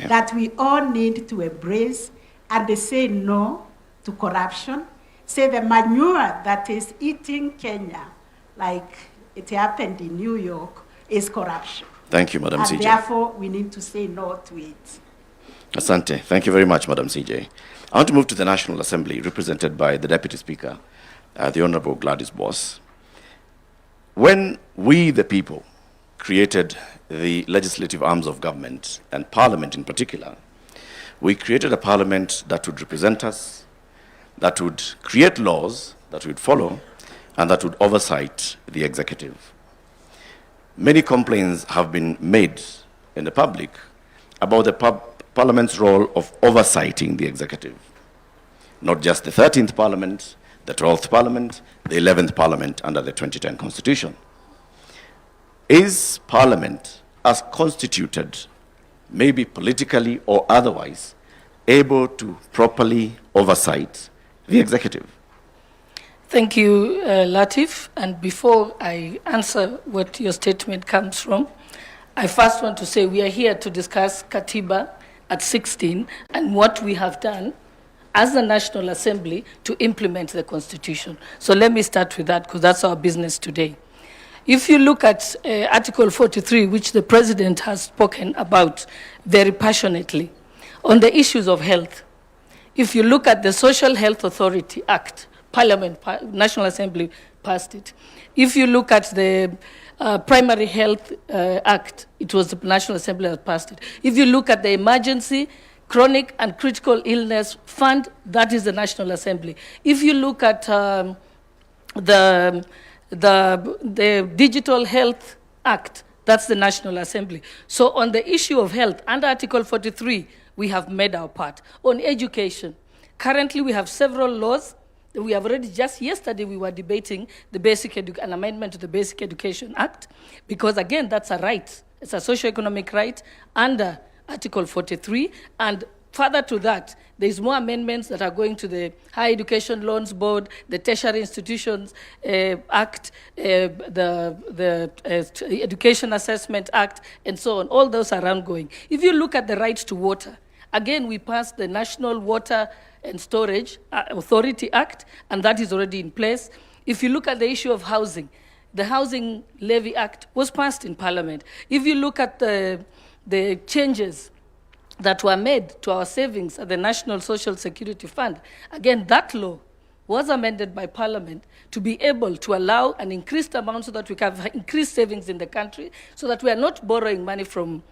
that we all need to embrace and say no to corruption. Say the manure that is eating Kenya, like it happened in New York, is corruption. Thank you, Madam CJ. And therefore, we need to say no to it. Asante. Thank you very much, Madam CJ. I want to move to the National Assembly, represented by the Deputy Speaker, the Honorable Gladys Boss. When we, the people, created the legislative arms of government, and Parliament in particular, we created a Parliament that would represent us, that would create laws that we'd follow, and that would oversight the executive. Many complaints have been made in the public about the Parliament's role of oversighting the executive. Not just the 13th Parliament, the 12th Parliament, the 11th Parliament under the 2010 Constitution. Is Parliament, as constituted, maybe politically or otherwise, able to properly oversight the executive? Thank you, Latif. And before I answer what your statement comes from, I first want to say we are here to discuss Katiba at 16 and what we have done as the National Assembly to implement the Constitution. So let me start with that because that's our business today. If you look at Article 43, which the President has spoken about very passionately, on the issues of health, if you look at the Social Health Authority Act, Parliament, National Assembly passed it. If you look at the Primary Health Act, it was the National Assembly that passed it. If you look at the Emergency, Chronic and Critical Illness Fund, that is the National Assembly. If you look at the Digital Health Act, that's the National Assembly. So on the issue of health, under Article 43, we have made our part. On education, currently we have several laws. We have already, just yesterday, we were debating the an amendment to the Basic Education Act, because again, that's a right. It's a socioeconomic right under Article 43. And further to that, there's more amendments that are going to the Higher Education Loans Board, the Tertiary Institutions Act, the Education Assessment Act, and so on. All those are ongoing. If you look at the right to water, again, we passed the National Water and Storage Authority Act, and that is already in place. If you look at the issue of housing, the Housing Levy Act was passed in Parliament. If you look at the changes that were made to our savings at the National Social Security Fund, again, that law was amended by Parliament to be able to allow an increased amount so that we can have increased savings in the country, so that we are not borrowing money from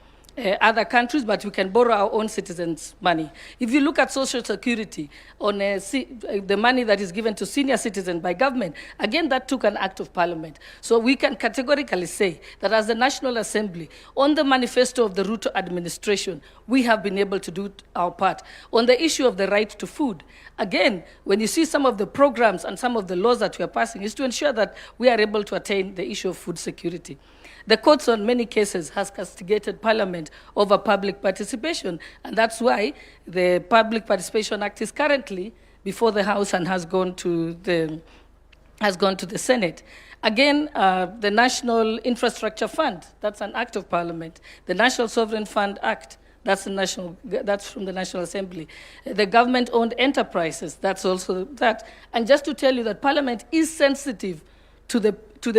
other countries, but we can borrow our own citizens' money. If you look at Social Security, on the money that is given to senior citizens by government, again, that took an act of Parliament. So we can categorically say that as the National Assembly, on the manifesto of the Ruto administration, we have been able to do our part. On the issue of the right to food, again, when you see some of the programs and some of the laws that we are passing, is to ensure that we are able to attain the issue of food security. The courts on many cases has castigated Parliament over public participation, and that's why the Public Participation Act is currently before the House and has gone to the Senate. Again, the National Infrastructure Fund, that's an act of Parliament. The National Sovereign Fund Act, that's from the National Assembly. The government-owned enterprises, that's also that. And just to tell you that Parliament is sensitive to the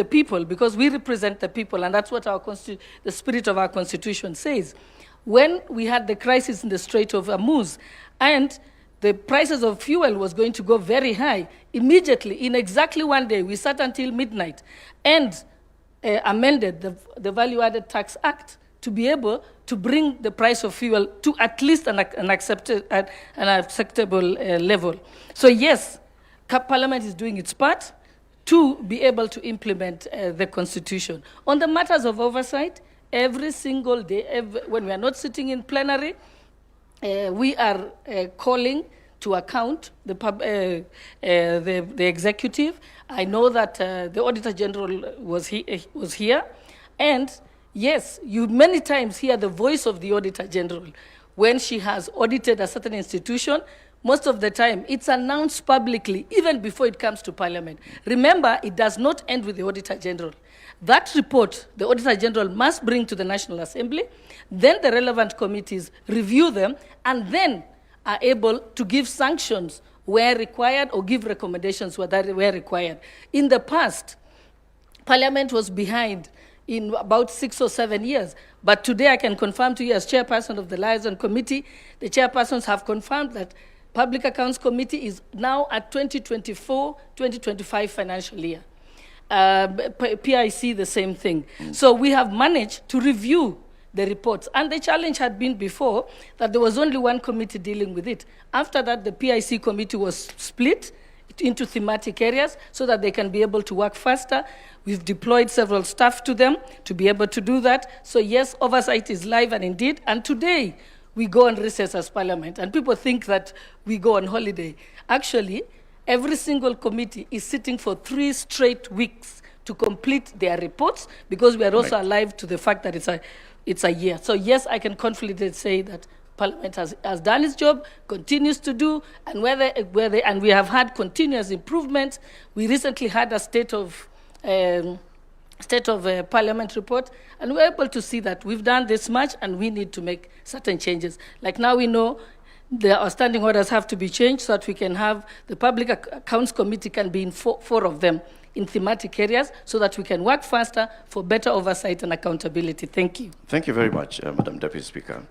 people, because we represent the people, and that's what the spirit of our Constitution says. When we had the crisis in the Strait of Hormuz, and the prices of fuel was going to go very high, immediately, in exactly one day, we sat until midnight and amended the Value-Added Tax Act to be able to bring the price of fuel to at least an acceptable level. So yes, Parliament is doing its part to be able to implement the Constitution. On the matters of oversight, every single day, when we are not sitting in plenary, we are calling to account the executive. I know that the Auditor General was here, and yes, you many times hear the voice of the Auditor General when she has audited a certain institution. Most of the time, it's announced publicly, even before it comes to Parliament. Remember, it does not end with the Auditor General. That report, the Auditor General must bring to the National Assembly, then the relevant committees review them, and then are able to give sanctions where required or give recommendations where required. In the past, Parliament was behind in about 6 or 7 years. But today I can confirm to you as chairperson of the Liaison Committee, the chairpersons have confirmed that Public Accounts Committee is now at 2024-2025 financial year. PIC, the same thing. So we have managed to review the reports. And the challenge had been before that there was only one committee dealing with it. After that, the PIC committee was split into thematic areas so that they can be able to work faster. We've deployed several staff to them to be able to do that. So yes, oversight is live and indeed. And today, we go on recess as Parliament, and people think that we go on holiday. Actually, every single committee is sitting for 3 straight weeks to complete their reports, because we are also alive to the fact that it's a year. So yes, I can confidently say that Parliament has done its job, continues to do, and and we have had continuous improvements. We recently had a state of Parliament report, and we're able to see that we've done this much, and we need to make certain changes. Like now we know the outstanding orders have to be changed so that we can have the Public Accounts Committee can be in four of them in thematic areas so that we can work faster for better oversight and accountability. Thank you. Thank you very much, Madam Deputy Speaker.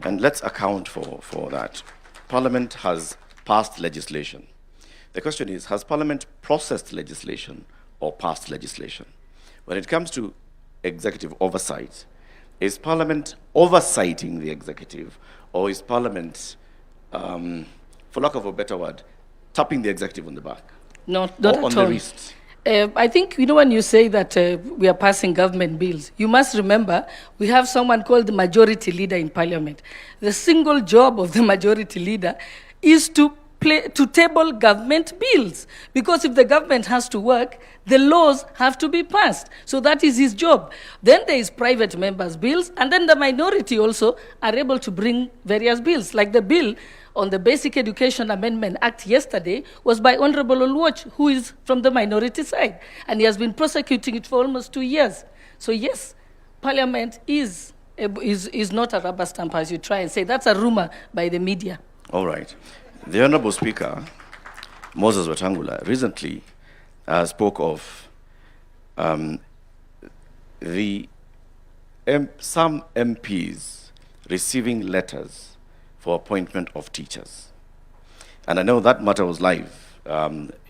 And let's account for that. Parliament has passed legislation. The question is, has Parliament processed legislation or passed legislation? When it comes to executive oversight, is Parliament oversighting the executive, or is Parliament, for lack of a better word, tapping the executive on the back? Not or at on all. The wrist? I think, when you say that we are passing government bills, you must remember we have someone called the majority leader in Parliament. The single job of the majority leader is to table government bills. Because if the government has to work, the laws have to be passed. So that is his job. Then there is private members' bills, and then the minority also are able to bring various bills. Like the bill on the Basic Education Amendment Act yesterday was by Honorable Olwoch, who is from the minority side, and he has been prosecuting it for almost 2 years. So yes, Parliament is not a rubber stamp, as you try and say. That's a rumor by the media. All right. The Honorable Speaker, Moses Wetangula, recently spoke of some MPs receiving letters for appointment of teachers. And I know that matter was live,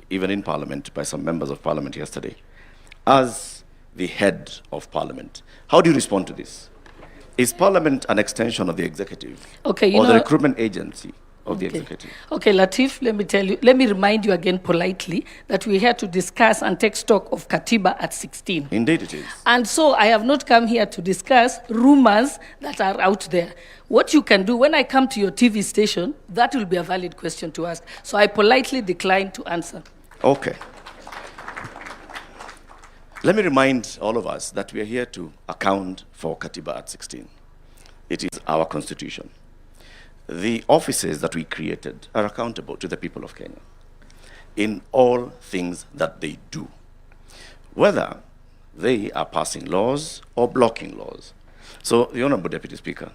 even in Parliament, by some members of Parliament yesterday. As the head of Parliament, how do you respond to this? Is Parliament an extension of the executive? Okay, or the recruitment agency of the executive? Okay, Latif, let me remind you again politely that we're here to discuss and take stock of Katiba at 16. Indeed it is. And so I have not come here to discuss rumors that are out there. What you can do, when I come to your TV station, that will be a valid question to ask. So I politely decline to answer. Okay. Let me remind all of us that we are here to account for Katiba at 16. It is our constitution. The offices that we created are accountable to the people of Kenya in all things that they do, whether they are passing laws or blocking laws. So, the Honorable Deputy Speaker,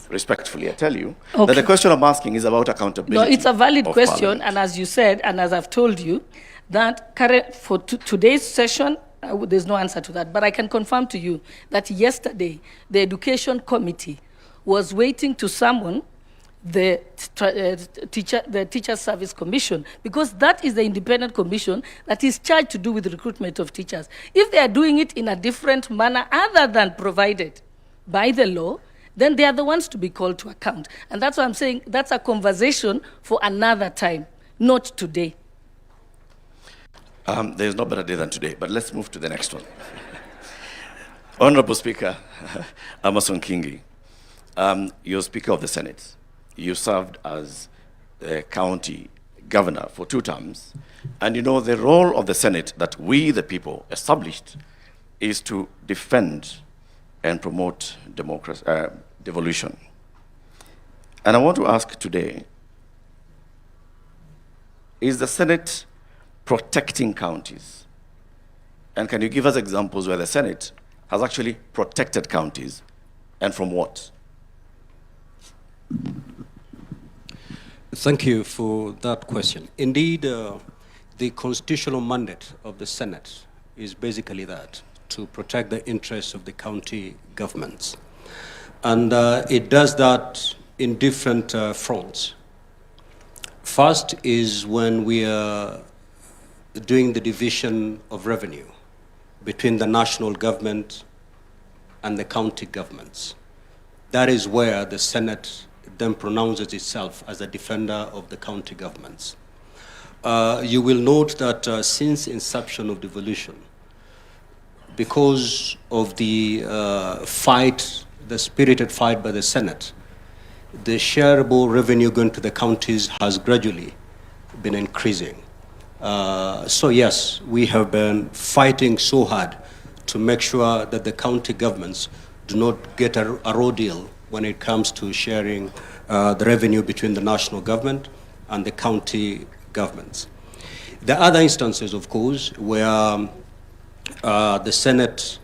respectfully, I tell you that the question I'm asking is about accountability. No, it's a valid question, Parliament. and as you said, and as I've told you, that for today's session, there's no answer to that. But I can confirm to you that yesterday, the Education Committee was waiting to summon the Teacher Service Commission, because that is the independent commission that is charged to do with the recruitment of teachers. If they are doing it in a different manner other than provided by the law, then they are the ones to be called to account. And that's why I'm saying that's a conversation for another time, not today. There's no better day than today, but let's move to the next one. Honorable Speaker, Amason Kingi, you're Speaker of the Senate. You served as the county governor for 2 terms, and you know the role of the Senate that we, the people, established is to defend and promote democracy, devolution. And I want to ask today, is the Senate protecting counties? And can you give us examples where the Senate has actually protected counties, and from what? Thank you for that question. Indeed, the constitutional mandate of the Senate is basically that, to protect the interests of the county governments. And it does that in different fronts. First is when we are doing the division of revenue between the national government and the county governments. That is where the Senate then pronounces itself as a defender of the county governments. You will note that since inception of devolution, because of the the spirited fight by the Senate, the shareable revenue going to the counties has gradually been increasing. So yes, we have been fighting so hard to make sure that the county governments do not get a raw deal when it comes to sharing the revenue between the national government and the county governments. There are other instances, of course, where the Senate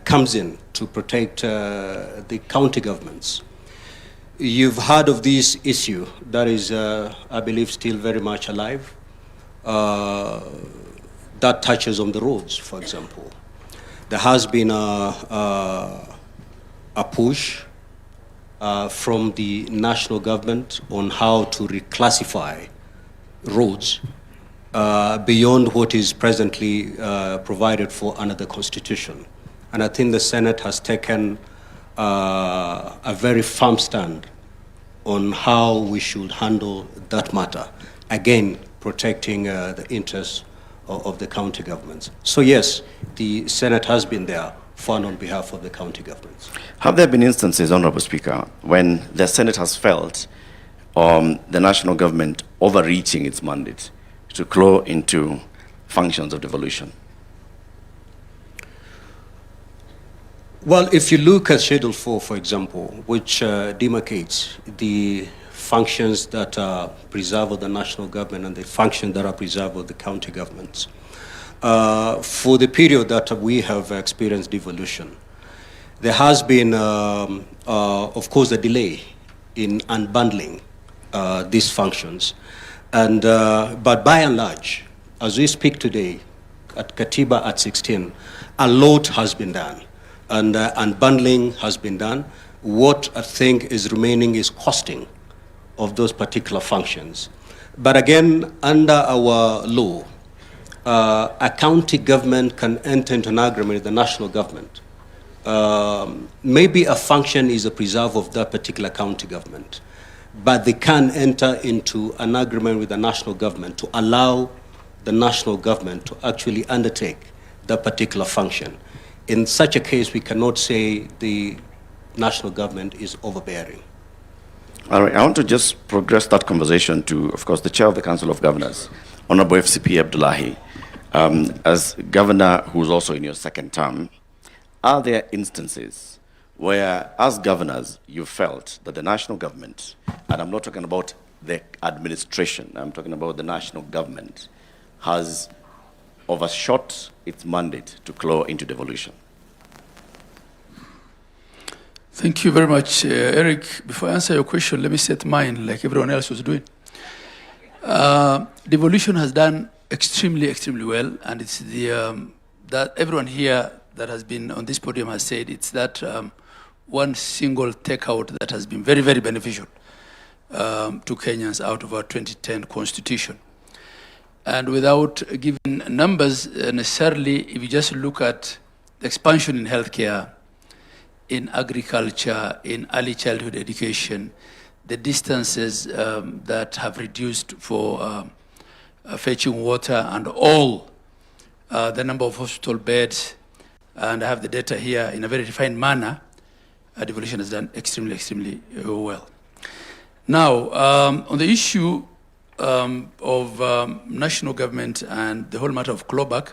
comes in to protect the county governments. You've heard of this issue that is, I believe, still very much alive. That touches on the roads, for example. There has been a push from the national government on how to reclassify roads beyond what is presently provided for under the Constitution. And I think the Senate has taken a very firm stand on how we should handle that matter, again, protecting the interests of the county governments. So yes, the Senate has been there fund on behalf of the county governments. Have there been instances, Honorable Speaker, when the Senate has felt the national government overreaching its mandate to claw into functions of devolution? Well, if you look at Schedule 4, for example, which demarcates the functions that are preserved of the national government and the functions that are preserved of the county governments, for the period that we have experienced devolution, there has been, of course, a delay in unbundling these functions. And, but by and large, as we speak today, at Katiba at 16, a lot has been done. And unbundling has been done. What I think is remaining is costing of those particular functions. But again, under our law, a county government can enter into an agreement with the national government. Maybe a function is a preserve of that particular county government, but they can enter into an agreement with the national government to allow the national government to actually undertake that particular function. In such a case, we cannot say the national government is overbearing. All right, I want to just progress that conversation to, of course, the Chair of the Council of Governors, Honorable FCP Abdullahi. As governor who's also in your second term, are there instances where, as governors, you felt that the national government, and I'm not talking about the administration, I'm talking about the national government, has overshot its mandate to claw into devolution? Thank you very much, Eric. Before I answer your question, let me set mine like everyone else was doing. Devolution has done extremely, extremely well, and it's the that everyone here that has been on this podium has said it's that one single takeout that has been very, very beneficial to Kenyans out of our 2010 constitution. And without giving numbers necessarily, if you just look at the expansion in healthcare, in agriculture, in early childhood education, the distances that have reduced for fetching water and all, the number of hospital beds, and I have the data here in a very refined manner, devolution has done extremely, extremely well. Now, on the issue of national government and the whole matter of clawback,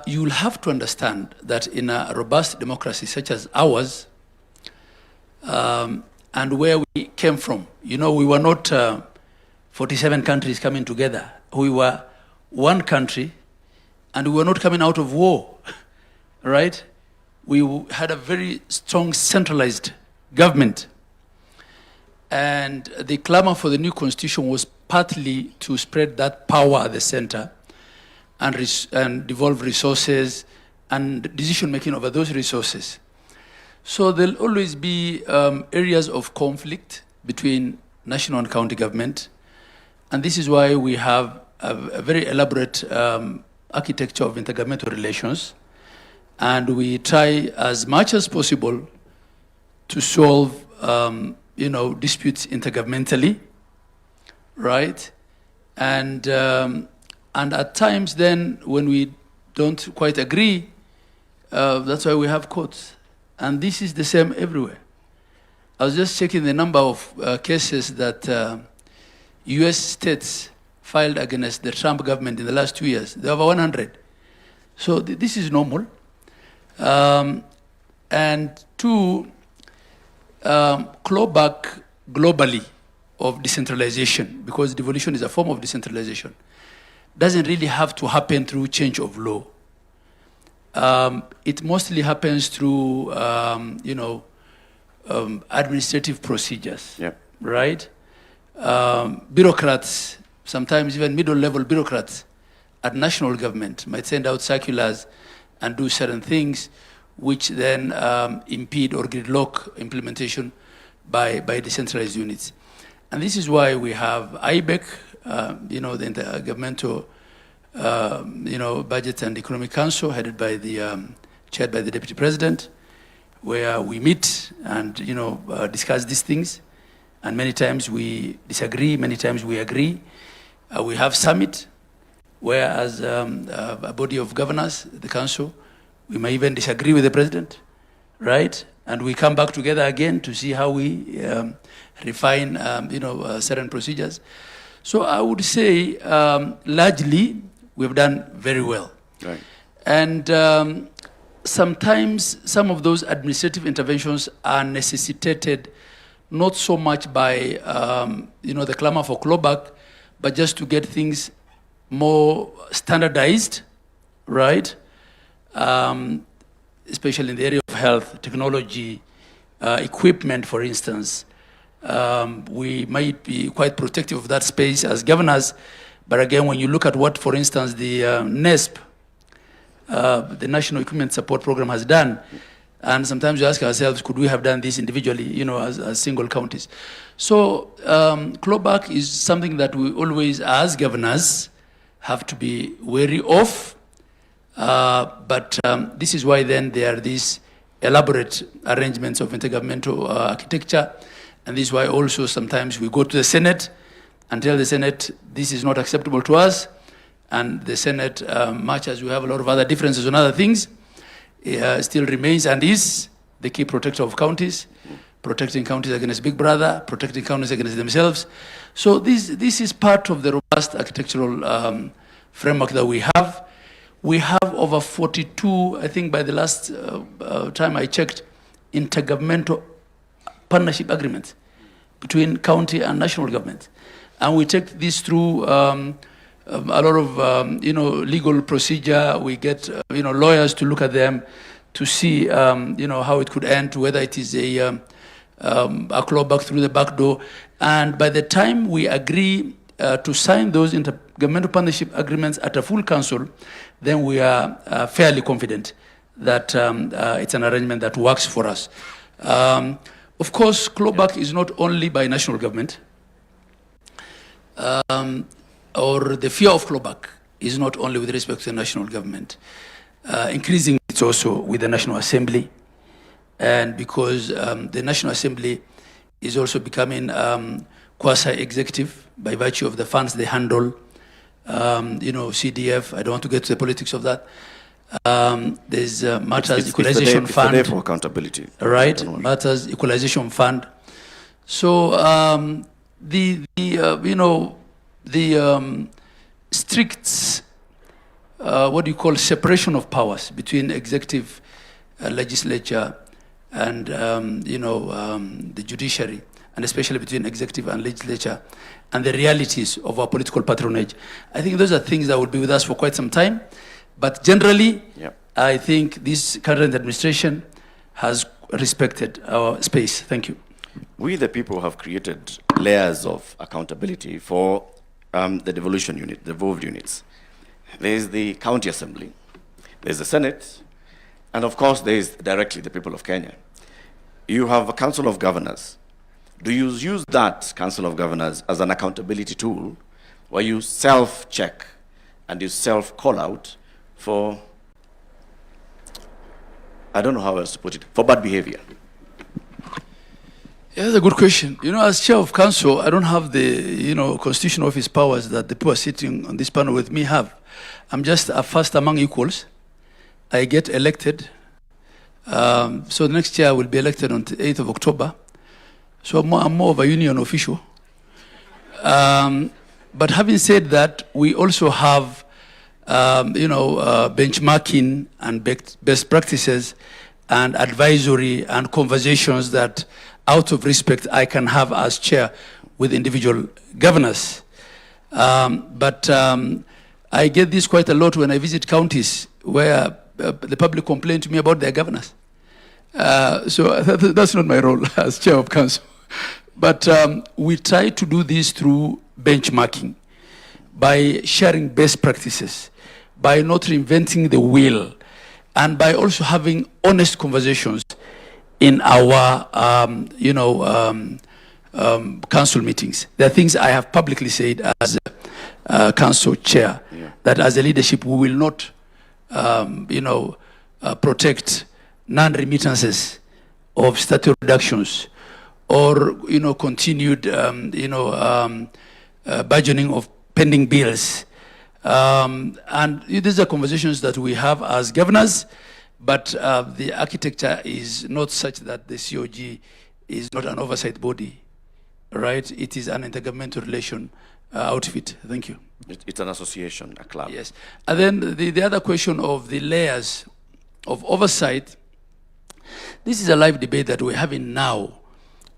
you'll have to understand that in a robust democracy such as ours, and where we came from, you know, we were not 47 countries coming together. We were one country, and we were not coming out of war, right? We had a very strong centralized government. And the clamor for the new constitution was partly to spread that power at the center and devolve resources and decision-making over those resources. So there'll always be areas of conflict between national and county government. And this is why we have a very elaborate architecture of intergovernmental relations. And we try as much as possible to solve disputes intergovernmentally, right? And at times then, when we don't quite agree, that's why we have courts. And this is the same everywhere. I was just checking the number of cases that US states filed against the Trump government in the last 2 years. There are over 100. So this is normal. And two, clawback globally of decentralization, because devolution is a form of decentralization, doesn't really have to happen through change of law. It mostly happens through, administrative procedures, right? Bureaucrats, sometimes even middle-level bureaucrats at national government might send out circulars and do certain things which then impede or gridlock implementation by decentralized units. And this is why we have IBEC, the Intergovernmental Budget and Economic Council, headed by chaired by the Deputy President, where we meet and discuss these things. And many times we disagree, many times we agree. We have summit, where as a body of governors, the council, we may even disagree with the president, right? And we come back together again to see how we refine, certain procedures. So I would say, largely, we've done very well. Right. And sometimes some of those administrative interventions are necessitated not so much by, the clamor for clawback, but just to get things more standardized, right? Especially in the area of health, technology, equipment, for instance. We might be quite protective of that space as governors, but again, when you look at what, for instance, the NESP, the National Equipment Support Program, has done, and sometimes we ask ourselves, could we have done this individually, as single counties? So clawback is something that we always, as governors, have to be wary of. But this is why then there are these elaborate arrangements of intergovernmental architecture. And this is why also sometimes we go to the Senate and tell the Senate, this is not acceptable to us. And the Senate, much as we have a lot of other differences on other things, still remains and is the key protector of counties, protecting counties against Big Brother, protecting counties against themselves. So this is part of the robust architectural framework that we have. We have over 42, I think by the last time I checked, intergovernmental partnership agreements between county and national government. And we take this through a lot of, legal procedure. We get, lawyers to look at them to see, how it could end, whether it is a clawback through the back door. And by the time we agree to sign those intergovernmental partnership agreements at a full council, then we are fairly confident that it's an arrangement that works for us. Of course, clawback is not only by national government, or the fear of clawback is not only with respect to the national government. Increasingly, it's also with the National Assembly. And because the National Assembly is also becoming quasi-executive by virtue of the funds they handle, CDF, I don't want to get to the politics of that. There's Matters Equalization Fund. It's there for accountability. Right, Matters Equalization Fund. So the strict, separation of powers between executive, legislature, and the judiciary, and especially between executive and legislature, and the realities of our political patronage. I think those are things that will be with us for quite some time. But generally, I think this current administration has respected our space. Thank you. We, the people, have created layers of accountability for the devolution unit, the devolved units. There's the county assembly, there's the Senate, and of course there's directly the people of Kenya. You have a council of governors. Do you use that council of governors as an accountability tool where you self-check and you self-call out for, I don't know how else to put it, for bad behavior? Yeah, that's a good question. As chair of council, I don't have the, constitutional office powers that the people sitting on this panel with me have. I'm just a first among equals. I get elected. So the next year I will be elected on the 8th of October. So I'm more of a union official. But having said that, we also have, benchmarking and best practices and advisory and conversations that out of respect I can have as chair with individual governors. But I get this quite a lot when I visit counties where the public complain to me about their governors. So that's not my role as chair of council. But we try to do this through benchmarking, by sharing best practices, by not reinventing the wheel, and by also having honest conversations in our, council meetings. There are things I have publicly said as council chair, that as a leadership we will not, protect non-remittances of statutory reductions, or continued budgeting of pending bills. And these are conversations that we have as governors, but the architecture is not such that the COG is not an oversight body, right? It is an intergovernmental relation outfit. Thank you. It's an association, a club. Yes. And then the other question of the layers of oversight, this is a live debate that we're having now.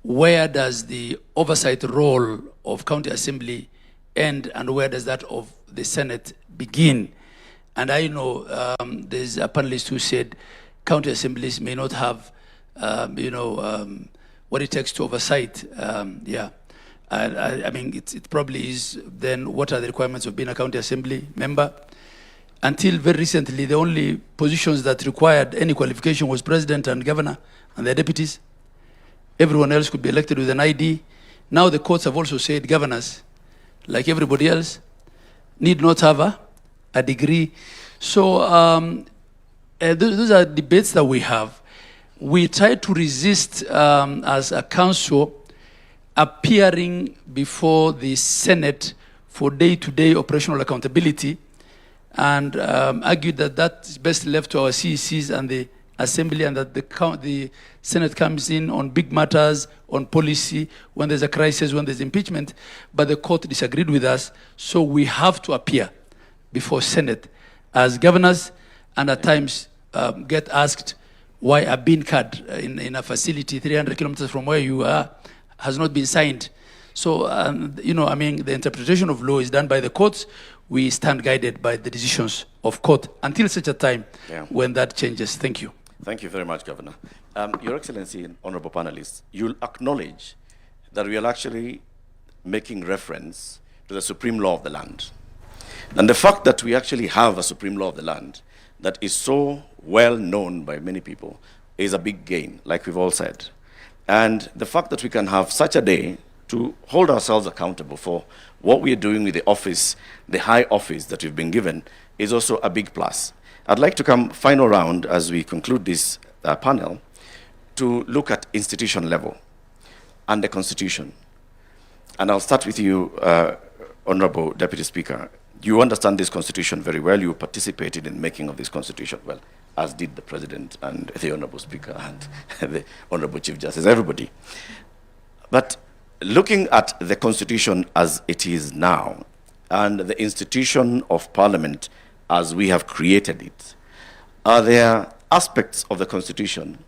Where does the oversight role of county assembly end, and where does that of the Senate begin? And I know there's a panelist who said county assemblies may not have, what it takes to oversight. Yeah, I mean, it probably is. Then what are the requirements of being a county assembly member? Until very recently, the only positions that required any qualification was president and governor and their deputies. Everyone else could be elected with an ID. Now the courts have also said governors, like everybody else, need not have a degree. So those are debates that we have. We try to resist, as a council, appearing before the Senate for day-to-day operational accountability, and argue that that is best left to our CECs and the Assembly, and that the Senate comes in on big matters, on policy, when there's a crisis, when there's impeachment. But the court disagreed with us, so we have to appear before Senate as governors, and at times get asked why a bean card in a facility 300 kilometers from where you are has not been signed. So, I mean, the interpretation of law is done by the courts. We stand guided by the decisions of court until such a time when that changes. Thank you. Thank you very much, Governor. Your Excellency and honorable panelists, you'll acknowledge that we are actually making reference to the supreme law of the land. And the fact that we actually have a supreme law of the land that is so well known by many people is a big gain, like we've all said. And the fact that we can have such a day to hold ourselves accountable for what we are doing with the office, the high office that we've been given, is also a big plus. I'd like to come final round as we conclude this panel to look at institution level and the Constitution. And I'll start with you, Honorable Deputy Speaker. You understand this Constitution very well. You participated in making of this Constitution well, as did the President and the Honorable Speaker and the Honorable Chief Justice, everybody. But looking at the Constitution as it is now, and the institution of Parliament as we have created it, are there aspects of the Constitution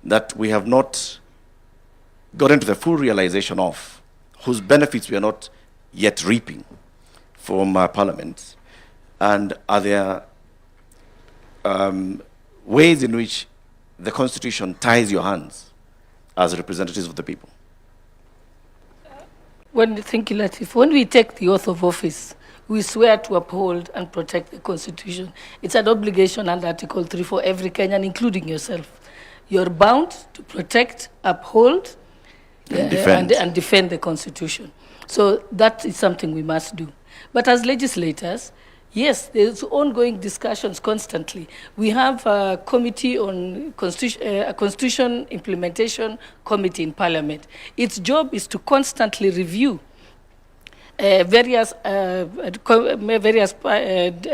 that we have not gotten to the full realization of, whose benefits we are not yet reaping from Parliament? And are there ways in which the Constitution ties your hands as representatives of the people? Thank you, Latif. When we take the oath of office, we swear to uphold and protect the Constitution. It's an obligation under Article 3 for every Kenyan, including yourself. You're bound to protect, uphold, and defend the Constitution. So that is something we must do. But as legislators, yes, there's ongoing discussions constantly. We have a committee on a Constitution Implementation Committee in Parliament. Its job is to constantly review various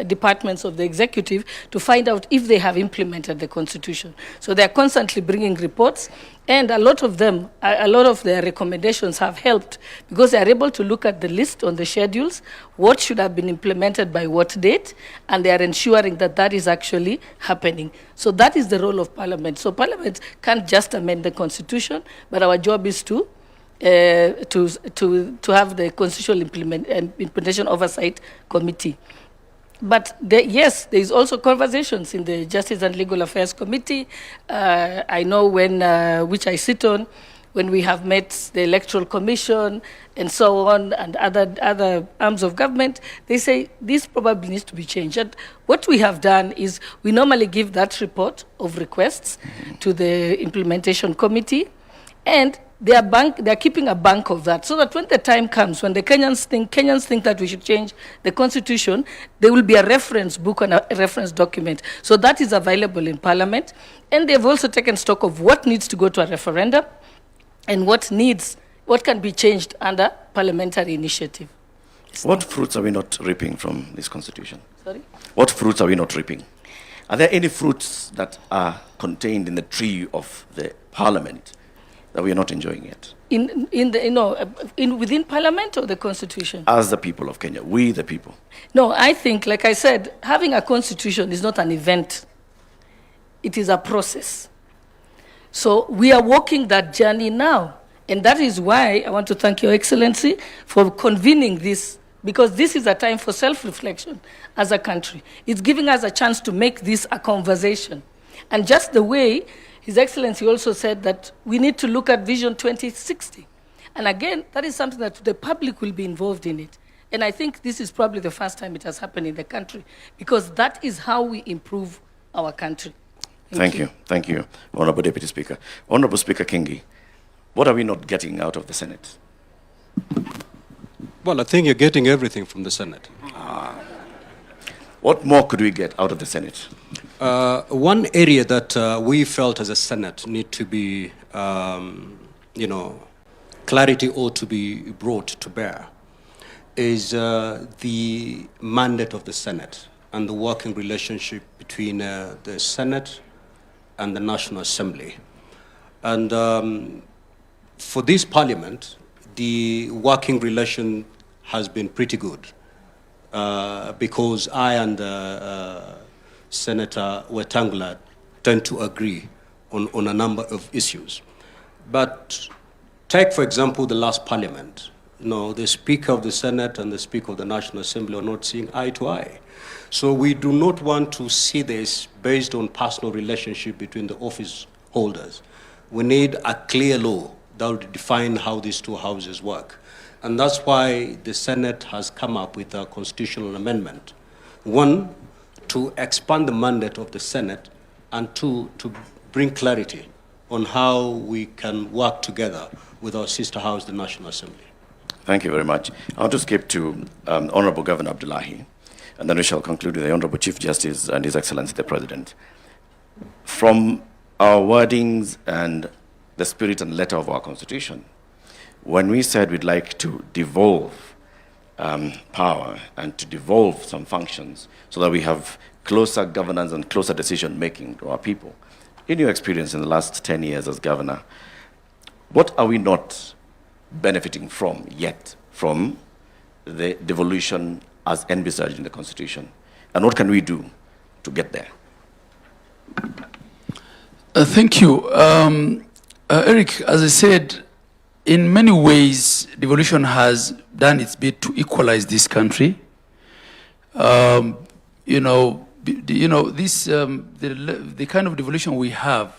departments of the executive to find out if they have implemented the constitution. So they are constantly bringing reports, and a lot of them, a lot of their recommendations have helped because they are able to look at the list on the schedules, what should have been implemented by what date, and they are ensuring that that is actually happening. So that is the role of Parliament. So Parliament can't just amend the constitution, but our job is to have the constitutional implementation oversight committee. But yes, there is also conversations in the Justice and Legal Affairs Committee. I know which I sit on, when we have met the Electoral Commission and so on, and other arms of government, they say this probably needs to be changed. And what we have done is we normally give that report of requests to the implementation committee, and they are keeping a bank of that, so that when the time comes, when the Kenyans think that we should change the constitution, there will be a reference book and a reference document. So that is available in Parliament. And they've also taken stock of what needs to go to a referendum and what can be changed under parliamentary initiative. What fruits are we not reaping from this constitution? Sorry? What fruits are we not reaping? Are there any fruits that are contained in the tree of the Parliament that we are not enjoying yet? Within Parliament or the Constitution? As the people of Kenya, we the people. No, I think, like I said, having a constitution is not an event. It is a process. So we are walking that journey now. And that is why I want to thank Your Excellency for convening this, because this is a time for self-reflection as a country. It's giving us a chance to make this a conversation. And just the way His Excellency also said that we need to look at Vision 2060. And again, that is something that the public will be involved in it. And I think this is probably the first time it has happened in the country, because that is how we improve our country. Thank you. Thank you, Honorable Deputy Speaker. Honorable Speaker Kingi, what are we not getting out of the Senate? Well, I think you're getting everything from the Senate. What more could we get out of the Senate? One area that we felt as a Senate need to be, clarity ought to be brought to bear is the mandate of the Senate and the working relationship between the Senate and the National Assembly. And for this Parliament, the working relation has been pretty good because I and Senator Wetangula tend to agree on a number of issues. But take, for example, the last Parliament. The Speaker of the Senate and the Speaker of the National Assembly are not seeing eye to eye. So we do not want to see this based on personal relationship between the office holders. We need a clear law that will define how these two houses work. And that's why the Senate has come up with a constitutional amendment. One, to expand the mandate of the Senate, and two, to bring clarity on how we can work together with our sister house, the National Assembly. Thank you very much. I want to skip to Honorable Governor Abdullahi, and then we shall conclude with the Honorable Chief Justice and His Excellency the President. From our wordings and the spirit and letter of our Constitution, when we said we'd like to devolve power and to devolve some functions so that we have closer governance and closer decision-making to our people, in your experience in the last 10 years as governor, what are we not benefiting from yet from the devolution as envisaged in the Constitution? And what can we do to get there? Thank you. Eric, as I said, in many ways, devolution has done its bit to equalize this country. The kind of devolution we have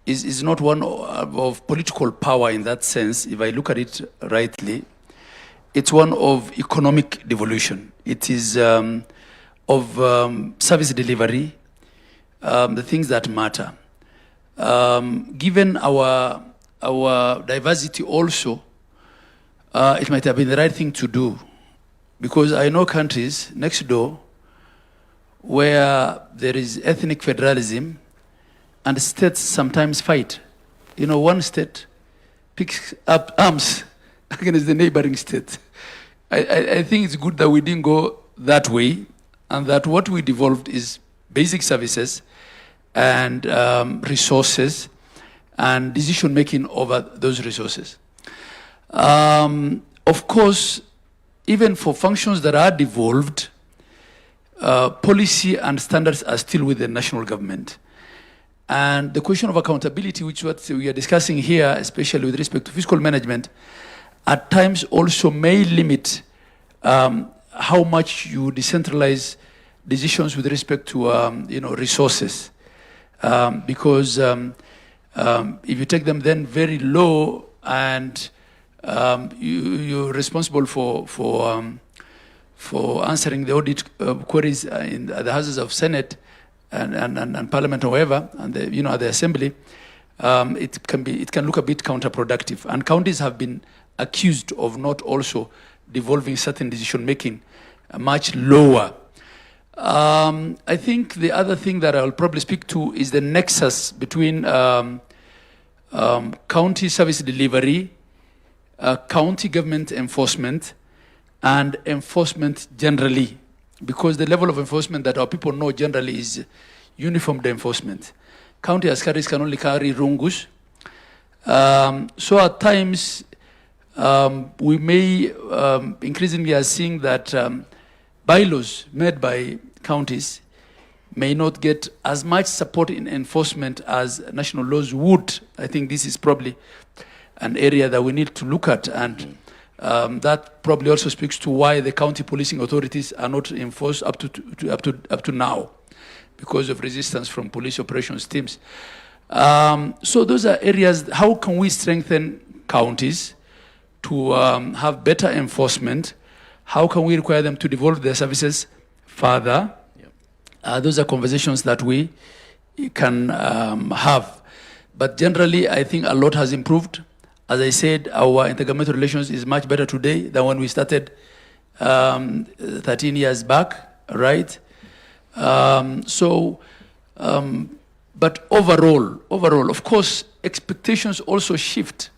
is not one of political power in that sense, if I look at it rightly. It's one of economic devolution. It is of service delivery, the things that matter. Given our diversity also, it might have been the right thing to do, because I know countries next door where there is ethnic federalism and states sometimes fight. One state picks up arms against the neighboring state. I think it's good that we didn't go that way, and that what we devolved is basic services and resources and decision making over those resources. Of course, even for functions that are devolved, policy and standards are still with the national government. And the question of accountability, which what we are discussing here, especially with respect to fiscal management, at times also may limit how much you decentralize decisions with respect to resources. Because if you take them then very low and you're responsible for answering the audit queries in the houses of Senate and Parliament, however, and the Assembly, it can look a bit counterproductive. And counties have been accused of not also devolving certain decision making much lower. I think the other thing that I'll probably speak to is the nexus between county service delivery, county government enforcement, and enforcement generally, because the level of enforcement that our people know generally is uniformed enforcement. County askaris can only carry rungus. So at times, we may increasingly are seeing that bylaws made by counties may not get as much support in enforcement as national laws would. I think this is probably an area that we need to look at, and that probably also speaks to why the county policing authorities are not enforced up to now, because of resistance from police operations teams. So those are areas. How can we strengthen counties to have better enforcement? How can we require them to devolve their services further? Those are conversations that we can have. But generally, I think a lot has improved. As I said, our intergovernmental relations is much better today than when we started 13 years back, right? But overall, of course, expectations also shift.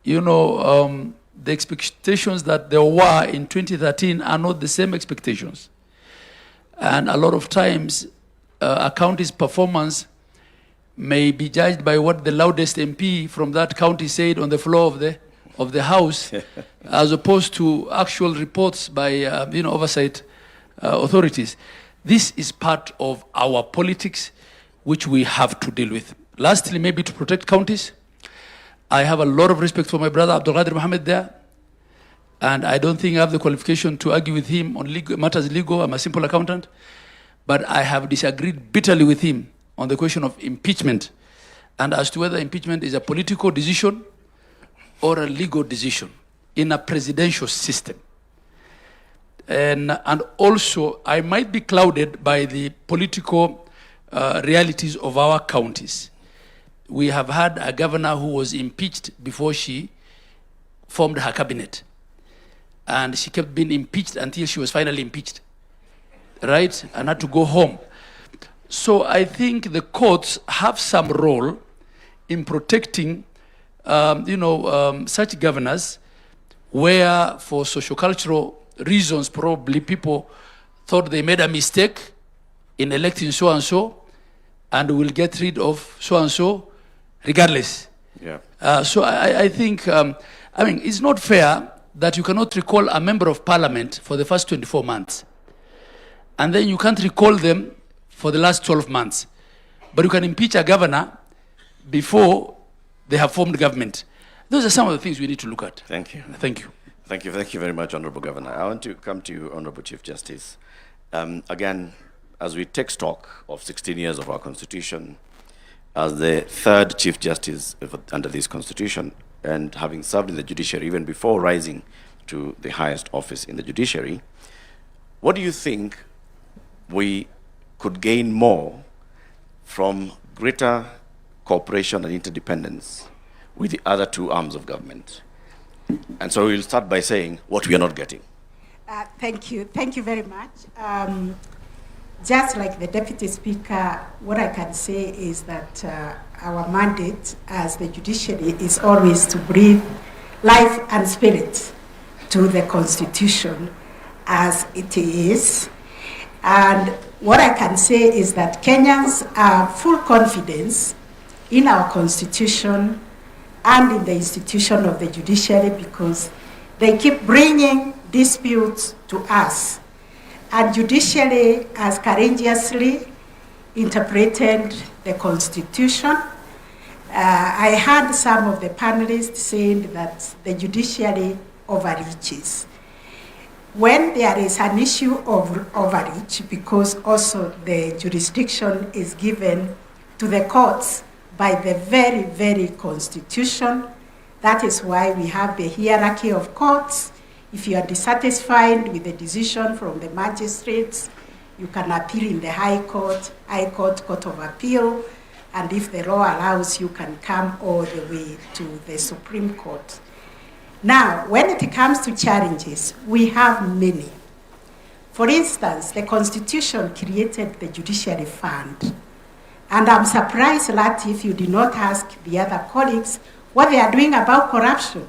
The expectations that there were in 2013 are not the same expectations. And a lot of times, a county's performance may be judged by what the loudest MP from that county said on the floor of the House, as opposed to actual reports by oversight authorities. This is part of our politics, which we have to deal with. Lastly, maybe to protect counties, I have a lot of respect for my brother Abdul Qadir Mohammed there, and I don't think I have the qualification to argue with him on matters legal. I'm a simple accountant, but I have disagreed bitterly with him on the question of impeachment, and as to whether impeachment is a political decision or a legal decision in a presidential system. And also, I might be clouded by the political realities of our counties. We have had a governor who was impeached before she formed her cabinet. And she kept being impeached until she was finally impeached, right? And had to go home. So I think the courts have some role in protecting, such governors, where for sociocultural reasons, probably people thought they made a mistake in electing so-and-so, and will get rid of so-and-so regardless. Yeah. So I think, it's not fair that you cannot recall a member of parliament for the first 24 months, and then you can't recall them for the last 12 months. But you can impeach a governor before they have formed government. Those are some of the things we need to look at. Thank you. Thank you. Thank you very much, Honorable Governor. I want to come to you, Honorable Chief Justice. Again, as we take stock of 16 years of our Constitution, as the third Chief Justice under this Constitution, and having served in the judiciary even before rising to the highest office in the judiciary, what do you think we could gain more from greater cooperation and interdependence with the other two arms of government? And so we'll start by saying what we are not getting. Thank you very much. Just like the Deputy Speaker, what I can say is that our mandate as the judiciary is always to breathe life and spirit to the Constitution as it is. And what I can say is that Kenyans have full confidence in our Constitution and in the institution of the judiciary because they keep bringing disputes to us. And judiciary has courageously interpreted the Constitution. I heard some of the panelists saying that the judiciary overreaches. When there is an issue of overreach, because also the jurisdiction is given to the courts by the very, very Constitution, that is why we have the hierarchy of courts. If you are dissatisfied with the decision from the magistrates, you can appeal in the High Court, Court of Appeal, and if the law allows, you can come all the way to the Supreme Court. Now, when it comes to challenges, we have many. For instance, the Constitution created the Judiciary Fund. And I'm surprised, Lati, if you did not ask the other colleagues what they are doing about corruption.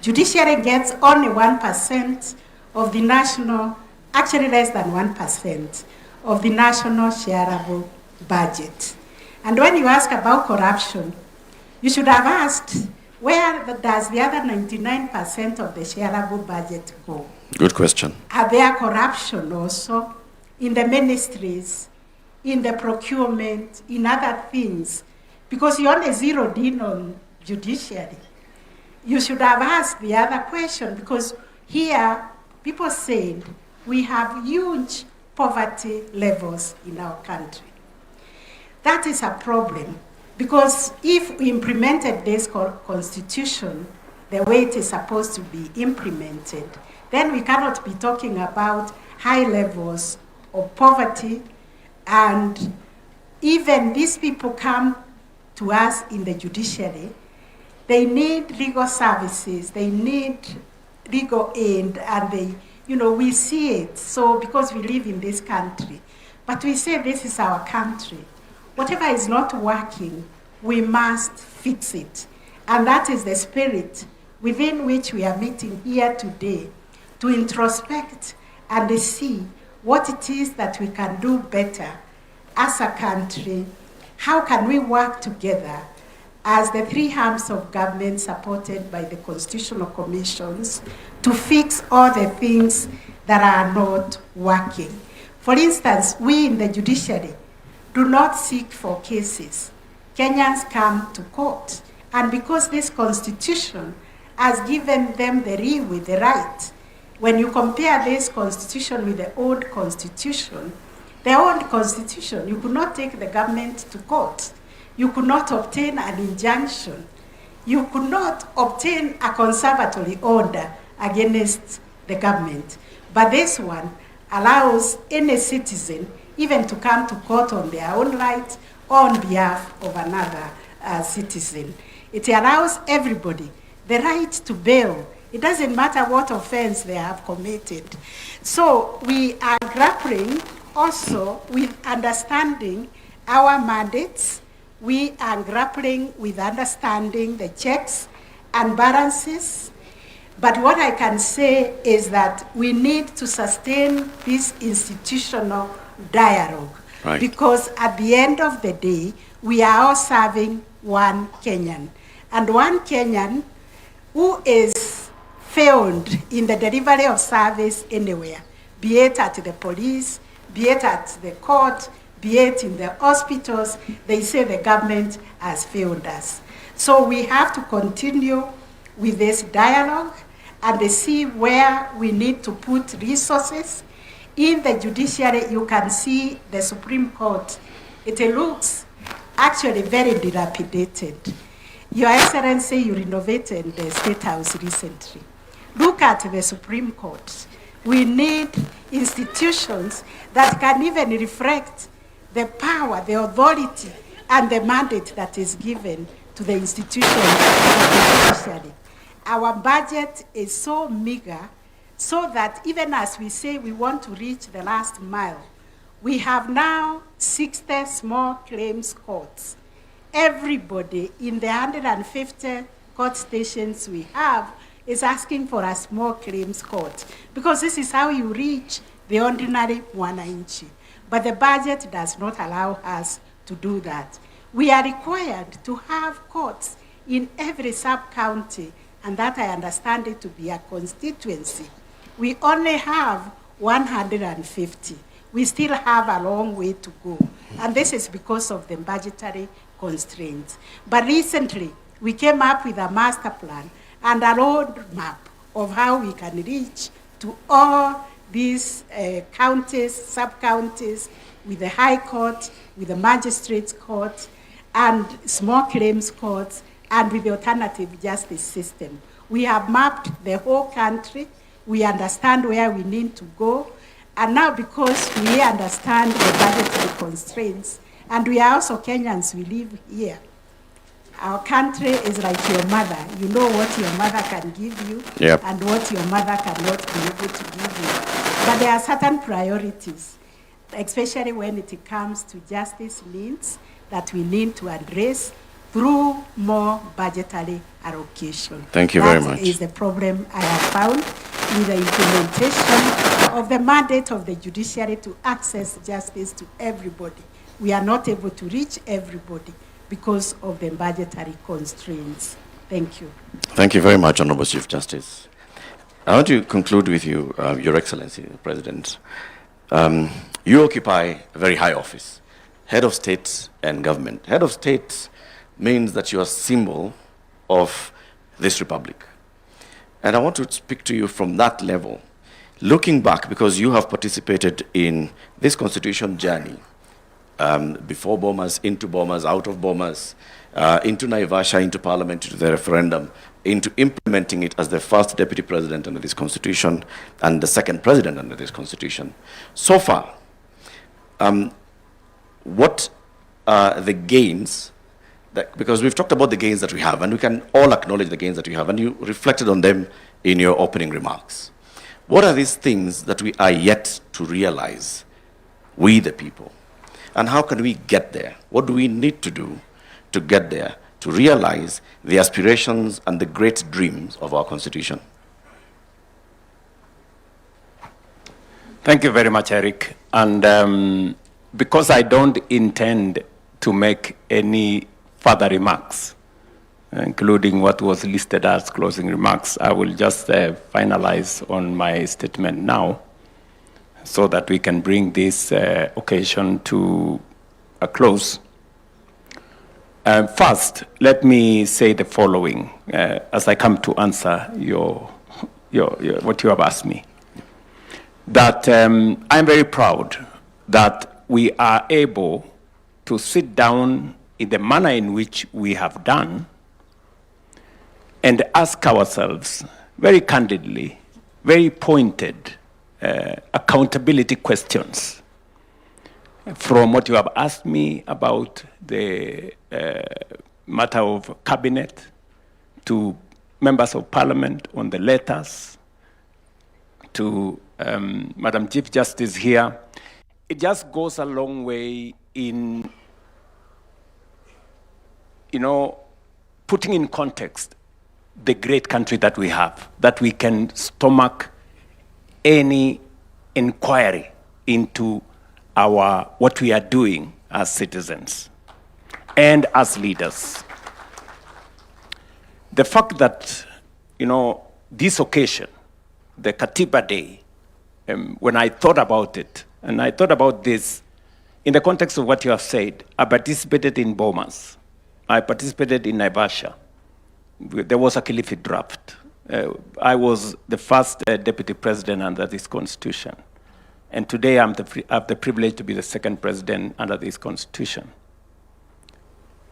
Judiciary gets only 1% of the national, actually less than 1% of the national shareable budget. And when you ask about corruption, you should have asked, where does the other 99% of the shareable budget go? Good question. Are there corruption also in the ministries, in the procurement, in other things? Because you only zeroed in on judiciary. You should have asked the other question, because here people said we have huge poverty levels in our country. That is a problem, because if we implemented this Constitution the way it is supposed to be implemented, then we cannot be talking about high levels of poverty. And even these people come to us in the judiciary, they need legal services, they need legal aid, and we see it. So because we live in this country, but we say this is our country. Whatever is not working, we must fix it. And that is the spirit within which we are meeting here today, to introspect and see what it is that we can do better as a country. How can we work together as the three arms of government supported by the constitutional commissions to fix all the things that are not working? For instance, we in the judiciary do not seek for cases. Kenyans come to court. And because this Constitution has given them the right, when you compare this Constitution with the old Constitution, the old Constitution, you could not take the government to court. You could not obtain an injunction. You could not obtain a conservatory order against the government. But this one allows any citizen even to come to court on their own right or on behalf of another citizen. It allows everybody the right to bail. It doesn't matter what offense they have committed. So we are grappling also with understanding our mandates. We are grappling with understanding the checks and balances. But what I can say is that we need to sustain this institutional dialogue. Right. Because at the end of the day, we are all serving one Kenyan. And one Kenyan who is failed in the delivery of service anywhere, be it at the police, be it at the court, be it in the hospitals, they say the government has failed us. So we have to continue with this dialogue and see where we need to put resources. In the judiciary, you can see the Supreme Court. It looks actually very dilapidated. Your Excellency, you renovated the State House recently. Look at the Supreme Court. We need institutions that can even reflect the power, the authority, and the mandate that is given to the institution of the judiciary. Our budget is so meager, so that even as we say we want to reach the last mile, we have now 60 small claims courts. Everybody in the 150 court stations we have is asking for a small claims court, because this is how you reach the ordinary wananchi. But the budget does not allow us to do that. We are required to have courts in every sub-county, and that I understand it to be a constituency. We only have 150. We still have a long way to go. And this is because of the budgetary constraints. But recently, we came up with a master plan and a roadmap of how we can reach to all these counties, sub-counties, with the High Court, with the Magistrates Court, and small claims courts, and with the alternative justice system. We have mapped the whole country. We understand where we need to go. And now, because we understand the budgetary constraints, and we are also Kenyans, we live here. Our country is like your mother. You know what your mother can give you, and what your mother cannot be able to give you. But there are certain priorities, especially when it comes to justice needs, that we need to address through more budgetary allocation. Thank you very much. That is the problem I have found with the implementation of the mandate of the judiciary to access justice to everybody. We are not able to reach everybody because of the budgetary constraints. Thank you. Thank you very much, Honorable Chief Justice. I want to conclude with you, Your Excellency, the President. You occupy a very high office, head of state and government. Head of state means that you are a symbol of this republic. And I want to speak to you from that level, looking back, because you have participated in this constitution journey, before Bomas, into Bomas, out of Bomas, into Naivasha, into Parliament, into the referendum, into implementing it as the first deputy president under this constitution and the second president under this constitution. So far, what are the gains? Because we've talked about the gains that we have, and we can all acknowledge the gains that we have, and you reflected on them in your opening remarks. What are these things that we are yet to realize, we the people? And how can we get there? What do we need to do to get there, to realize the aspirations and the great dreams of our Constitution? Thank you very much, Eric. And because I don't intend to make any further remarks, including what was listed as closing remarks, I will just finalize on my statement now so that we can bring this occasion to a close. First, let me say the following as I come to answer what you have asked me. That I'm very proud that we are able to sit down in the manner in which we have done and ask ourselves very candidly, very pointed, accountability questions. From what you have asked me about the matter of cabinet, to members of parliament on the letters, to Madam Chief Justice here, it just goes a long way in, putting in context the great country that we have, that we can stomach any inquiry into what we are doing as citizens and as leaders. The fact that, this occasion, the Katiba Day, when I thought about it, and I thought about this in the context of what you have said, I participated in Bomas. I participated in Naivasha. There was a Kilifi draft. I was the first deputy president under this constitution. And today I have the privilege to be the second president under this constitution.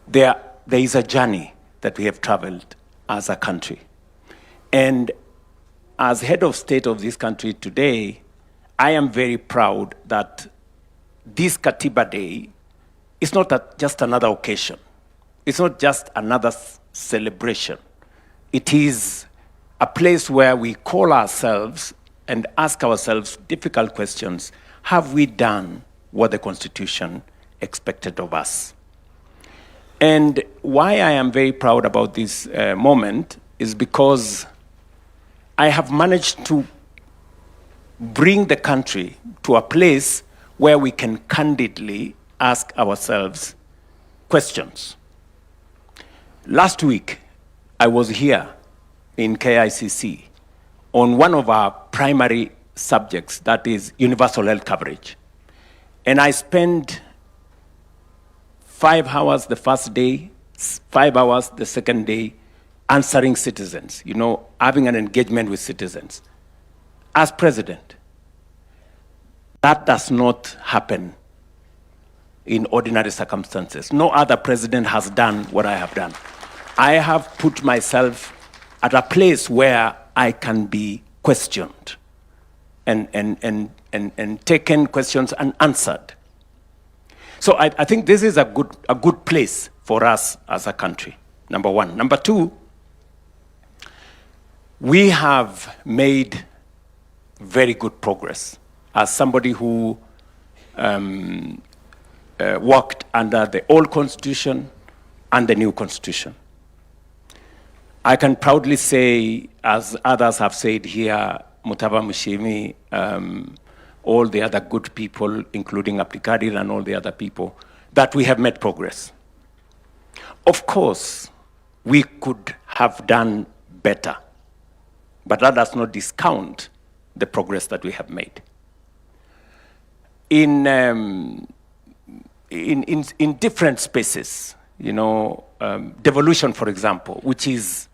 There is a journey that we have traveled as a country. And as head of state of this country today, I am very proud that this Katiba Day is not just another occasion. It's not just another celebration. It is a place where we call ourselves and ask ourselves difficult questions. Have we done what the Constitution expected of us? And why I am very proud about this moment is because I have managed to bring the country to a place where we can candidly ask ourselves questions. Last week, I was here in KICC on one of our primary subjects, that is universal health coverage. And I spent 5 hours the first day, 5 hours the second day, answering citizens, having an engagement with citizens. As president, that does not happen in ordinary circumstances. No other president has done what I have done. I have put myself at a place where I can be questioned and taken questions and answered. So I think this is a good place for us as a country, number one. Number two, we have made very good progress. As somebody who worked under the old constitution and the new constitution, I can proudly say, as others have said here, Mutava Mushimi, all the other good people, including Abdikadir and all the other people, that we have made progress. Of course, we could have done better, but that does not discount the progress that we have made. In different spaces, devolution, for example, which is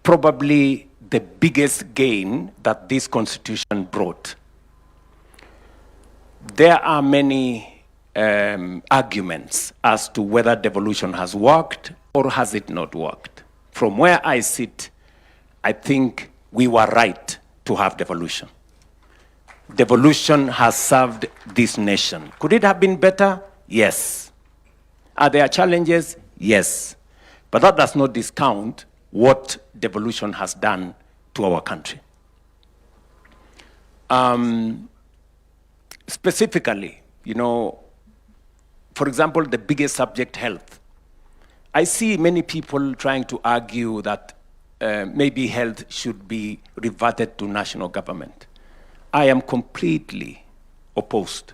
probably the biggest gain that this constitution brought. There are many arguments as to whether devolution has worked or has it not worked. From where I sit, I think we were right to have devolution. Devolution has served this nation. Could it have been better? Yes. Are there challenges? Yes. But that does not discount what devolution has done to our country. Specifically, for example, the biggest subject, health. I see many people trying to argue that maybe health should be reverted to national government. I am completely opposed.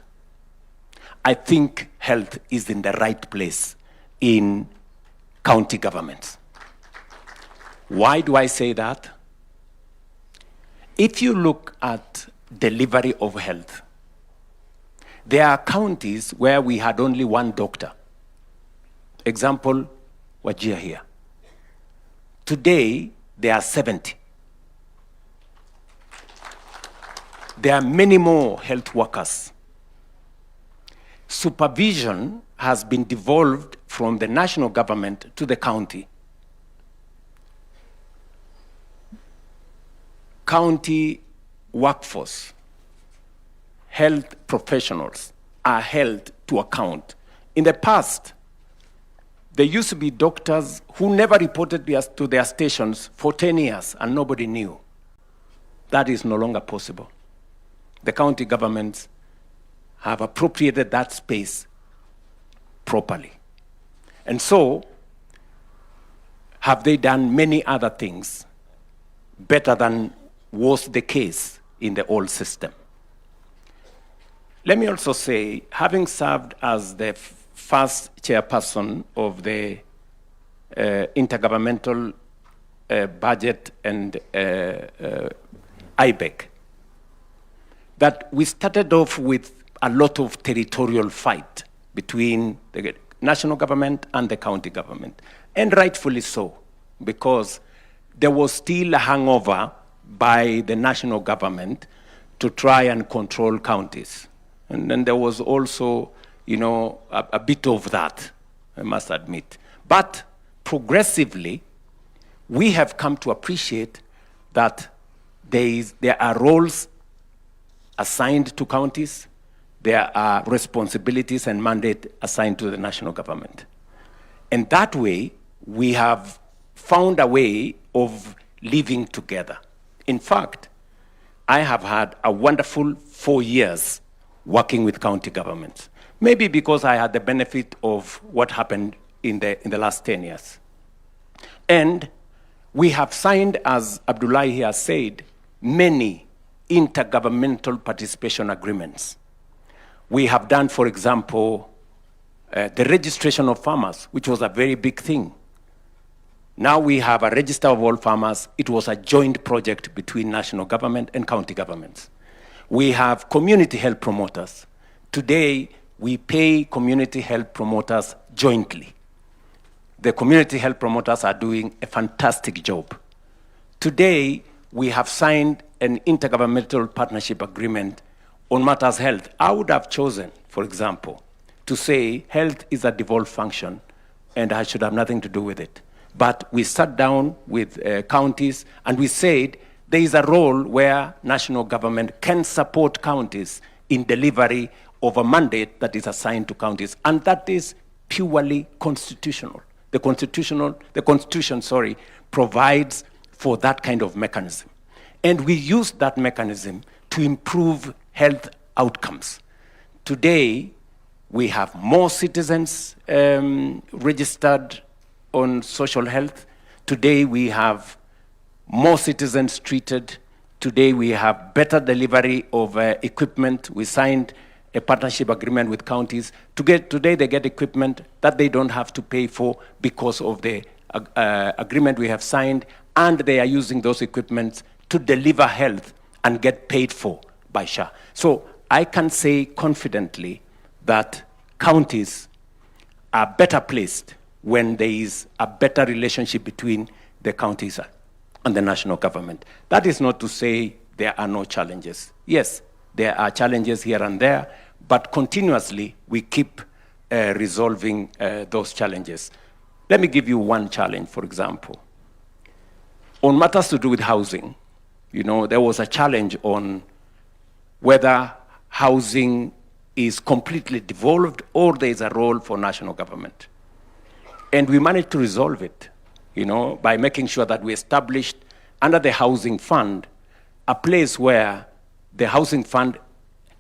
I think health is in the right place in county governments. Why do I say that? If you look at delivery of health, there are counties where we had only one doctor. Example, Wajir here. Today, there are 70. There are many more health workers. Supervision has been devolved from the national government to the county. County workforce, health professionals are held to account. In the past, there used to be doctors who never reported to their stations for 10 years and nobody knew. That is no longer possible. The county governments have appropriated that space properly. And so, have they done many other things better than was the case in the old system? Let me also say, having served as the first chairperson of the Intergovernmental Budget and IBEC, that we started off with a lot of territorial fight between the national government and the county government. And rightfully so, because there was still a hangover by the national government to try and control counties. And then there was also, a bit of that, I must admit. But progressively, we have come to appreciate that there are roles assigned to counties, there are responsibilities and mandate assigned to the national government. And that way, we have found a way of living together. In fact, I have had a wonderful 4 years working with county governments, maybe because I had the benefit of what happened in the last 10 years. And we have signed, as Abdullahi has said, many intergovernmental participation agreements. We have done, for example, the registration of farmers, which was a very big thing. Now we have a register of all farmers. It was a joint project between national government and county governments. We have community health promoters. Today, we pay community health promoters jointly. The community health promoters are doing a fantastic job. Today, we have signed an intergovernmental partnership agreement on matters health. I would have chosen, for example, to say health is a devolved function and I should have nothing to do with it. But we sat down with counties and we said there is a role where national government can support counties in delivery of a mandate that is assigned to counties, and that is purely constitutional. The Constitution, provides for that kind of mechanism. And we use that mechanism to improve health outcomes. Today, we have more citizens registered on social health. Today, we have more citizens treated. Today, we have better delivery of equipment. We signed a partnership agreement with counties. Today, they get equipment that they don't have to pay for because of the agreement we have signed, and they are using those equipments to deliver health and get paid for by SHA. So I can say confidently that counties are better placed when there is a better relationship between the counties and the national government. That is not to say there are no challenges. Yes, there are challenges here and there, but continuously we keep resolving those challenges. Let me give you one challenge, for example. On matters to do with housing, there was a challenge on whether housing is completely devolved or there is a role for national government. And we managed to resolve it, by making sure that we established under the housing fund a place where the housing fund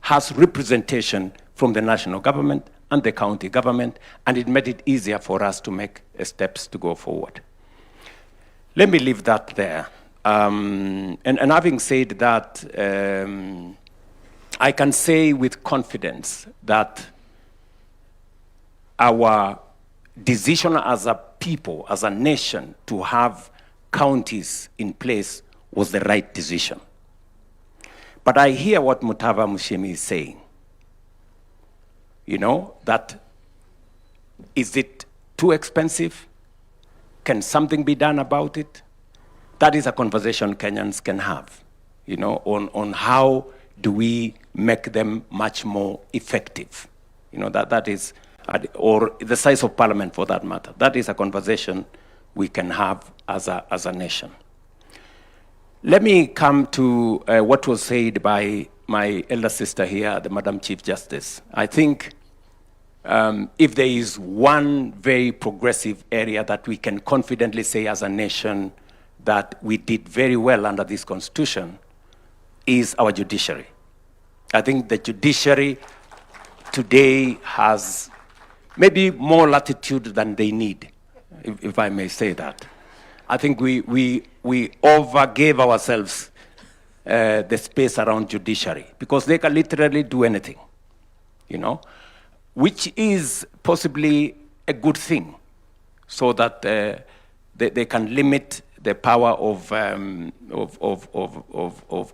has representation from the national government and the county government, and it made it easier for us to make steps to go forward. Let me leave that there. And having said that, I can say with confidence that our decision as a people, as a nation, to have counties in place was the right decision. But I hear what Mutava Mushimi is saying. That is it too expensive? Can something be done about it? That is a conversation Kenyans can have, on how do we make them much more effective? That is, or the size of parliament for that matter. That is a conversation we can have as a nation. Let me come to what was said by my elder sister here, the Madam Chief Justice. I think if there is one very progressive area that we can confidently say as a nation that we did very well under this constitution is our judiciary. I think the judiciary today has maybe more latitude than they need, if I may say that. I think we overgave ourselves the space around judiciary because they can literally do anything, which is possibly a good thing, so that they can limit the power of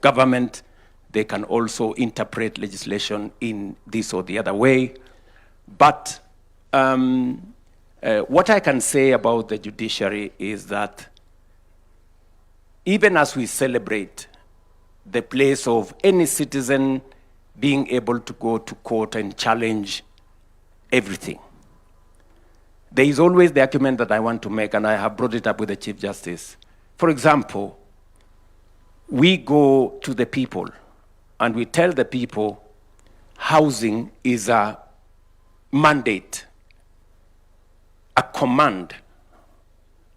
government. They can also interpret legislation in this or the other way. But what I can say about the judiciary is that even as we celebrate the place of any citizen being able to go to court and challenge everything, there is always the argument that I want to make, and I have brought it up with the Chief Justice. For example, we go to the people and we tell the people housing is a mandate, a command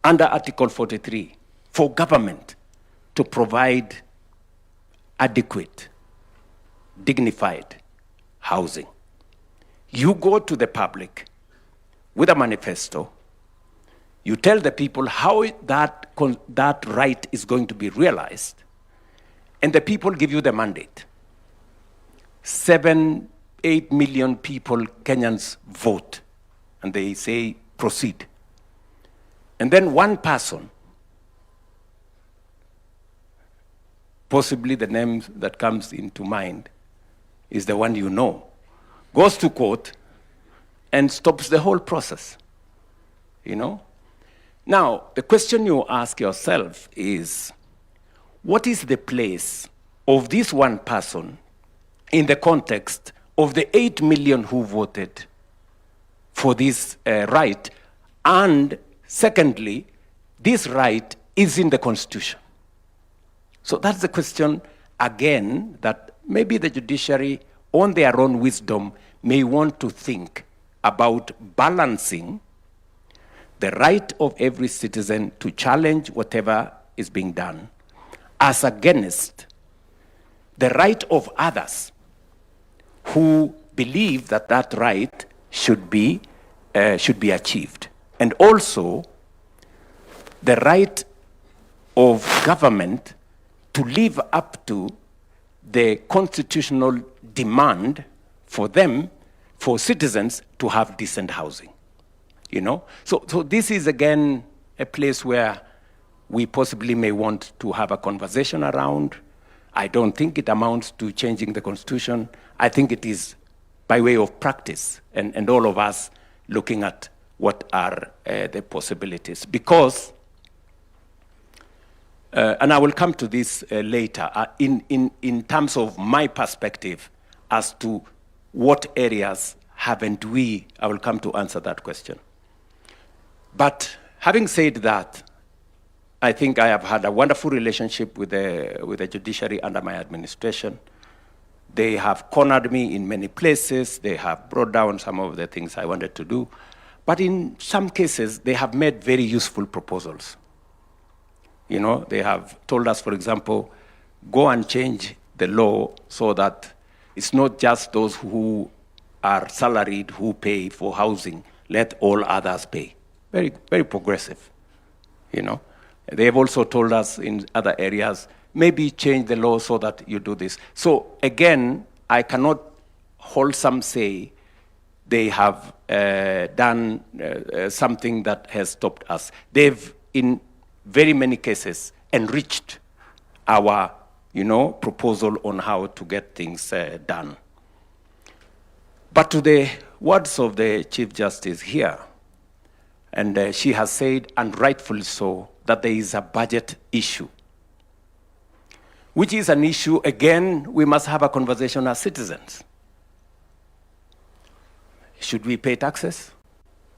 under Article 43 for government to provide adequate, dignified housing. You go to the public with a manifesto, you tell the people how that right is going to be realized, and the people give you the mandate. 7, 8 million people, Kenyans, vote, and they say, proceed. And then one person, possibly the name that comes into mind is the one you know, goes to court and stops the whole process, you know? Now, the question you ask yourself is, what is the place of this one person in the context of the 8 million who voted for this right? And secondly, this right is in the Constitution. So that's the question, again, that maybe the judiciary, on their own wisdom, may want to think about balancing the right of every citizen to challenge whatever is being done as against the right of others who believe that that right should be achieved. And also the right of government to live up to the constitutional demand for them, for citizens, to have decent housing. You know? So this is, again, a place where we possibly may want to have a conversation around. I don't think it amounts to changing the Constitution. I think it is by way of practice, and all of us looking at what are the possibilities. Because, and I will come to this later, in terms of my perspective as to what areas haven't we, I will come to answer that question. But having said that, I think I have had a wonderful relationship with the judiciary under my administration. They have cornered me in many places. They have brought down some of the things I wanted to do. But in some cases, they have made very useful proposals. You know, they have told us, for example, go and change the law so that it's not just those who are salaried who pay for housing, let all others pay. Very, very progressive, you know. They have also told us in other areas, maybe change the law so that you do this. So again, I cannot wholesome say they have done something that has stopped us. They've, in very many cases, enriched our, you know, proposal on how to get things done. But to the words of the Chief Justice here, and she has said, and rightfully so, that there is a budget issue, which is an issue, again, we must have a conversation as citizens. Should we pay taxes?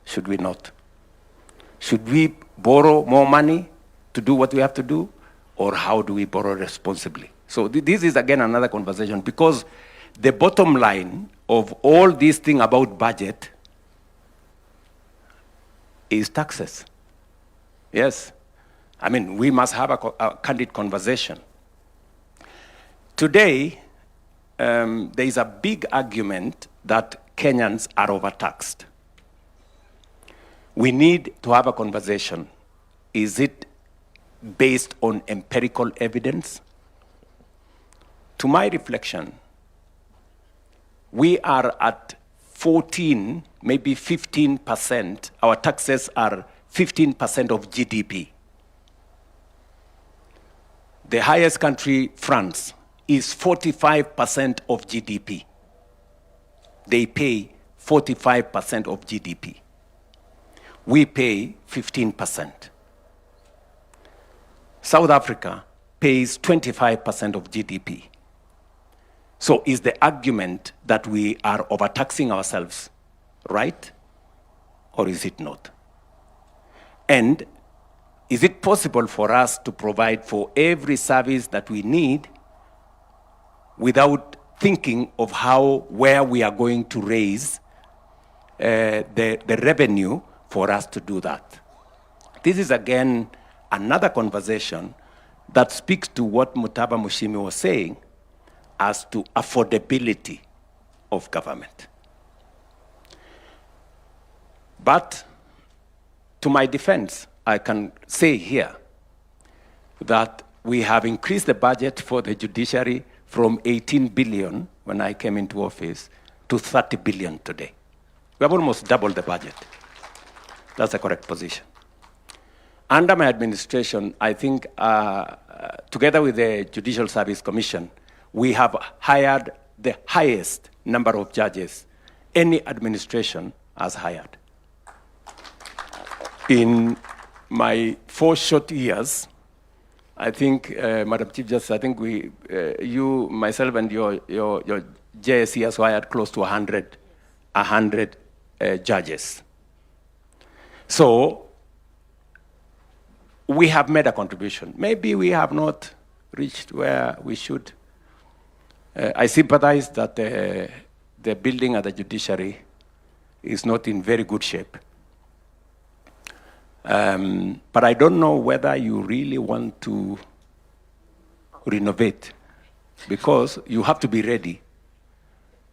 Should we not? Should we borrow more money to do what we have to do? Or how do we borrow responsibly? So this is, again, another conversation, because the bottom line of all this thing about budget is taxes. Yes. I mean, we must have a candid conversation. Today, there is a big argument that Kenyans are overtaxed. We need to have a conversation. Is it based on empirical evidence? To my reflection, we are at 14, maybe 15%. Our taxes are 15% of GDP. The highest country, France, is 45% of GDP. They pay 45% of GDP. We pay 15%. South Africa pays 25% of GDP. So is the argument that we are overtaxing ourselves right, or is it not? And is it possible for us to provide for every service that we need without thinking of where we are going to raise the revenue for us to do that? This is, again, another conversation that speaks to what Mutaba Mushimi was saying as to affordability of government. But to my defense, I can say here that we have increased the budget for the judiciary from 18 billion when I came into office to 30 billion today. We have almost doubled the budget. That's the correct position. Under my administration, I think, together with the Judicial Service Commission, we have hired the highest number of judges any administration has hired. In my 4 short years, I think, Madam Chief Justice, I think you, myself, and your JSC has hired close to 100 judges. So we have made a contribution. Maybe we have not reached where we should. I sympathize that the building of the judiciary is not in very good shape. But I don't know whether you really want to renovate, because you have to be ready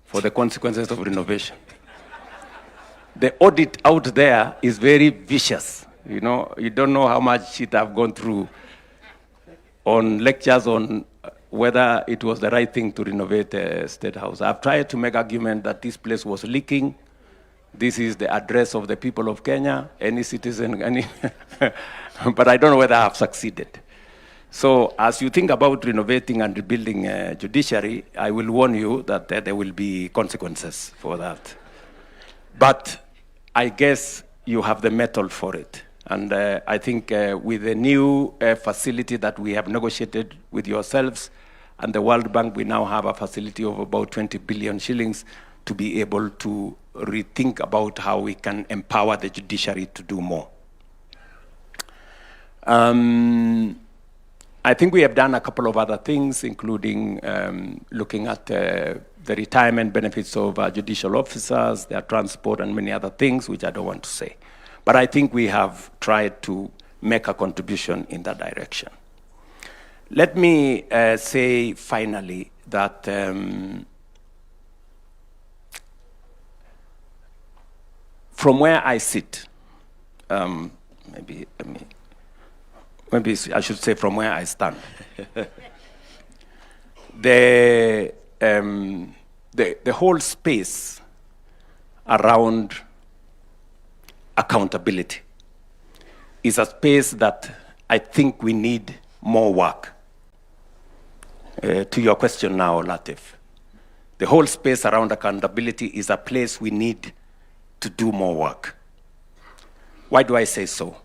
for the consequences of renovation. The audit out there is very vicious. You know, you don't know how much shit I've gone through on lectures on whether it was the right thing to renovate the State House. I've tried to make argument that this place was leaking. This is the address of the people of Kenya, any citizen, but I don't know whether I've succeeded. So as you think about renovating and rebuilding judiciary, I will warn you that there will be consequences for that. But I guess you have the mettle for it. And I think with the new facility that we have negotiated with yourselves and the World Bank, we now have a facility of about 20 billion shillings to be able to rethink about how we can empower the judiciary to do more. I think we have done a couple of other things, including looking at the retirement benefits of judicial officers, their transport, and many other things, which I don't want to say. But I think we have tried to make a contribution in that direction. Let me say finally that from where I sit, maybe I should say from where I stand, the whole space around accountability is a space that I think we need more work. To your question now, Latif, the whole space around accountability is a place we need to do more work. Why do I say so?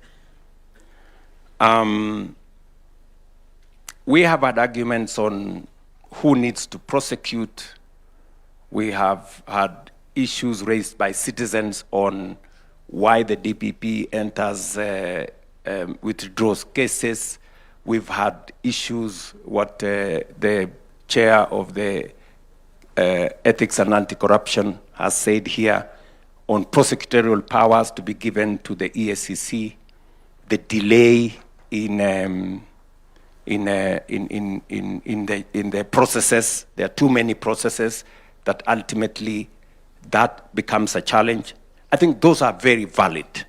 We have had arguments on who needs to prosecute. We have had issues raised by citizens on why the DPP enters, withdraws cases. We've had issues, what the chair of the Ethics and Anti-Corruption has said here on prosecutorial powers to be given to the EACC, the delay in the processes. There are too many processes that ultimately that becomes a challenge. I think those are very valid.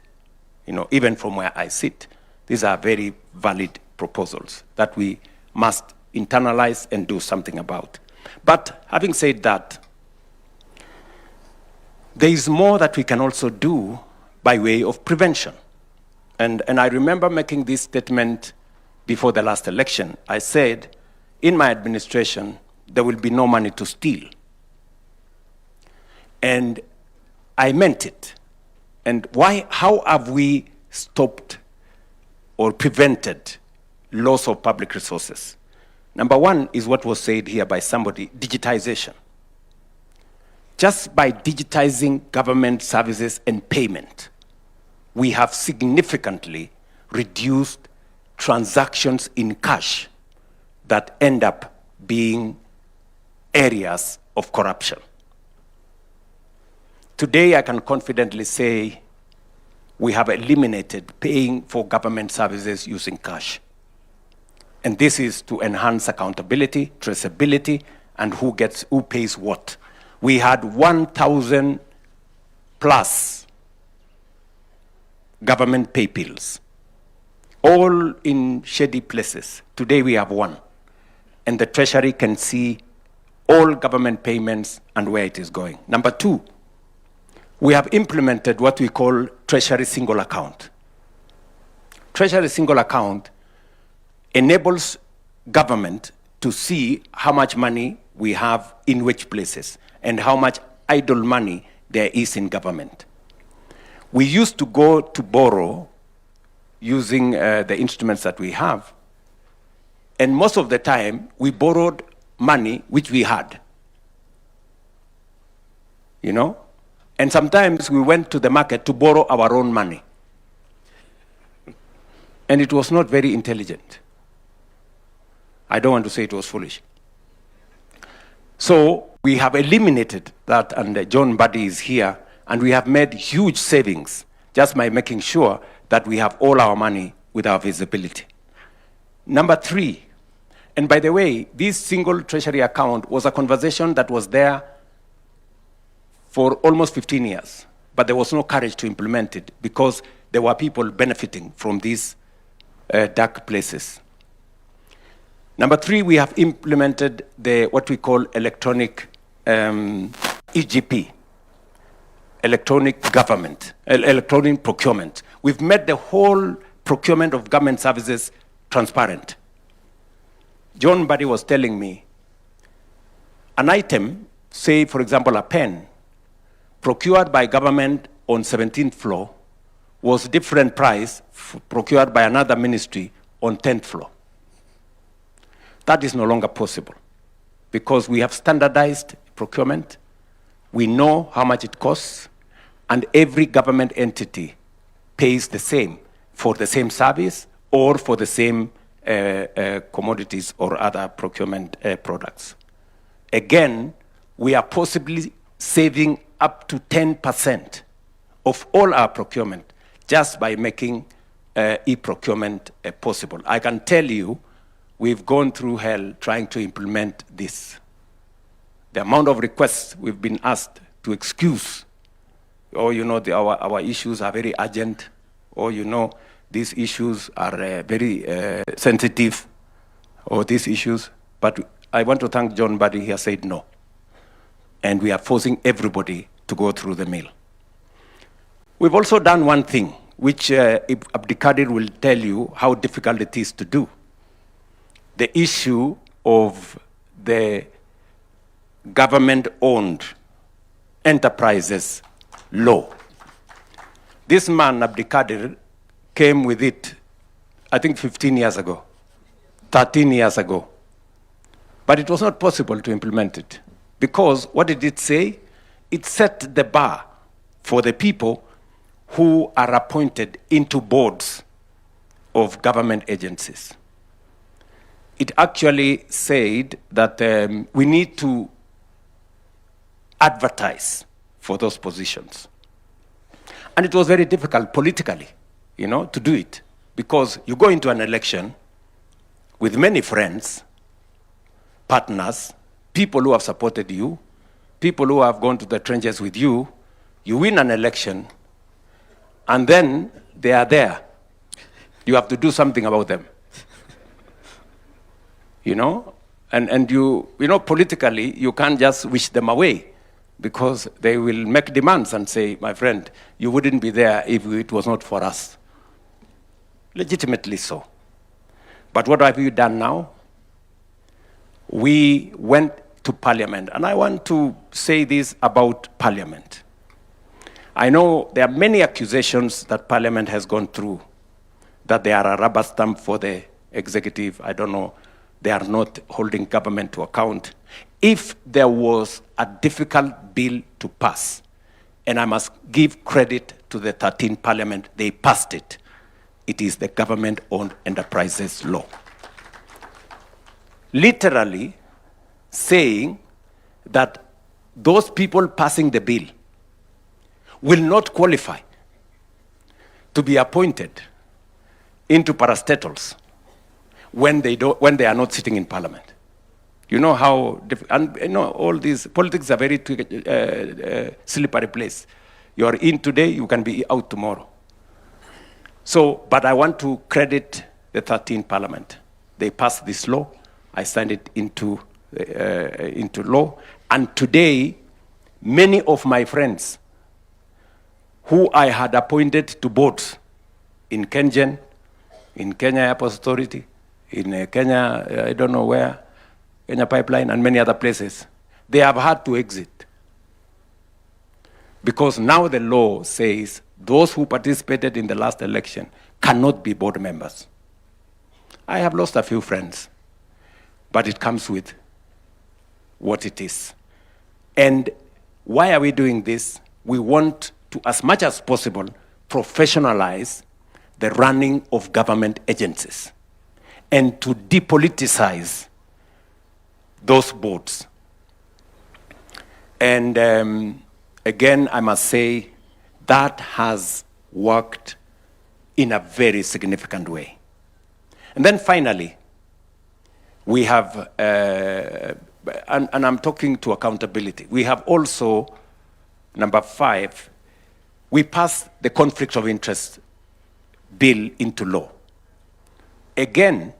You know, even from where I sit, these are very valid proposals that we must internalize and do something about. But having said that, there is more that we can also do by way of prevention. And I remember making this statement before the last election. I said, in my administration, there will be no money to steal. And I meant it. And how have we stopped or prevented loss of public resources? Number one is what was said here by somebody, digitization. Just by digitizing government services and payment, we have significantly reduced transactions in cash that end up being areas of corruption. Today, I can confidently say we have eliminated paying for government services using cash. And this is to enhance accountability, traceability, and who pays what. We had 1,000 plus government pay bills. all in shady places. Today we have one. And the Treasury can see all government payments and where it is going. Number two, we have implemented what we call Treasury Single Account. Treasury Single Account enables government to see how much money we have in which places and how much idle money there is in government. We used to go to borrow using the instruments that we have, and most of the time we borrowed money which we had, you know? And sometimes we went to the market to borrow our own money. And it was not very intelligent. I don't want to say it was foolish. So we have eliminated that, and John Buddy is here, and we have made huge savings just by making sure that we have all our money with our visibility. Number three, and by the way, this single treasury account was a conversation that was there for almost 15 years, but there was no courage to implement it because there were people benefiting from these dark places. Number three, we have implemented what we call electronic EGP, electronic government, electronic procurement. We've made the whole procurement of government services transparent. John Buddy was telling me an item, say for example a pen, procured by government on 17th floor was different price procured by another ministry on 10th floor. That is no longer possible because we have standardized procurement. We know how much it costs, and every government entity pays the same for the same service or for the same commodities or other procurement products. Again, we are possibly saving up to 10% of all our procurement just by making e-procurement possible. I can tell you, we've gone through hell trying to implement this. The amount of requests we've been asked to excuse, or you know, our issues are very urgent, or you know, these issues are very sensitive, or these issues. But I want to thank John Buddy, he has said no. And we are forcing everybody to go through the mill. We've also done one thing, which Abdikadir will tell you how difficult it is to do. The issue of the government-owned enterprises law. This man, Abdikadir, came with it, I think 15 years ago, 13 years ago. But it was not possible to implement it. Because what did it say? It set the bar for the people who are appointed into boards of government agencies. It actually said that we need to advertise for those positions. And it was very difficult politically, you know, to do it. Because you go into an election with many friends, partners, people who have supported you, people who have gone to the trenches with you, you win an election, and then they are there. You have to do something about them. You know? And you know, politically, you can't just wish them away because they will make demands and say, my friend, you wouldn't be there if it was not for us. Legitimately so. But what have you done now? We went to Parliament, and I want to say this about Parliament. I know there are many accusations that Parliament has gone through, that they are a rubber stamp for the executive. I don't know, they are not holding government to account. If there was a difficult bill to pass, and I must give credit to the 13th Parliament, they passed it. It is the government-owned enterprises law. Literally saying that those people passing the bill will not qualify to be appointed into parastatals when they are not sitting in Parliament. You know how, and you know, all these politics are very slippery place. You are in today, you can be out tomorrow. So, but I want to credit the 13th Parliament. They passed this law. I signed it into law. And today, many of my friends who I had appointed to boards in Kengen, in Kenya Airports Authority, in Kenya, I don't know where, Kenya Pipeline, and many other places, they have had to exit. Because now the law says those who participated in the last election cannot be board members. I have lost a few friends, but it comes with what it is. And why are we doing this? We want to, as much as possible, professionalize the running of government agencies and to depoliticize those boards. And again, I must say that has worked in a very significant way. And then finally, we have, and I'm talking to accountability, we have also, number 5, we passed the conflict of interest bill into law. Again,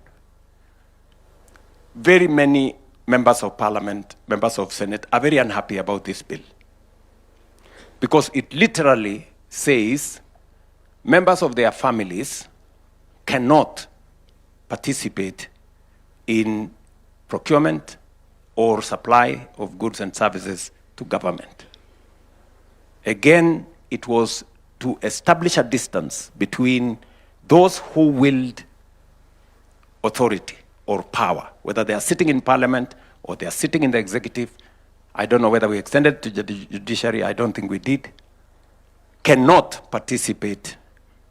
very many members of parliament, members of Senate are very unhappy about this bill because it literally says members of their families cannot participate in procurement or supply of goods and services to government. Again, it was to establish a distance between those who wield authority or power, whether they are sitting in parliament or they are sitting in the executive. I don't know whether we extended to the judiciary, I don't think we did, cannot participate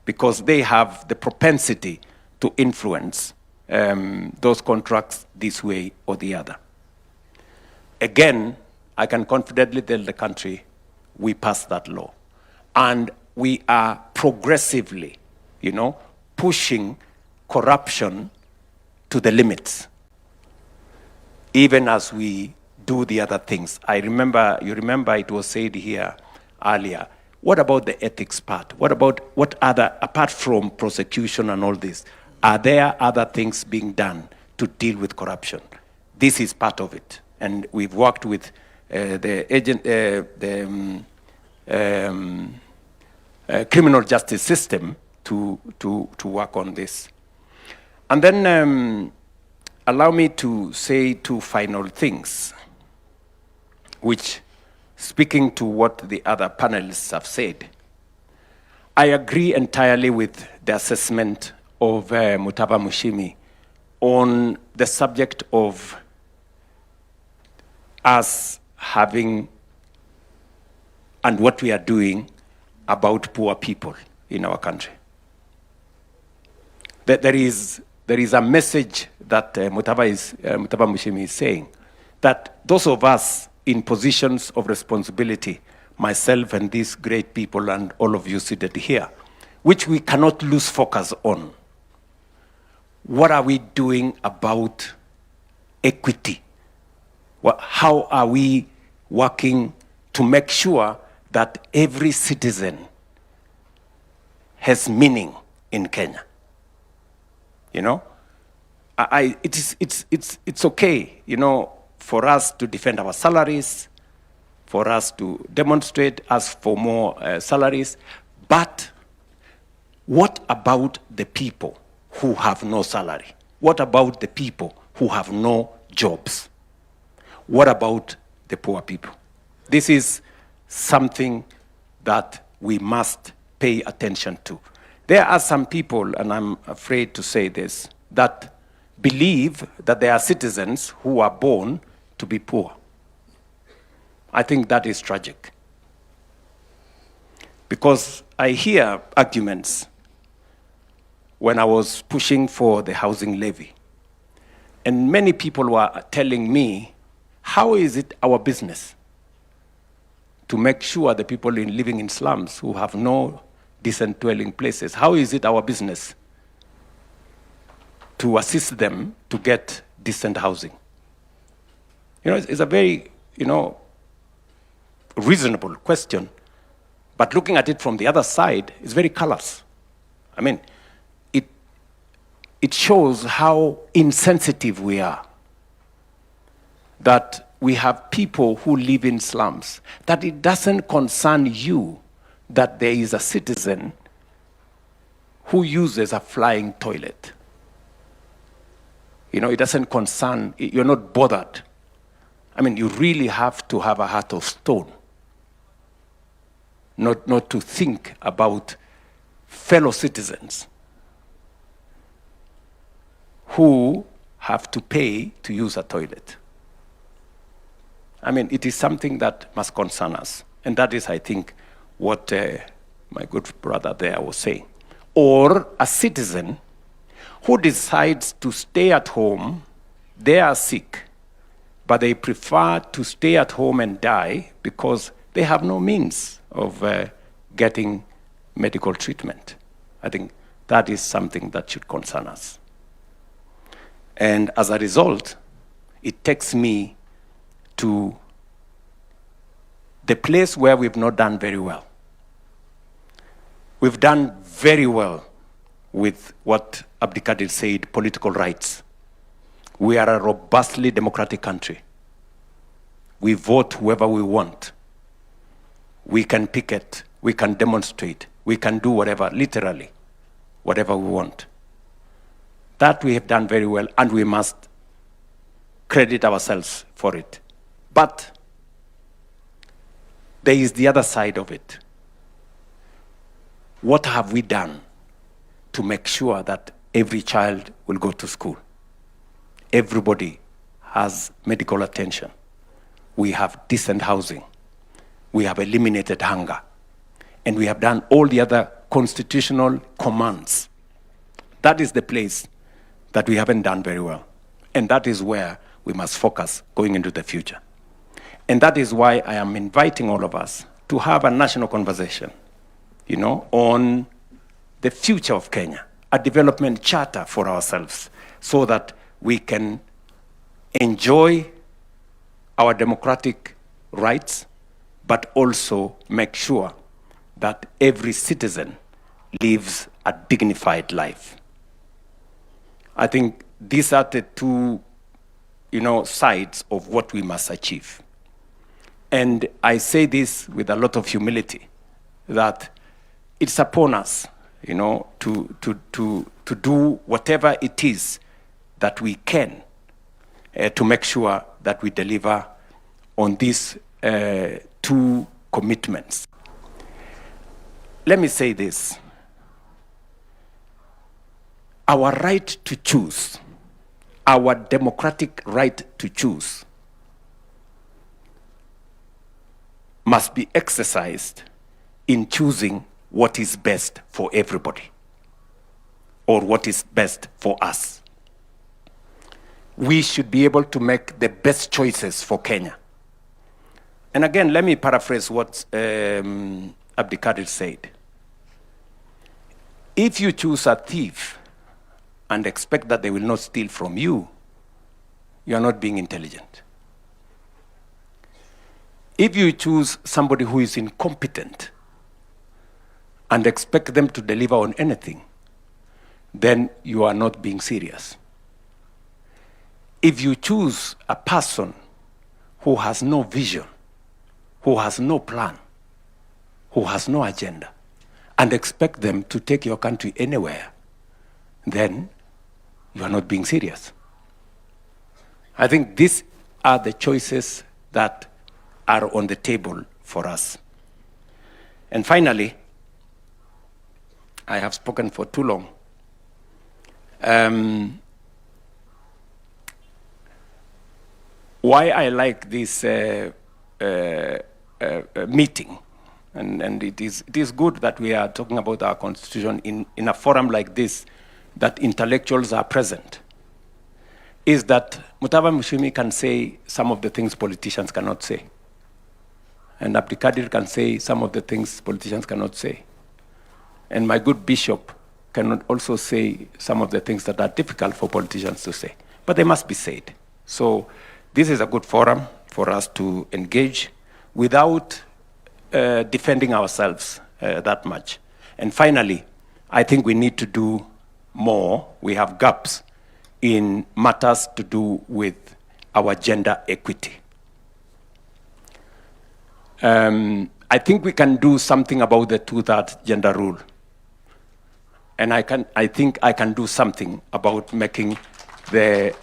because they have the propensity to influence those contracts this way or the other. Again, I can confidently tell the country we passed that law. And we are progressively, pushing corruption to the limits, even as we do the other things. You remember it was said here earlier, what about the ethics part? What about what other, apart from prosecution and all this, are there other things being done to deal with corruption? This is part of it. And we've worked with criminal justice system to work on this. And then allow me to say 2 final things, which, speaking to what the other panelists have said, I agree entirely with the assessment of Mutava Mushimi on the subject of us having and what we are doing about poor people in our country. There is a message that Mutava Mushimi is saying, that those of us in positions of responsibility, myself and these great people and all of you seated here, which we cannot lose focus on. What are we doing about equity? How are we working to make sure that every citizen has meaning in Kenya? It's okay, for us to defend our salaries, for us to demonstrate, ask for more salaries, but what about the people who have no salary? What about the people who have no jobs? What about the poor people? This is something that we must pay attention to. There are some people, and I'm afraid to say this, that believe that there are citizens who are born to be poor. I think that is tragic. Because I hear arguments when I was pushing for the housing levy. And many people were telling me, how is it our business to make sure the people living in slums who have no decent dwelling places, how is it our business to assist them to get decent housing? It's a very, reasonable question, but looking at it from the other side is very callous. I mean, it shows how insensitive we are. That we have people who live in slums, that it doesn't concern you that there is a citizen who uses a flying toilet. You know, it doesn't concern, you're not bothered. I mean, you really have to have a heart of stone, not to think about fellow citizens who have to pay to use a toilet. I mean, it is something that must concern us. And that is, I think, what my good brother there was saying. Or a citizen who decides to stay at home, they are sick, but they prefer to stay at home and die because they have no means of getting medical treatment. I think that is something that should concern us. And as a result, it takes me to the place where we've not done very well. We've done very well with what Abdikadir said, political rights. We are a robustly democratic country. We vote whoever we want. We can picket, we can demonstrate, we can do whatever, literally, whatever we want. That we have done very well, and we must credit ourselves for it. But there is the other side of it. What have we done to make sure that every child will go to school? Everybody has medical attention. We have decent housing. We have eliminated hunger. And we have done all the other constitutional commands. That is the place that we haven't done very well. And that is where we must focus going into the future. And that is why I am inviting all of us to have a national conversation, you know, on the future of Kenya, a development charter for ourselves, so that we can enjoy our democratic rights, but also make sure that every citizen lives a dignified life. I think these are the two, you know, sides of what we must achieve. And I say this with a lot of humility, that it's upon us, you know, to do whatever it is that we can to make sure that we deliver on these two commitments. Let me say this. Our right to choose, our democratic right to choose, must be exercised in choosing what is best for everybody, or what is best for us. We should be able to make the best choices for Kenya. And again, let me paraphrase what Abdikadir said. If you choose a thief and expect that they will not steal from you, you are not being intelligent. If you choose somebody who is incompetent and expect them to deliver on anything, then you are not being serious. If you choose a person who has no vision, who has no plan, who has no agenda, and expect them to take your country anywhere, then you are not being serious. I think these are the choices that are on the table for us. And finally, I have spoken for too long. Why I like this meeting, and it is good that we are talking about our constitution in a forum like this, that intellectuals are present, is that Mutava Mushimi can say some of the things politicians cannot say. And Abdikadir can say some of the things politicians cannot say. And my good bishop can also say some of the things that are difficult for politicians to say. But they must be said. So this is a good forum for us to engage without defending ourselves that much. And finally, I think we need to do more. We have gaps in matters to do with our gender equity. I think we can do something about the two-thirds gender rule. And I think I can do something about making the,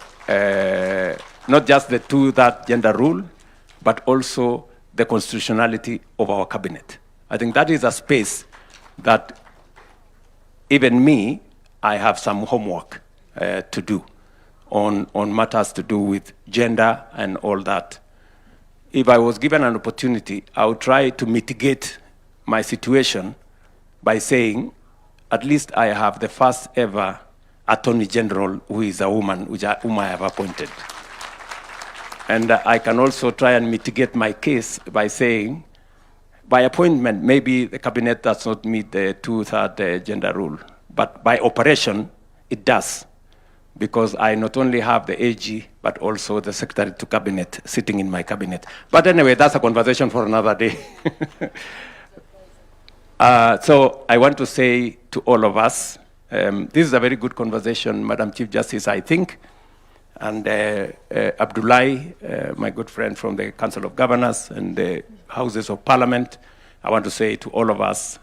not just the two-thirds gender rule, but also the constitutionality of our cabinet. I think that is a space that even me, I have some homework to do on matters to do with gender and all that. If I was given an opportunity, I would try to mitigate my situation by saying, at least I have the first ever Attorney General who is a woman, whom I have appointed. And I can also try and mitigate my case by saying, by appointment, maybe the cabinet does not meet the two-thirds gender rule, but by operation, it does, because I not only have the AG, but also the Secretary to Cabinet sitting in my cabinet. But anyway, that's a conversation for another day. So I want to say to all of us, this is a very good conversation, Madam Chief Justice, I think. And Abdullahi, my good friend from the Council of Governors and the Houses of Parliament, I want to say to all of us,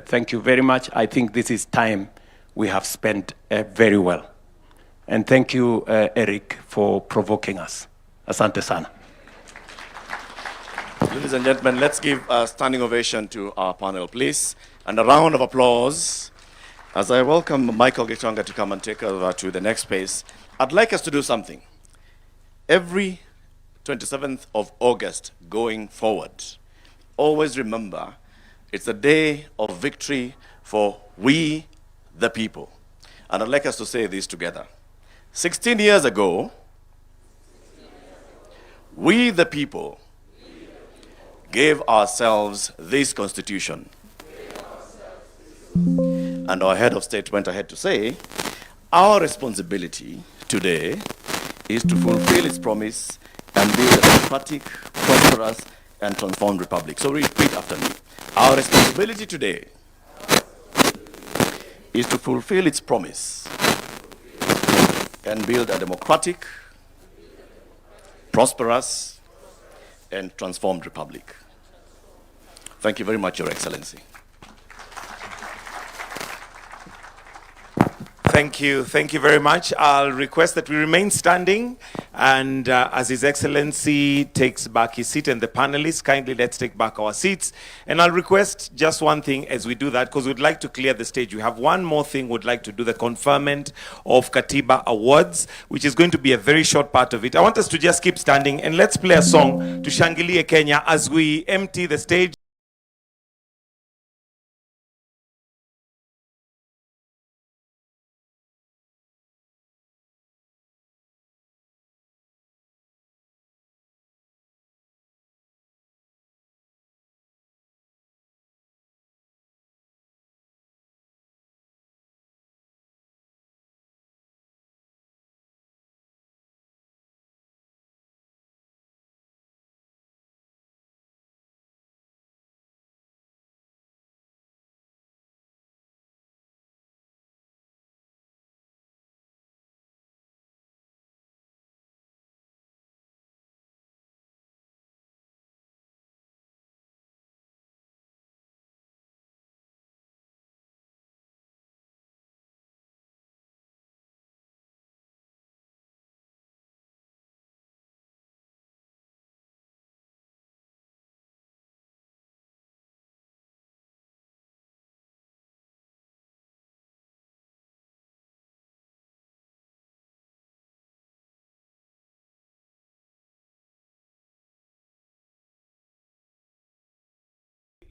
thank you very much. I think this is time we have spent very well. And thank you, Eric, for provoking us. Asante sana. Ladies and gentlemen, let's give a standing ovation to our panel, please. And a round of applause as I welcome Michael Gitonga to come and take over to the next space. I'd like us to do something. Every 27th of August going forward, always remember it's a day of victory for we, the people. And I'd like us to say this together. 16 years ago, we, the people, gave ourselves this constitution. And our head of state went ahead to say, our responsibility today is to fulfill its promise and build a democratic, prosperous, and transformed republic. So repeat after me. Our responsibility today is to fulfill its promise and build a democratic, prosperous, and transformed republic. Thank you very much, Your Excellency. Thank you very much. I'll request that we remain standing, and as His Excellency takes back his seat and the panelists, kindly let's take back our seats. And I'll request just one thing as we do that, because we'd like to clear the stage. We have one more thing we'd like to do, the conferment of Katiba Awards, which is going to be a very short part of it. I want us to just keep standing, and let's play a song to Shangilie Kenya as we empty the stage.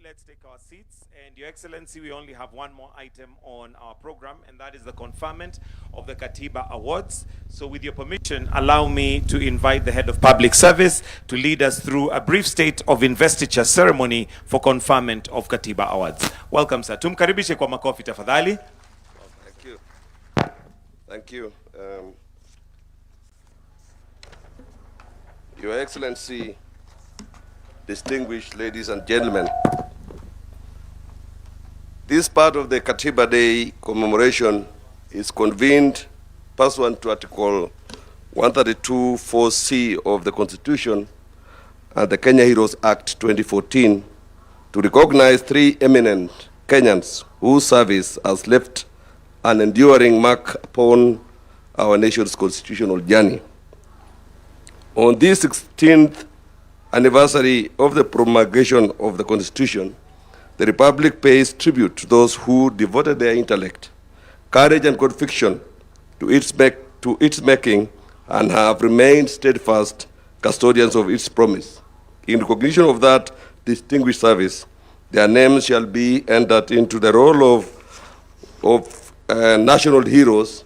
Let's take our seats, and Your Excellency, we only have one more item on our program, and that is the conferment of the Katiba Awards. So with your permission, allow me to invite the Head of Public Service to lead us through a brief state of investiture ceremony for conferment of Katiba Awards. Welcome, sir. Tumkaribishe kwa makofi tafadhali. Thank you. Thank you. Your Excellency, distinguished ladies and gentlemen, This part of the Katiba Day commemoration is convened pursuant to Article 132(4)(c) of the Constitution and the Kenya Heroes Act 2014 to recognize three eminent Kenyans whose service has left an enduring mark upon our nation's constitutional journey. On this 16th anniversary of the promulgation of the Constitution, the Republic pays tribute to those who devoted their intellect, courage, and conviction to its making and have remained steadfast custodians of its promise. In recognition of that distinguished service, their names shall be entered into the roll of national heroes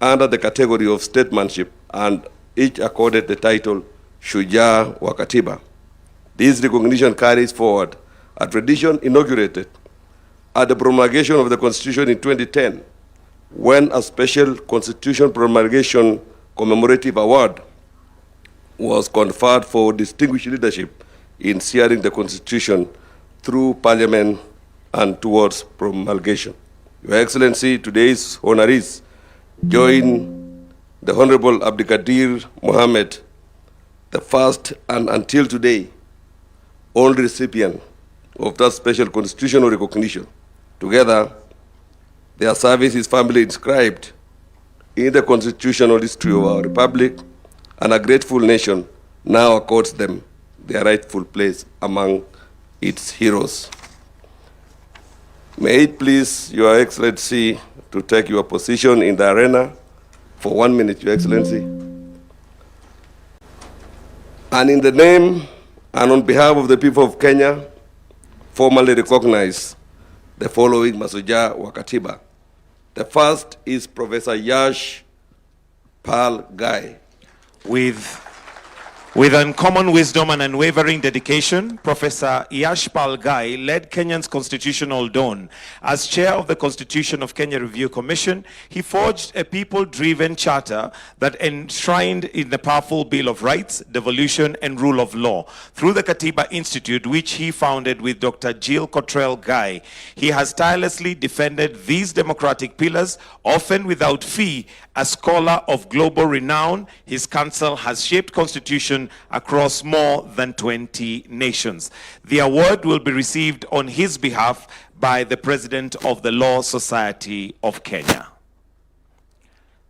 under the category of statesmanship, and each accorded the title Shujaa wa Katiba. This recognition carries forward a tradition inaugurated at the promulgation of the Constitution in 2010, when a special Constitution promulgation commemorative award was conferred for distinguished leadership in steering the Constitution through Parliament and towards promulgation. Your Excellency, today's honorees join the Honorable Abdikadir Mohammed, the first and until today only recipient of that special constitutional recognition. Together, their service is firmly inscribed in the constitutional history of our republic, and a grateful nation now accords them their rightful place among its heroes. May it please Your Excellency to take your position in the arena for 1 minute, Your Excellency. And in the name and on behalf of the people of Kenya, formally recognize the following Mashujaa wa Katiba. The first is Professor Yash Pal Gai. With uncommon wisdom and unwavering dedication, Professor Yashpal Gai led Kenya's constitutional dawn. As chair of the Constitution of Kenya Review Commission, he forged a people-driven charter that enshrined in the powerful Bill of Rights, devolution, and rule of law. Through the Katiba Institute, which he founded with Dr. Jill Cottrell Gai, he has tirelessly defended these democratic pillars, often without fee. A scholar of global renown, his counsel has shaped constitution across more than 20 nations. The award will be received on his behalf by the President of the Law Society of Kenya.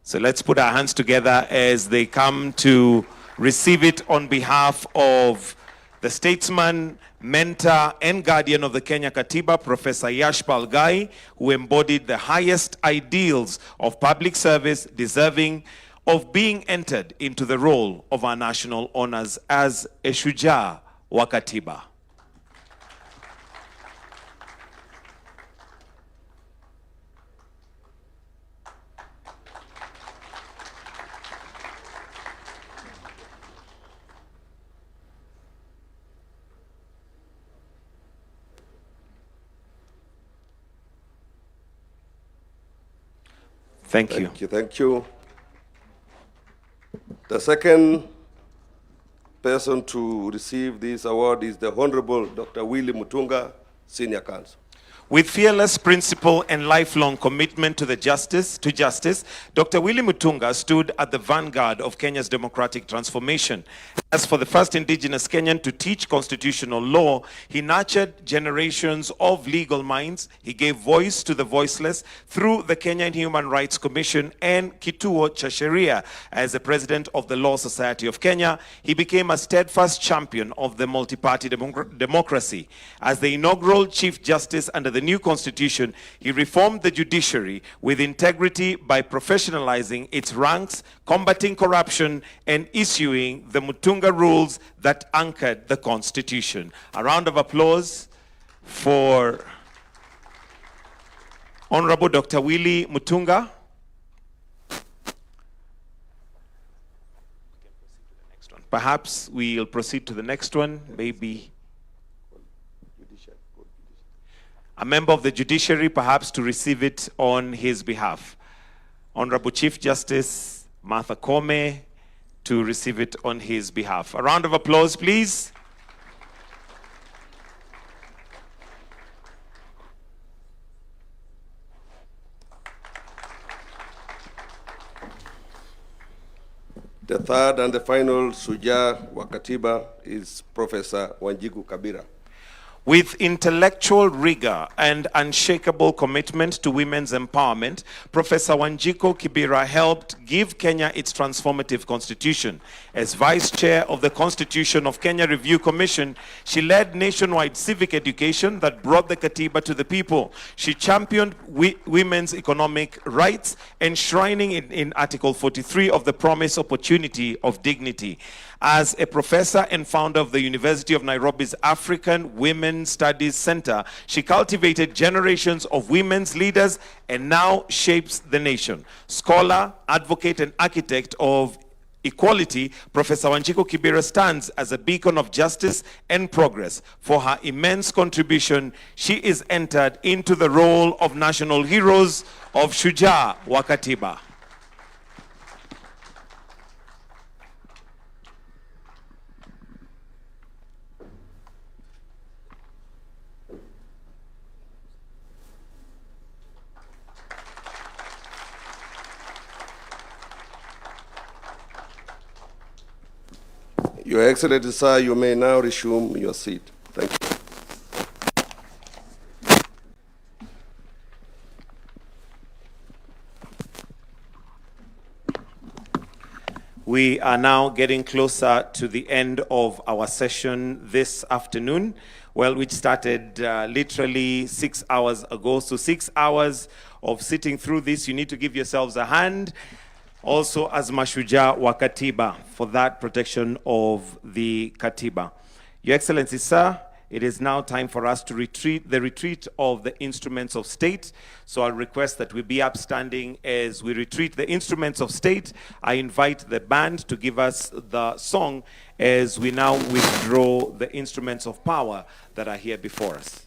So let's put our hands together as they come to receive it on behalf of the statesman, mentor, and guardian of the Kenya Katiba, Professor Yashpal Gai, who embodied the highest ideals of public service, deserving of being entered into the role of our national honors as a Shujaa wa Katiba. Thank you. Thank you. The second person to receive this award is the Honorable Dr. Willie Mutunga, Senior Counsel. With fearless principle and lifelong commitment to justice, Dr. Willie Mutunga stood at the vanguard of Kenya's democratic transformation. As for the first indigenous Kenyan to teach constitutional law, he nurtured generations of legal minds. He gave voice to the voiceless through the Kenyan Human Rights Commission and Kituo cha Sheria. As the president of the Law Society of Kenya, he became a steadfast champion of the multi-party democracy. As the inaugural Chief Justice under the new constitution, he reformed the judiciary with integrity by professionalizing its ranks, combating corruption, and issuing the Mutunga rules that anchored the constitution. A round of applause for Honorable Dr. Willie Mutunga. Perhaps we'll proceed to the next one, maybe a member of the judiciary, perhaps to receive it on his behalf. Honorable Chief Justice Martha Koome to receive it on his behalf. A round of applause, please. third and the final Shujaa wa Katiba is Professor Wanjiku Kabira. With intellectual rigor and unshakable commitment to women's empowerment, Professor Wanjiku Kibira helped give Kenya its transformative constitution. As Vice Chair of the Constitution of Kenya Review Commission, she led nationwide civic education that brought the Katiba to the people. She championed women's economic rights, enshrining in Article 43 of the Promise Opportunity of Dignity. As a professor and founder of the University of Nairobi's African Women Studies Center, she cultivated generations of women's leaders and now shapes the nation. Scholar, advocate, and architect of equality, Professor Wanjiku Kibira stands as a beacon of justice and progress. For her immense contribution, she is entered into the role of national heroes of Shujaa wa Katiba. Your Excellency, sir, you may now resume your seat. Thank you. We are now getting closer to the end of our session this afternoon, well, which started literally 6 hours ago. So 6 hours of sitting through this, you need to give yourselves a hand. Also as Mashujaa wa Katiba for that protection of the Katiba. Your Excellency, sir, it is now time for us to retreat of the instruments of state. So I'll request that we be upstanding as we retreat the instruments of state. I invite the band to give us the song as we now withdraw the instruments of power that are here before us.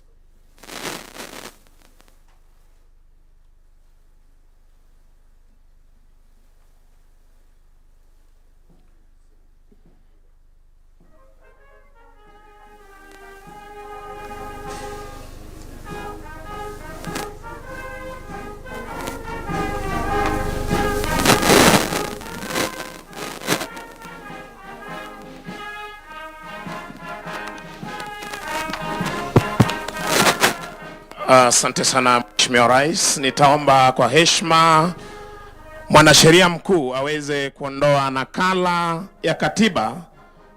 Asante sana Mheshimiwa Rais. Nitaomba kwa heshima mwanasheria mkuu aweze kuondoa nakala ya katiba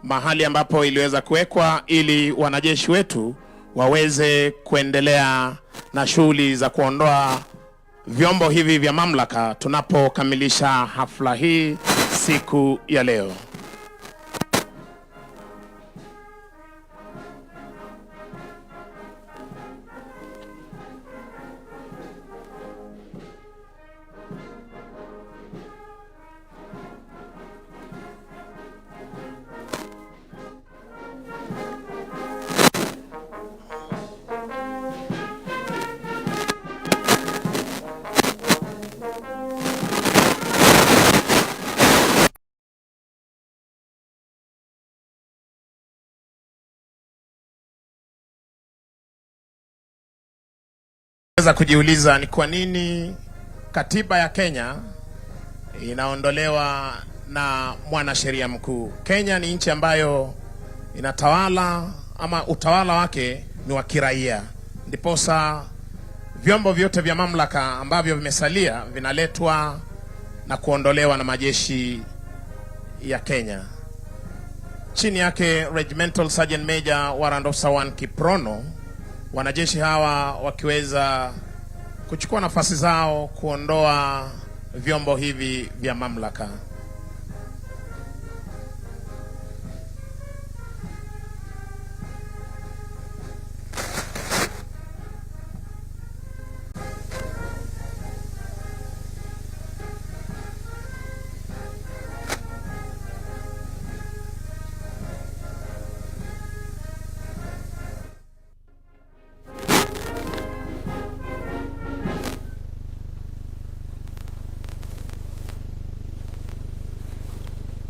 mahali ambapo iliweza kuwekwa ili wanajeshi wetu waweze kuendelea na shughuli za kuondoa vyombo hivi vya mamlaka tunapokamilisha hafla hii siku ya leo. Weza kujiuliza ni kwa nini katiba ya Kenya inaondolewa na mwanasheria mkuu. Kenya ni nchi ambayo inatawala ama utawala wake ni wa kiraia. Ndiposa vyombo vyote vya mamlaka ambavyo vimesalia vinaletwa na kuondolewa na majeshi ya Kenya. Chini yake Regimental Sergeant Major Warrant Officer 1 Kiprono, wanajeshi hawa wakiweza kuchukua nafasi zao kuondoa vyombo hivi vya mamlaka.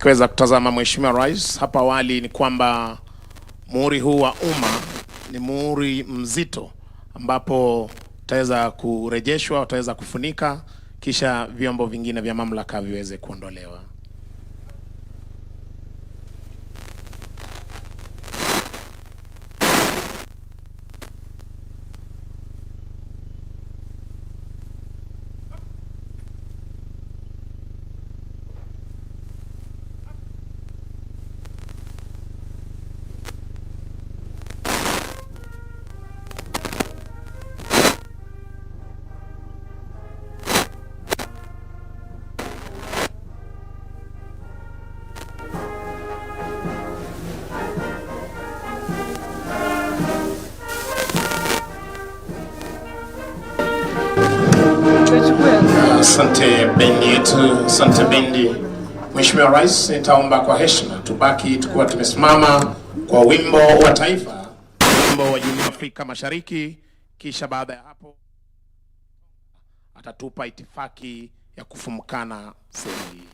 Kiweza kutazama Mheshimiwa Rais, hapa awali ni kwamba muhuri huu wa umma ni muhuri mzito ambapo utaweza kurejeshwa, utaweza kufunika kisha vyombo vingine vya mamlaka viweze kuondolewa. Asante bendi yetu, asante bendi. Mheshimiwa Rais, nitaomba kwa heshima tubaki tukiwa tumesimama kwa wimbo wa taifa, wimbo wa Jumuiya ya Afrika Mashariki, kisha baada ya hapo atatupa itifaki ya kufumukana sehemu hii.